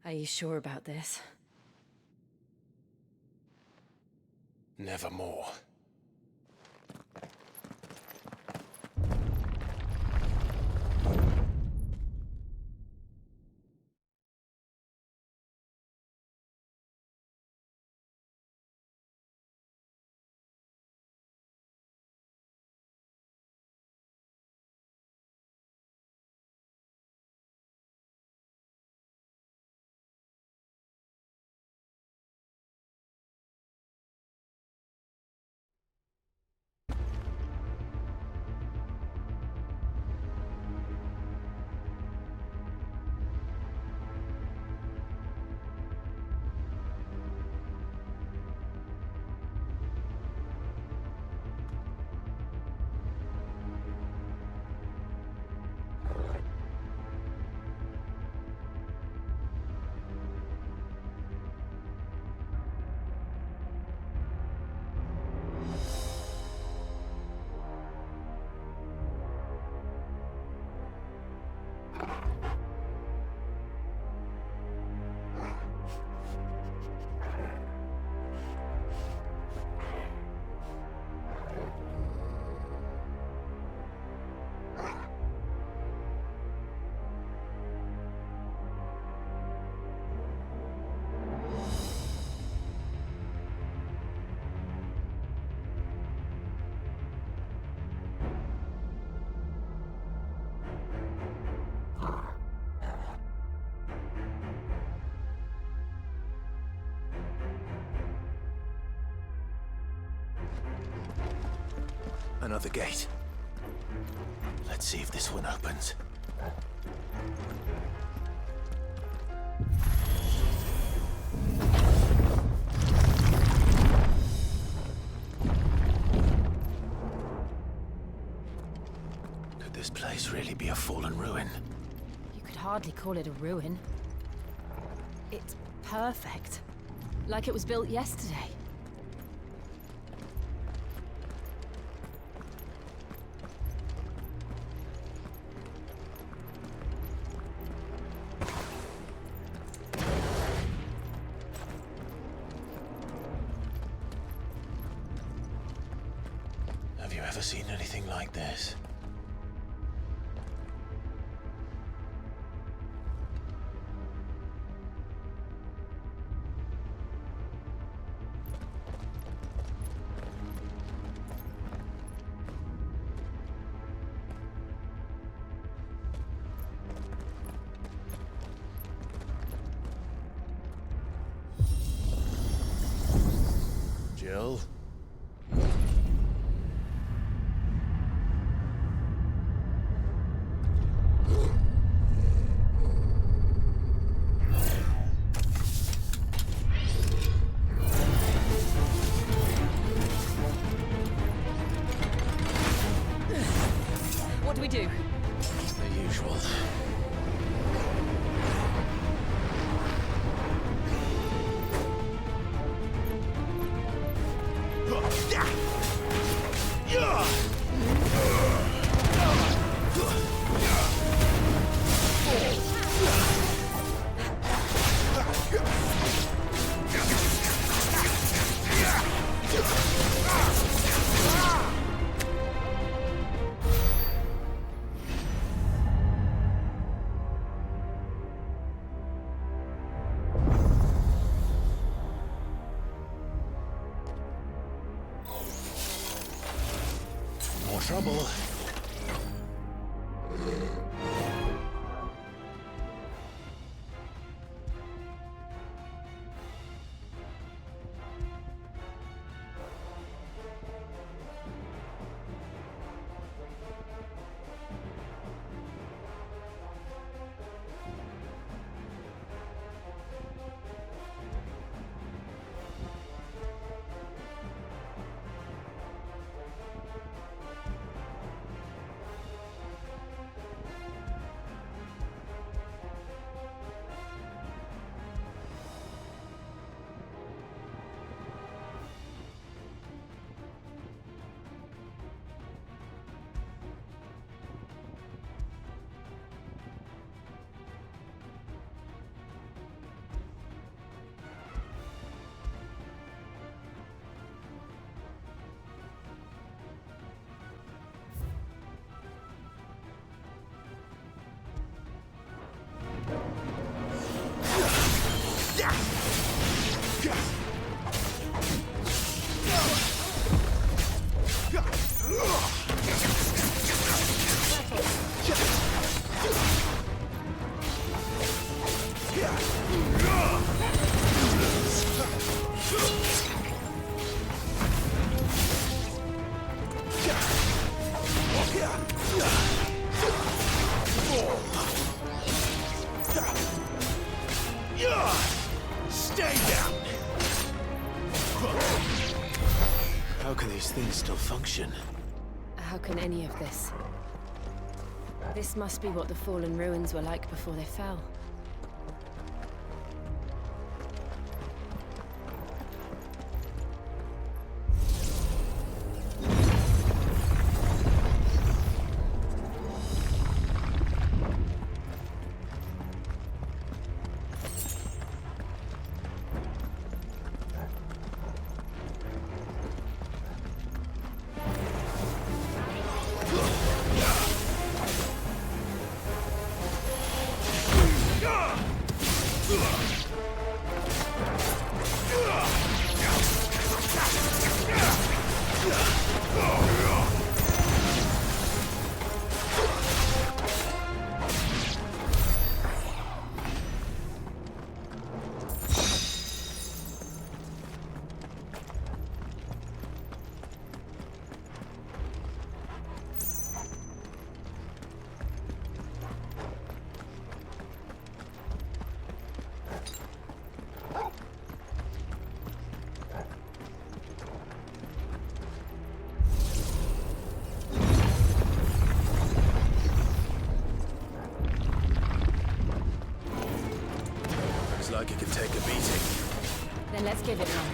Are you sure about this? Nevermore. Another gate. Let's see if this one opens. Could this place really be a fallen ruin? You could hardly call it a ruin. It's perfect. Like it was built yesterday. Have you ever seen anything like this? Jill? What do we do? The usual. More trouble. Stay down! How can these things still function? How can any of this? This must be what the fallen ruins were like before they fell. Let's give it one.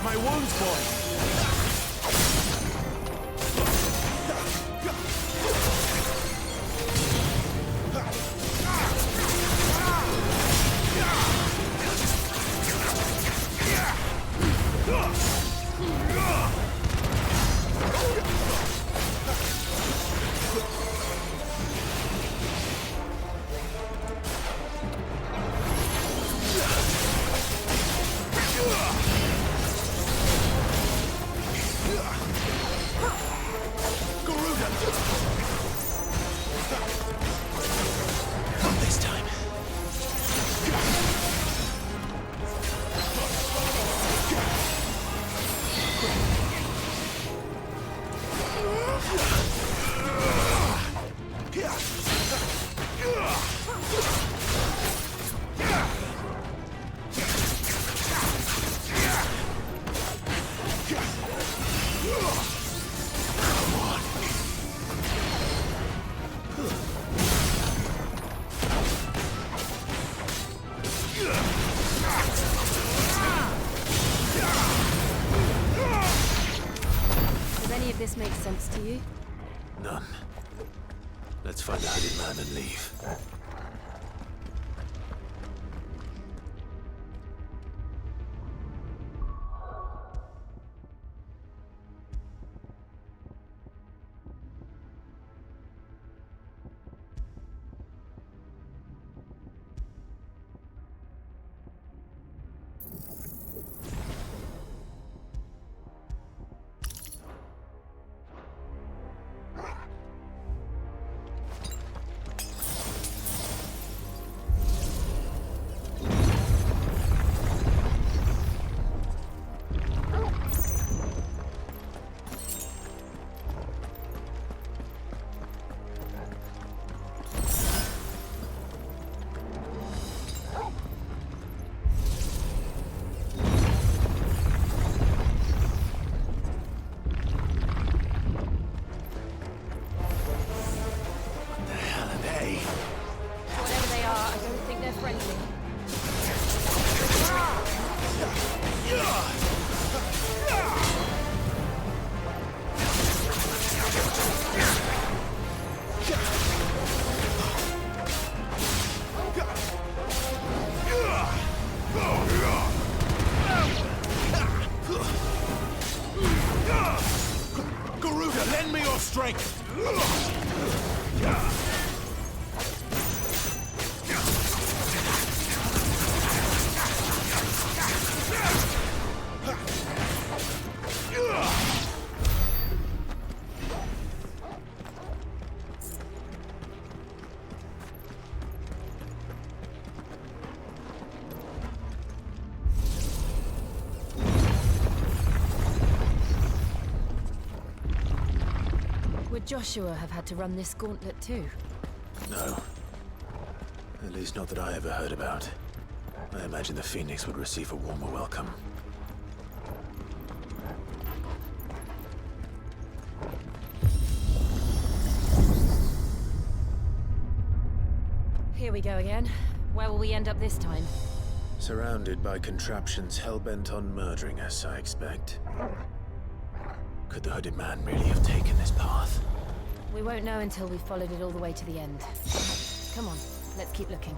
My wounds, boy! Does any of this make sense to you? None. Let's find the hooded man and leave. Whatever they are, I don't think they're friendly. Garuda, lend me your strength! Would Joshua have had to run this gauntlet too? No. At least not that I ever heard about. I imagine the Phoenix would receive a warmer welcome. Here we go again. Where will we end up this time? Surrounded by contraptions hell-bent on murdering us, I expect. Could the hooded man really have taken this path? We won't know until we've followed it all the way to the end. Come on, let's keep looking.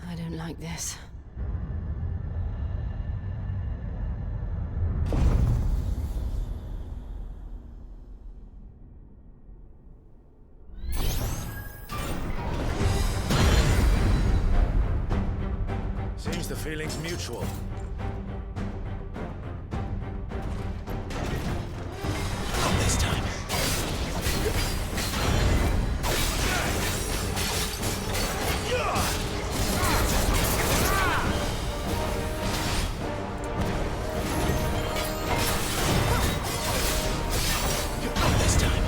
I don't like this. Seems the feeling's mutual. Not this time. Not this time.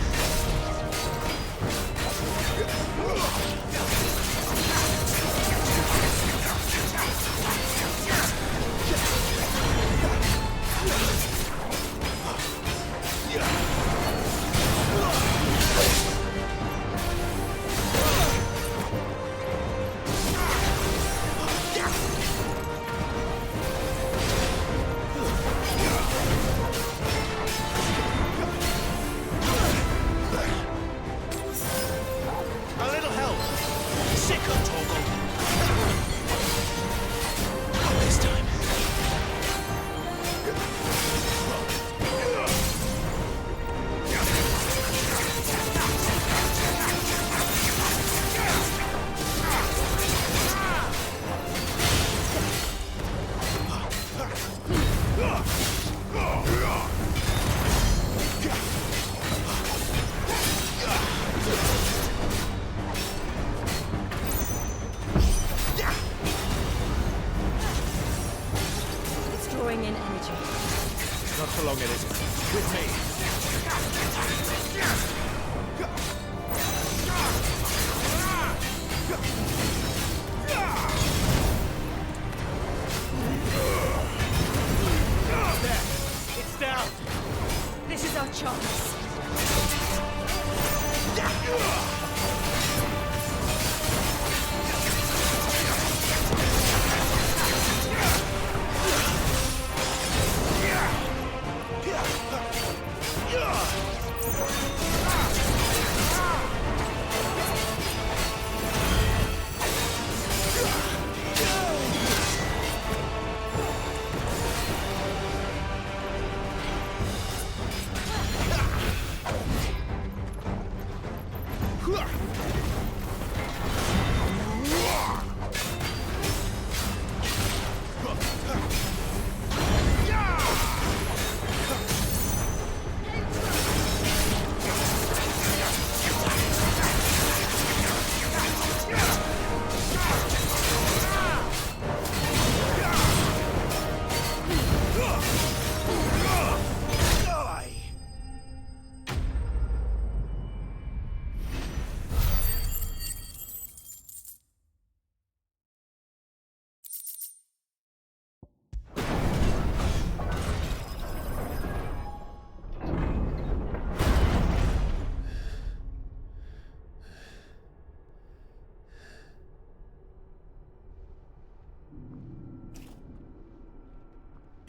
A little help. Sick of Torgal. Not this time. It's drawing in energy. Not for long, it isn't. With me. There. It's down. This is our chance.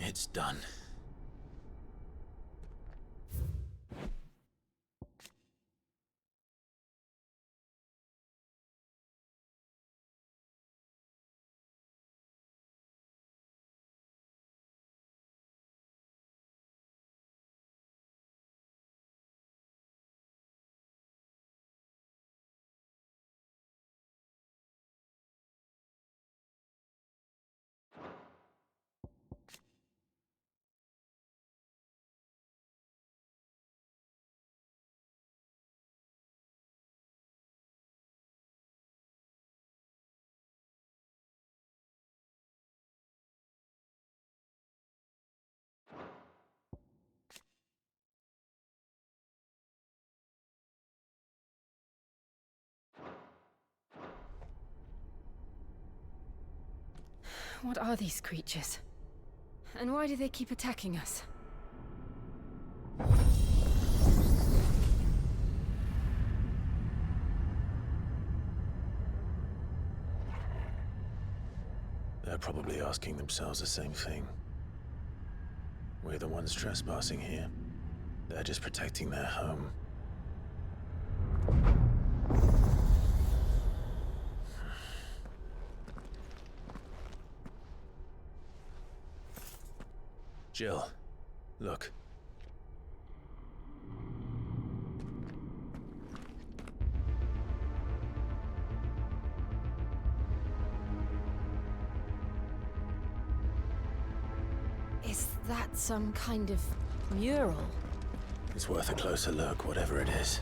It's done. What are these creatures? And why do they keep attacking us? They're probably asking themselves the same thing. We're the ones trespassing here. They're just protecting their home. Jill, look. Is that some kind of mural? It's worth a closer look, whatever it is.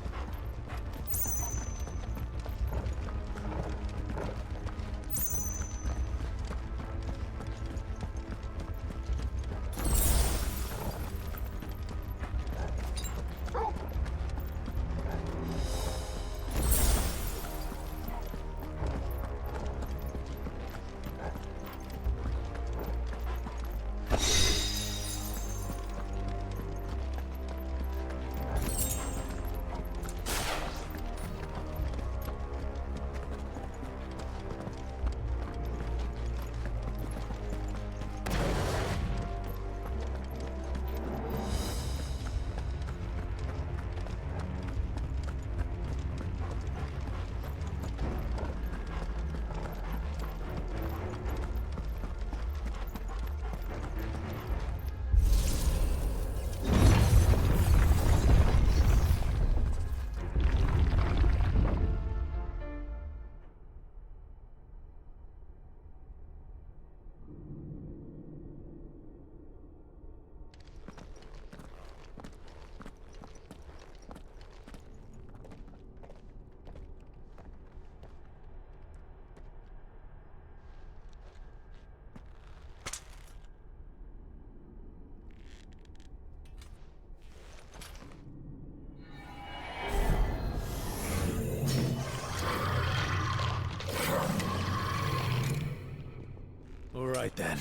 All right then.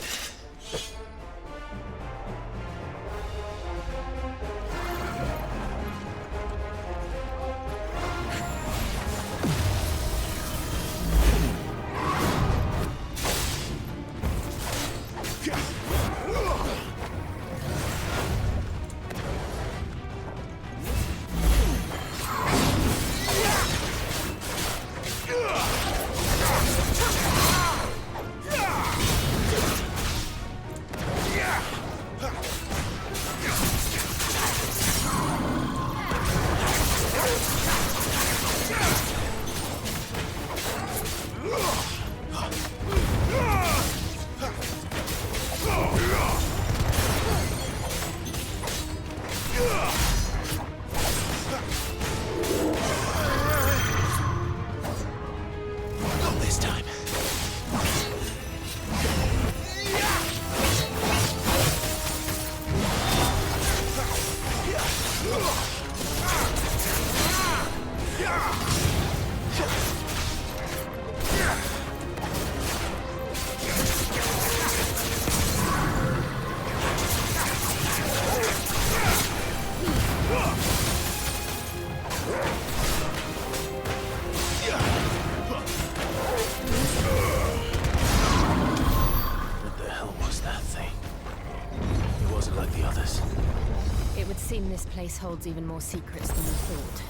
This place holds even more secrets than we thought.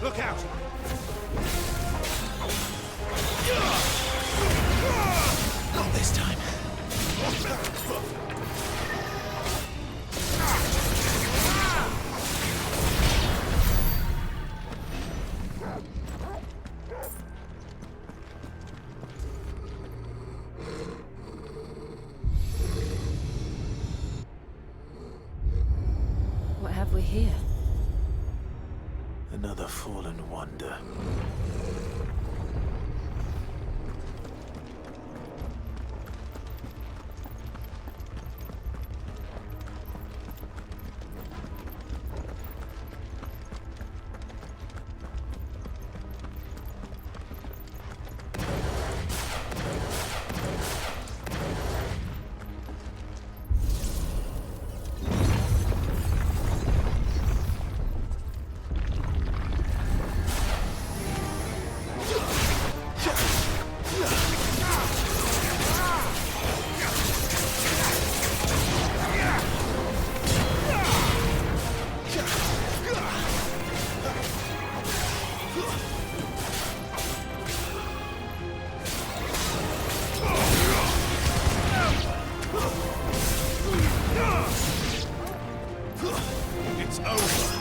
Look out! Not this time. and wonder. It's over.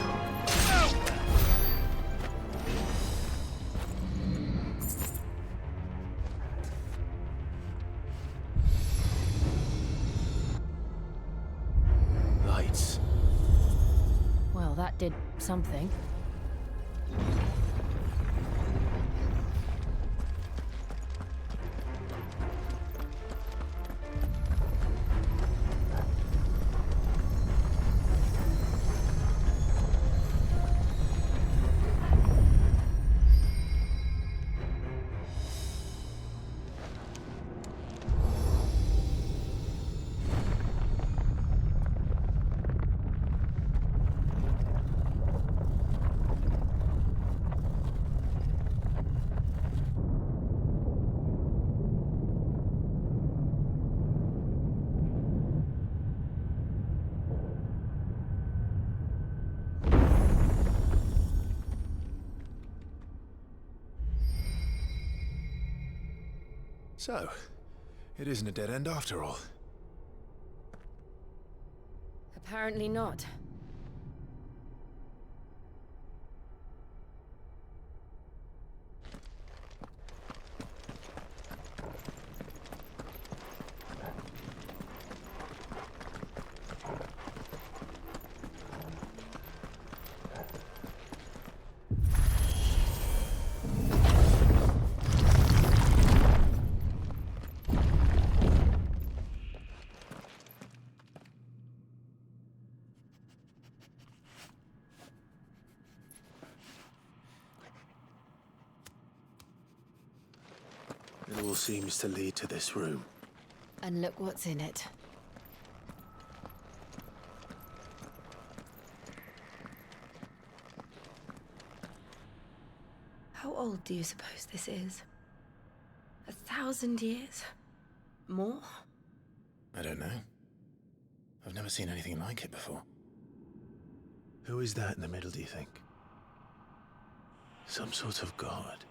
Lights. Well, that did something. So, it isn't a dead end after all. Apparently not. It all seems to lead to this room. And look what's in it. How old do you suppose this is? 1,000 years? More? I don't know. I've never seen anything like it before. Who is that in the middle, do you think? Some sort of god?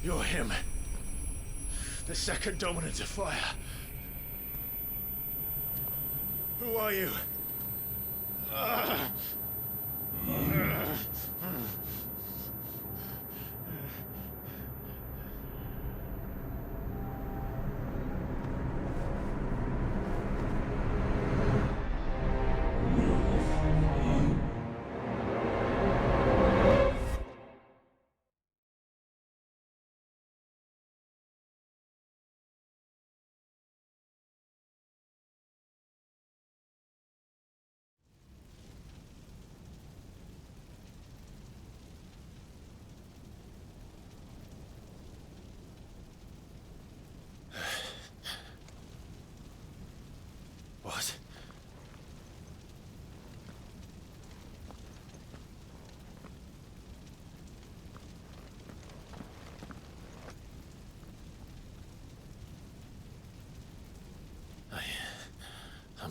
You're him. The second dominant of fire. Who are you?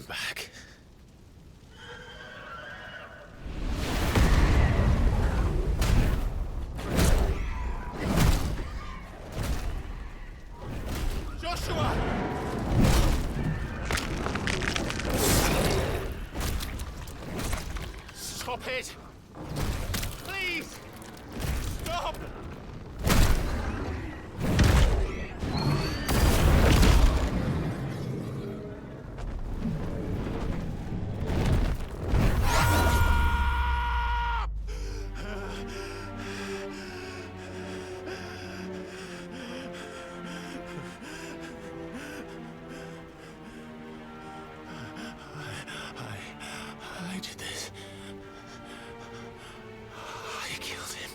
come back. Joshua! Stop it! Please! Stop! I did this. I killed him.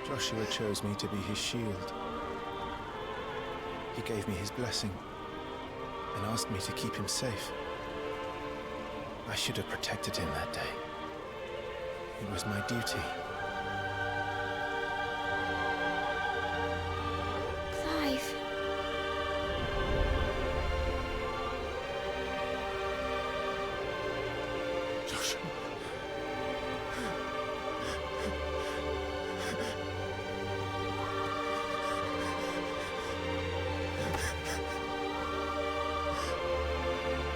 Joshua chose me to be his shield. He gave me his blessing and asked me to keep him safe. I should have protected him that day. It was my duty. Clive. Joshua.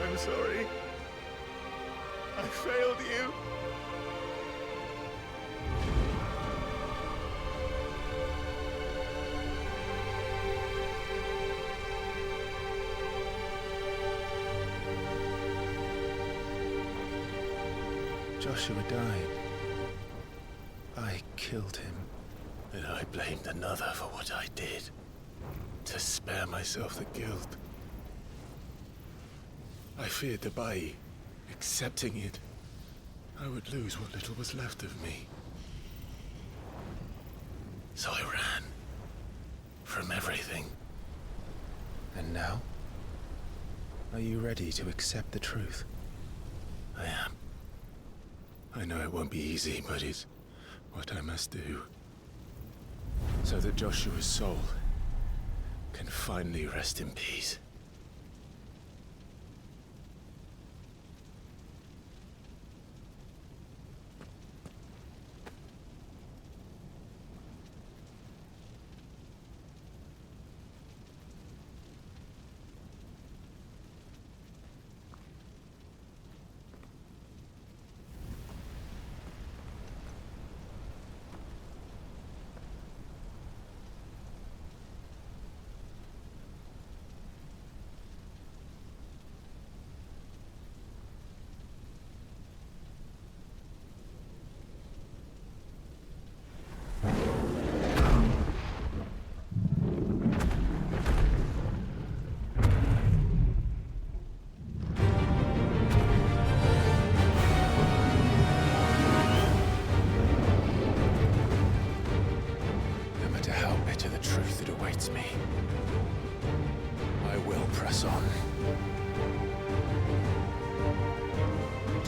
I'm sorry. I failed you. Joshua died. I killed him. And I blamed another for what I did. To spare myself the guilt. I feared that by accepting it, I would lose what little was left of me. So I ran. From everything. And now? Are you ready to accept the truth? I am. I know it won't be easy, but it's what I must do. So that Joshua's soul can finally rest in peace. No matter how bitter the truth that awaits me, I will press on.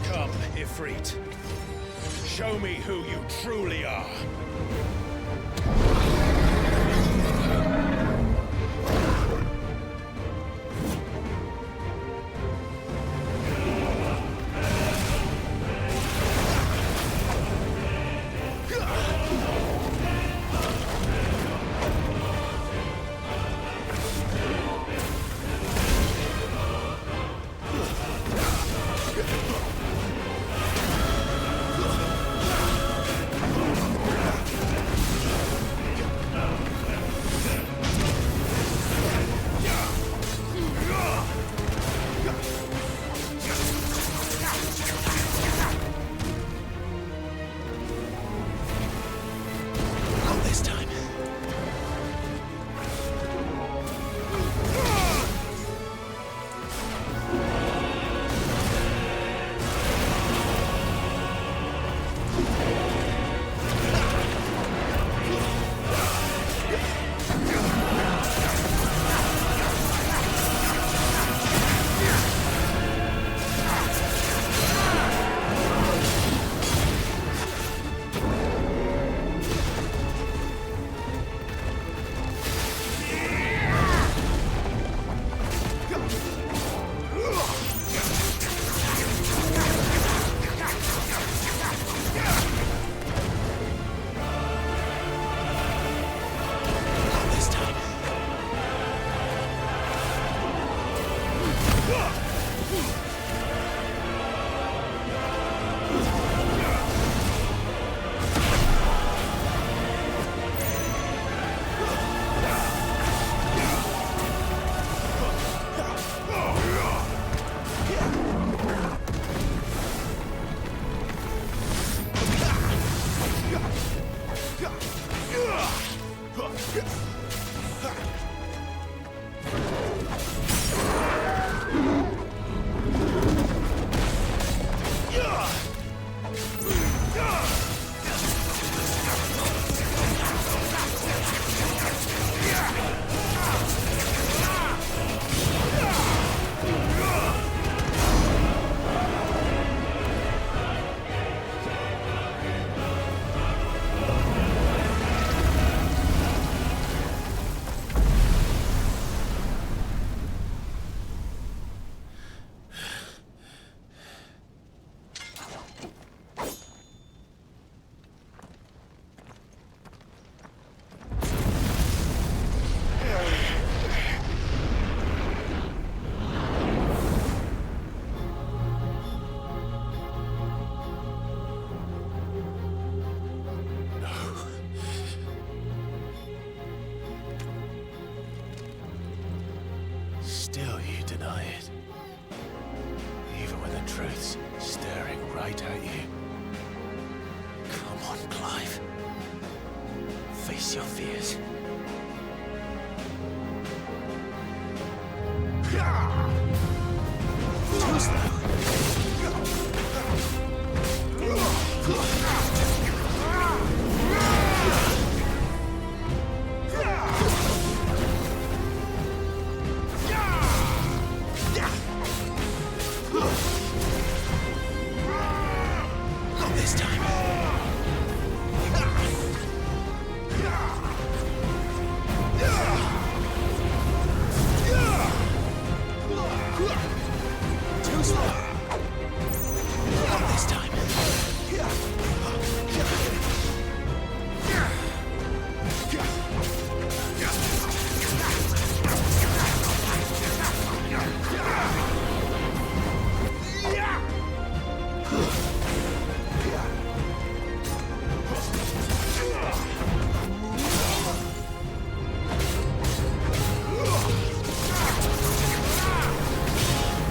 Come, Ifrit. Show me who you truly are. Still you deny it. Even when the truth's staring right at you. Come on, Clive. Face your fears. Too slow. Not this time. Too slow. Not this time.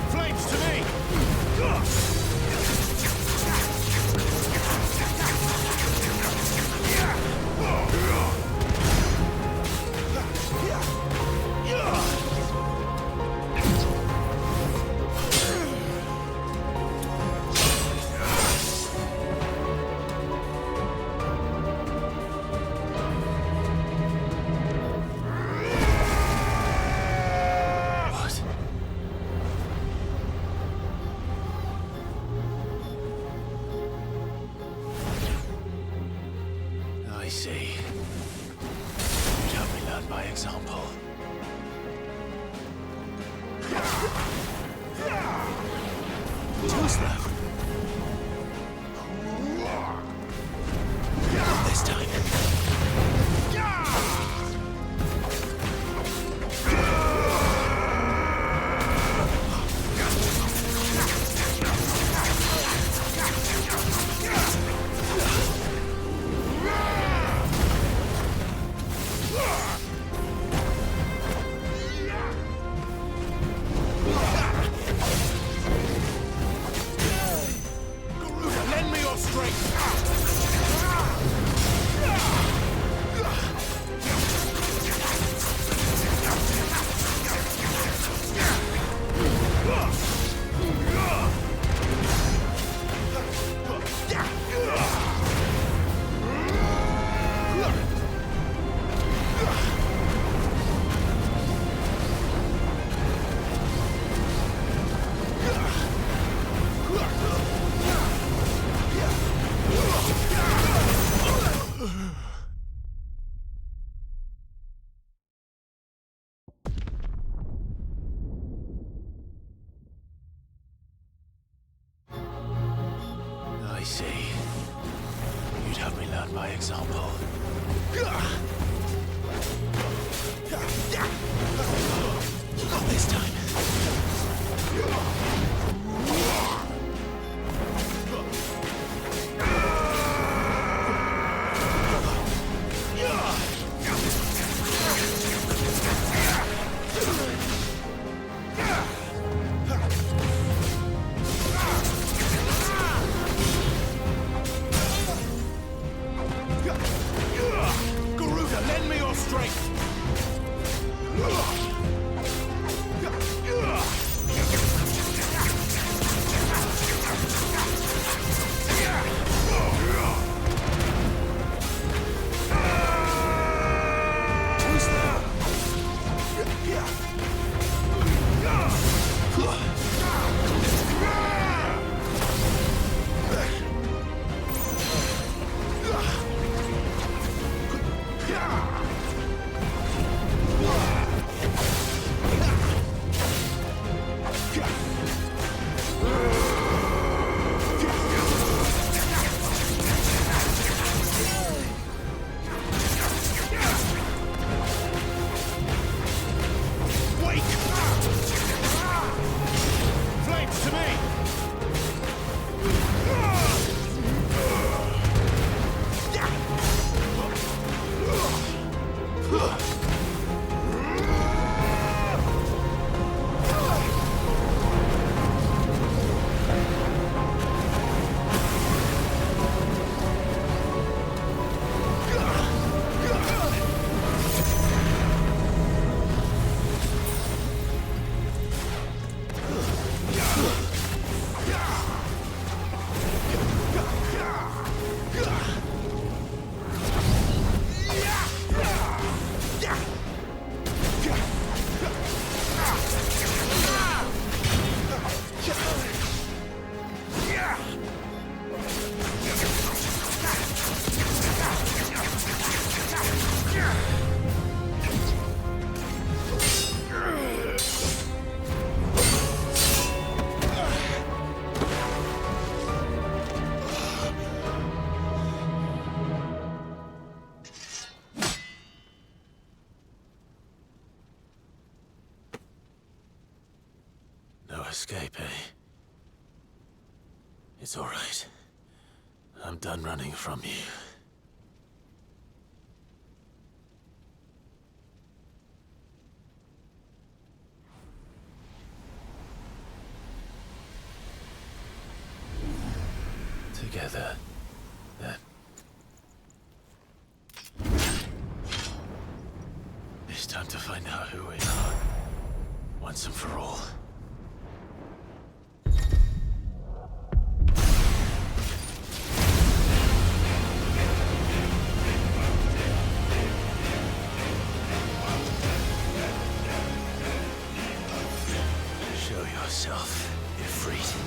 Flames to me! What? I see. You'd help me learn by example. Too slow. Not this time. escape, eh? It's all right. I'm done running from you. Together, then. It's time to find out who we are, once and for all. Show yourself, Ifrit.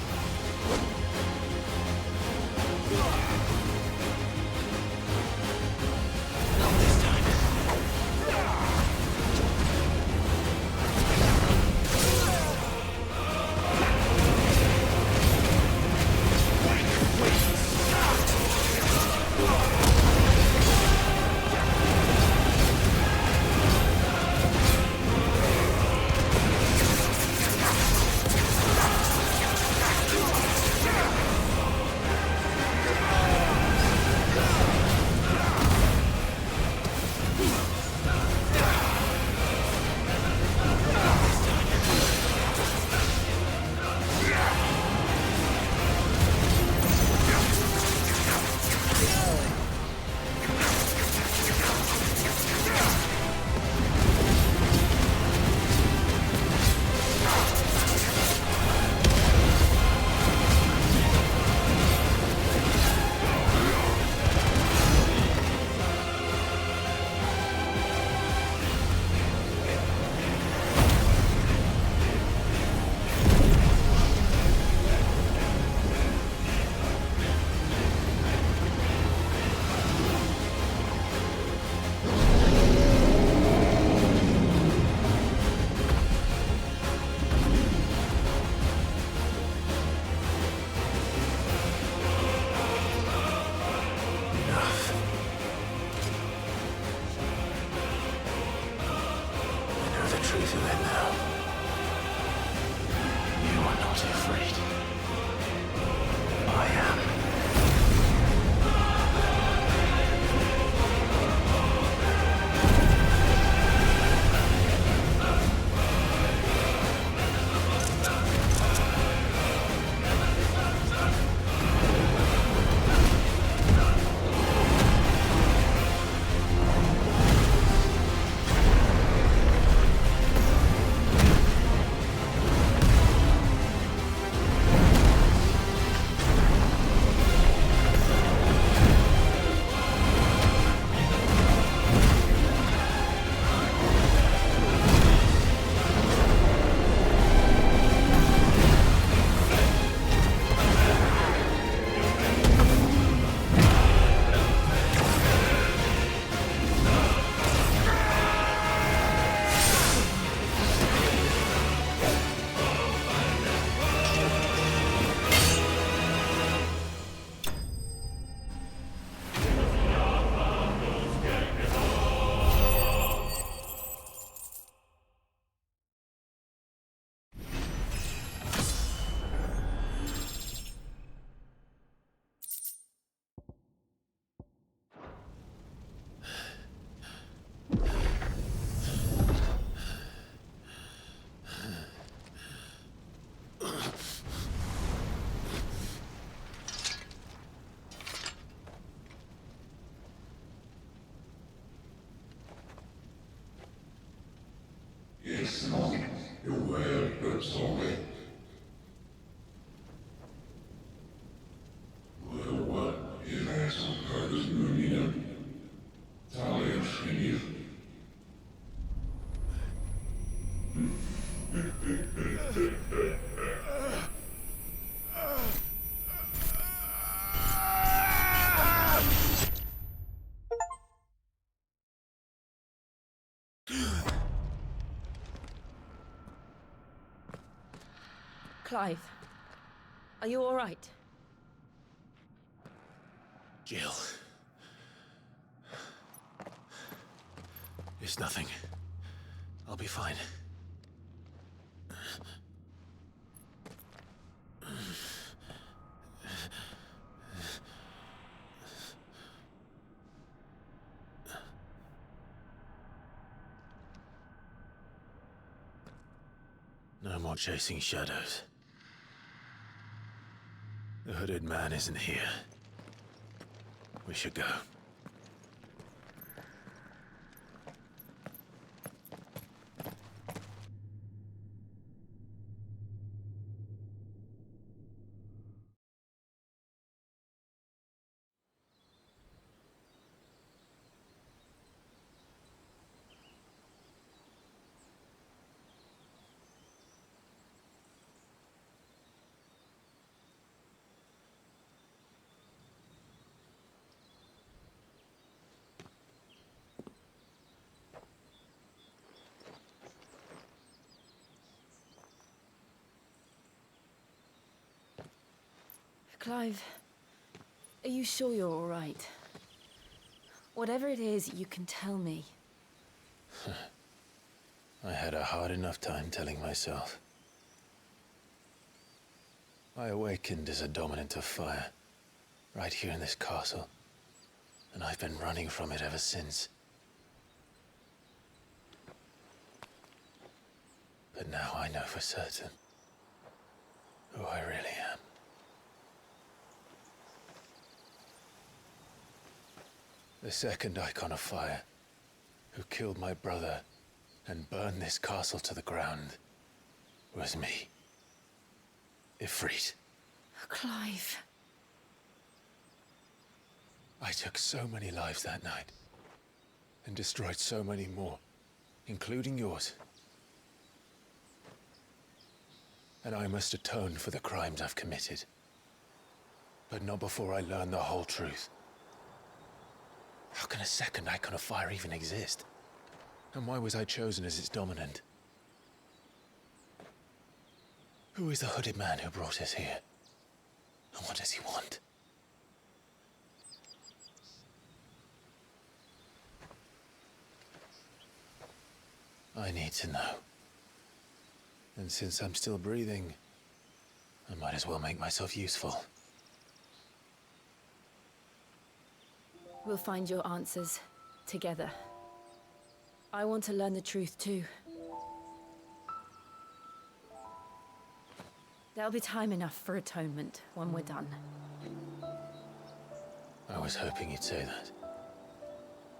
Clive, are you all right? Jill. It's nothing. I'll be fine. No more chasing shadows. The hooded man isn't here. We should go. Clive, are you sure you're all right? Whatever it is, you can tell me. I had a hard enough time telling myself. I awakened as a dominant of fire, right here in this castle, and I've been running from it ever since. But now I know for certain who I really am. The second icon of fire, who killed my brother and burned this castle to the ground, was me. Ifrit. Clive. I took so many lives that night, and destroyed so many more, including yours. And I must atone for the crimes I've committed. But not before I learn the whole truth. How can a second icon of fire even exist? And why was I chosen as its dominant? Who is the hooded man who brought us here? And what does he want? I need to know. And since I'm still breathing, I might as well make myself useful. We'll find your answers together. I want to learn the truth too. There'll be time enough for atonement when we're done. I was hoping you'd say that.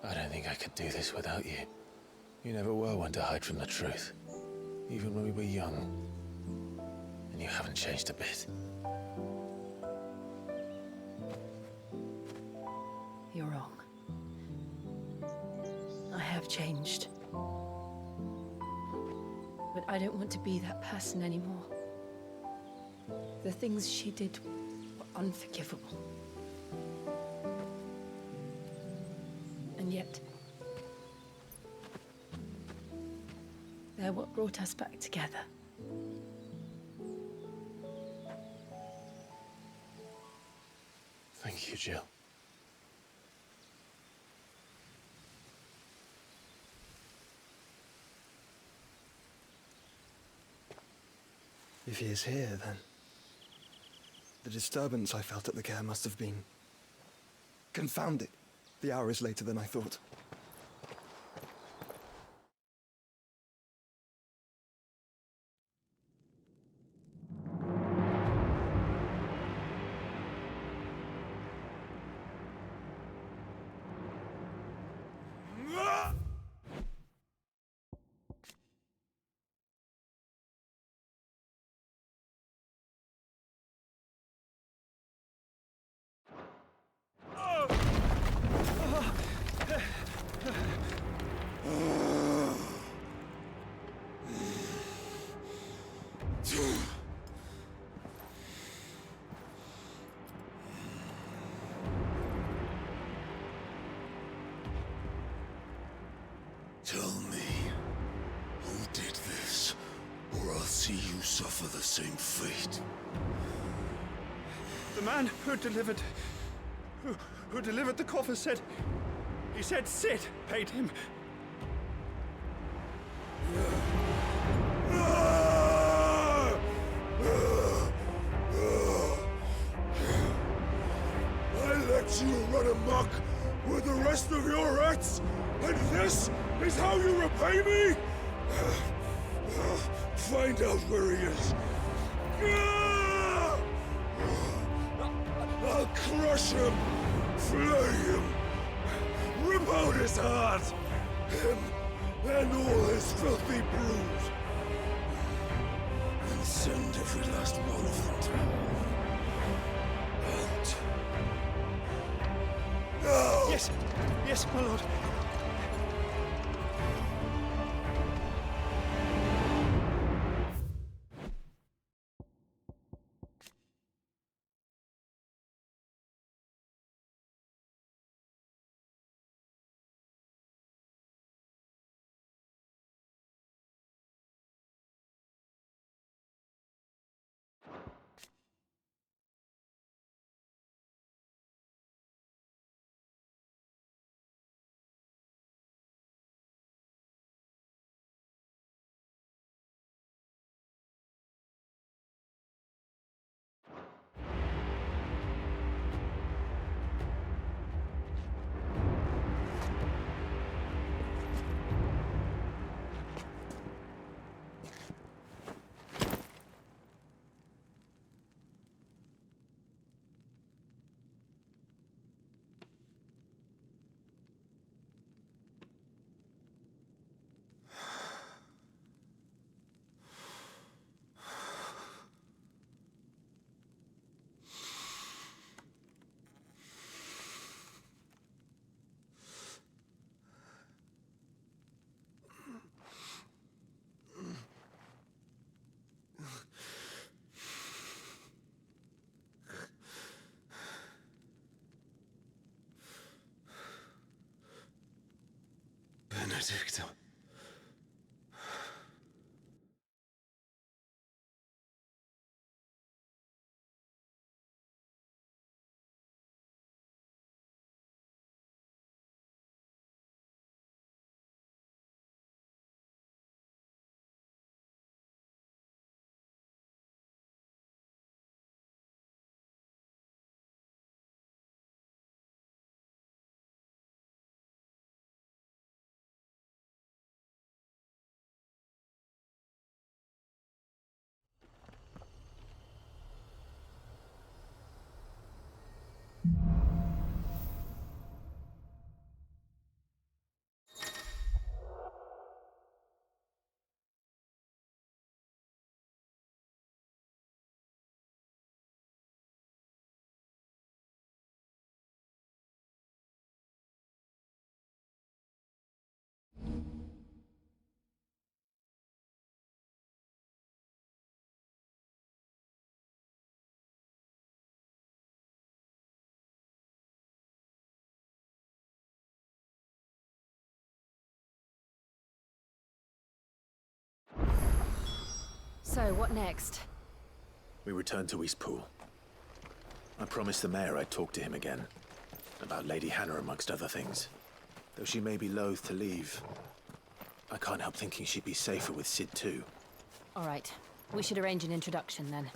I don't think I could do this without you. You never were one to hide from the truth, even when we were young. And you haven't changed a bit. You're wrong. I have changed. But I don't want to be that person anymore. The things she did were unforgivable. And yet, they're what brought us back together. Thank you, Jill. If he is here, then the disturbance I felt at the care must have been confounded. The hour is later than I thought. Tell me, who did this, or I'll see you suffer the same fate. The man who delivered the coffer said... He said Sid paid him. I let you run amok with the rest of your rats, and this is how you repay me? Find out where he is. I'll crush him, flay him, rip out his heart, him and all his filthy brood, and send every last one of them to hell. Out. No! Yes, yes, my lord. Benedicta. So, what next? We return to Eastpool. I promised the mayor I'd talk to him again. About Lady Hannah, amongst other things. Though she may be loath to leave, I can't help thinking she'd be safer with Sid too. All right. We should arrange an introduction then.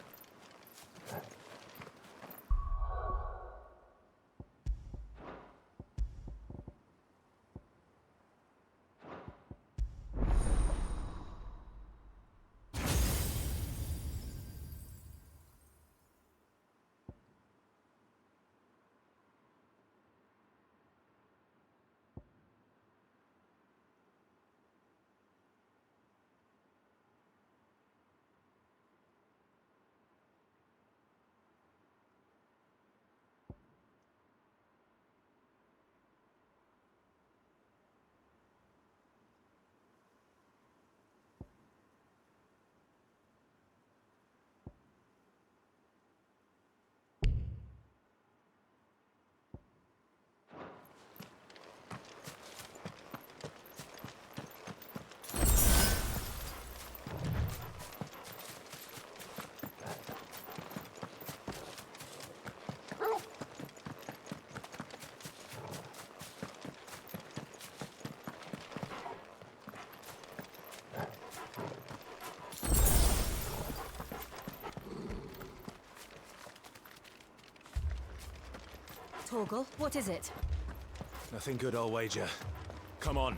Torgal, what is it? Nothing good, I'll wager. Come on.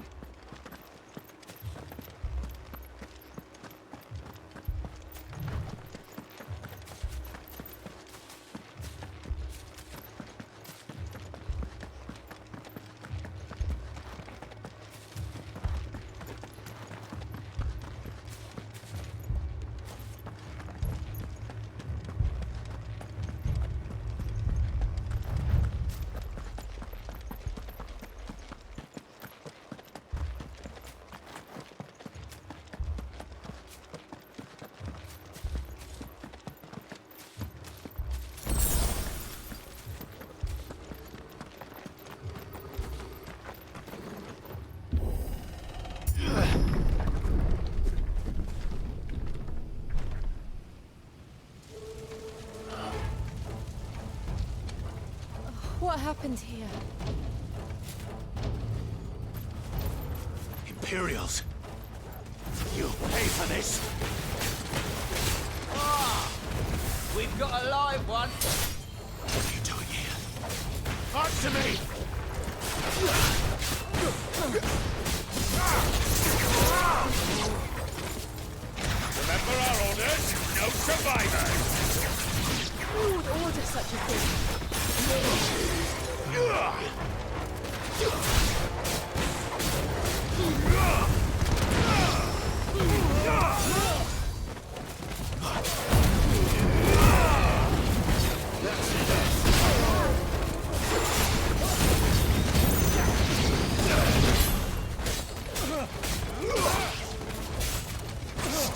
happened here? Imperials! You'll pay for this! Ah! We've got a live one! What are you doing here? Answer me! Remember our orders? No survivors! Who would order such a thing?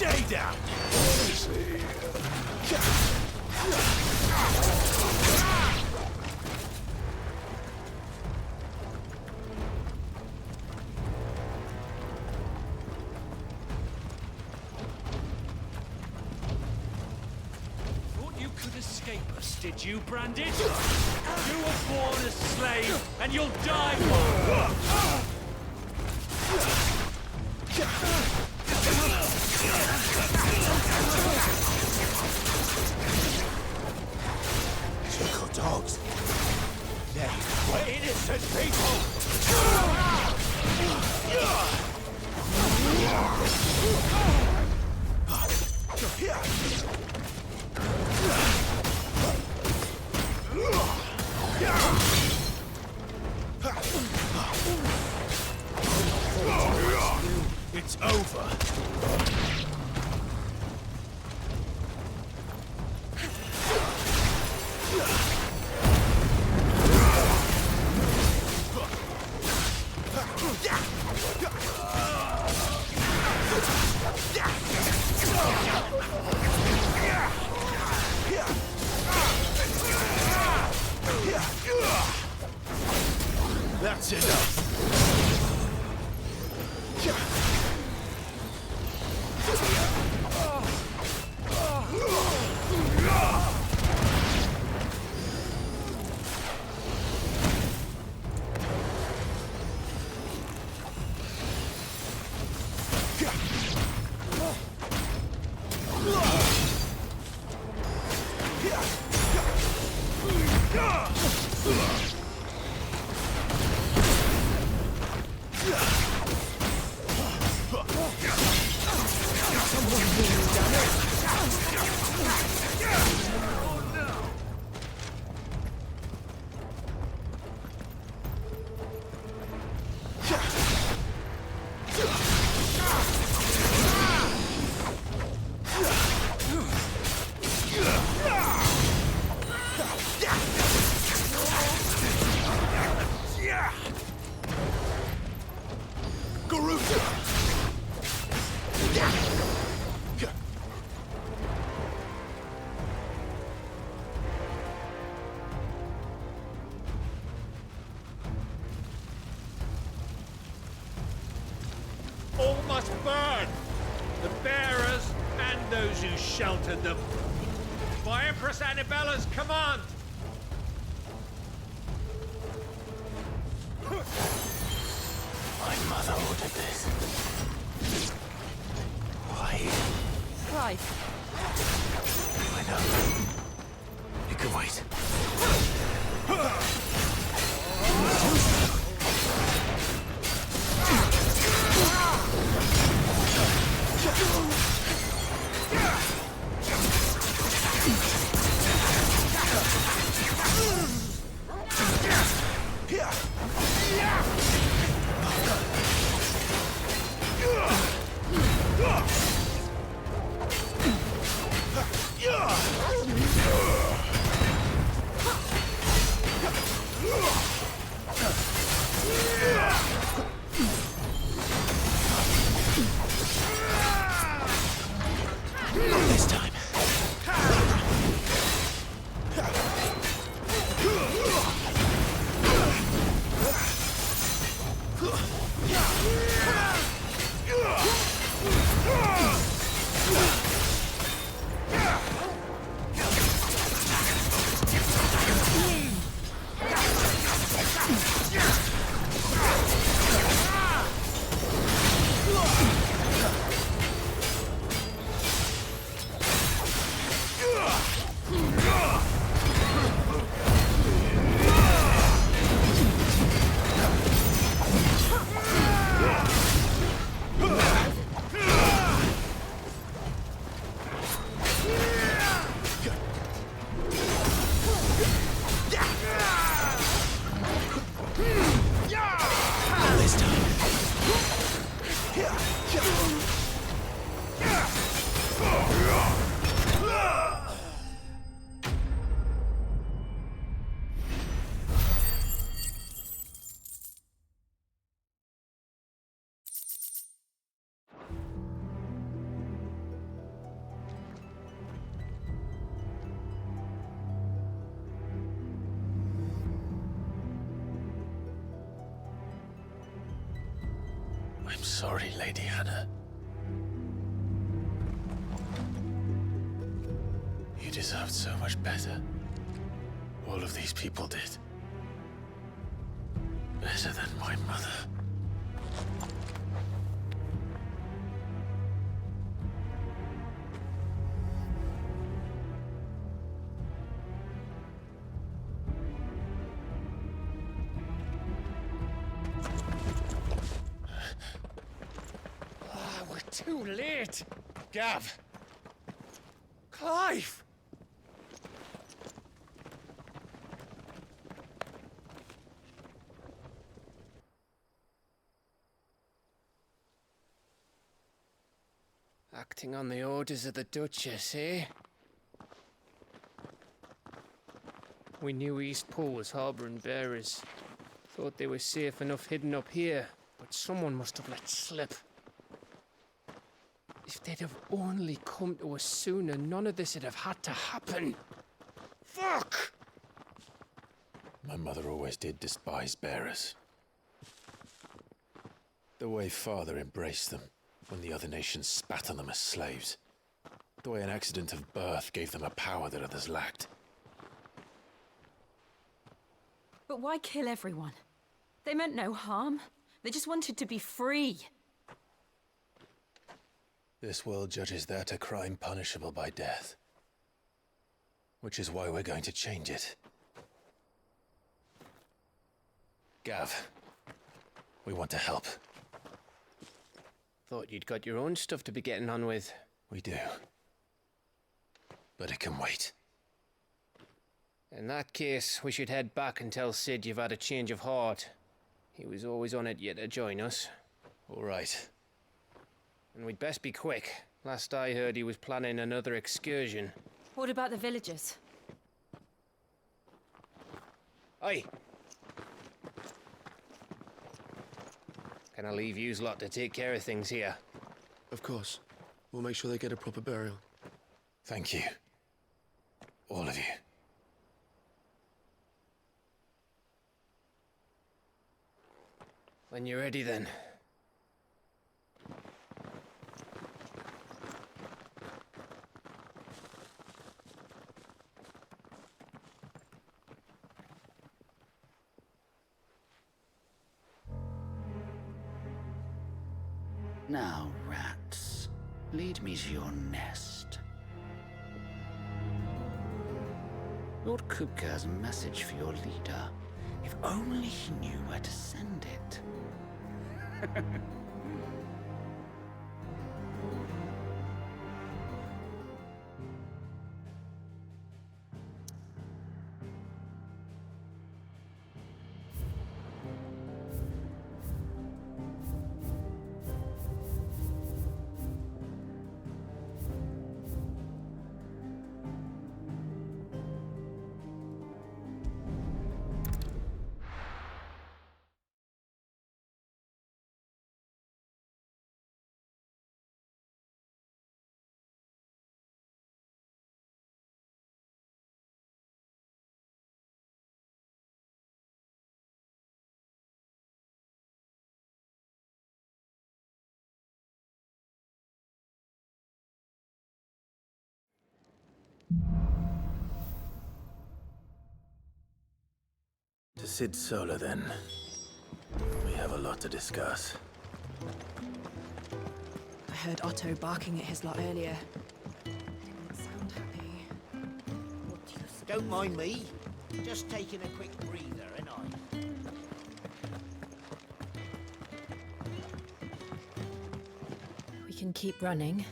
Stay down! Thought you could escape us, did you, Branded? You were born a slave, and you'll die one! Typical dogs. They were innocent people! It's over. That's enough. All must burn! The bearers and those who sheltered them. By Empress Annabella's command! My mother ordered this. Why? Clive. I know. You can wait. sorry, Lady Hannah. You deserved so much better. All of these people did. Better than my mother. We're too late. Gav. Clive. Acting on the orders of the Duchess, eh? We knew East Pool was harbouring bearers. Thought they were safe enough hidden up here, but someone must have let slip. If they'd have only come to us sooner, none of this would have had to happen. Fuck! My mother always did despise bearers. The way Father embraced them when the other nations spat on them as slaves. The way an accident of birth gave them a power that others lacked. But why kill everyone? They meant no harm. They just wanted to be free. This world judges that a crime punishable by death. Which is why we're going to change it. Gav, we want to help. Thought you'd got your own stuff to be getting on with. We do. But it can wait. In that case, we should head back and tell Sid you've had a change of heart. He was always on it yet to join us. All right. And we'd best be quick. Last I heard, he was planning another excursion. What about the villagers? Aye. Can I leave yous lot to take care of things here? Of course. We'll make sure they get a proper burial. Thank you. All of you. When you're ready, then. Now, rats, lead me to your nest. Lord Kupka has a message for your leader. If only he knew where to send it. To Sid Solar, then. We have a lot to discuss. I heard Otto barking at his lot earlier. Didn't sound happy. Don't mind me. Just taking a quick breather, ain't I? We can keep running.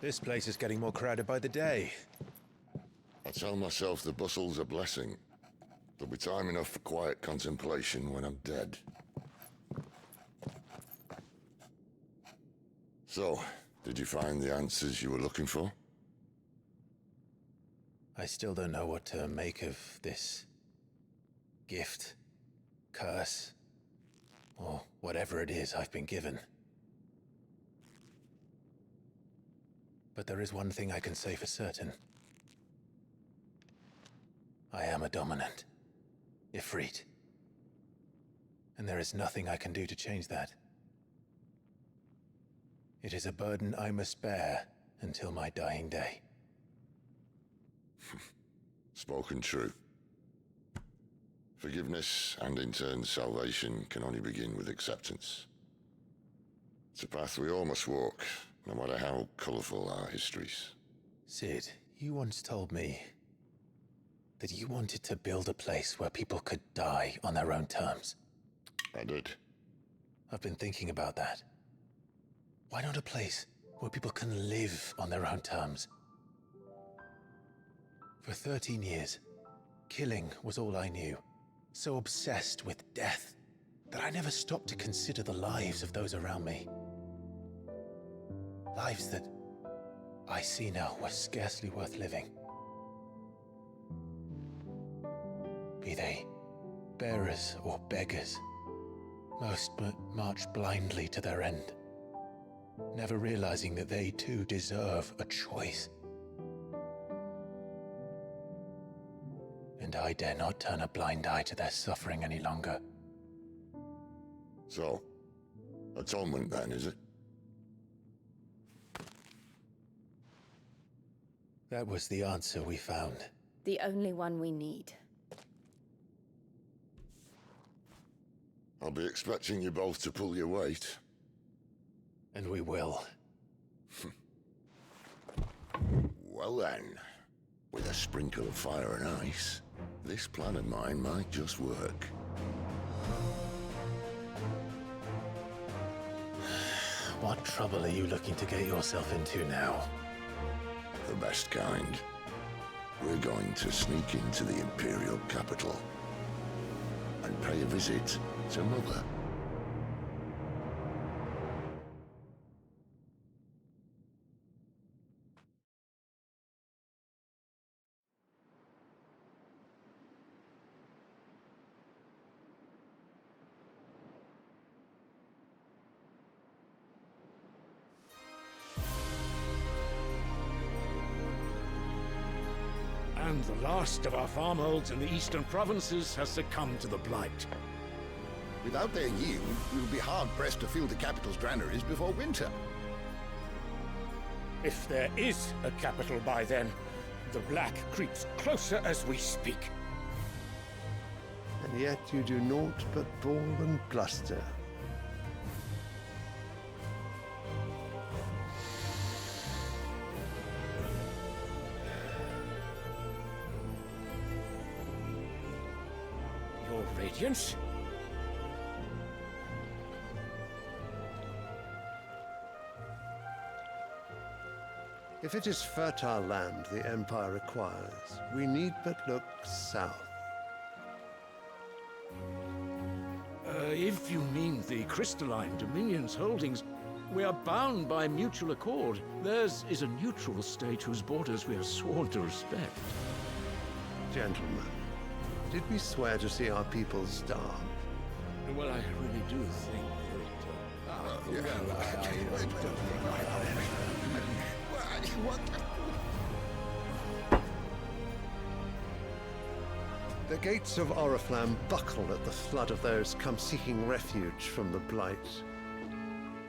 This place is getting more crowded by the day. I tell myself the bustle's a blessing. There'll be time enough for quiet contemplation when I'm dead. So, did you find the answers you were looking for? I still don't know what to make of this gift, curse, or whatever it is I've been given. But there is one thing I can say for certain. I am a dominant. Ifrit. And there is nothing I can do to change that. It is a burden I must bear until my dying day. Spoken true. Forgiveness, and in turn salvation, can only begin with acceptance. It's a path we all must walk, no matter how colourful our histories. Sid, you once told me that you wanted to build a place where people could die on their own terms. I did. I've been thinking about that. Why not a place where people can live on their own terms? For 13 years, killing was all I knew. So obsessed with death that I never stopped to consider the lives of those around me. Lives that I see now were scarcely worth living. Be they bearers or beggars, most march blindly to their end, never realizing that they too deserve a choice. And I dare not turn a blind eye to their suffering any longer. So, atonement then, is it? That was the answer we found. The only one we need. I'll be expecting you both to pull your weight. And we will. Well then, with a sprinkle of fire and ice, this plan of mine might just work. What trouble are you looking to get yourself into now? The best kind. We're going to sneak into the Imperial capital and pay a visit to Mother. And the last of our farmholds in the eastern provinces has succumbed to the blight. Without their yield, we will be hard-pressed to fill the capital's granaries before winter. If there is a capital by then, the black creeps closer as we speak. And yet you do naught but bawl and bluster. Your Radiance? If it is fertile land the Empire requires, we need but look south. If you mean the crystalline Dominion's holdings, we are bound by mutual accord. Theirs is a neutral state whose borders we are sworn to respect. Gentlemen, did we swear to see our people starve? Well, I really do think The gates of Oriflamme buckle at the flood of those come seeking refuge from the blight.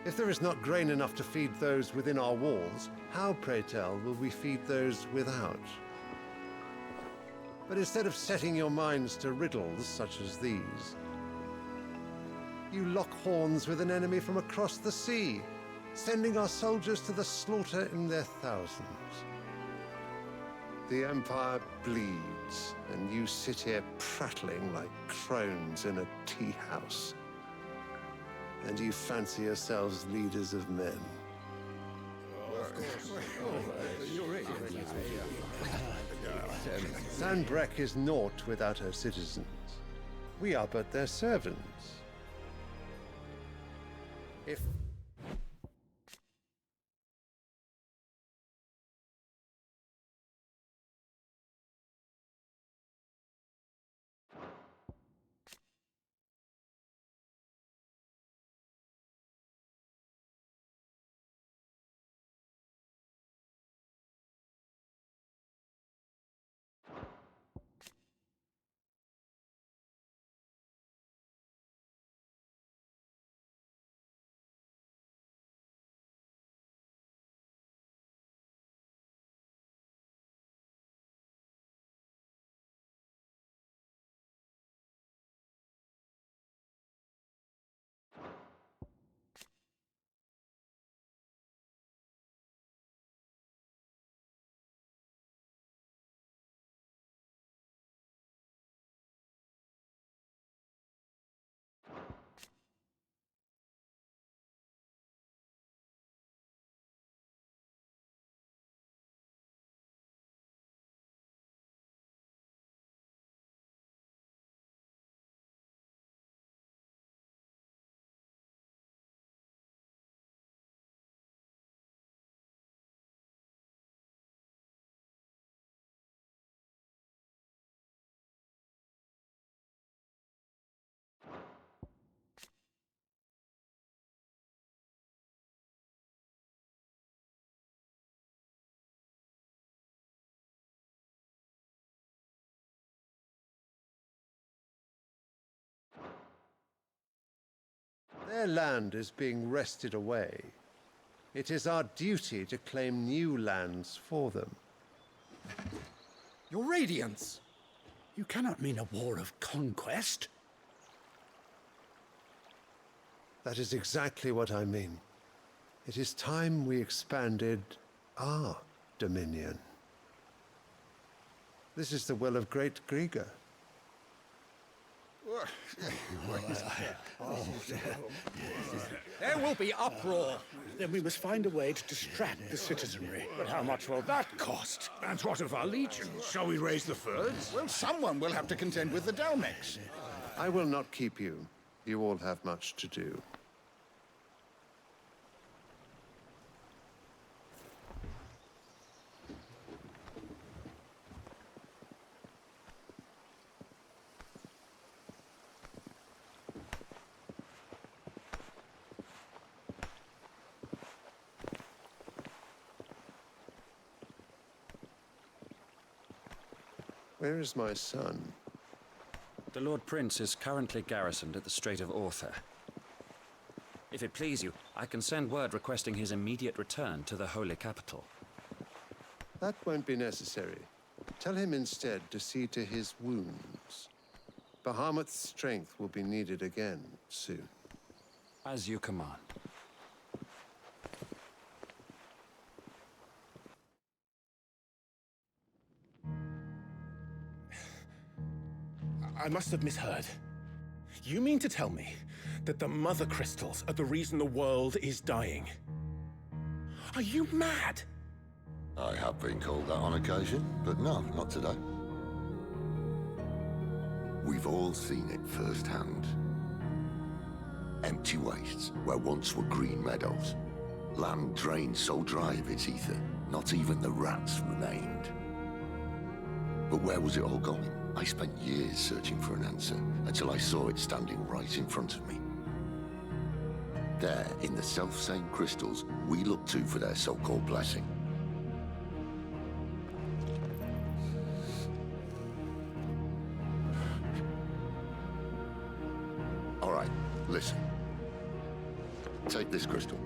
If there is not grain enough to feed those within our walls, how, pray tell, will we feed those without? But instead of setting your minds to riddles such as these, you lock horns with an enemy from across the sea, sending our soldiers to the slaughter in their thousands. The Empire bleeds, and you sit here prattling like crones in a tea house. And you fancy yourselves leaders of men. Sanbreque is naught without her citizens. We are but their servants. If Their land is being wrested away. It is our duty to claim new lands for them. Your Radiance! You cannot mean a war of conquest. That is exactly what I mean. It is time we expanded our dominion. This is the will of great Grieger. There will be uproar. Then we must find a way to distract the citizenry. But how much will that cost? And what of our legions? Shall we raise the furs? Well, someone will have to contend with the Dalmex. I will not keep you. You all have much to do. Where is my son? The Lord Prince is currently garrisoned at the Strait of Orther. If it please you, I can send word requesting his immediate return to the Holy Capital. That won't be necessary. Tell him instead to see to his wounds. Bahamut's strength will be needed again soon. As you command. I must have misheard. You mean to tell me that the Mother Crystals are the reason the world is dying? Are you mad? I have been called that on occasion, but no, not today. We've all seen it firsthand. Empty wastes where once were green meadows. Land drained so dry of its ether, not even the rats remained. But where was it all going? I spent years searching for an answer, until I saw it standing right in front of me. There, in the self-same crystals we look to for their so-called blessing. All right, listen. Take this crystal.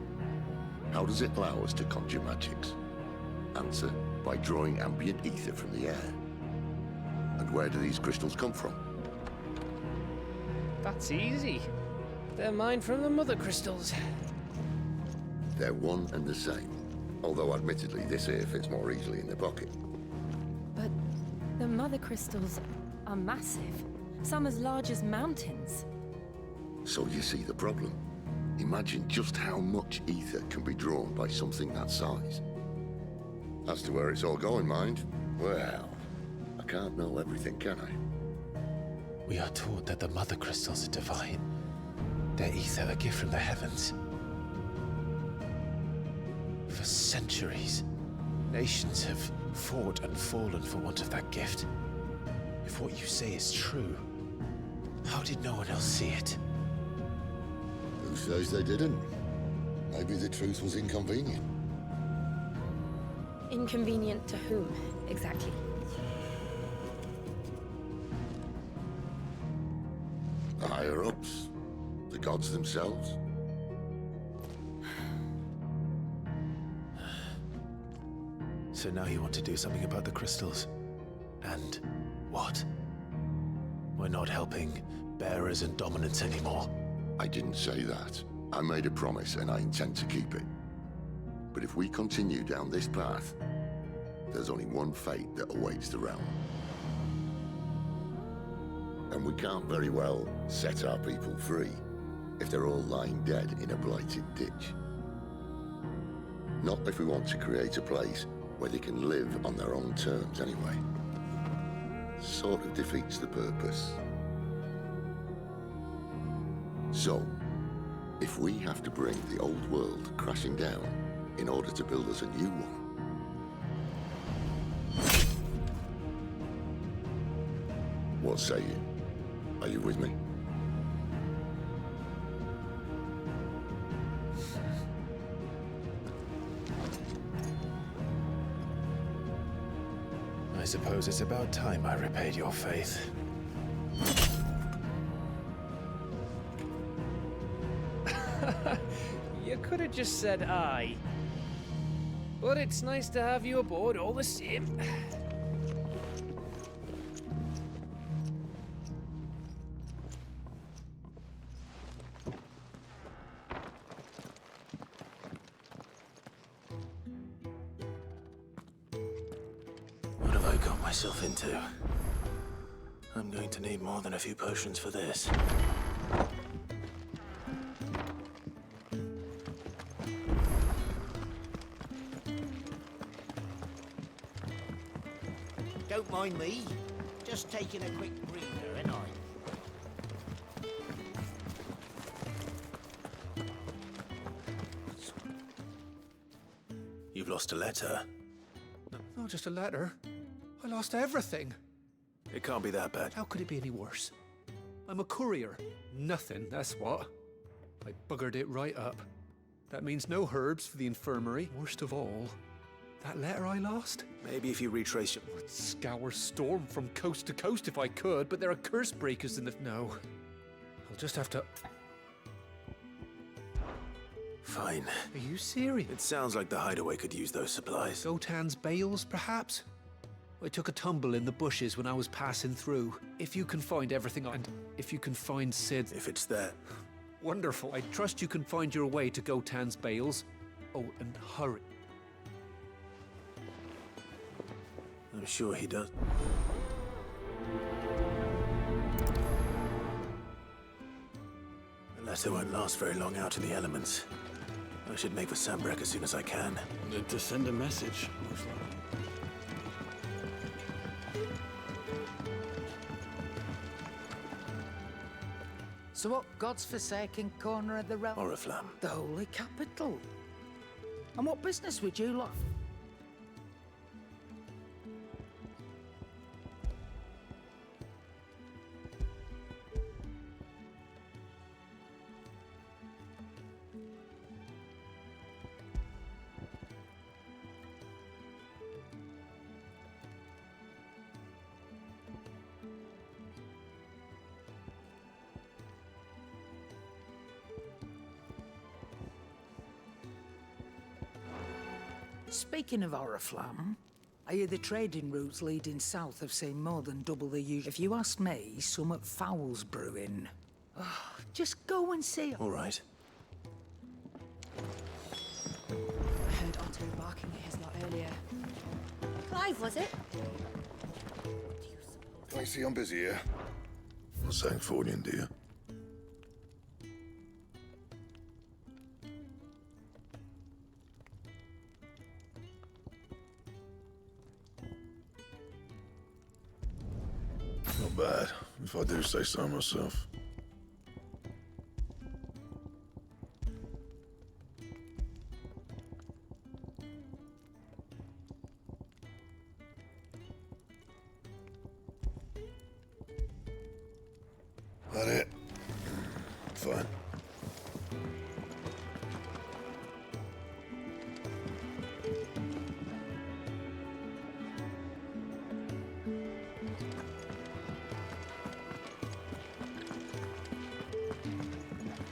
How does it allow us to conjure magics? Answer, by drawing ambient ether from the air. And where do these crystals come from? That's easy. They're mined from the Mother Crystals. They're one and the same. Although admittedly, this here fits more easily in the pocket. But the Mother Crystals are massive. Some as large as mountains. So you see the problem. Imagine just how much ether can be drawn by something that size. As to where it's all going, mind, well, I can't know everything, can I? We are taught that the Mother Crystals are divine. Their ether a gift from the heavens. For centuries, nations have fought and fallen for want of that gift. If what you say is true, how did no one else see it? Who says they didn't? Maybe the truth was inconvenient. Inconvenient to whom, exactly? The higher-ups, the gods themselves. So now you want to do something about the crystals? And what? We're not helping bearers and dominants anymore. I didn't say that. I made a promise and I intend to keep it. But if we continue down this path, there's only one fate that awaits the realm. And we can't very well set our people free if they're all lying dead in a blighted ditch. Not if we want to create a place where they can live on their own terms anyway. Sort of defeats the purpose. So, if we have to bring the old world crashing down in order to build us a new one, what say you? Are you with me? I suppose it's about time I repaid your faith. You could have just said aye. But it's nice to have you aboard all the same. What have I got myself into? I'm going to need more than a few potions for this. Don't mind me. Just taking a quick breather, ain't I? You've lost a letter. Not just a letter. I lost everything. It can't be that bad. How could it be any worse? I'm a courier. Nothing, that's what. I buggered it right up. That means no herbs for the infirmary. Worst of all, that letter I lost? Maybe if you retrace your... I'd scour Storm from coast to coast if I could, but there are curse breakers in the... No. I'll just have to... Fine. Are you serious? It sounds like the hideaway could use those supplies. Gotan's bales, perhaps? I took a tumble in the bushes when I was passing through. If you can find everything, and if you can find Sid... If it's there. Wonderful. I trust you can find your way to Gotan's bales. Oh, and hurry. I'm sure he does. The letter won't last very long out in the elements. I should make for Sambrek as soon as I can. To send a message. So what God's forsaken corner of the realm? Oriflamme. The holy capital. And what business would you lot? Speaking of Oriflamme, I hear the trading routes leading south have seen more than double the usual. If you ask me, somewhat foul's brewing. Oh, just go and see. All right. I heard Otto barking at his lot earlier. Clive, was it? I see I'm busy here. Not saying Fordian, do you? Not bad, if I do say so myself. That it? Fine.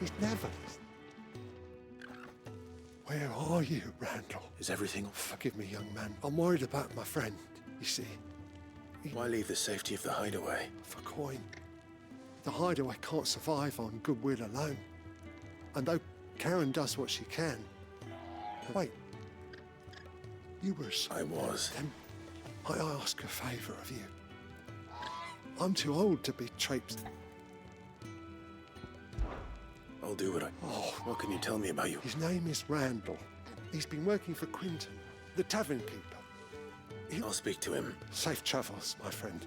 He's never. Where are you, Randall? Is everything... Forgive me, young man. I'm worried about my friend, you see. Why leave the safety of the hideaway? For coin. The hideaway can't survive on goodwill alone. And though Karen does what she can... Wait. You were... I was. Then I ask a favour of you. I'm too old to be traipsed. I'll do what I... Oh. What can you tell me about you? His name is Randall. He's been working for Quinton, the tavern keeper. I'll speak to him. Safe travels, my friend.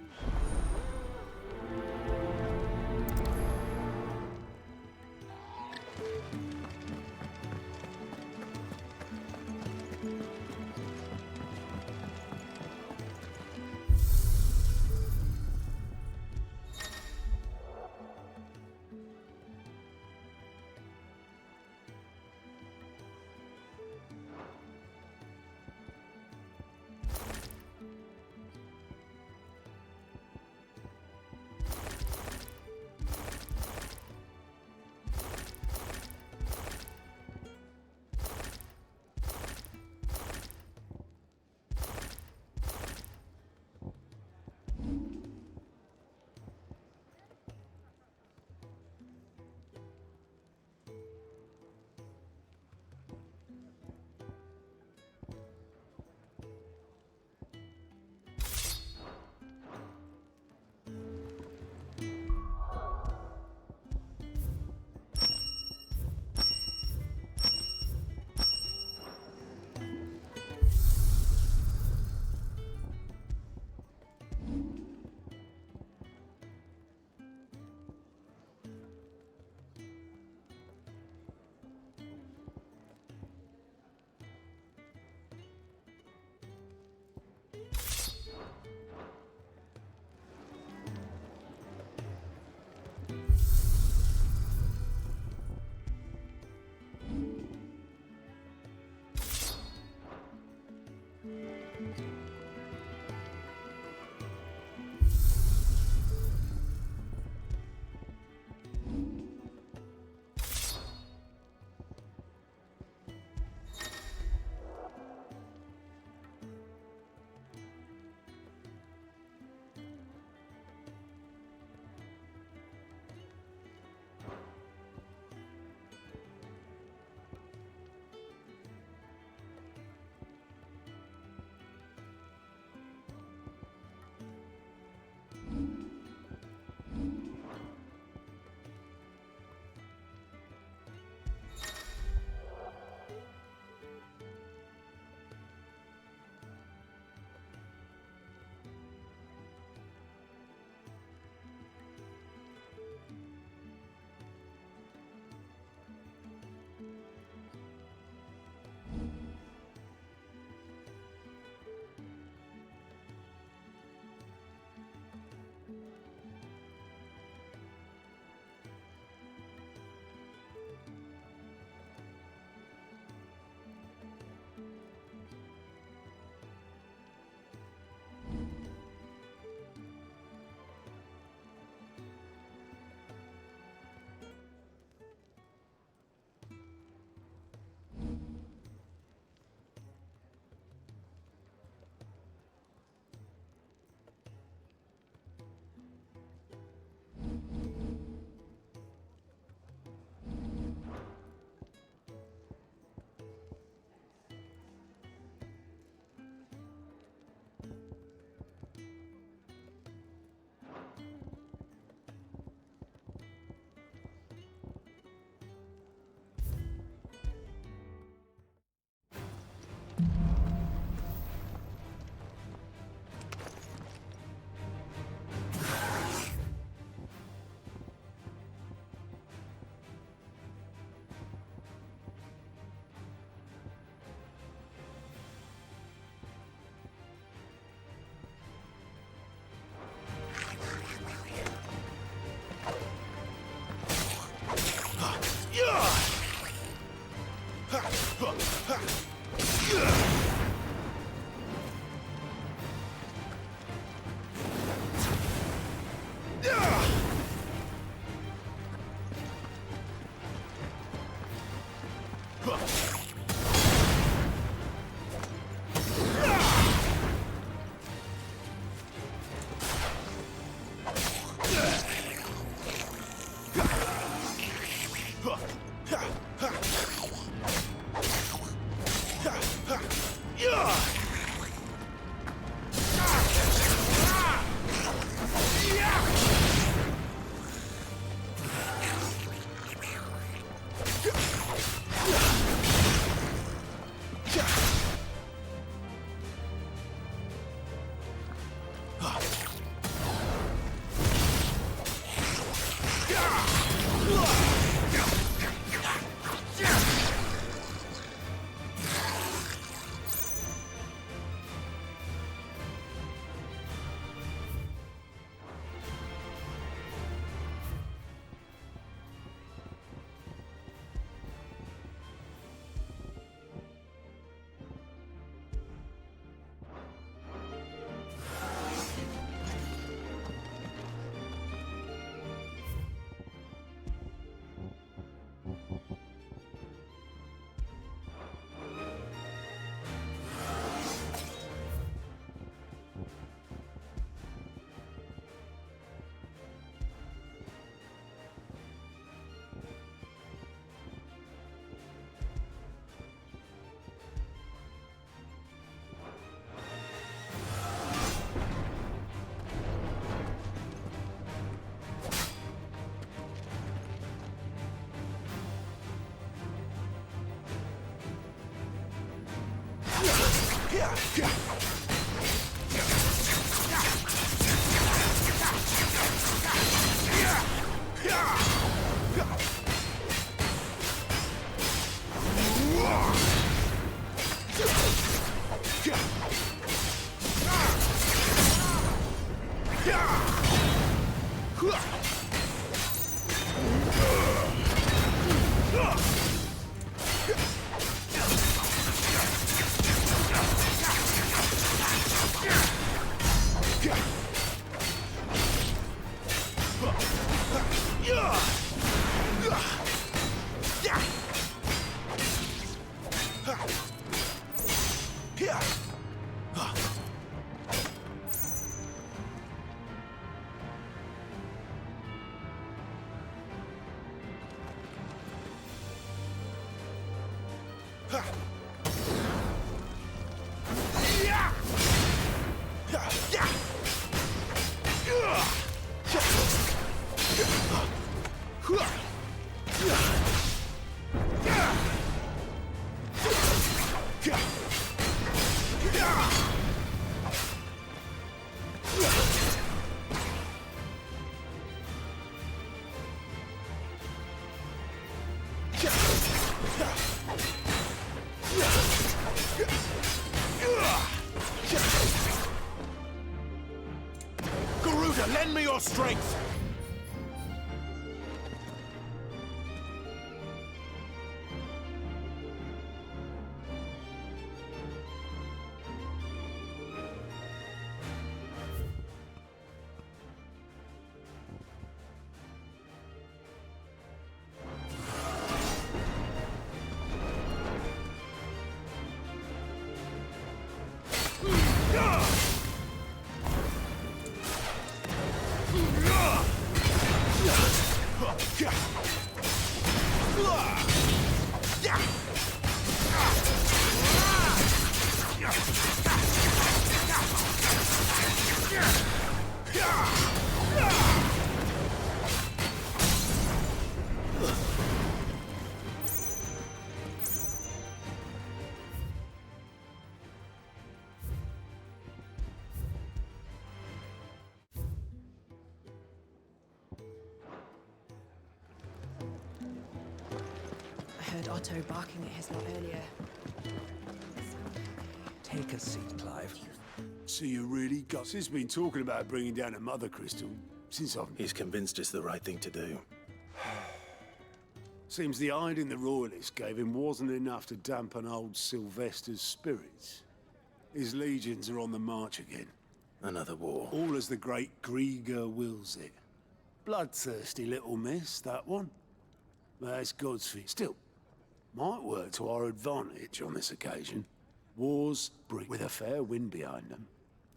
Lend me your strength! I heard Otto barking at his lot earlier. Take a seat, Clive. So you really got... He's been talking about bringing down a mother crystal since I've... He's convinced it's the right thing to do. Seems the hiding the royalists gave him wasn't enough to dampen old Sylvester's spirits. His legions are on the march again. Another war. All as the great Grieger wills it. Bloodthirsty little miss, that one. But it's God's feet. Still, Might work to our advantage on this occasion. Wars bring with a fair wind behind them.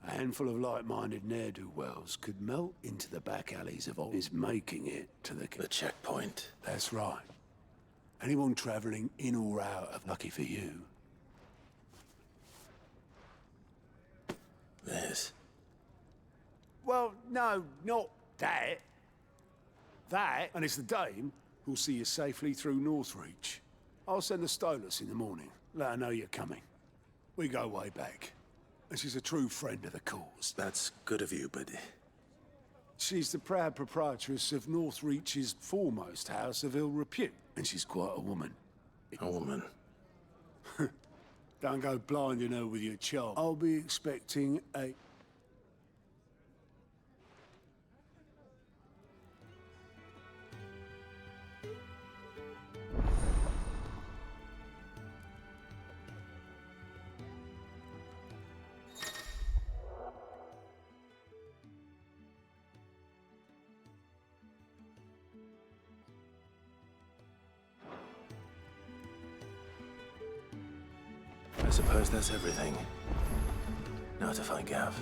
A handful of like-minded ne'er-do-wells could melt into the back alleys of old is making it to the checkpoint. That's right. Anyone travelling in or out of lucky for you. This? Well, no, not that. That, and it's the dame who'll see you safely through Northreach. I'll send the Stolas in the morning. Let her know you're coming. We go way back. And she's a true friend of the cause. That's good of you, but... She's the proud proprietress of Northreach's foremost house of ill repute. And she's quite a woman. A woman? Don't go blinding her with your charm. I'll be expecting a... I suppose that's everything. Now to find Gav.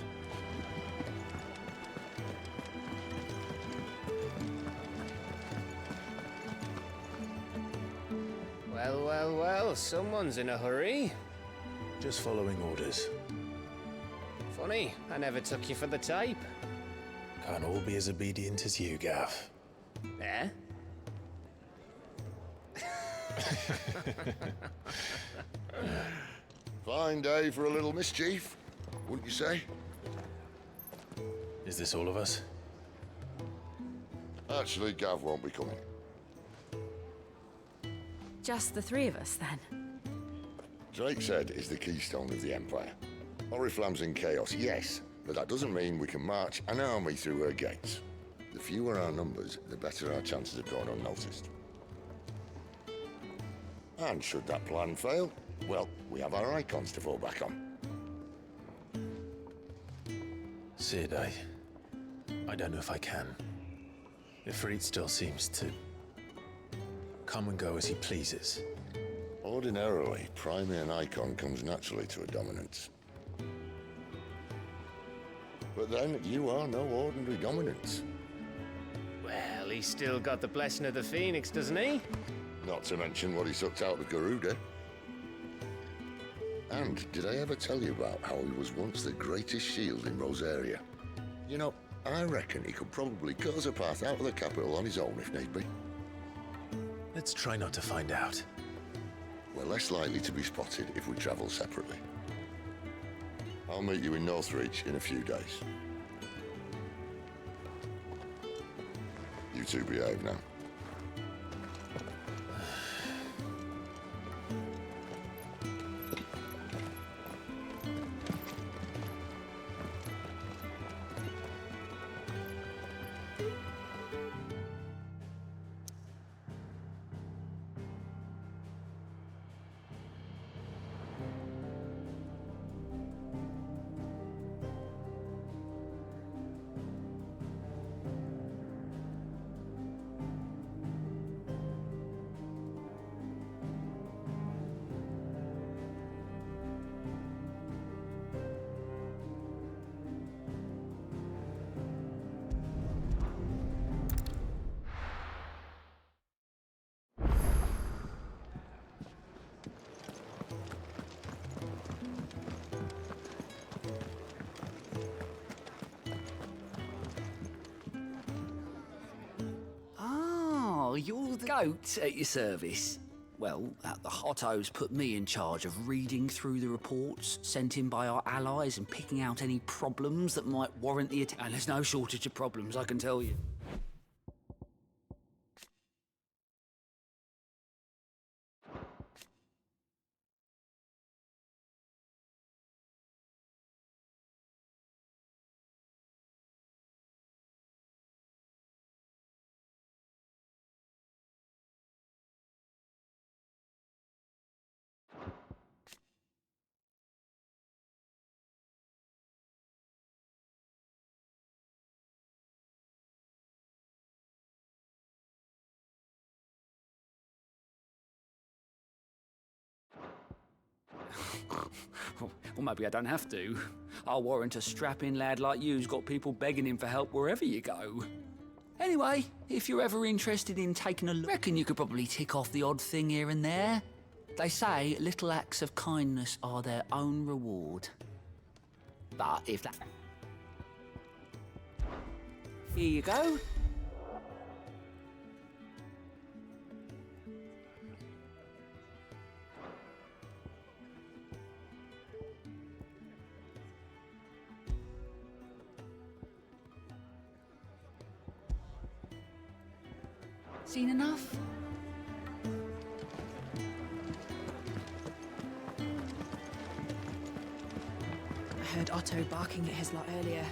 Well, well, well, someone's in a hurry. Just following orders. Funny, I never took you for the type. Can't all be as obedient as you, Gav. Eh? Fine day for a little mischief, wouldn't you say? Is this all of us? Actually, Gav won't be coming. Just the three of us, then? Drake said is the keystone of the Empire. Oriflamme's in chaos, yes, but that doesn't mean we can march an army through her gates. The fewer our numbers, the better our chances of going unnoticed. And should that plan fail, well, we have our icons to fall back on. Sid, I don't know if I can. Ifrit still seems to come and go as he pleases. Ordinarily, priming an icon comes naturally to a dominance. But then, you are no ordinary dominance. Well, he's still got the blessing of the Phoenix, doesn't he? Not to mention what he sucked out of Garuda. And did I ever tell you about how he was once the greatest shield in Rosaria? You know, I reckon he could probably cut us a path out of the capital on his own if need be. Let's try not to find out. We're less likely to be spotted if we travel separately. I'll meet you in Northreach in a few days. You two behave now. You're the goat at your service. Well, the Hottos put me in charge of reading through the reports sent in by our allies and picking out any problems that might warrant the attack. And there's no shortage of problems, I can tell you. Well, maybe I don't have to. I'll warrant a strapping lad like you's got people begging him for help wherever you go. Anyway, if you're ever interested in taking a look, reckon you could probably tick off the odd thing here and there. They say little acts of kindness are their own reward. But if that... Here you go. Seen enough? I heard Otto barking at his lot earlier.